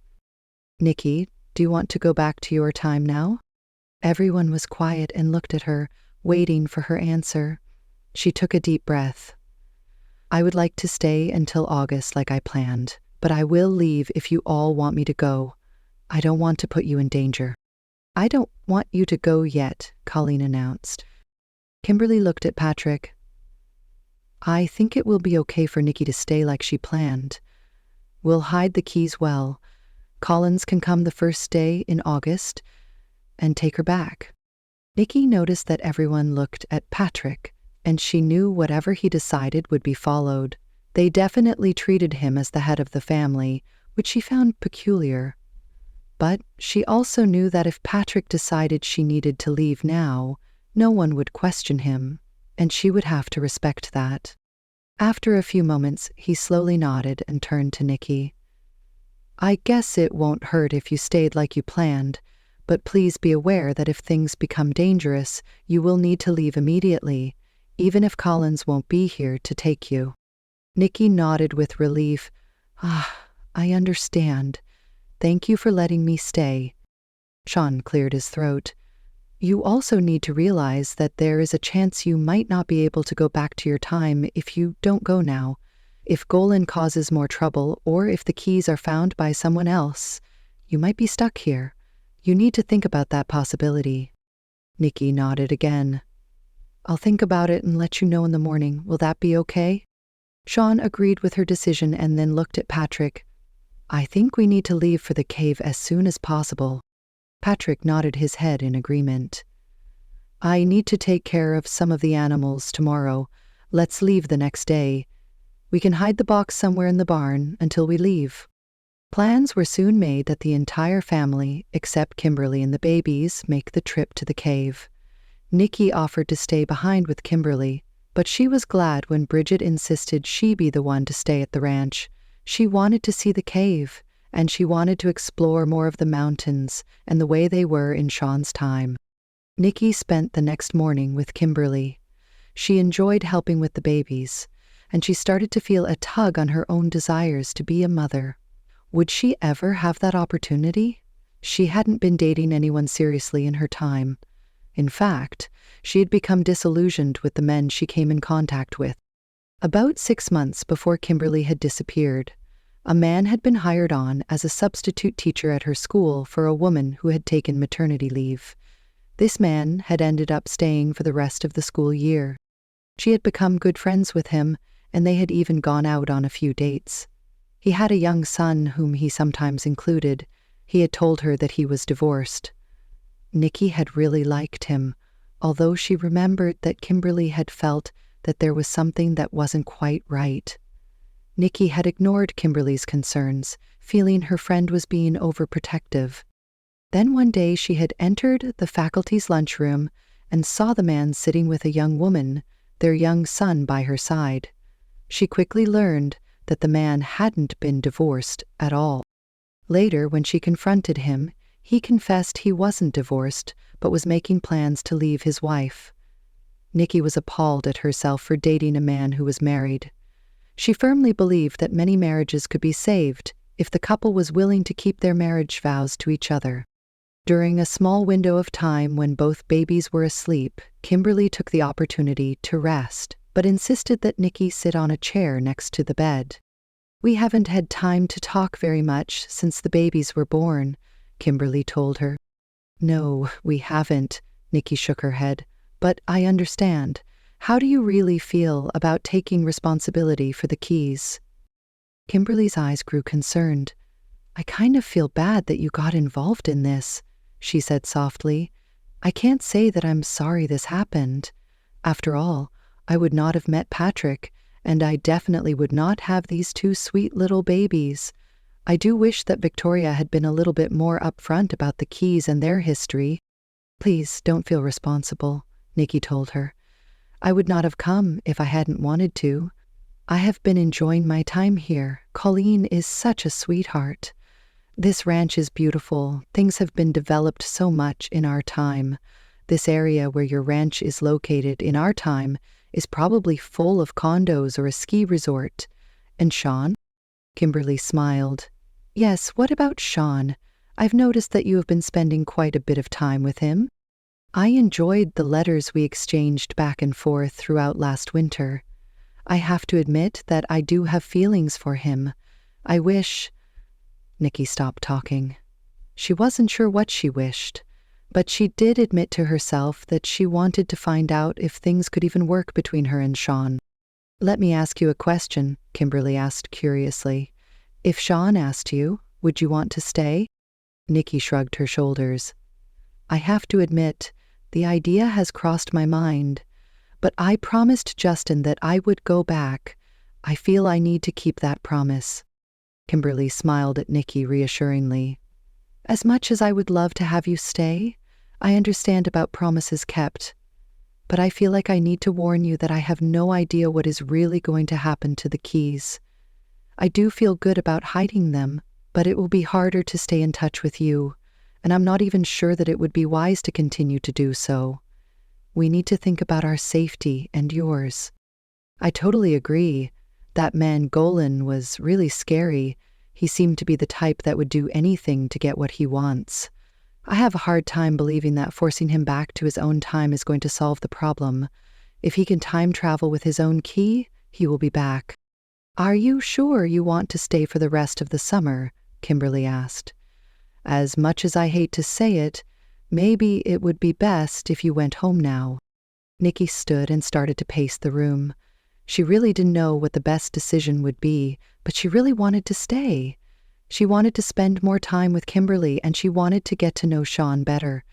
"Nicky, do you want to go back to your time now?" Everyone was quiet and looked at her, waiting for her answer. She took a deep breath. "I would like to stay until August like I planned, but I will leave if you all want me to go. I don't want to put you in danger." "I don't want you to go yet," Colleen announced. Kimberly looked at Patrick. "I think it will be okay for Nicky to stay like she planned. We'll hide the keys well. Collins can come the first day in August and take her back." Nicky noticed that everyone looked at Patrick, and she knew whatever he decided would be followed. They definitely treated him as the head of the family, which she found peculiar. But she also knew that if Patrick decided she needed to leave now, no one would question him, and she would have to respect that. After a few moments, he slowly nodded and turned to Nicky. "I guess it won't hurt if you stayed like you planned, but please be aware that if things become dangerous, you will need to leave immediately, even if Collins won't be here to take you." Nicky nodded with relief. I understand. Thank you for letting me stay." Shaun cleared his throat. "You also need to realize that there is a chance you might not be able to go back to your time if you don't go now. If Golan causes more trouble, or if the keys are found by someone else, you might be stuck here. You need to think about that possibility." Nicky nodded again. "I'll think about it and let you know in the morning. Will that be okay?" Shaun agreed with her decision and then looked at Patrick. "I think we need to leave for the cave as soon as possible." Patrick nodded his head in agreement. "I need to take care of some of the animals tomorrow. Let's leave the next day. We can hide the box somewhere in the barn until we leave." Plans were soon made that the entire family, except Kimberly and the babies, make the trip to the cave. Nicky offered to stay behind with Kimberly, but she was glad when Bridget insisted she be the one to stay at the ranch. She wanted to see the cave, and she wanted to explore more of the mountains and the way they were in Shaun's time. Nicky spent the next morning with Kimberly. She enjoyed helping with the babies, and she started to feel a tug on her own desires to be a mother. Would she ever have that opportunity? She hadn't been dating anyone seriously in her time. In fact, she had become disillusioned with the men she came in contact with. About 6 months before Kimberly had disappeared, a man had been hired on as a substitute teacher at her school for a woman who had taken maternity leave. This man had ended up staying for the rest of the school year. She had become good friends with him, and they had even gone out on a few dates. He had a young son whom he sometimes included. He had told her that he was divorced. Nicky had really liked him, although she remembered that Kimberly had felt that there was something that wasn't quite right. Nicky had ignored Kimberly's concerns, feeling her friend was being overprotective. Then one day she had entered the faculty's lunchroom and saw the man sitting with a young woman, their young son by her side. She quickly learned that the man hadn't been divorced at all. Later, when she confronted him, he confessed he wasn't divorced, but was making plans to leave his wife. Nicky was appalled at herself for dating a man who was married. She firmly believed that many marriages could be saved if the couple was willing to keep their marriage vows to each other. During a small window of time when both babies were asleep, Kimberly took the opportunity to rest, but insisted that Nicky sit on a chair next to the bed. "We haven't had time to talk very much since the babies were born," Kimberly told her. "No, we haven't," Nicky shook her head. "But I understand. How do you really feel about taking responsibility for the keys?" Kimberly's eyes grew concerned. "I kind of feel bad that you got involved in this," she said softly. "I can't say that I'm sorry this happened. After all, I would not have met Patrick, and I definitely would not have these two sweet little babies. I do wish that Victoria had been a little bit more upfront about the keys and their history." "Please don't feel responsible," Nicky told her. "I would not have come if I hadn't wanted to. I have been enjoying my time here. Colleen is such a sweetheart. This ranch is beautiful. Things have been developed so much in our time. This area where your ranch is located in our time is probably full of condos or a ski resort. And Shaun?" Kimberly smiled. "Yes, what about Shaun? I've noticed that you have been spending quite a bit of time with him." "I enjoyed the letters we exchanged back and forth throughout last winter. I have to admit that I do have feelings for him. I wish—" Nicky stopped talking. She wasn't sure what she wished, but she did admit to herself that she wanted to find out if things could even work between her and Shaun. "Let me ask you a question," Kimberly asked curiously. "If Shaun asked you, would you want to stay?" Nicky shrugged her shoulders. "I have to admit, the idea has crossed my mind, but I promised Justin that I would go back. I feel I need to keep that promise." Kimberly smiled at Nicky reassuringly. "As much as I would love to have you stay, I understand about promises kept. But I feel like I need to warn you that I have no idea what is really going to happen to the keys. I do feel good about hiding them, but it will be harder to stay in touch with you, and I'm not even sure that it would be wise to continue to do so. We need to think about our safety and yours." "I totally agree. That man Golan was really scary. He seemed to be the type that would do anything to get what he wants. I have a hard time believing that forcing him back to his own time is going to solve the problem. If he can time travel with his own key, he will be back." "Are you sure you want to stay for the rest of the summer?" Kimberly asked. "As much as I hate to say it, maybe it would be best if you went home now." Nicky stood and started to pace the room. She really didn't know what the best decision would be, but she really wanted to stay. She wanted to spend more time with Kimberly, and she wanted to get to know Shaun better.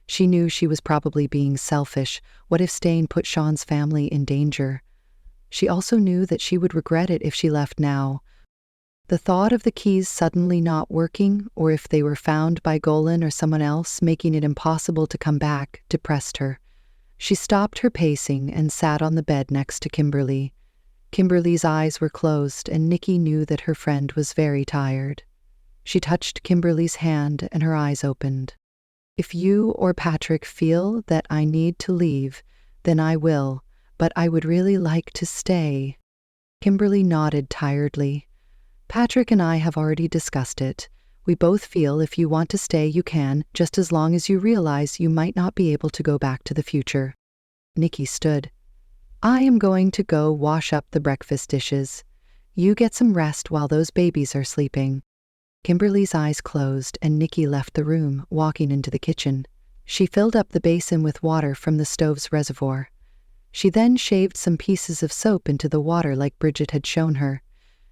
She knew she was probably being selfish. What if staying put Shaun's family in danger? She also knew that she would regret it if she left now. The thought of the keys suddenly not working, or if they were found by Golan or someone else, making it impossible to come back, depressed her. She stopped her pacing and sat on the bed next to Kimberly. Kimberly's eyes were closed, and Nicky knew that her friend was very tired. She touched Kimberly's hand, and her eyes opened. "If you or Patrick feel that I need to leave, then I will, but I would really like to stay." Kimberly nodded tiredly. "Patrick and I have already discussed it. We both feel if you want to stay, you can, just as long as you realize you might not be able to go back to the future." Nicky stood. "I am going to go wash up the breakfast dishes. You get some rest while those babies are sleeping." Kimberly's eyes closed, and Nicky left the room, walking into the kitchen. She filled up the basin with water from the stove's reservoir. She then shaved some pieces of soap into the water like Bridget had shown her.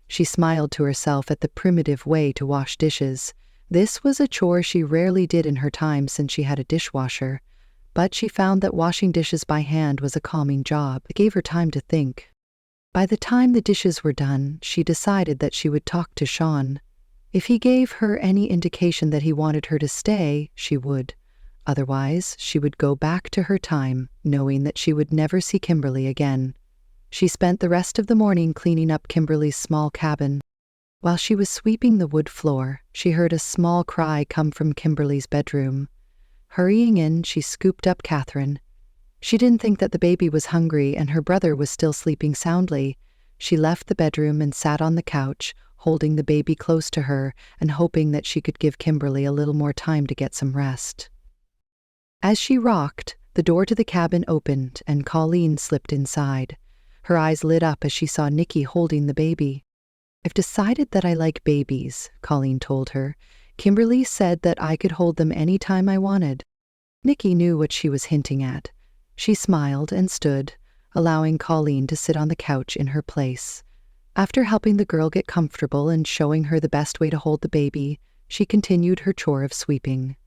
She smiled to herself at the primitive way to wash dishes. This was a chore she rarely did in her time since she had a dishwasher, but she found that washing dishes by hand was a calming job. It gave her time to think. By the time the dishes were done, she decided that she would talk to Shaun. If he gave her any indication that he wanted her to stay, she would. Otherwise, she would go back to her time, knowing that she would never see Kimberly again. She spent the rest of the morning cleaning up Kimberly's small cabin. While she was sweeping the wood floor, she heard a small cry come from Kimberly's bedroom. Hurrying in, she scooped up Catherine. She didn't think that the baby was hungry and her brother was still sleeping soundly. She left the bedroom and sat on the couch, holding the baby close to her and hoping that she could give Kimberly a little more time to get some rest. As she rocked, the door to the cabin opened and Colleen slipped inside. Her eyes lit up as she saw Nicky holding the baby. "I've decided that I like babies," Colleen told her. "Kimberly said that I could hold them any time I wanted." Nicky knew what she was hinting at. She smiled and stood, allowing Colleen to sit on the couch in her place. After helping the girl get comfortable and showing her the best way to hold the baby, she continued her chore of sweeping.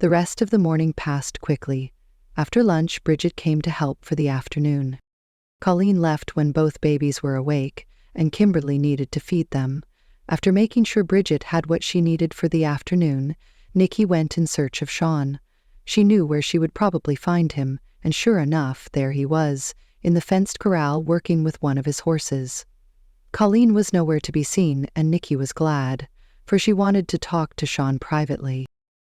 The rest of the morning passed quickly. After lunch, Bridget came to help for the afternoon. Colleen left when both babies were awake, and Kimberly needed to feed them. After making sure Bridget had what she needed for the afternoon, Nicky went in search of Shaun. She knew where she would probably find him, and sure enough, there he was, in the fenced corral working with one of his horses. Colleen was nowhere to be seen, and Nicky was glad, for she wanted to talk to Shaun privately.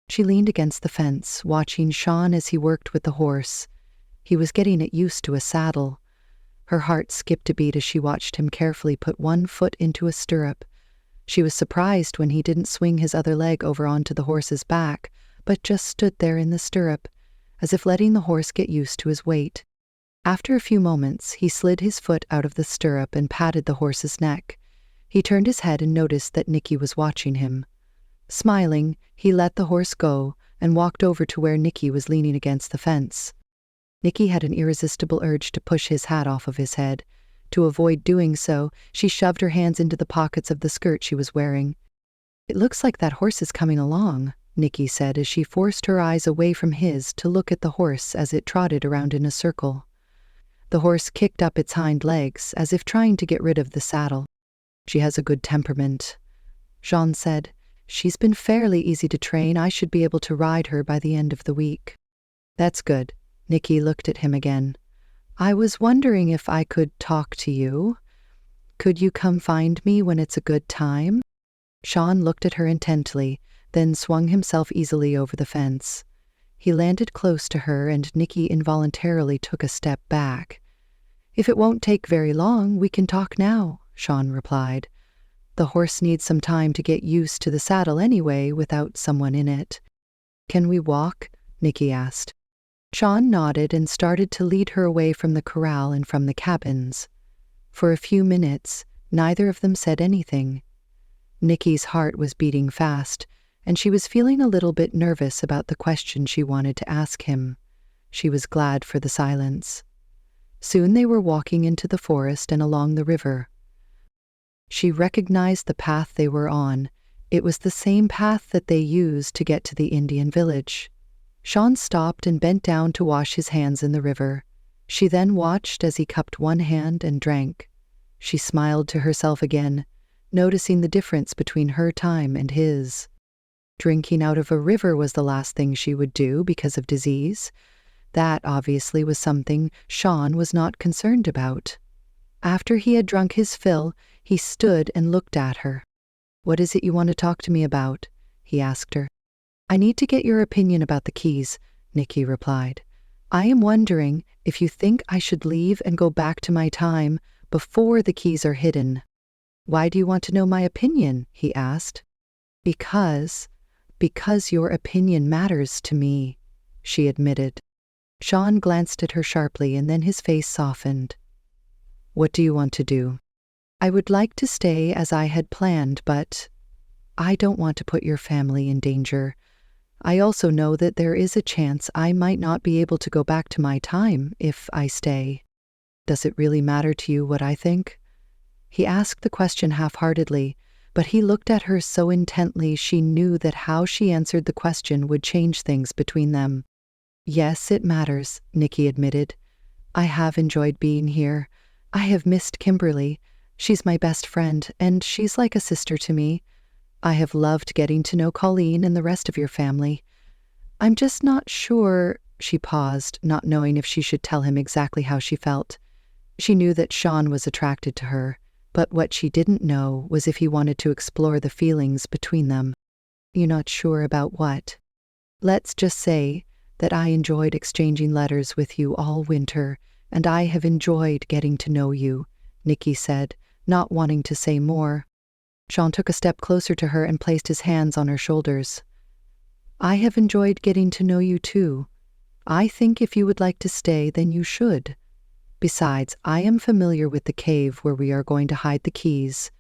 She leaned against the fence, watching Shaun as he worked with the horse. He was getting it used to a saddle. Her heart skipped a beat as she watched him carefully put one foot into a stirrup. She was surprised when he didn't swing his other leg over onto the horse's back, but just stood there in the stirrup, as if letting the horse get used to his weight. After a few moments, he slid his foot out of the stirrup and patted the horse's neck. He turned his head and noticed that Nicky was watching him. Smiling, he let the horse go and walked over to where Nicky was leaning against the fence. Nicky had an irresistible urge to push his hat off of his head. To avoid doing so, she shoved her hands into the pockets of the skirt she was wearing. "It looks like that horse is coming along," Nicky said as she forced her eyes away from his to look at the horse as it trotted around in a circle. The horse kicked up its hind legs as if trying to get rid of the saddle. "She has a good temperament," Shaun said. "She's been fairly easy to train. I should be able to ride her by the end of the week." "That's good." Nicky looked at him again. "I was wondering if I could talk to you. Could you come find me when it's a good time?" Shaun looked at her intently, then swung himself easily over the fence. He landed close to her and Nicky involuntarily took a step back. "If it won't take very long, we can talk now," Shaun replied. "The horse needs some time to get used to the saddle anyway without someone in it." "Can we walk?" Nicky asked. Shaun nodded and started to lead her away from the corral and from the cabins. For a few minutes, neither of them said anything. Nicky's heart was beating fast, and she was feeling a little bit nervous about the question she wanted to ask him. She was glad for the silence. Soon they were walking into the forest and along the river. She recognized the path they were on. It was the same path that they used to get to the Indian village. Shaun stopped and bent down to wash his hands in the river. She then watched as he cupped one hand and drank. She smiled to herself again, noticing the difference between her time and his. Drinking out of a river was the last thing she would do because of disease. That obviously was something Shaun was not concerned about. After he had drunk his fill, he stood and looked at her. "What is it you want to talk to me about?" he asked her. "I need to get your opinion about the keys," Nicky replied. "I am wondering if you think I should leave and go back to my time before the keys are hidden." "Why do you want to know my opinion?" he asked. Because your opinion matters to me," she admitted. Shaun glanced at her sharply and then his face softened. "What do you want to do?" "I would like to stay as I had planned, but I don't want to put your family in danger. I also know that there is a chance I might not be able to go back to my time if I stay. Does it really matter to you what I think? He asked the question half-heartedly, but he looked at her so intently she knew that how she answered the question would change things between them. Yes, it matters, Nicky admitted. I have enjoyed being here. I have missed Kimberly. She's my best friend, and she's like a sister to me. I have loved getting to know Colleen and the rest of your family. I'm just not sure, she paused, not knowing if she should tell him exactly how she felt. She knew that Shaun was attracted to her, but what she didn't know was if he wanted to explore the feelings between them. You're not sure about what? Let's just say that I enjoyed exchanging letters with you all winter, and I have enjoyed getting to know you, Nicky said, not wanting to say more. Shaun took a step closer to her and placed his hands on her shoulders. I have enjoyed getting to know you too. I think if you would like to stay, then you should. Besides, I am familiar with the cave where we are going to hide the keys.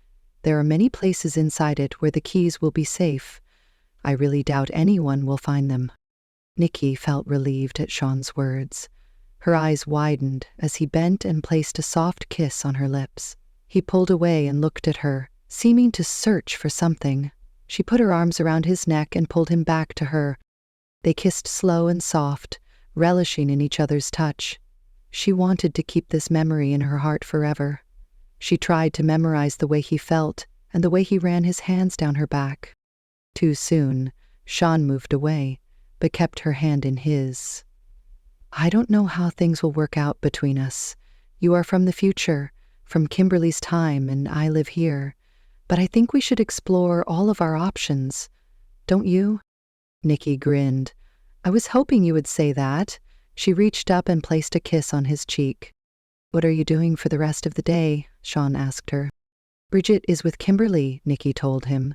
There are many places inside it where the keys will be safe. I really doubt anyone will find them. Nicky felt relieved at Shaun's words. Her eyes widened as he bent and placed a soft kiss on her lips. He pulled away and looked at her, seeming to search for something. She put her arms around his neck and pulled him back to her. They kissed slow and soft, relishing in each other's touch. She wanted to keep this memory in her heart forever. She tried to memorize the way he felt and the way he ran his hands down her back. Too soon, Shaun moved away, but kept her hand in his. I don't know how things will work out between us. You are from the future, from Kimberly's time, and I live here. But I think we should explore all of our options. Don't you? Nicky grinned. I was hoping you would say that. She reached up and placed a kiss on his cheek. What are you doing for the rest of the day? Shaun asked her. Bridget is with Kimberly, Nicky told him.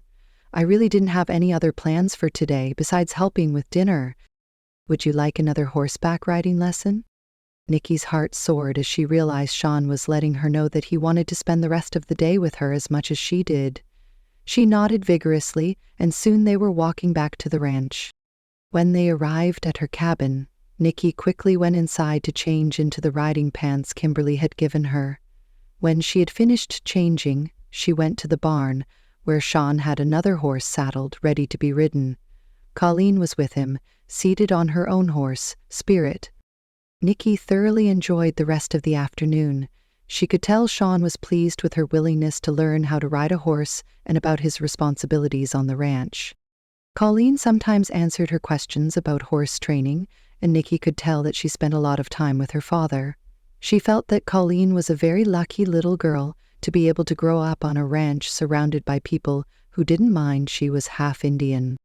I really didn't have any other plans for today besides helping with dinner. Would you like another horseback riding lesson? Nicky's heart soared as she realized Shaun was letting her know that he wanted to spend the rest of the day with her as much as she did. She nodded vigorously, and soon they were walking back to the ranch. When they arrived at her cabin, Nicky quickly went inside to change into the riding pants Kimberly had given her. When she had finished changing, she went to the barn, where Shaun had another horse saddled, ready to be ridden. Colleen was with him, seated on her own horse, Spirit. Nicky thoroughly enjoyed the rest of the afternoon. She could tell Shaun was pleased with her willingness to learn how to ride a horse and about his responsibilities on the ranch. Colleen sometimes answered her questions about horse training, and Nicky could tell that she spent a lot of time with her father. She felt that Colleen was a very lucky little girl to be able to grow up on a ranch surrounded by people who didn't mind she was half Indian.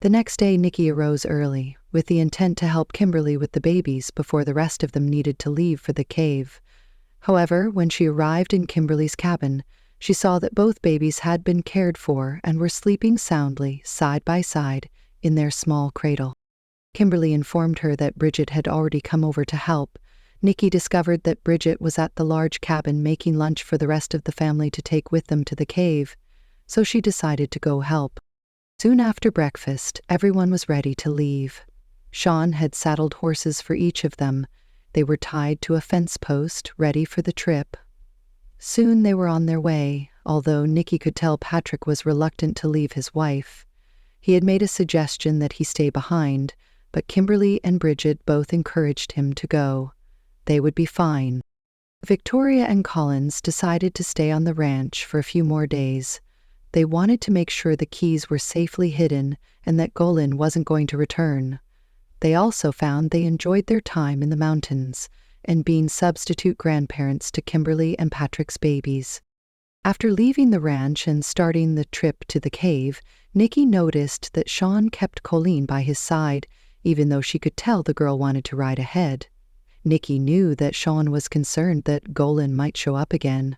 The next day, Nicky arose early, with the intent to help Kimberly with the babies before the rest of them needed to leave for the cave. However, when she arrived in Kimberly's cabin, she saw that both babies had been cared for and were sleeping soundly, side by side, in their small cradle. Kimberly informed her that Bridget had already come over to help. Nicky discovered that Bridget was at the large cabin making lunch for the rest of the family to take with them to the cave, so she decided to go help. Soon after breakfast, everyone was ready to leave. Shaun had saddled horses for each of them. They were tied to a fence post, ready for the trip. Soon they were on their way, although Nicky could tell Patrick was reluctant to leave his wife. He had made a suggestion that he stay behind, but Kimberly and Bridget both encouraged him to go. They would be fine. Victoria and Collins decided to stay on the ranch for a few more days. They wanted to make sure the keys were safely hidden and that Golan wasn't going to return. They also found they enjoyed their time in the mountains and being substitute grandparents to Kimberly and Patrick's babies. After leaving the ranch and starting the trip to the cave, Nicky noticed that Shaun kept Colleen by his side, even though she could tell the girl wanted to ride ahead. Nicky knew that Shaun was concerned that Golan might show up again.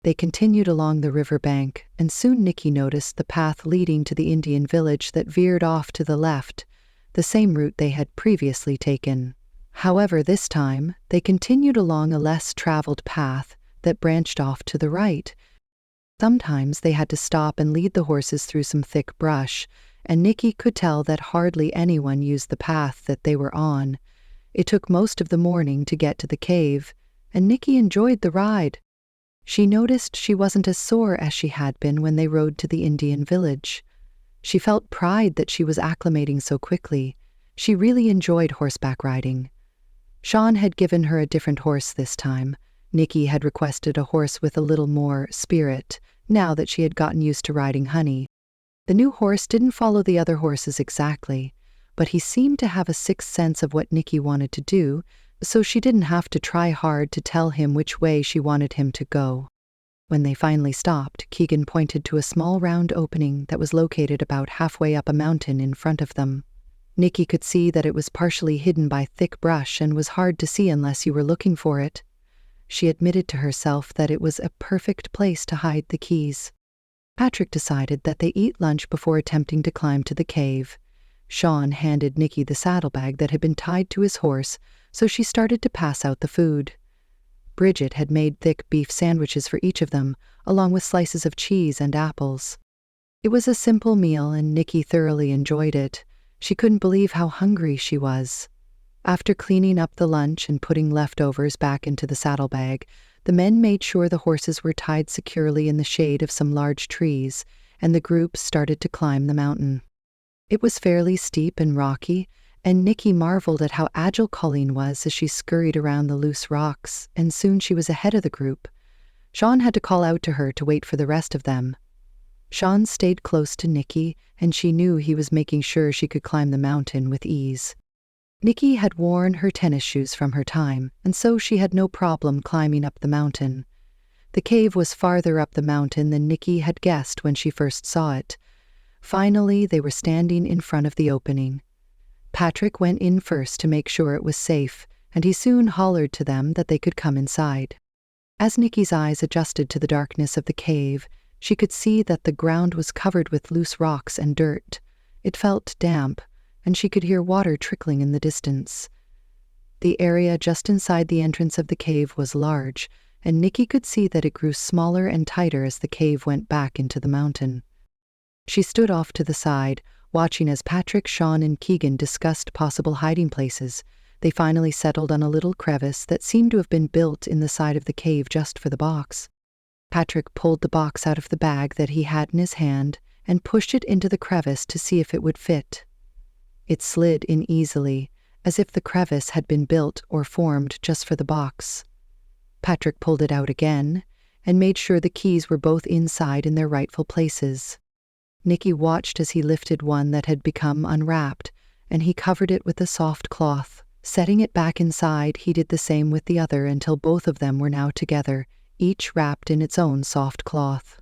They continued along the river bank, and soon Nicky noticed the path leading to the Indian village that veered off to the left, the same route they had previously taken. However, this time, they continued along a less traveled path that branched off to the right, Sometimes they had to stop and lead the horses through some thick brush, and Nicky could tell that hardly anyone used the path that they were on. It took most of the morning to get to the cave, and Nicky enjoyed the ride. She noticed she wasn't as sore as she had been when they rode to the Indian village. She felt pride that she was acclimating so quickly. She really enjoyed horseback riding. Shaun had given her a different horse this time. Nicky had requested a horse with a little more spirit, now that she had gotten used to riding Honey. The new horse didn't follow the other horses exactly, but he seemed to have a sixth sense of what Nicky wanted to do, so she didn't have to try hard to tell him which way she wanted him to go. When they finally stopped, Keegan pointed to a small round opening that was located about halfway up a mountain in front of them. Nicky could see that it was partially hidden by thick brush and was hard to see unless you were looking for it. She admitted to herself that it was a perfect place to hide the keys. Patrick decided that they eat lunch before attempting to climb to the cave. Shaun handed Nicky the saddlebag that had been tied to his horse, so she started to pass out the food. Bridget had made thick beef sandwiches for each of them, along with slices of cheese and apples. It was a simple meal, and Nicky thoroughly enjoyed it. She couldn't believe how hungry she was. After cleaning up the lunch and putting leftovers back into the saddlebag, the men made sure the horses were tied securely in the shade of some large trees, and the group started to climb the mountain. It was fairly steep and rocky, and Nicky marveled at how agile Colleen was as she scurried around the loose rocks, and soon she was ahead of the group. Shaun had to call out to her to wait for the rest of them. Shaun stayed close to Nicky, and she knew he was making sure she could climb the mountain with ease. Nicky had worn her tennis shoes from her time, and so she had no problem climbing up the mountain. The cave was farther up the mountain than Nicky had guessed when she first saw it. Finally, they were standing in front of the opening. Patrick went in first to make sure it was safe, and he soon hollered to them that they could come inside. As Nicky's eyes adjusted to the darkness of the cave, she could see that the ground was covered with loose rocks and dirt. It felt damp, and she could hear water trickling in the distance. The area just inside the entrance of the cave was large, and Nicky could see that it grew smaller and tighter as the cave went back into the mountain. She stood off to the side, watching as Patrick, Shaun, and Keegan discussed possible hiding places. They finally settled on a little crevice that seemed to have been built in the side of the cave just for the box. Patrick pulled the box out of the bag that he had in his hand and pushed it into the crevice to see if it would fit. It slid in easily, as if the crevice had been built or formed just for the box. Patrick pulled it out again and made sure the keys were both inside in their rightful places. Nicky watched as he lifted one that had become unwrapped, and he covered it with a soft cloth. Setting it back inside, he did the same with the other until both of them were now together, each wrapped in its own soft cloth.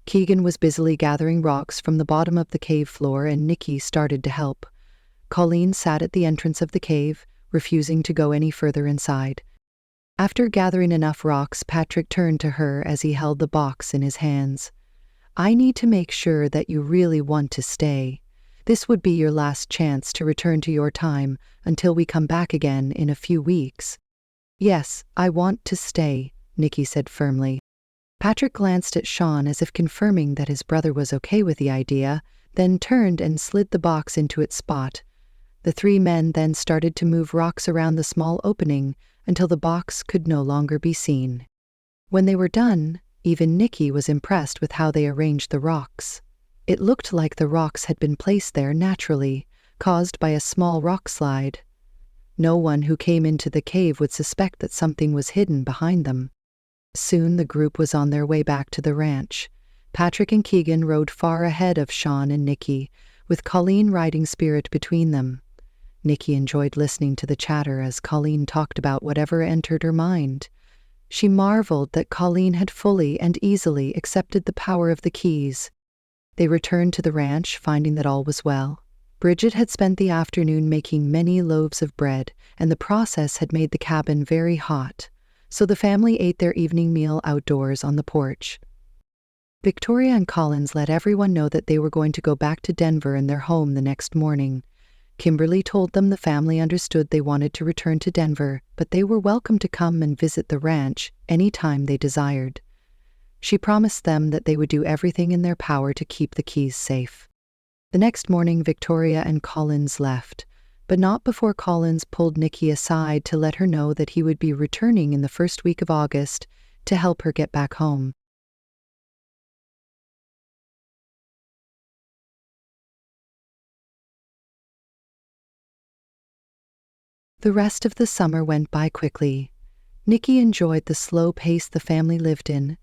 Keegan was busily gathering rocks from the bottom of the cave floor, and Nicky started to help. Colleen sat at the entrance of the cave, refusing to go any further inside. After gathering enough rocks, Patrick turned to her as he held the box in his hands. "I need to make sure that you really want to stay. This would be your last chance to return to your time until we come back again in a few weeks." "Yes, I want to stay," Nicky said firmly. Patrick glanced at Shaun as if confirming that his brother was okay with the idea, then turned and slid the box into its spot. The three men then started to move rocks around the small opening until the box could no longer be seen. When they were done, even Nicky was impressed with how they arranged the rocks. It looked like the rocks had been placed there naturally, caused by a small rock slide. No one who came into the cave would suspect that something was hidden behind them. Soon the group was on their way back to the ranch. Patrick and Keegan rode far ahead of Shaun and Nicky, with Colleen riding spirit between them. Nicky enjoyed listening to the chatter as Colleen talked about whatever entered her mind. She marveled that Colleen had fully and easily accepted the power of the keys. They returned to the ranch, finding that all was well. Bridget had spent the afternoon making many loaves of bread, and the process had made the cabin very hot, so the family ate their evening meal outdoors on the porch. Victoria and Collins let everyone know that they were going to go back to Denver in their home the next morning. Kimberly told them the family understood they wanted to return to Denver, but they were welcome to come and visit the ranch any time they desired. She promised them that they would do everything in their power to keep the keys safe. The next morning, Victoria and Collins left, but not before Collins pulled Nicky aside to let her know that he would be returning in the first week of August to help her get back home. The rest of the summer went by quickly. Nicky enjoyed the slow pace the family lived in.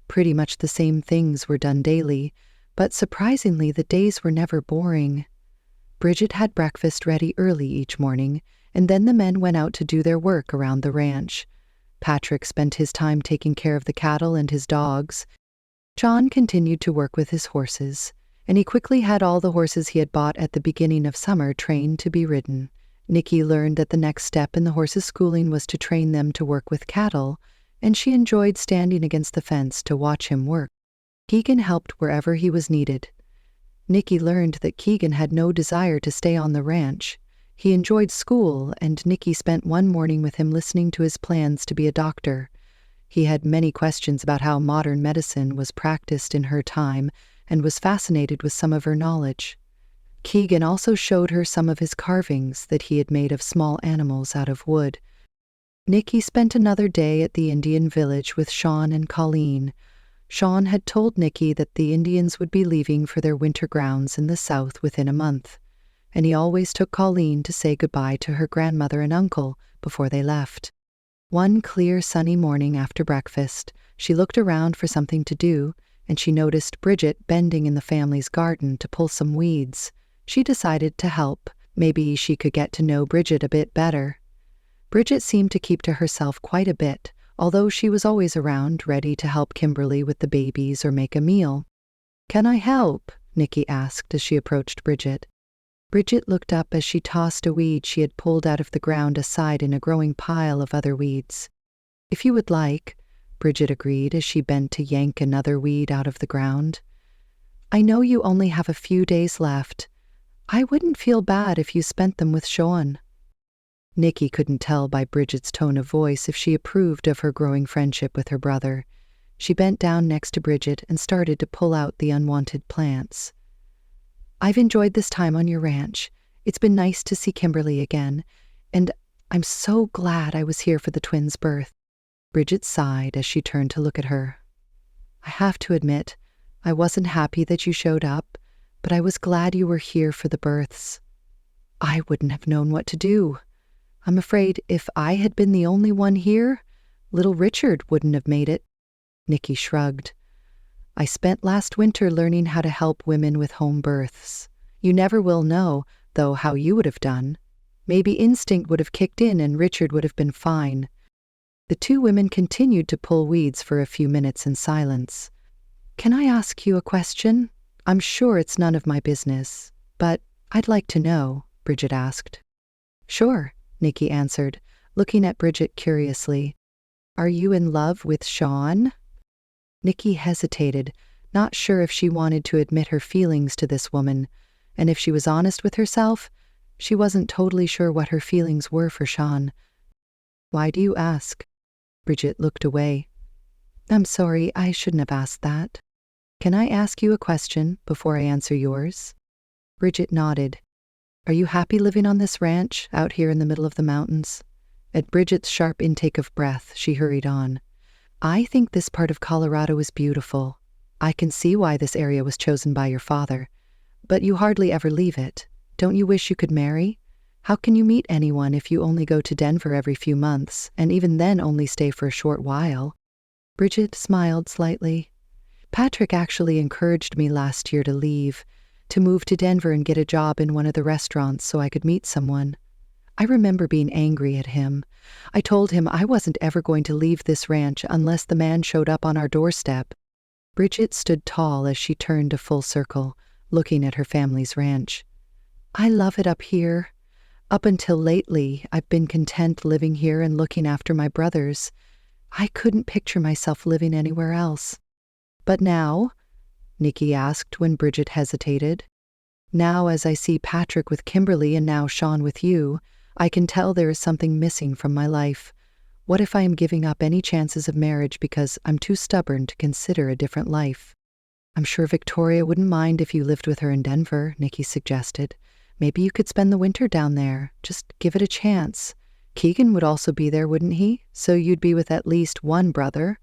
Pretty much the same things were done daily, but surprisingly the days were never boring. Bridget had breakfast ready early each morning, and then the men went out to do their work around the ranch. Patrick spent his time taking care of the cattle and his dogs. Shaun continued to work with his horses, and he quickly had all the horses he had bought at the beginning of summer trained to be ridden. Nicky learned that the next step in the horses' schooling was to train them to work with cattle, and she enjoyed standing against the fence to watch him work. Keegan helped wherever he was needed. Nicky learned that Keegan had no desire to stay on the ranch. He enjoyed school, and Nicky spent one morning with him listening to his plans to be a doctor. He had many questions about how modern medicine was practiced in her time and was fascinated with some of her knowledge. Keegan also showed her some of his carvings that he had made of small animals out of wood. Nicky spent another day at the Indian village with Shaun and Colleen. Shaun had told Nicky that the Indians would be leaving for their winter grounds in the south within a month, and he always took Colleen to say goodbye to her grandmother and uncle before they left. One clear, sunny morning after breakfast, she looked around for something to do, and she noticed Bridget bending in the family's garden to pull some weeds. She decided to help. Maybe she could get to know Bridget a bit better. Bridget seemed to keep to herself quite a bit, although she was always around, ready to help Kimberly with the babies or make a meal. "Can I help?" Nicky asked as she approached Bridget. Bridget looked up as she tossed a weed she had pulled out of the ground aside in a growing pile of other weeds. "If you would like," Bridget agreed as she bent to yank another weed out of the ground. "I know you only have a few days left. I wouldn't feel bad if you spent them with Shaun." Nicky couldn't tell by Bridget's tone of voice if she approved of her growing friendship with her brother. She bent down next to Bridget and started to pull out the unwanted plants. "I've enjoyed this time on your ranch. It's been nice to see Kimberly again, and I'm so glad I was here for the twins' birth." Bridget sighed as she turned to look at her. "I have to admit, I wasn't happy that you showed up, but I was glad you were here for the births. I wouldn't have known what to do. I'm afraid if I had been the only one here, little Richard wouldn't have made it." Nicky shrugged. "I spent last winter learning how to help women with home births. You never will know, though, how you would have done. Maybe instinct would have kicked in and Richard would have been fine." The two women continued to pull weeds for a few minutes in silence. "Can I ask you a question? I'm sure it's none of my business, but I'd like to know," Bridget asked. "Sure," Nicky answered, looking at Bridget curiously. "Are you in love with Shaun?" Nicky hesitated, not sure if she wanted to admit her feelings to this woman, and if she was honest with herself, she wasn't totally sure what her feelings were for Shaun. "Why do you ask?" Bridget looked away. "I'm sorry, I shouldn't have asked that. Can I ask you a question before I answer yours?" Bridget nodded. "Are you happy living on this ranch, out here in the middle of the mountains?" At Bridget's sharp intake of breath, she hurried on. "I think this part of Colorado is beautiful. I can see why this area was chosen by your father. But you hardly ever leave it. Don't you wish you could marry? How can you meet anyone if you only go to Denver every few months, and even then only stay for a short while?" Bridget smiled slightly. "Patrick actually encouraged me last year to leave, to move to Denver and get a job in one of the restaurants so I could meet someone. I remember being angry at him. I told him I wasn't ever going to leave this ranch unless the man showed up on our doorstep." Bridget stood tall as she turned a full circle, looking at her family's ranch. "I love it up here. Up until lately, I've been content living here and looking after my brothers. I couldn't picture myself living anywhere else." "But now?" Nicky asked when Bridget hesitated. "Now, as I see Patrick with Kimberly and now Shaun with you, I can tell there is something missing from my life. What if I am giving up any chances of marriage because I'm too stubborn to consider a different life? I'm sure Victoria wouldn't mind if you lived with her in Denver, Nicky suggested. Maybe you could spend the winter down there. Just give it a chance. Keegan would also be there, wouldn't he? So you'd be with at least one brother.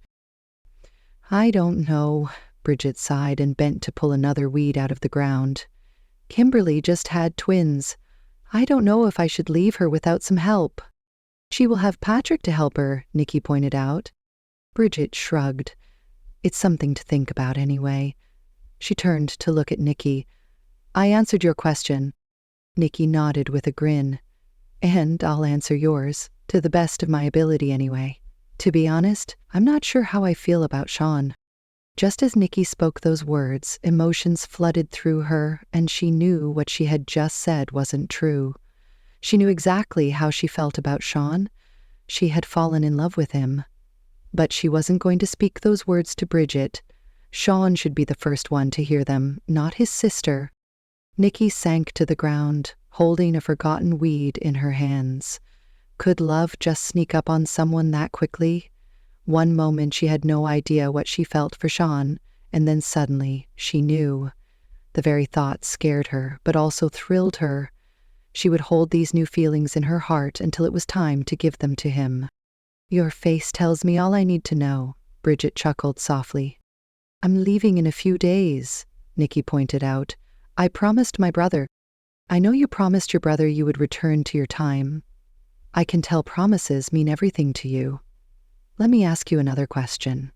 I don't know, Bridget sighed and bent to pull another weed out of the ground. Kimberly just had twins. I don't know if I should leave her without some help. She will have Patrick to help her, Nicky pointed out. Bridget shrugged. It's something to think about anyway. She turned to look at Nicky. I answered your question. Nicky nodded with a grin. And I'll answer yours, to the best of my ability anyway. To be honest, I'm not sure how I feel about Shaun. Just as Nicky spoke those words, emotions flooded through her, and she knew what she had just said wasn't true. She knew exactly how she felt about Shaun. She had fallen in love with him. But she wasn't going to speak those words to Bridget. Shaun should be the first one to hear them, not his sister. Nicky sank to the ground, holding a forgotten weed in her hands. Could love just sneak up on someone that quickly? One moment she had no idea what she felt for Shaun, and then suddenly she knew. The very thought scared her, but also thrilled her. She would hold these new feelings in her heart until it was time to give them to him. Your face tells me all I need to know, Bridget chuckled softly. I'm leaving in a few days, Nicky pointed out. I promised my brother. I know you promised your brother you would return to your time. I can tell promises mean everything to you. Let me ask you another question.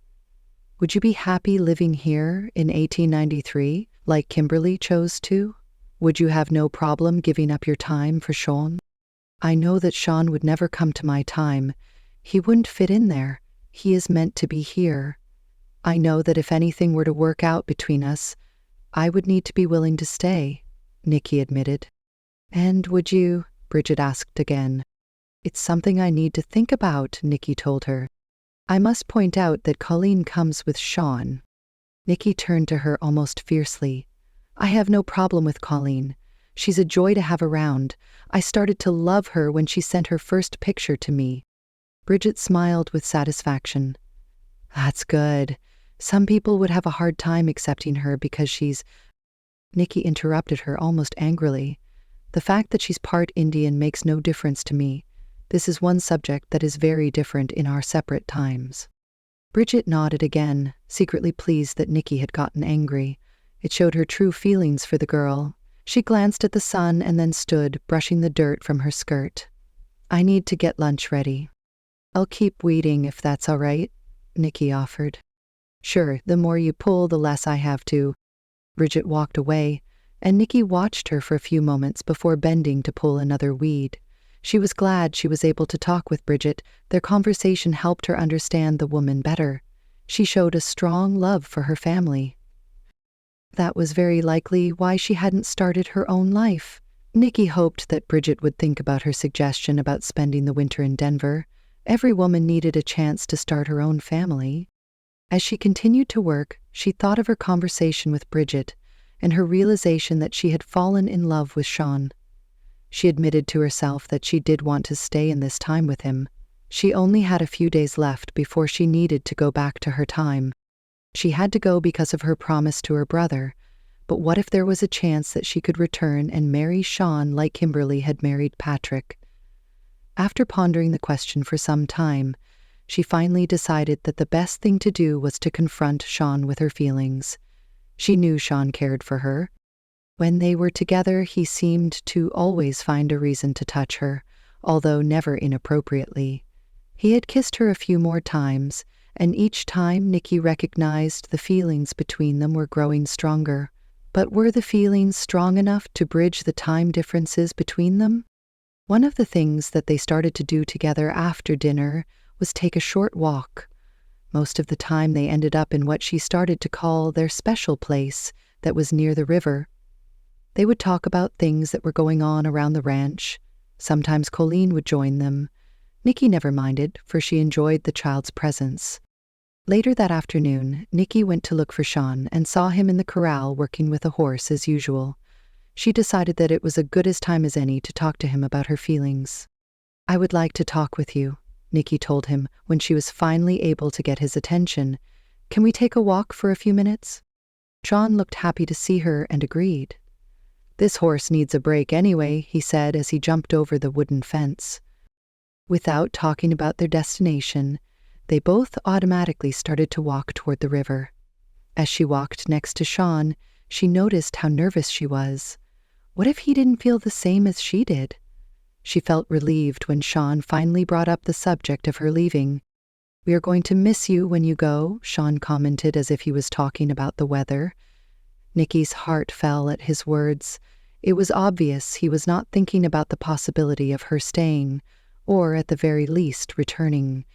Would you be happy living here in 1893, like Kimberly chose to? Would you have no problem giving up your time for Shaun? I know that Shaun would never come to my time. He wouldn't fit in there. He is meant to be here. I know that if anything were to work out between us, I would need to be willing to stay, Nicky admitted. And would you? Bridget asked again. It's something I need to think about, Nicky told her. I must point out that Colleen comes with Shaun. Nicky turned to her almost fiercely. I have no problem with Colleen. She's a joy to have around. I started to love her when she sent her first picture to me. Bridget smiled with satisfaction. That's good. Some people would have a hard time accepting her because she's... Nicky interrupted her almost angrily. The fact that she's part Indian makes no difference to me. This is one subject that is very different in our separate times. Bridget nodded again, secretly pleased that Nicky had gotten angry. It showed her true feelings for the girl. She glanced at the sun and then stood, brushing the dirt from her skirt. I need to get lunch ready. I'll keep weeding if that's all right, Nicky offered. Sure, the more you pull, the less I have to. Bridget walked away, and Nicky watched her for a few moments before bending to pull another weed. She was glad she was able to talk with Bridget. Their conversation helped her understand the woman better. She showed a strong love for her family. That was very likely why she hadn't started her own life. Nicky hoped that Bridget would think about her suggestion about spending the winter in Denver. Every woman needed a chance to start her own family. As she continued to work, she thought of her conversation with Bridget and her realization that she had fallen in love with Shaun. She admitted to herself that she did want to stay in this time with him. She only had a few days left before she needed to go back to her time. She had to go because of her promise to her brother, but what if there was a chance that she could return and marry Shaun like Kimberly had married Patrick? After pondering the question for some time, she finally decided that the best thing to do was to confront Shaun with her feelings. She knew Shaun cared for her. When they were together, he seemed to always find a reason to touch her, although never inappropriately. He had kissed her a few more times, and each time Nicky recognized the feelings between them were growing stronger. But were the feelings strong enough to bridge the time differences between them? One of the things that they started to do together after dinner was take a short walk. Most of the time they ended up in what she started to call their special place that was near the river. They would talk about things that were going on around the ranch. Sometimes Colleen would join them. Nicky never minded, for she enjoyed the child's presence. Later that afternoon, Nicky went to look for Shaun and saw him in the corral working with a horse as usual. She decided that it was as good a time as any to talk to him about her feelings. I would like to talk with you, Nicky told him when she was finally able to get his attention. "Can we take a walk for a few minutes?" Shaun looked happy to see her and agreed. "This horse needs a break anyway," he said as he jumped over the wooden fence. Without talking about their destination, they both automatically started to walk toward the river. As she walked next to Shaun, she noticed how nervous she was. What if he didn't feel the same as she did? She felt relieved when Shaun finally brought up the subject of her leaving. "We are going to miss you when you go," Shaun commented as if he was talking about the weather. Nicky's heart fell at his words. It was obvious he was not thinking about the possibility of her staying, or at the very least returning.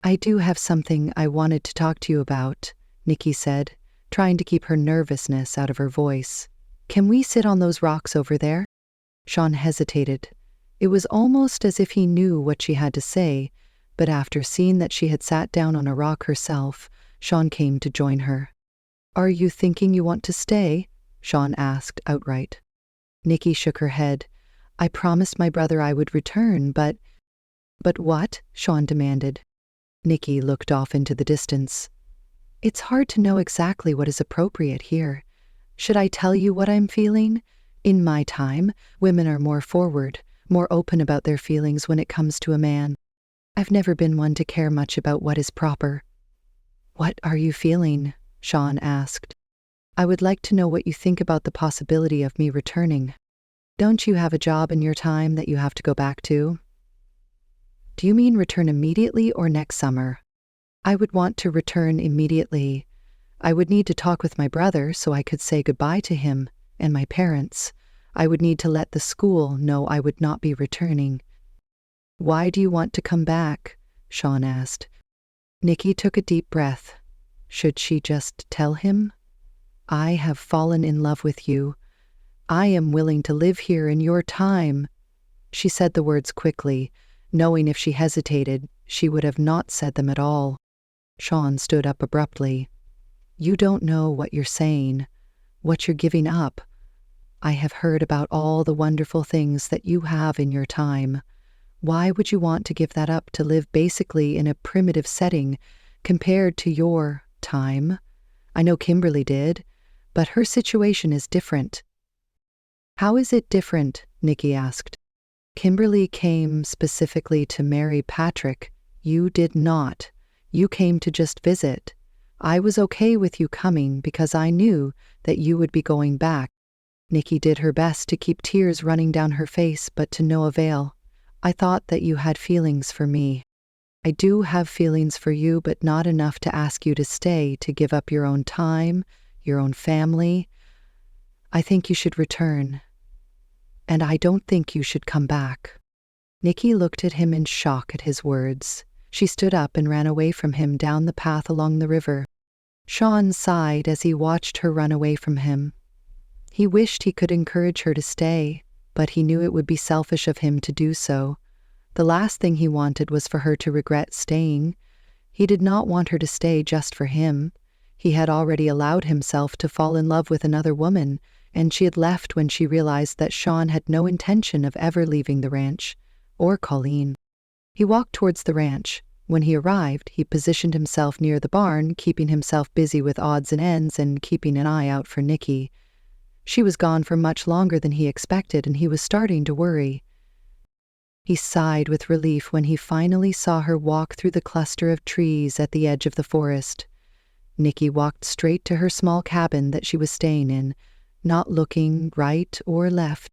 "I do have something I wanted to talk to you about," Nicky said, trying to keep her nervousness out of her voice. "Can we sit on those rocks over there?" Shaun hesitated. It was almost as if he knew what she had to say, but after seeing that she had sat down on a rock herself, Shaun came to join her. "Are you thinking you want to stay?" Shaun asked outright. Nicky shook her head. "I promised my brother I would return, but—" "But what?" Shaun demanded. Nicky looked off into the distance. "It's hard to know exactly what is appropriate here. Should I tell you what I'm feeling? In my time, women are more forward, more open about their feelings when it comes to a man. I've never been one to care much about what is proper." "What are you feeling?" Shaun asked. "I would like to know what you think about the possibility of me returning. Don't you have a job in your time that you have to go back to?" "Do you mean return immediately or next summer?" "I would want to return immediately. I would need to talk with my brother so I could say goodbye to him, and my parents. I would need to let the school know I would not be returning." "Why do you want to come back?" Shaun asked. Nicky took a deep breath. Should she just tell him? "I have fallen in love with you. I am willing to live here in your time." She said the words quickly, knowing if she hesitated, she would have not said them at all. Shaun stood up abruptly. "You don't know what you're saying, what you're giving up. I have heard about all the wonderful things that you have in your time. Why would you want to give that up to live basically in a primitive setting compared to your time? I know Kimberly did, but her situation is different." "How is it different?" Nicky asked. "Kimberly came specifically to marry Patrick. You did not. You came to just visit. I was okay with you coming because I knew that you would be going back." Nicky did her best to keep tears running down her face, but to no avail. "I thought that you had feelings for me. I do have feelings for you, but not enough to ask you to stay, to give up your own time, your own family. I think you should return. And I don't think you should come back." Nicky looked at him in shock at his words. She stood up and ran away from him down the path along the river. Shaun sighed as he watched her run away from him. He wished he could encourage her to stay, but he knew it would be selfish of him to do so. The last thing he wanted was for her to regret staying. He did not want her to stay just for him. He had already allowed himself to fall in love with another woman, and she had left when she realized that Shaun had no intention of ever leaving the ranch, or Colleen. He walked towards the ranch. When he arrived, he positioned himself near the barn, keeping himself busy with odds and ends and keeping an eye out for Nicky. She was gone for much longer than he expected, and he was starting to worry. He sighed with relief when he finally saw her walk through the cluster of trees at the edge of the forest. Nicky walked straight to her small cabin that she was staying in, not looking right or left.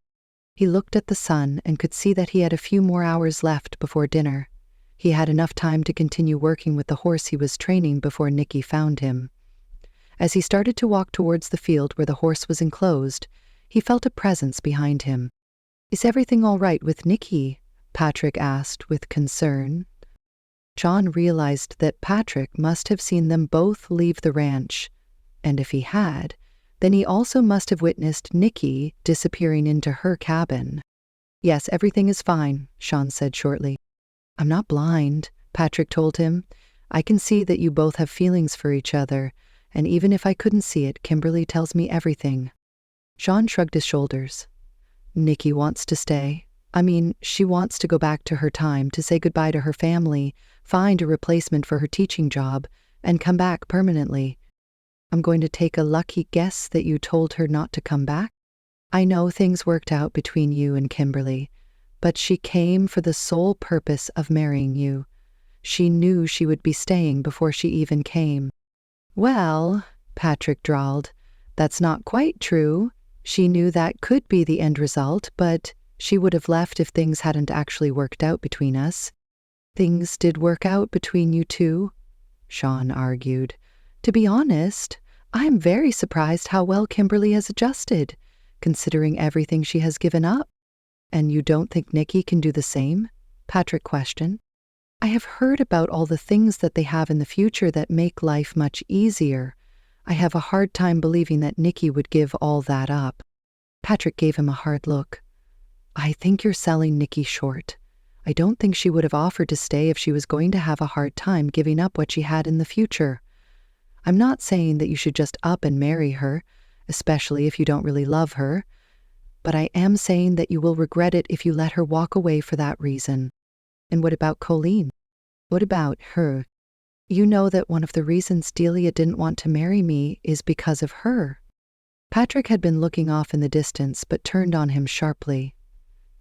He looked at the sun and could see that he had a few more hours left before dinner. He had enough time to continue working with the horse he was training before Nicky found him. As he started to walk towards the field where the horse was enclosed, he felt a presence behind him. "Is everything all right with Nicky?" Patrick asked with concern. Shaun realized that Patrick must have seen them both leave the ranch, and if he had, then he also must have witnessed Nicky disappearing into her cabin. "Yes, everything is fine," Shaun said shortly. "I'm not blind," Patrick told him. "I can see that you both have feelings for each other, and even if I couldn't see it, Kimberly tells me everything." Shaun shrugged his shoulders. "Nicky wants to stay. I mean, she wants to go back to her time, to say goodbye to her family, find a replacement for her teaching job, and come back permanently. I'm going to take a lucky guess that you told her not to come back? I know things worked out between you and Kimberly, but she came for the sole purpose of marrying you. She knew she would be staying before she even came. Well, Patrick drawled, that's not quite true. She knew that could be the end result, but she would have left if things hadn't actually worked out between us. Things did work out between you two, Shaun argued. To be honest, I'm very surprised how well Kimberly has adjusted, considering everything she has given up. And you don't think Nicky can do the same? Patrick questioned. I have heard about all the things that they have in the future that make life much easier. I have a hard time believing that Nicky would give all that up. Patrick gave him a hard look. I think you're selling Nicky short. I don't think she would have offered to stay if she was going to have a hard time giving up what she had in the future. I'm not saying that you should just up and marry her, especially if you don't really love her, but I am saying that you will regret it if you let her walk away for that reason. And what about Colleen? What about her? You know that one of the reasons Delia didn't want to marry me is because of her. Patrick had been looking off in the distance, but turned on him sharply.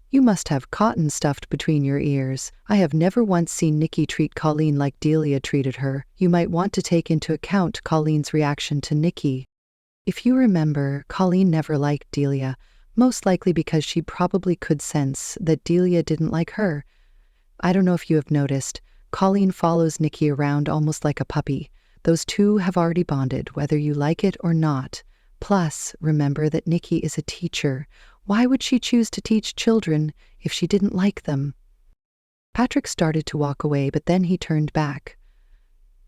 You must have cotton stuffed between your ears. I have never once seen Nicky treat Colleen like Delia treated her. You might want to take into account Colleen's reaction to Nicky. If you remember, Colleen never liked Delia, most likely because she probably could sense that Delia didn't like her. I don't know if you have noticed, Colleen follows Nicky around almost like a puppy. Those two have already bonded, whether you like it or not. Plus, remember that Nicky is a teacher. Why would she choose to teach children if she didn't like them? Patrick started to walk away, but then he turned back.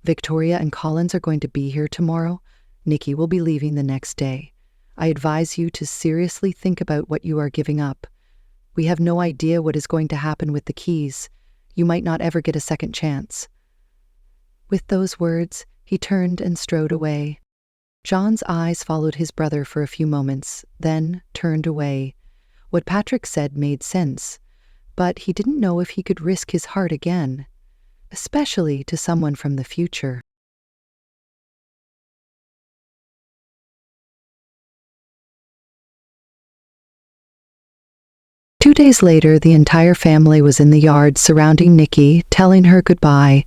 Victoria and Collins are going to be here tomorrow. Nicky will be leaving the next day. I advise you to seriously think about what you are giving up. We have no idea what is going to happen with the keys. You might not ever get a second chance. With those words, he turned and strode away. John's eyes followed his brother for a few moments, then turned away. What Patrick said made sense, but he didn't know if he could risk his heart again, especially to someone from the future. Two days later, the entire family was in the yard surrounding Nicky, telling her goodbye.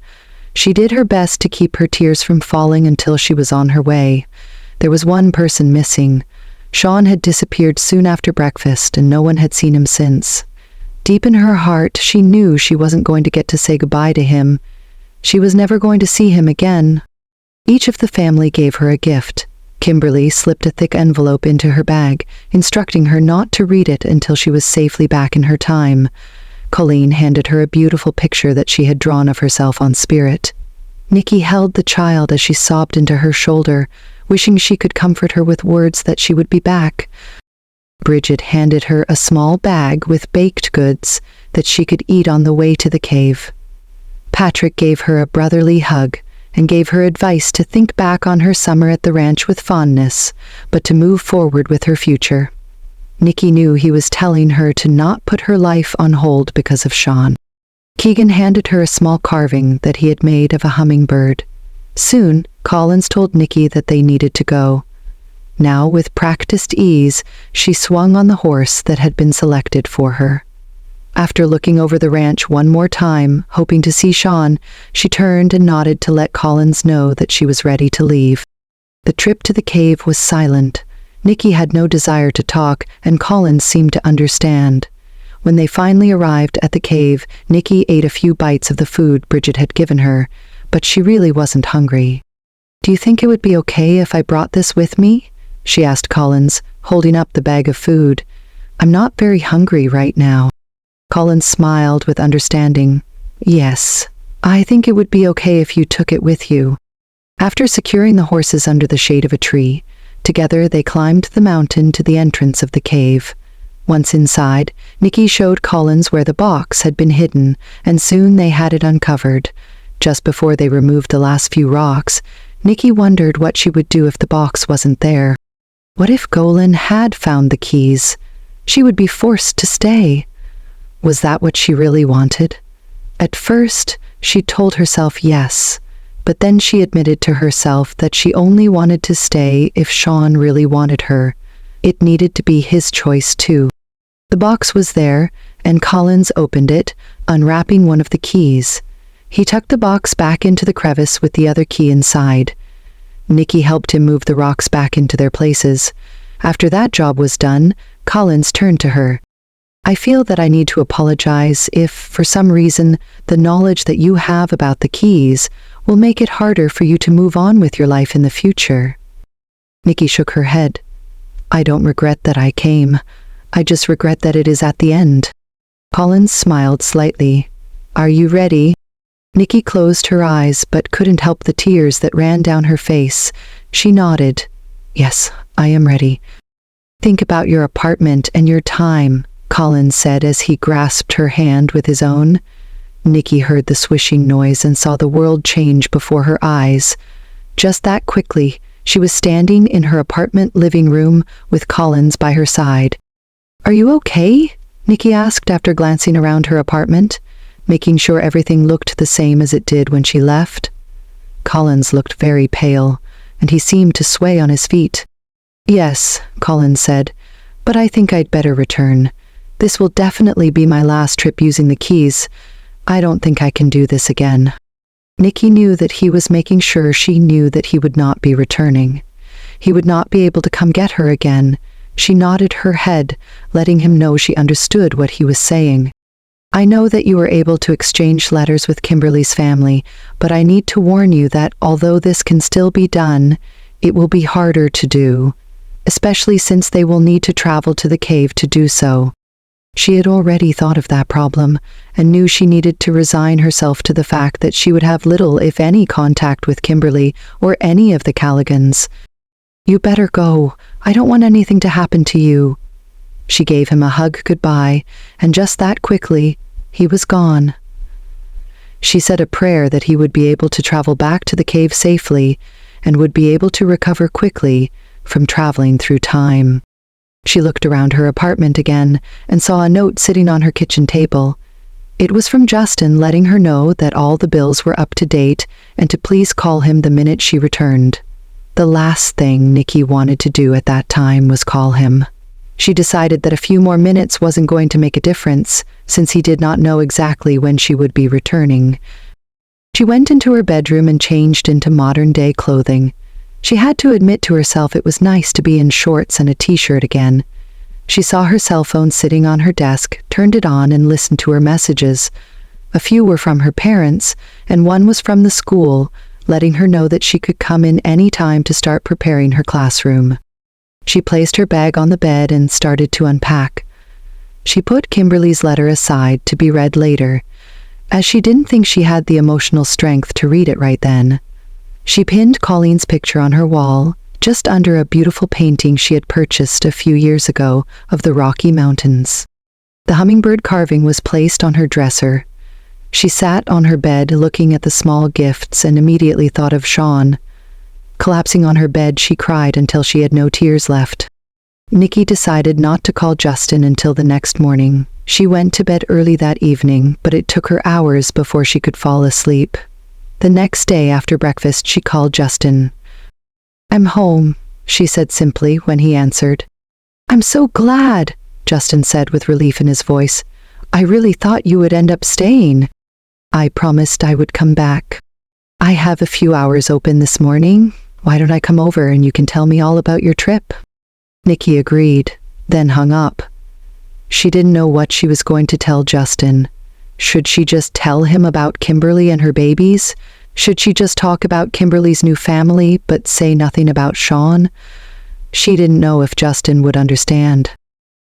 She did her best to keep her tears from falling until she was on her way. There was one person missing. Shaun had disappeared soon after breakfast, and no one had seen him since. Deep in her heart, she knew she wasn't going to get to say goodbye to him. She was never going to see him again. Each of the family gave her a gift. Kimberly slipped a thick envelope into her bag, instructing her not to read it until she was safely back in her time. Colleen handed her a beautiful picture that she had drawn of herself on Spirit. Nicky held the child as she sobbed into her shoulder, wishing she could comfort her with words that she would be back. Bridget handed her a small bag with baked goods that she could eat on the way to the cave. Patrick gave her a brotherly hug and gave her advice to think back on her summer at the ranch with fondness, but to move forward with her future. Nicky knew he was telling her to not put her life on hold because of Shaun. Keegan handed her a small carving that he had made of a hummingbird. Soon, Collins told Nicky that they needed to go. Now, with practiced ease, she swung on the horse that had been selected for her. After looking over the ranch one more time, hoping to see Shaun, she turned and nodded to let Collins know that she was ready to leave. The trip to the cave was silent. Nicky had no desire to talk, and Collins seemed to understand. When they finally arrived at the cave, Nicky ate a few bites of the food Bridget had given her, but she really wasn't hungry. "Do you think it would be okay if I brought this with me?" she asked Collins, holding up the bag of food. "I'm not very hungry right now." Collins smiled with understanding. "Yes, I think it would be okay if you took it with you." After securing the horses under the shade of a tree, together they climbed the mountain to the entrance of the cave. Once inside, Nicky showed Collins where the box had been hidden, and soon they had it uncovered. Just before they removed the last few rocks, Nicky wondered what she would do if the box wasn't there. What if Golan had found the keys? She would be forced to stay. Was that what she really wanted? At first, she told herself yes, but then she admitted to herself that she only wanted to stay if Shaun really wanted her. It needed to be his choice too. The box was there, and Collins opened it, unwrapping one of the keys. He tucked the box back into the crevice with the other key inside. Nicky helped him move the rocks back into their places. After that job was done, Collins turned to her. I feel that I need to apologize if, for some reason, the knowledge that you have about the keys will make it harder for you to move on with your life in the future. Nicky shook her head. I don't regret that I came. I just regret that it is at the end. Collins smiled slightly. Are you ready? Nicky closed her eyes but couldn't help the tears that ran down her face. She nodded. Yes, I am ready. Think about your apartment and your time, Collins said as he grasped her hand with his own. Nicky heard the swishing noise and saw the world change before her eyes. Just that quickly, she was standing in her apartment living room with Collins by her side. Are you okay? Nicky asked after glancing around her apartment, making sure everything looked the same as it did when she left. Collins looked very pale, and he seemed to sway on his feet. Yes, Collins said, but I think I'd better return. This will definitely be my last trip using the keys. I don't think I can do this again. Nicky knew that he was making sure she knew that he would not be returning. He would not be able to come get her again. She nodded her head, letting him know she understood what he was saying. I know that you were able to exchange letters with Kimberly's family, but I need to warn you that although this can still be done, it will be harder to do, especially since they will need to travel to the cave to do so. She had already thought of that problem, and knew she needed to resign herself to the fact that she would have little, if any, contact with Kimberly or any of the Callaghans. You better go. I don't want anything to happen to you. She gave him a hug goodbye, and just that quickly, he was gone. She said a prayer that he would be able to travel back to the cave safely, and would be able to recover quickly from traveling through time. She looked around her apartment again and saw a note sitting on her kitchen table. It was from Justin letting her know that all the bills were up to date and to please call him the minute she returned. The last thing Nicky wanted to do at that time was call him. She decided that a few more minutes wasn't going to make a difference, since he did not know exactly when she would be returning. She went into her bedroom and changed into modern-day clothing. She had to admit to herself it was nice to be in shorts and a t-shirt again. She saw her cell phone sitting on her desk, turned it on and listened to her messages. A few were from her parents, and one was from the school, letting her know that she could come in any time to start preparing her classroom. She placed her bag on the bed and started to unpack. She put Kimberly's letter aside to be read later, as she didn't think she had the emotional strength to read it right then. She pinned Colleen's picture on her wall, just under a beautiful painting she had purchased a few years ago of the Rocky Mountains. The hummingbird carving was placed on her dresser. She sat on her bed looking at the small gifts and immediately thought of Shaun. Collapsing on her bed, she cried until she had no tears left. Nicky decided not to call Justin until the next morning. She went to bed early that evening, but it took her hours before she could fall asleep. The next day after breakfast, she called Justin. I'm home, she said simply when he answered. I'm so glad, Justin said with relief in his voice. I really thought you would end up staying. I promised I would come back. I have a few hours open this morning. Why don't I come over and you can tell me all about your trip? Nicky agreed, then hung up. She didn't know what she was going to tell Justin. Should she just tell him about Kimberly and her babies? Should she just talk about Kimberly's new family but say nothing about Shaun? She didn't know if Justin would understand.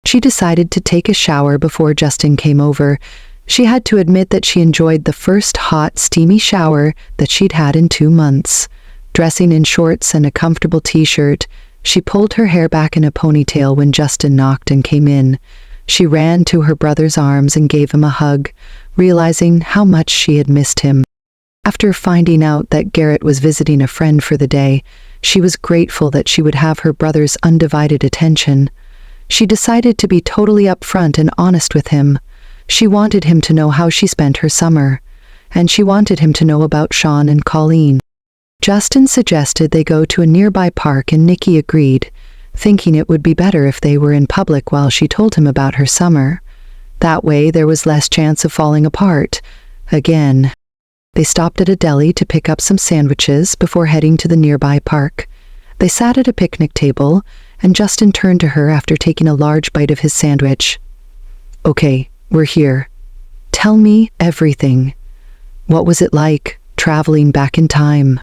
She decided to take a shower before Justin came over. She had to admit that she enjoyed the first hot, steamy shower that she'd had in 2 months. Dressing in shorts and a comfortable t-shirt, she pulled her hair back in a ponytail when Justin knocked and came in. She ran to her brother's arms and gave him a hug, realizing how much she had missed him. After finding out that Garrett was visiting a friend for the day, she was grateful that she would have her brother's undivided attention. She decided to be totally upfront and honest with him. She wanted him to know how she spent her summer, and she wanted him to know about Shaun and Colleen. Justin suggested they go to a nearby park and Nicky agreed, thinking it would be better if they were in public while she told him about her summer. That way there was less chance of falling apart. Again. They stopped at a deli to pick up some sandwiches before heading to the nearby park. They sat at a picnic table, and Justin turned to her after taking a large bite of his sandwich. "Okay, we're here. Tell me everything. What was it like, traveling back in time?"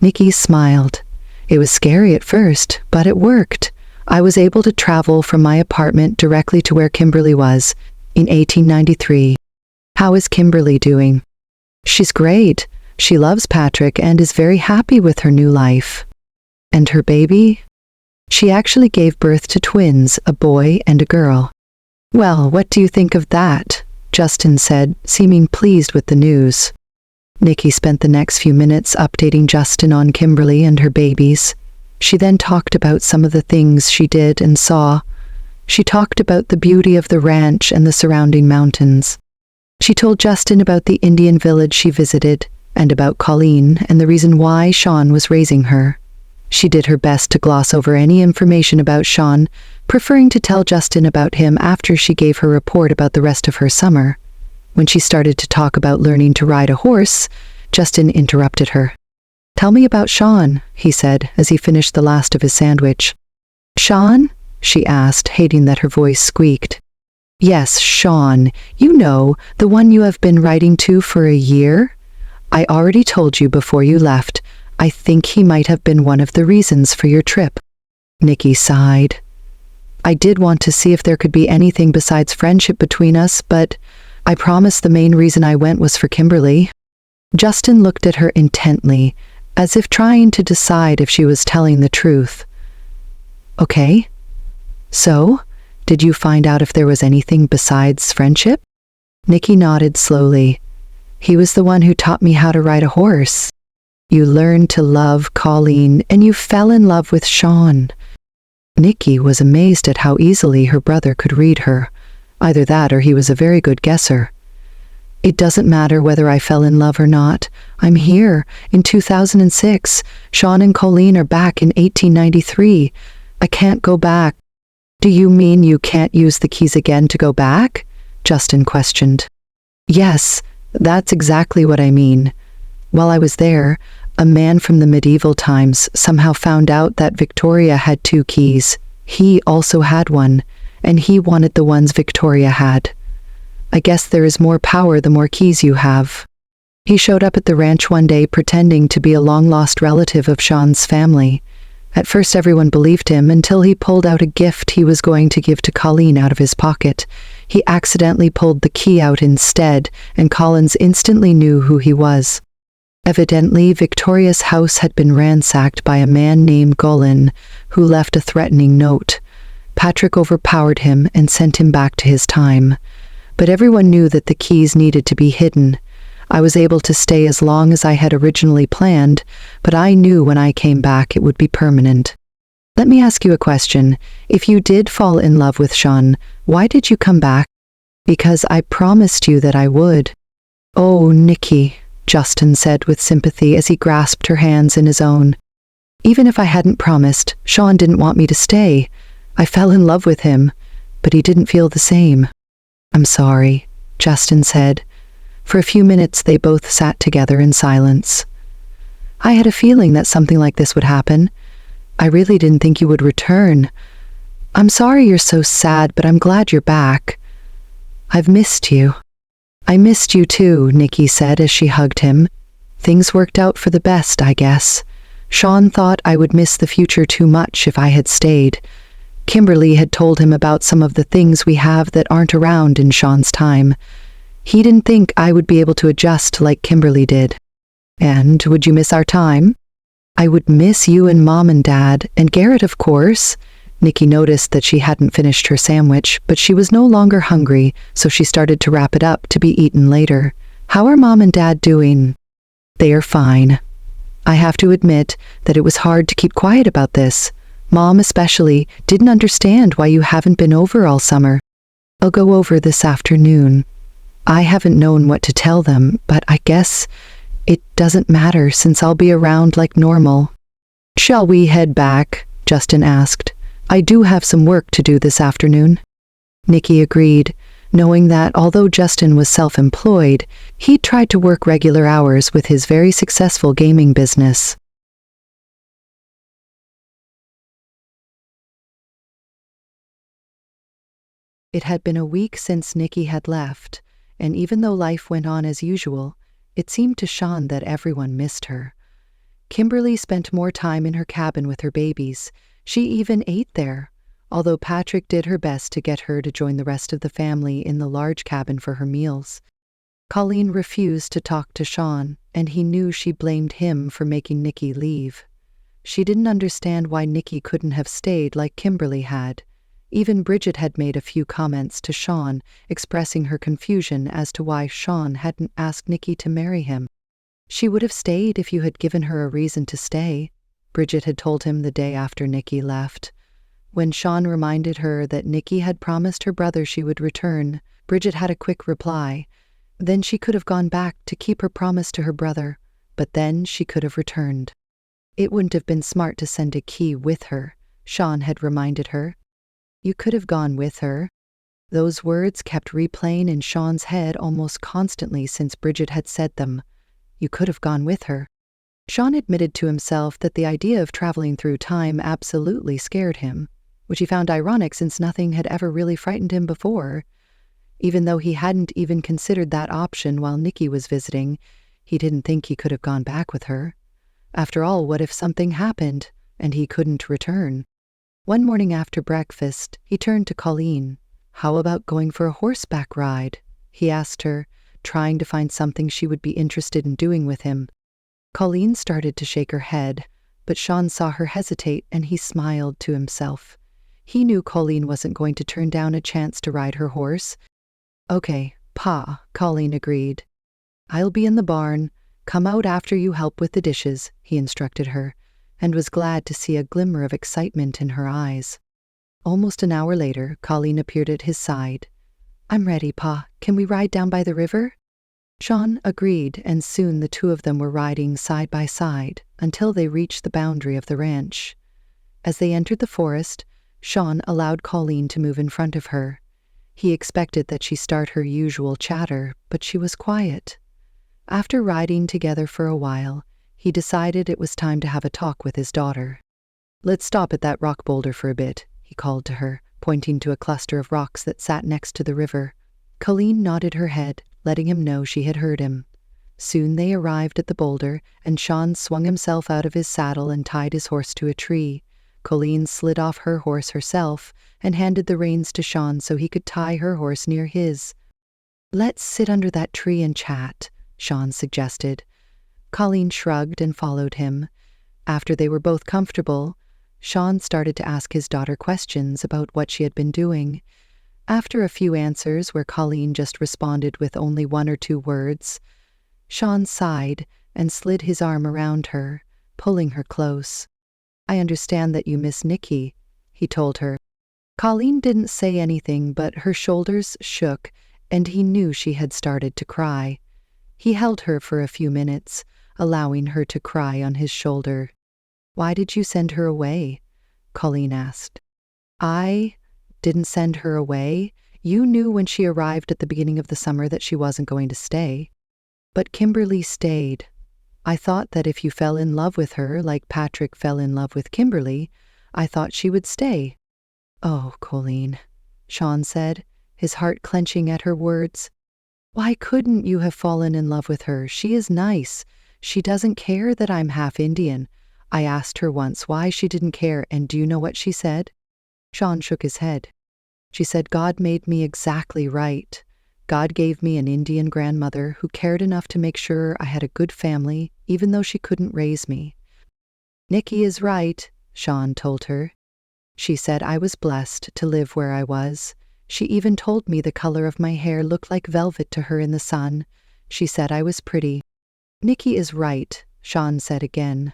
Nicky smiled. "It was scary at first, but it worked. I was able to travel from my apartment directly to where Kimberly was, in 1893. How is Kimberly doing?" "She's great. She loves Patrick and is very happy with her new life." "And her baby?" "She actually gave birth to twins, a boy and a girl." "Well, what do you think of that?" Justin said, seeming pleased with the news. Nicky spent the next few minutes updating Justin on Kimberly and her babies. She then talked about some of the things she did and saw. She talked about the beauty of the ranch and the surrounding mountains. She told Justin about the Indian village she visited, and about Colleen and the reason why Shaun was raising her. She did her best to gloss over any information about Shaun, preferring to tell Justin about him after she gave her report about the rest of her summer. When she started to talk about learning to ride a horse, Justin interrupted her. "Tell me about Shaun," he said as he finished the last of his sandwich. "Shaun?" she asked, hating that her voice squeaked. "Yes, Shaun. You know, the one you have been writing to for a year? I already told you before you left. I think he might have been one of the reasons for your trip." Nicky sighed. "I did want to see if there could be anything besides friendship between us, but I promise the main reason I went was for Kimberly." Justin looked at her intently, as if trying to decide if she was telling the truth. "Okay. So, did you find out if there was anything besides friendship?" Nicky nodded slowly. "He was the one who taught me how to ride a horse. You learned to love Colleen, and you fell in love with Shaun." Nicky was amazed at how easily her brother could read her. Either that or he was a very good guesser. "It doesn't matter whether I fell in love or not. I'm here, in 2006. Shaun and Colleen are back in 1893. I can't go back." "Do you mean you can't use the keys again to go back?" Justin questioned. "Yes, that's exactly what I mean. While I was there, a man from the medieval times somehow found out that Victoria had 2 keys. He also had one, and he wanted the ones Victoria had. I guess there is more power the more keys you have." He showed up at the ranch one day pretending to be a long-lost relative of Shaun's family. At first everyone believed him until he pulled out a gift he was going to give to Colleen out of his pocket. He accidentally pulled the key out instead, and Collins instantly knew who he was. Evidently, Victoria's house had been ransacked by a man named Golan, who left a threatening note. Patrick overpowered him and sent him back to his time. But everyone knew that the keys needed to be hidden. I was able to stay as long as I had originally planned, but I knew when I came back it would be permanent. Let me ask you a question. If you did fall in love with Shaun, why did you come back? Because I promised you that I would. "Oh, Nicky," Justin said with sympathy as he grasped her hands in his own. "Even if I hadn't promised, Shaun didn't want me to stay. I fell in love with him, but he didn't feel the same." "I'm sorry," Justin said. For a few minutes they both sat together in silence. "I had a feeling that something like this would happen. I really didn't think you would return. I'm sorry you're so sad, but I'm glad you're back. I've missed you." "I missed you too," Nicky said as she hugged him. "Things worked out for the best, I guess. Shaun thought I would miss the future too much if I had stayed. Kimberly had told him about some of the things we have that aren't around in Shaun's time. He didn't think I would be able to adjust like Kimberly did." "And would you miss our time?" "I would miss you and Mom and Dad, and Garrett, of course." Nicky noticed that she hadn't finished her sandwich, but she was no longer hungry, so she started to wrap it up to be eaten later. "How are Mom and Dad doing?" "They are fine. I have to admit that it was hard to keep quiet about this. Mom especially didn't understand why you haven't been over all summer." I'll go over this afternoon. I haven't known what to tell them, but I guess it doesn't matter since I'll be around like normal. Shall we head back? Justin asked. I do have some work to do this afternoon. Nicky agreed, knowing that although Justin was self-employed, he'd tried to work regular hours with his very successful gaming business. It had been a week since Nicky had left, and even though life went on as usual, it seemed to Shaun that everyone missed her. Kimberly spent more time in her cabin with her babies. She even ate there, although Patrick did her best to get her to join the rest of the family in the large cabin for her meals. Colleen refused to talk to Shaun, and he knew she blamed him for making Nicky leave. She didn't understand why Nicky couldn't have stayed like Kimberly had. Even Bridget had made a few comments to Shaun, expressing her confusion as to why Shaun hadn't asked Nicky to marry him. She would have stayed if you had given her a reason to stay, Bridget had told him the day after Nicky left. When Shaun reminded her that Nicky had promised her brother she would return, Bridget had a quick reply. Then she could have gone back to keep her promise to her brother, but then she could have returned. It wouldn't have been smart to send a key with her, Shaun had reminded her. You could have gone with her. Those words kept replaying in Shaun's head almost constantly since Bridget had said them. You could have gone with her. Shaun admitted to himself that the idea of traveling through time absolutely scared him, which he found ironic since nothing had ever really frightened him before. Even though he hadn't even considered that option while Nicky was visiting, he didn't think he could have gone back with her. After all, what if something happened and he couldn't return? One morning after breakfast, he turned to Colleen. How about going for a horseback ride? He asked her, trying to find something she would be interested in doing with him. Colleen started to shake her head, but Shaun saw her hesitate and he smiled to himself. He knew Colleen wasn't going to turn down a chance to ride her horse. Okay, Pa, Colleen agreed. I'll be in the barn. Come out after you help with the dishes, he instructed her, and was glad to see a glimmer of excitement in her eyes. Almost an hour later, Colleen appeared at his side. I'm ready, Pa. Can we ride down by the river? Shaun agreed, and soon the two of them were riding side by side until they reached the boundary of the ranch. As they entered the forest, Shaun allowed Colleen to move in front of her. He expected that she start her usual chatter, but she was quiet. After riding together for a while, he decided it was time to have a talk with his daughter. Let's stop at that rock boulder for a bit, he called to her, pointing to a cluster of rocks that sat next to the river. Colleen nodded her head, letting him know she had heard him. Soon they arrived at the boulder, and Shaun swung himself out of his saddle and tied his horse to a tree. Colleen slid off her horse herself and handed the reins to Shaun so he could tie her horse near his. Let's sit under that tree and chat, Shaun suggested. Colleen shrugged and followed him. After they were both comfortable, Shaun started to ask his daughter questions about what she had been doing. After a few answers where Colleen just responded with only one or two words, Shaun sighed and slid his arm around her, pulling her close. I understand that you miss Nicky, he told her. Colleen didn't say anything, but her shoulders shook, and he knew she had started to cry. He held her for a few minutes, allowing her to cry on his shoulder. Why did you send her away? Colleen asked. I didn't send her away. You knew when she arrived at the beginning of the summer that she wasn't going to stay. But Kimberly stayed. I thought that if you fell in love with her like Patrick fell in love with Kimberly, I thought she would stay. Oh, Colleen, Shaun said, his heart clenching at her words. Why couldn't you have fallen in love with her? She is nice. She doesn't care that I'm half Indian. I asked her once why she didn't care, and do you know what she said? Shaun shook his head. She said, God made me exactly right. God gave me an Indian grandmother who cared enough to make sure I had a good family, even though she couldn't raise me. Nicky is right, Shaun told her. She said I was blessed to live where I was. She even told me the color of my hair looked like velvet to her in the sun. She said I was pretty. Nicky is right, Shaun said again.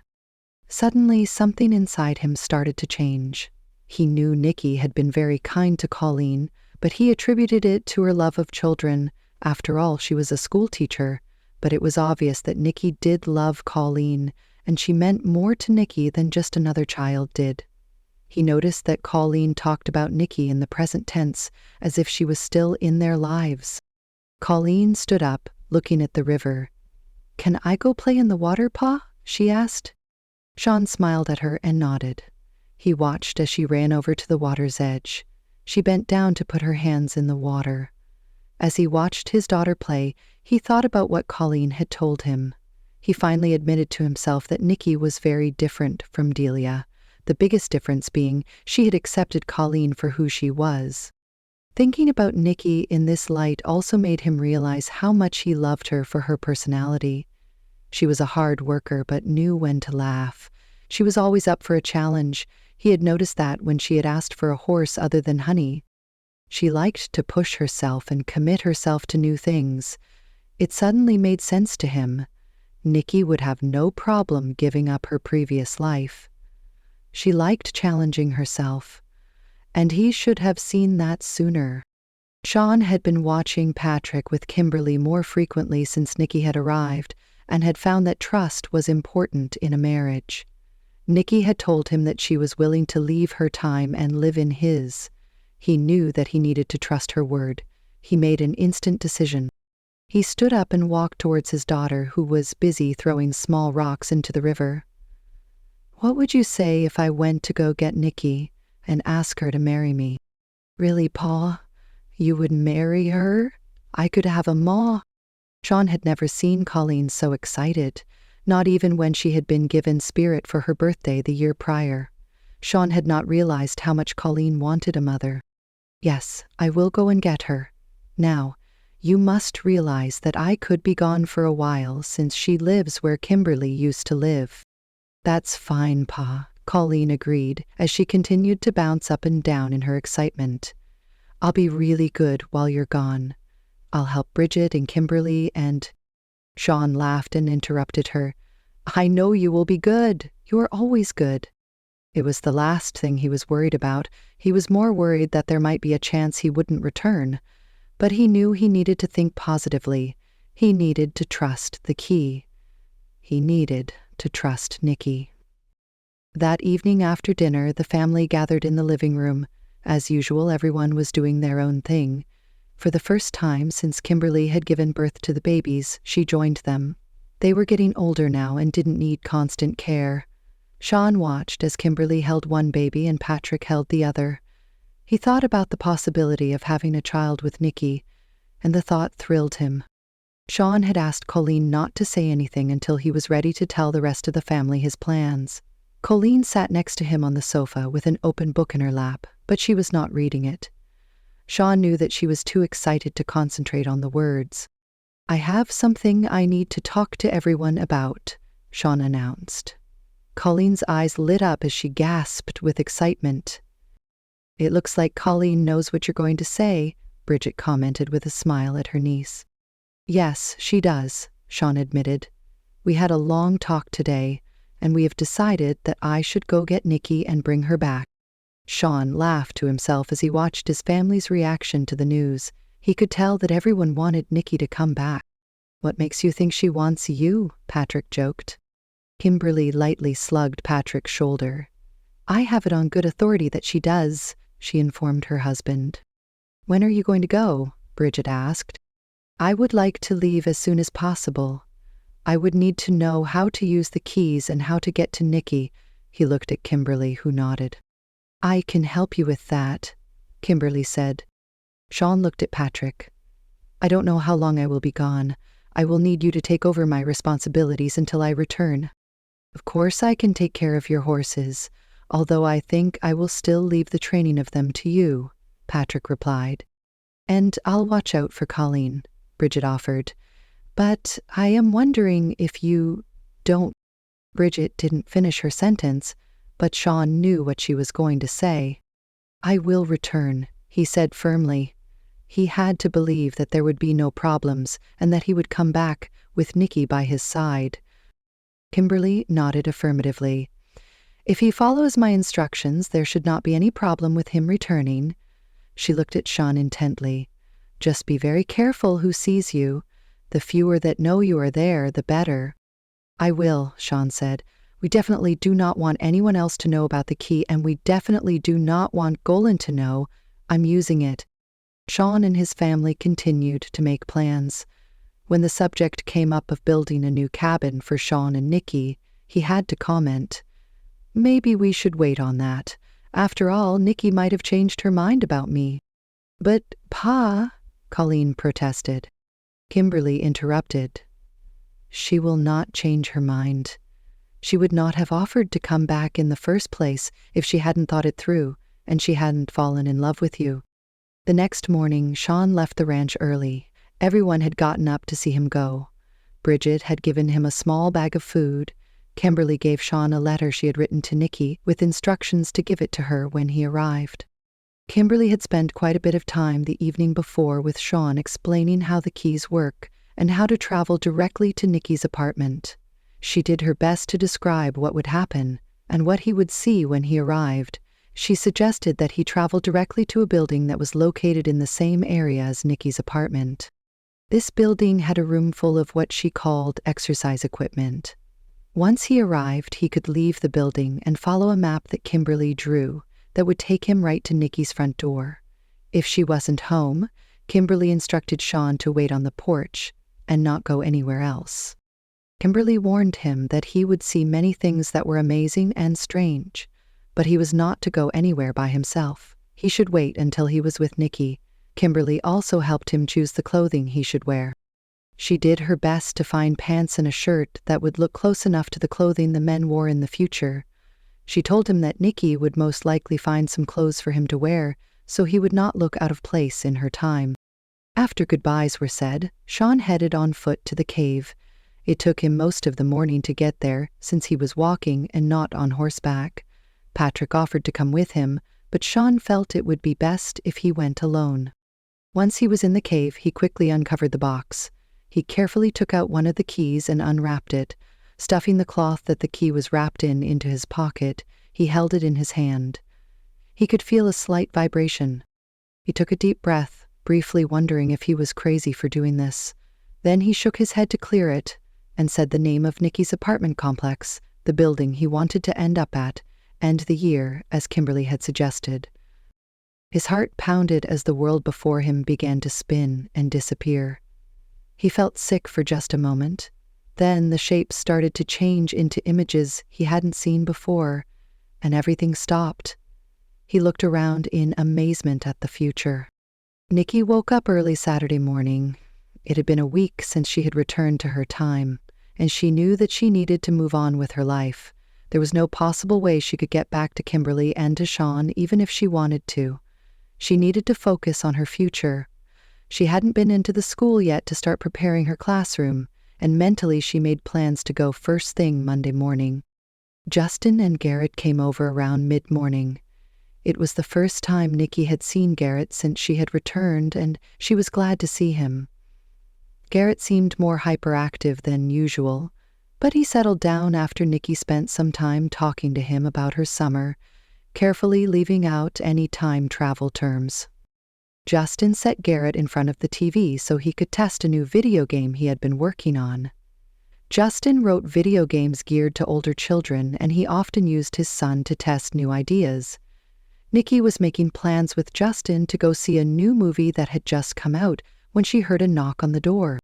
Suddenly, something inside him started to change. He knew Nicky had been very kind to Colleen, but he attributed it to her love of children. After all, she was a school teacher, but it was obvious that Nicky did love Colleen, and she meant more to Nicky than just another child did. He noticed that Colleen talked about Nicky in the present tense, as if she was still in their lives. Colleen stood up, looking at the river. "Can I go play in the water, Pa?" she asked. Shaun smiled at her and nodded. He watched as she ran over to the water's edge. She bent down to put her hands in the water. As he watched his daughter play, he thought about what Colleen had told him. He finally admitted to himself that Nicky was very different from Delia, the biggest difference being she had accepted Colleen for who she was. Thinking about Nicky in this light also made him realize how much he loved her for her personality. She was a hard worker but knew when to laugh. She was always up for a challenge. He had noticed that when she had asked for a horse other than Honey. She liked to push herself and commit herself to new things. It suddenly made sense to him. Nicky would have no problem giving up her previous life. She liked challenging herself, and he should have seen that sooner. Shaun had been watching Patrick with Kimberly more frequently since Nicky had arrived, and had found that trust was important in a marriage. Nicky had told him that she was willing to leave her time and live in his. He knew that he needed to trust her word. He made an instant decision. He stood up and walked towards his daughter, who was busy throwing small rocks into the river. "What would you say if I went to go get Nicky and ask her to marry me?" "Really, Pa? You would marry her? I could have a ma?" Shaun had never seen Colleen so excited, not even when she had been given Spirit for her birthday the year prior. Shaun had not realized how much Colleen wanted a mother. "Yes, I will go and get her. Now, you must realize that I could be gone for a while since she lives where Kimberly used to live." "That's fine, Pa," Colleen agreed as she continued to bounce up and down in her excitement. "I'll be really good while you're gone. I'll help Bridget and Kimberly and—" Shaun laughed and interrupted her. "I know you will be good. You are always good." It was the last thing he was worried about. He was more worried that there might be a chance he wouldn't return. But he knew he needed to think positively. He needed to trust the key. He needed to trust Nicky. That evening after dinner, the family gathered in the living room. As usual, everyone was doing their own thing. For the first time since Kimberly had given birth to the babies, she joined them. They were getting older now and didn't need constant care. Shaun watched as Kimberly held one baby and Patrick held the other. He thought about the possibility of having a child with Nicky, and the thought thrilled him. Shaun had asked Colleen not to say anything until he was ready to tell the rest of the family his plans. Colleen sat next to him on the sofa with an open book in her lap, but she was not reading it. Shaun knew that she was too excited to concentrate on the words. "I have something I need to talk to everyone about," Shaun announced. Colleen's eyes lit up as she gasped with excitement. "It looks like Colleen knows what you're going to say," Bridget commented with a smile at her niece. "Yes, she does," Shaun admitted. "We had a long talk today, and we have decided that I should go get Nicky and bring her back." Shaun laughed to himself as he watched his family's reaction to the news. He could tell that everyone wanted Nicky to come back. "What makes you think she wants you?" Patrick joked. Kimberly lightly slugged Patrick's shoulder. "I have it on good authority that she does," she informed her husband. "When are you going to go?" Bridget asked. "I would like to leave as soon as possible. I would need to know how to use the keys and how to get to Nicky." He looked at Kimberly, who nodded. "I can help you with that," Kimberly said. Shaun looked at Patrick. "I don't know how long I will be gone. I will need you to take over my responsibilities until I return." "Of course I can take care of your horses, although I think I will still leave the training of them to you," Patrick replied. "And I'll watch out for Colleen," Bridget offered. "But I am wondering if you don't—" Bridget didn't finish her sentence, but Shaun knew what she was going to say. "I will return," he said firmly. He had to believe that there would be no problems and that he would come back with Nicky by his side. Kimberly nodded affirmatively. "If he follows my instructions, there should not be any problem with him returning." She looked at Shaun intently. "Just be very careful who sees you. The fewer that know you are there, the better." "I will," Shaun said. "We definitely do not want anyone else to know about the key, and we definitely do not want Golan to know I'm using it." Shaun and his family continued to make plans. When the subject came up of building a new cabin for Shaun and Nicky, he had to comment, "Maybe we should wait on that. After all, Nicky might have changed her mind about me." "But, Pa," Colleen protested. Kimberly interrupted. "She will not change her mind. She would not have offered to come back in the first place if she hadn't thought it through, and she hadn't fallen in love with you." The next morning, Shaun left the ranch early. Everyone had gotten up to see him go. Bridget had given him a small bag of food. Kimberly gave Shaun a letter she had written to Nicky with instructions to give it to her when he arrived. Kimberly had spent quite a bit of time the evening before with Shaun explaining how the keys work and how to travel directly to Nicky's apartment. She did her best to describe what would happen and what he would see when he arrived. She suggested that he travel directly to a building that was located in the same area as Nicky's apartment. This building had a room full of what she called exercise equipment. Once he arrived, he could leave the building and follow a map that Kimberly drew that would take him right to Nicky's front door. If she wasn't home, Kimberly instructed Shaun to wait on the porch and not go anywhere else. Kimberly warned him that he would see many things that were amazing and strange, but he was not to go anywhere by himself. He should wait until he was with Nicky. Kimberly also helped him choose the clothing he should wear. She did her best to find pants and a shirt that would look close enough to the clothing the men wore in the future. She told him that Nicky would most likely find some clothes for him to wear, so he would not look out of place in her time. After goodbyes were said, Shaun headed on foot to the cave. It took him most of the morning to get there, since he was walking and not on horseback. Patrick offered to come with him, but Shaun felt it would be best if he went alone. Once he was in the cave, he quickly uncovered the box. He carefully took out one of the keys and unwrapped it. Stuffing the cloth that the key was wrapped in into his pocket, he held it in his hand. He could feel a slight vibration. He took a deep breath, briefly wondering if he was crazy for doing this. Then he shook his head to clear it and said the name of Nicky's apartment complex, the building he wanted to end up at, and the year, as Kimberly had suggested. His heart pounded as the world before him began to spin and disappear. He felt sick for just a moment. Then the shapes started to change into images he hadn't seen before, and everything stopped. He looked around in amazement at the future. Nicky woke up early Saturday morning. It had been a week since she had returned to her time, and she knew that she needed to move on with her life. There was no possible way she could get back to Kimberly and to Shaun, even if she wanted to. She needed to focus on her future. She hadn't been into the school yet to start preparing her classroom, and mentally she made plans to go first thing Monday morning. Justin and Garrett came over around mid-morning. It was the first time Nicky had seen Garrett since she had returned, and she was glad to see him. Garrett seemed more hyperactive than usual, but he settled down after Nicky spent some time talking to him about her summer, carefully leaving out any time travel terms. Justin set Garrett in front of the TV so he could test a new video game he had been working on. Justin wrote video games geared to older children, and he often used his son to test new ideas. Nicky was making plans with Justin to go see a new movie that had just come out when she heard a knock on the door.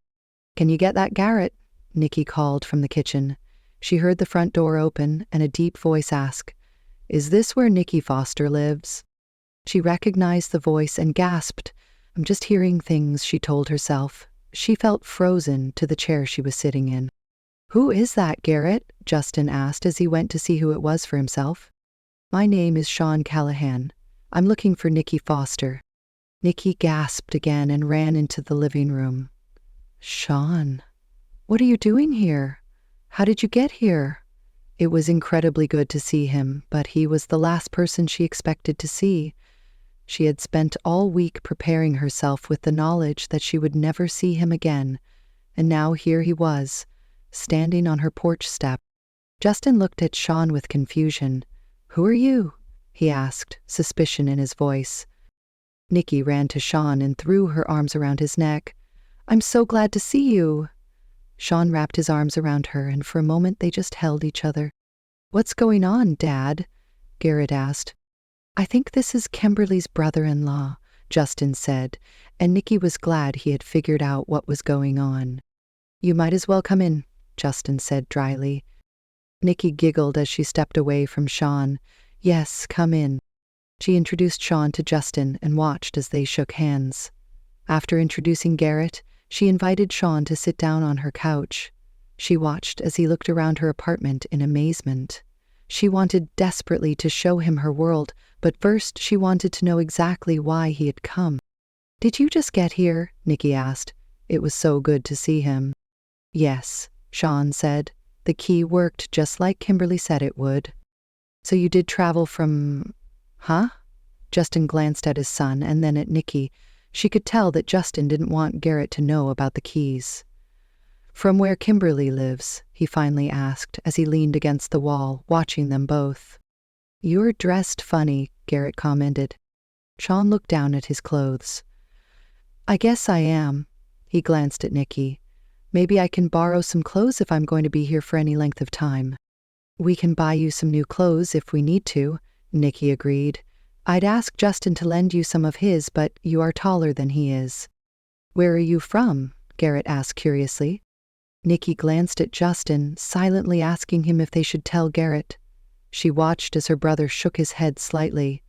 "Can you get that Garrett?" Nicky called from the kitchen. She heard the front door open and a deep voice ask, "Is this where Nicky Foster lives?" She recognized the voice and gasped. "I'm just hearing things," she told herself. She felt frozen to the chair she was sitting in. "Who is that, Garrett?" Justin asked as he went to see who it was for himself. "My name is Shaun Callaghan. I'm looking for Nicky Foster." Nicky gasped again and ran into the living room. "Shaun, what are you doing here? How did you get here?" It was incredibly good to see him, but he was the last person she expected to see. She had spent all week preparing herself with the knowledge that she would never see him again, and now here he was, standing on her porch step. Justin looked at Shaun with confusion. "Who are you?" he asked, suspicion in his voice. Nicky ran to Shaun and threw her arms around his neck. "I'm so glad to see you." Shaun wrapped his arms around her, and for a moment they just held each other. "What's going on, Dad?" Garrett asked. "I think this is Kimberly's brother-in-law," Justin said, and Nicky was glad he had figured out what was going on. "You might as well come in," Justin said dryly. Nicky giggled as she stepped away from Shaun. "Yes, come in." She introduced Shaun to Justin and watched as they shook hands. After introducing Garrett, she invited Shaun to sit down on her couch. She watched as he looked around her apartment in amazement. She wanted desperately to show him her world, but first she wanted to know exactly why he had come. "Did you just get here?" Nicky asked. It was so good to see him. "Yes," Shaun said. "The key worked just like Kimberly said it would." "So you did travel from—" "Huh?" Justin glanced at his son and then at Nicky. She could tell that Justin didn't want Garrett to know about the keys. "From where Kimberly lives?" he finally asked as he leaned against the wall, watching them both. "You're dressed funny," Garrett commented. Shaun looked down at his clothes. "I guess I am." He glanced at Nicky. "Maybe I can borrow some clothes if I'm going to be here for any length of time." "We can buy you some new clothes if we need to," Nicky agreed. "I'd ask Justin to lend you some of his, but you are taller than he is." "Where are you from?" Garrett asked curiously. Nicky glanced at Justin, silently asking him if they should tell Garrett. She watched as her brother shook his head slightly.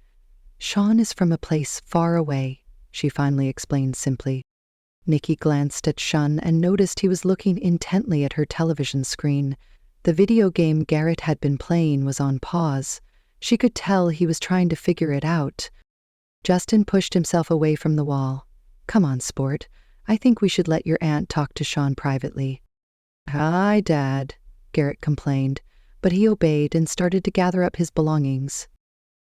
"Shaun is from a place far away," she finally explained simply. Nicky glanced at Shaun and noticed he was looking intently at her television screen. The video game Garrett had been playing was on pause. She could tell he was trying to figure it out. Justin pushed himself away from the wall. "Come on, sport. I think we should let your aunt talk to Shaun privately." "Hi, Dad," Garrett complained, but he obeyed and started to gather up his belongings.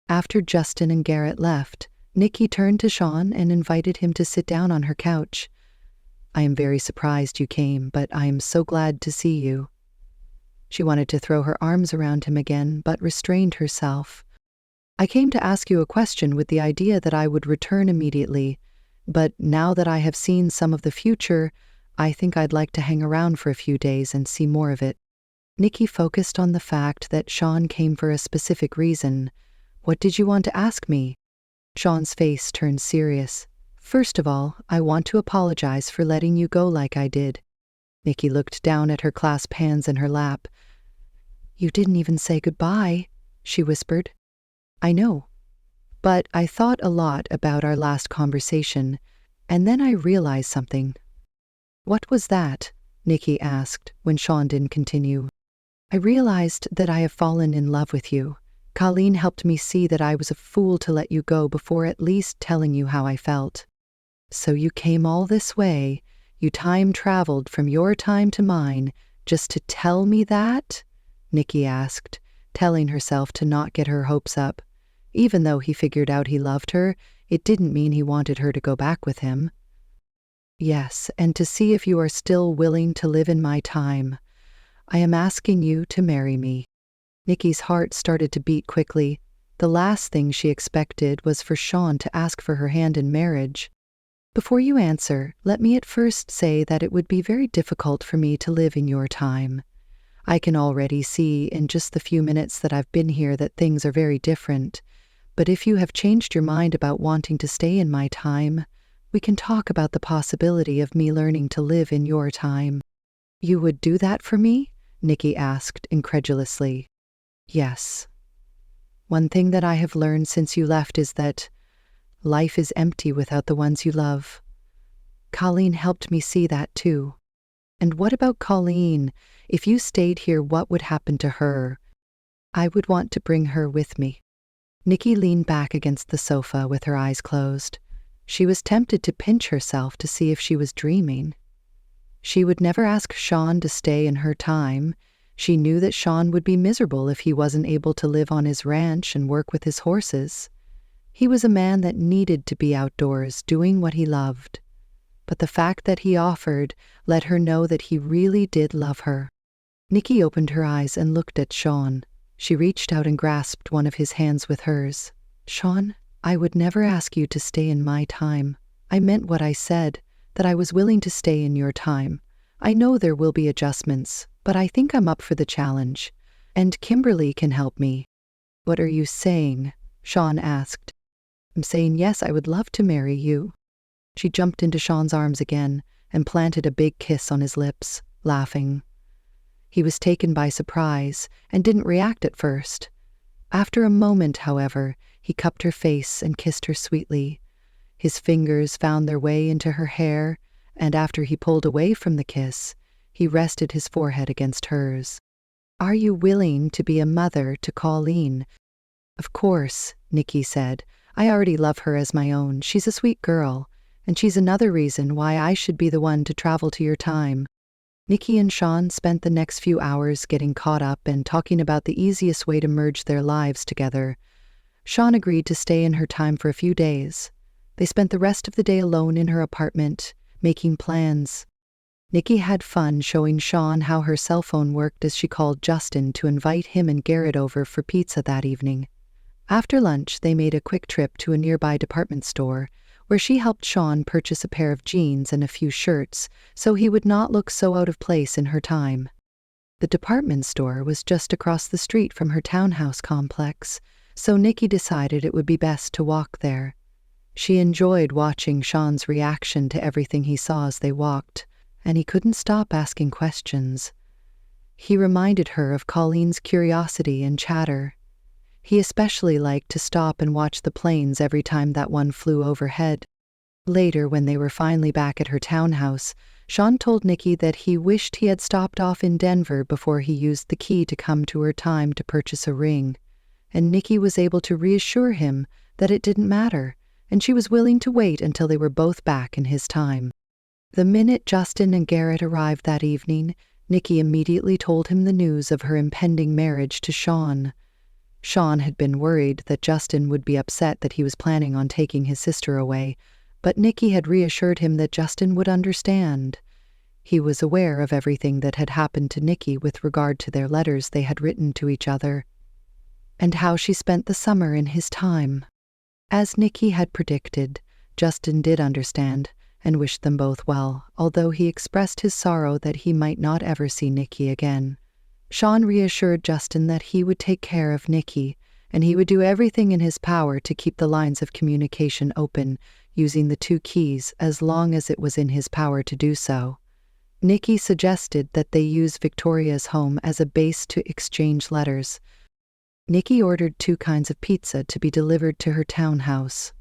After Justin and Garrett left, Nicky turned to Shaun and invited him to sit down on her couch. "I am very surprised you came, but I am so glad to see you." She wanted to throw her arms around him again, but restrained herself. "I came to ask you a question with the idea that I would return immediately, but now that I have seen some of the future, I think I'd like to hang around for a few days and see more of it." Nicky focused on the fact that Shaun came for a specific reason. "What did you want to ask me?" Shaun's face turned serious. "First of all, I want to apologize for letting you go like I did." Nicky looked down at her clasped hands in her lap. "You didn't even say goodbye," she whispered. "I know. But I thought a lot about our last conversation, and then I realized something." "What was that?" Nicky asked when Shaun didn't continue. "I realized that I have fallen in love with you. Colleen helped me see that I was a fool to let you go before at least telling you how I felt." "So you came all this way, you time-traveled from your time to mine, just to tell me that?" Nicky asked, telling herself to not get her hopes up. Even though he figured out he loved her, it didn't mean he wanted her to go back with him. "Yes, and to see if you are still willing to live in my time. I am asking you to marry me." Nicky's heart started to beat quickly. The last thing she expected was for Shaun to ask for her hand in marriage. "Before you answer, let me at first say that it would be very difficult for me to live in your time. I can already see in just the few minutes that I've been here that things are very different. But if you have changed your mind about wanting to stay in my time, we can talk about the possibility of me learning to live in your time." "You would do that for me?" Nicky asked incredulously. "Yes. One thing that I have learned since you left is that life is empty without the ones you love. Colleen helped me see that too. And what about Colleen? If you stayed here, what would happen to her?" "I would want to bring her with me." Nicky leaned back against the sofa with her eyes closed. She was tempted to pinch herself to see if she was dreaming. She would never ask Shaun to stay in her time. She knew that Shaun would be miserable if he wasn't able to live on his ranch and work with his horses. He was a man that needed to be outdoors, doing what he loved. But the fact that he offered let her know that he really did love her. Nicky opened her eyes and looked at Shaun. She reached out and grasped one of his hands with hers. "Shaun, I would never ask you to stay in my time. I meant what I said, that I was willing to stay in your time. I know there will be adjustments, but I think I'm up for the challenge. And Kimberly can help me." "What are you saying?" Shaun asked. "I'm saying yes, I would love to marry you." She jumped into Shaun's arms again and planted a big kiss on his lips, laughing. He was taken by surprise and didn't react at first. After a moment, however, he cupped her face and kissed her sweetly. His fingers found their way into her hair, and after he pulled away from the kiss, he rested his forehead against hers. "Are you willing to be a mother to Colleen?" "Of course," Nicky said. "I already love her as my own. She's a sweet girl, and she's another reason why I should be the one to travel to your time." Nicky and Shaun spent the next few hours getting caught up and talking about the easiest way to merge their lives together. Shaun agreed to stay in her time for a few days. They spent the rest of the day alone in her apartment, making plans. Nicky had fun showing Shaun how her cell phone worked as she called Justin to invite him and Garrett over for pizza that evening. After lunch, they made a quick trip to a nearby department store, where she helped Shaun purchase a pair of jeans and a few shirts so he would not look so out of place in her time. The department store was just across the street from her townhouse complex, so Nicky decided it would be best to walk there. She enjoyed watching Shaun's reaction to everything he saw as they walked, and he couldn't stop asking questions. He reminded her of Colleen's curiosity and chatter. He especially liked to stop and watch the planes every time that one flew overhead. Later, when they were finally back at her townhouse, Shaun told Nicky that he wished he had stopped off in Denver before he used the key to come to her time to purchase a ring, and Nicky was able to reassure him that it didn't matter, and she was willing to wait until they were both back in his time. The minute Justin and Garrett arrived that evening, Nicky immediately told him the news of her impending marriage to Shaun. Shaun had been worried that Justin would be upset that he was planning on taking his sister away, but Nicky had reassured him that Justin would understand. He was aware of everything that had happened to Nicky with regard to their letters they had written to each other, and how she spent the summer in his time. As Nicky had predicted, Justin did understand and wished them both well, although he expressed his sorrow that he might not ever see Nicky again. Shaun reassured Justin that he would take care of Nicky, and he would do everything in his power to keep the lines of communication open, using the 2 keys as long as it was in his power to do so. Nicky suggested that they use Victoria's home as a base to exchange letters. Nicky ordered 2 kinds of pizza to be delivered to her townhouse.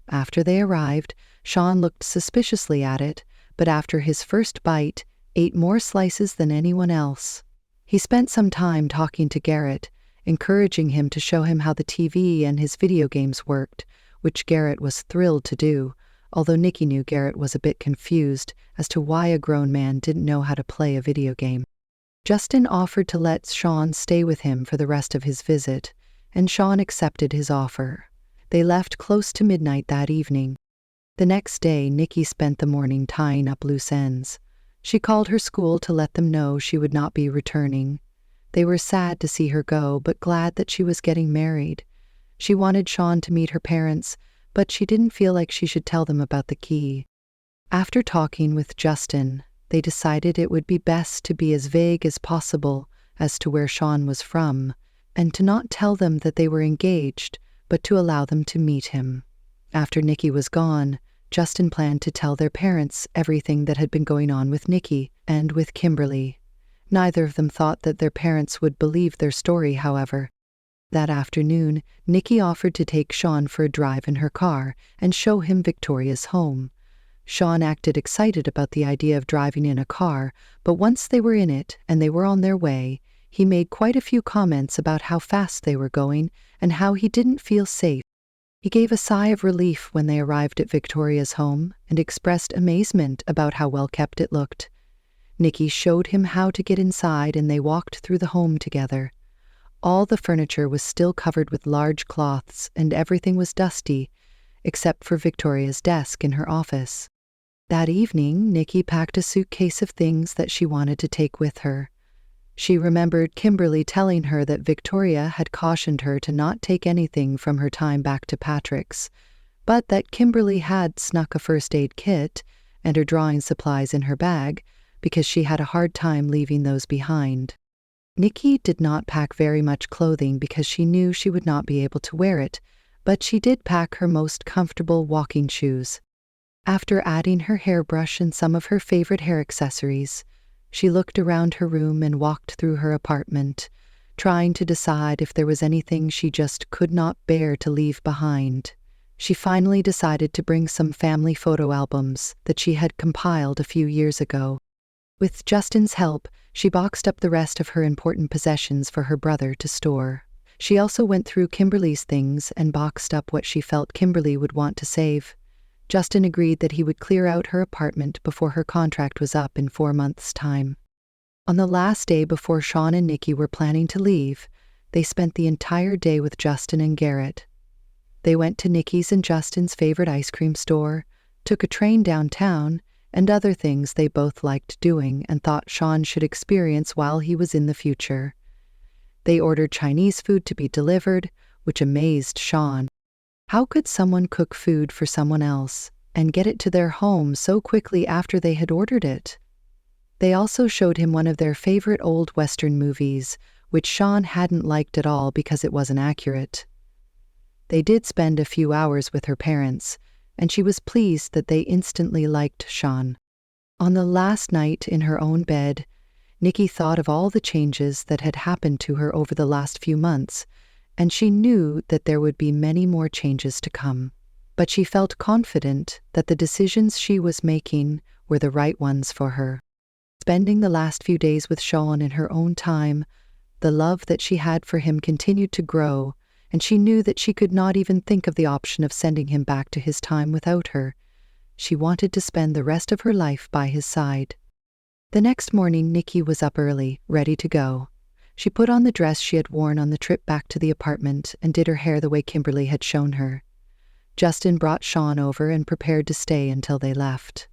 After they arrived, Shaun looked suspiciously at it, but after his first bite, ate more slices than anyone else. He spent some time talking to Garrett, encouraging him to show him how the TV and his video games worked, which Garrett was thrilled to do, although Nicky knew Garrett was a bit confused as to why a grown man didn't know how to play a video game. Justin offered to let Shaun stay with him for the rest of his visit, and Shaun accepted his offer. They left close to midnight that evening. The next day, Nicky spent the morning tying up loose ends. She called her school to let them know she would not be returning. They were sad to see her go, but glad that she was getting married. She wanted Shaun to meet her parents, but she didn't feel like she should tell them about the key. After talking with Justin, they decided it would be best to be as vague as possible as to where Shaun was from, and to not tell them that they were engaged, but to allow them to meet him. After Nicky was gone, Justin planned to tell their parents everything that had been going on with Nicky and with Kimberly. Neither of them thought that their parents would believe their story, however. That afternoon, Nicky offered to take Shaun for a drive in her car and show him Victoria's home. Shaun acted excited about the idea of driving in a car, but once they were in it and they were on their way, he made quite a few comments about how fast they were going and how he didn't feel safe. He gave a sigh of relief when they arrived at Victoria's home and expressed amazement about how well kept it looked. Nicky showed him how to get inside and they walked through the home together. All the furniture was still covered with large cloths and everything was dusty, except for Victoria's desk in her office. That evening, Nicky packed a suitcase of things that she wanted to take with her. She remembered Kimberly telling her that Victoria had cautioned her to not take anything from her time back to Patrick's, but that Kimberly had snuck a first aid kit and her drawing supplies in her bag because she had a hard time leaving those behind. Nicky did not pack very much clothing because she knew she would not be able to wear it, but she did pack her most comfortable walking shoes. After adding her hairbrush and some of her favorite hair accessories, she looked around her room and walked through her apartment, trying to decide if there was anything she just could not bear to leave behind. She finally decided to bring some family photo albums that she had compiled a few years ago. With Justin's help, she boxed up the rest of her important possessions for her brother to store. She also went through Kimberly's things and boxed up what she felt Kimberly would want to save. Justin agreed that he would clear out her apartment before her contract was up in 4 months' time. On the last day before Shaun and Nicky were planning to leave, they spent the entire day with Justin and Garrett. They went to Nicky's and Justin's favorite ice cream store, took a train downtown, and other things they both liked doing and thought Shaun should experience while he was in the future. They ordered Chinese food to be delivered, which amazed Shaun. How could someone cook food for someone else and get it to their home so quickly after they had ordered it? They also showed him one of their favorite old Western movies, which Shaun hadn't liked at all because it wasn't accurate. They did spend a few hours with her parents, and she was pleased that they instantly liked Shaun. On the last night in her own bed, Nicky thought of all the changes that had happened to her over the last few months, and she knew that there would be many more changes to come. But she felt confident that the decisions she was making were the right ones for her. Spending the last few days with Shaun in her own time, the love that she had for him continued to grow, and she knew that she could not even think of the option of sending him back to his time without her. She wanted to spend the rest of her life by his side. The next morning, Nicky was up early, ready to go. She put on the dress she had worn on the trip back to the apartment and did her hair the way Kimberly had shown her. Justin brought Shaun over and prepared to stay until they left.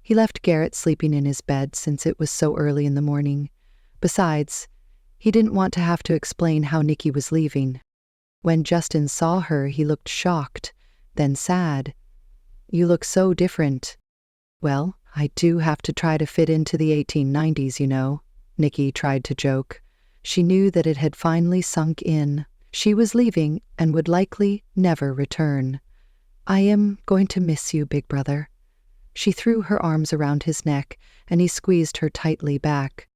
He left Garrett sleeping in his bed since it was so early in the morning. Besides, he didn't want to have to explain how Nicky was leaving. When Justin saw her, he looked shocked, then sad. "You look so different." "Well, I do have to try to fit into the 1890s, you know," Nicky tried to joke. She knew that it had finally sunk in. She was leaving and would likely never return. "I am going to miss you, big brother." She threw her arms around his neck, and he squeezed her tightly back.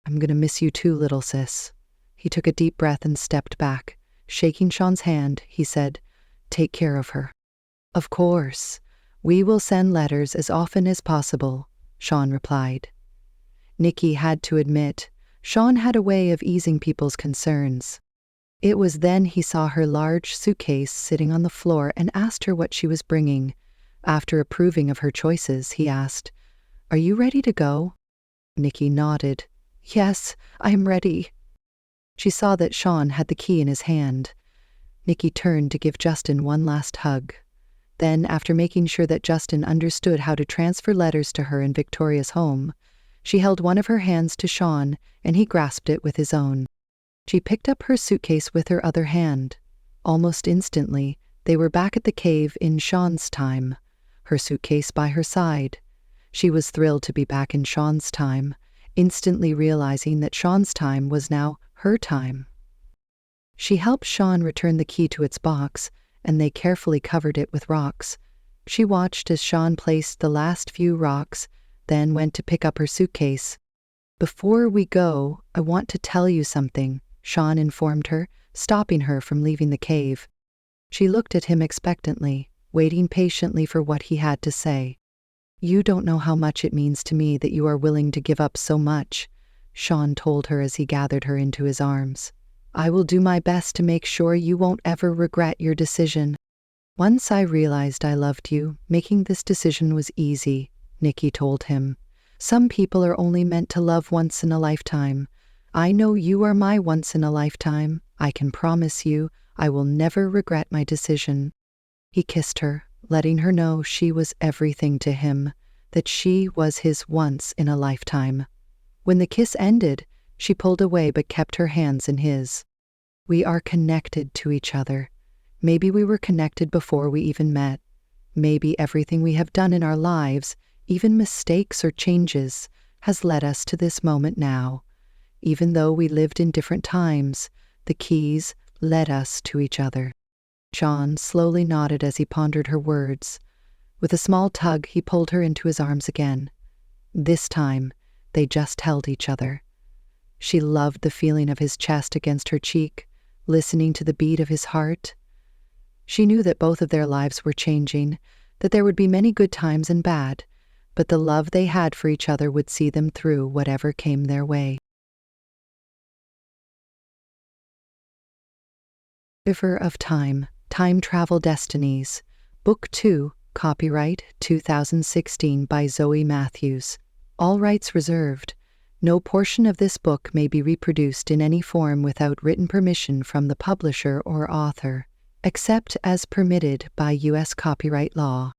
"I'm gonna miss you too, little sis." He took a deep breath and stepped back. Shaking Shaun's hand, he said, "Take care of her." "Of course. We will send letters as often as possible," Shaun replied. Nicky had to admit, Shaun had a way of easing people's concerns. It was then he saw her large suitcase sitting on the floor and asked her what she was bringing. After approving of her choices, he asked, "Are you ready to go?" Nicky nodded. "Yes, I am ready." She saw that Shaun had the key in his hand. Nicky turned to give Justin one last hug. Then, after making sure that Justin understood how to transfer letters to her in Victoria's home, she held one of her hands to Shaun, and he grasped it with his own. She picked up her suitcase with her other hand. Almost instantly, they were back at the cave in Shaun's time, her suitcase by her side. She was thrilled to be back in Shaun's time, instantly realizing that Shaun's time was now her time. She helped Shaun return the key to its box, and they carefully covered it with rocks. She watched as Shaun placed the last few rocks, then went to pick up her suitcase. "Before we go, I want to tell you something," Shaun informed her, stopping her from leaving the cave. She looked at him expectantly, waiting patiently for what he had to say. "You don't know how much it means to me that you are willing to give up so much," Shaun told her as he gathered her into his arms. "I will do my best to make sure you won't ever regret your decision." "Once I realized I loved you, making this decision was easy," Nicky told him. "Some people are only meant to love once in a lifetime. I know you are my once in a lifetime. I can promise you I will never regret my decision." He kissed her, letting her know she was everything to him, that she was his once in a lifetime. When the kiss ended, She pulled away but kept her hands in his. We are connected to each other. Maybe we were connected before we even met. Maybe everything we have done in our lives, even mistakes or changes, has led us to this moment now. Even though we lived in different times, the keys led us to each other. Shaun slowly nodded as he pondered her words. With a small tug, he pulled her into his arms again. This time, they just held each other. She loved the feeling of his chest against her cheek, listening to the beat of his heart. She knew that both of their lives were changing, that there would be many good times and bad, but the love they had for each other would see them through whatever came their way. River of Time, Time Travel Destinies, Book 2, copyright 2016 by Zoe Matthews. All rights reserved. No portion of this book may be reproduced in any form without written permission from the publisher or author, except as permitted by U.S. copyright law.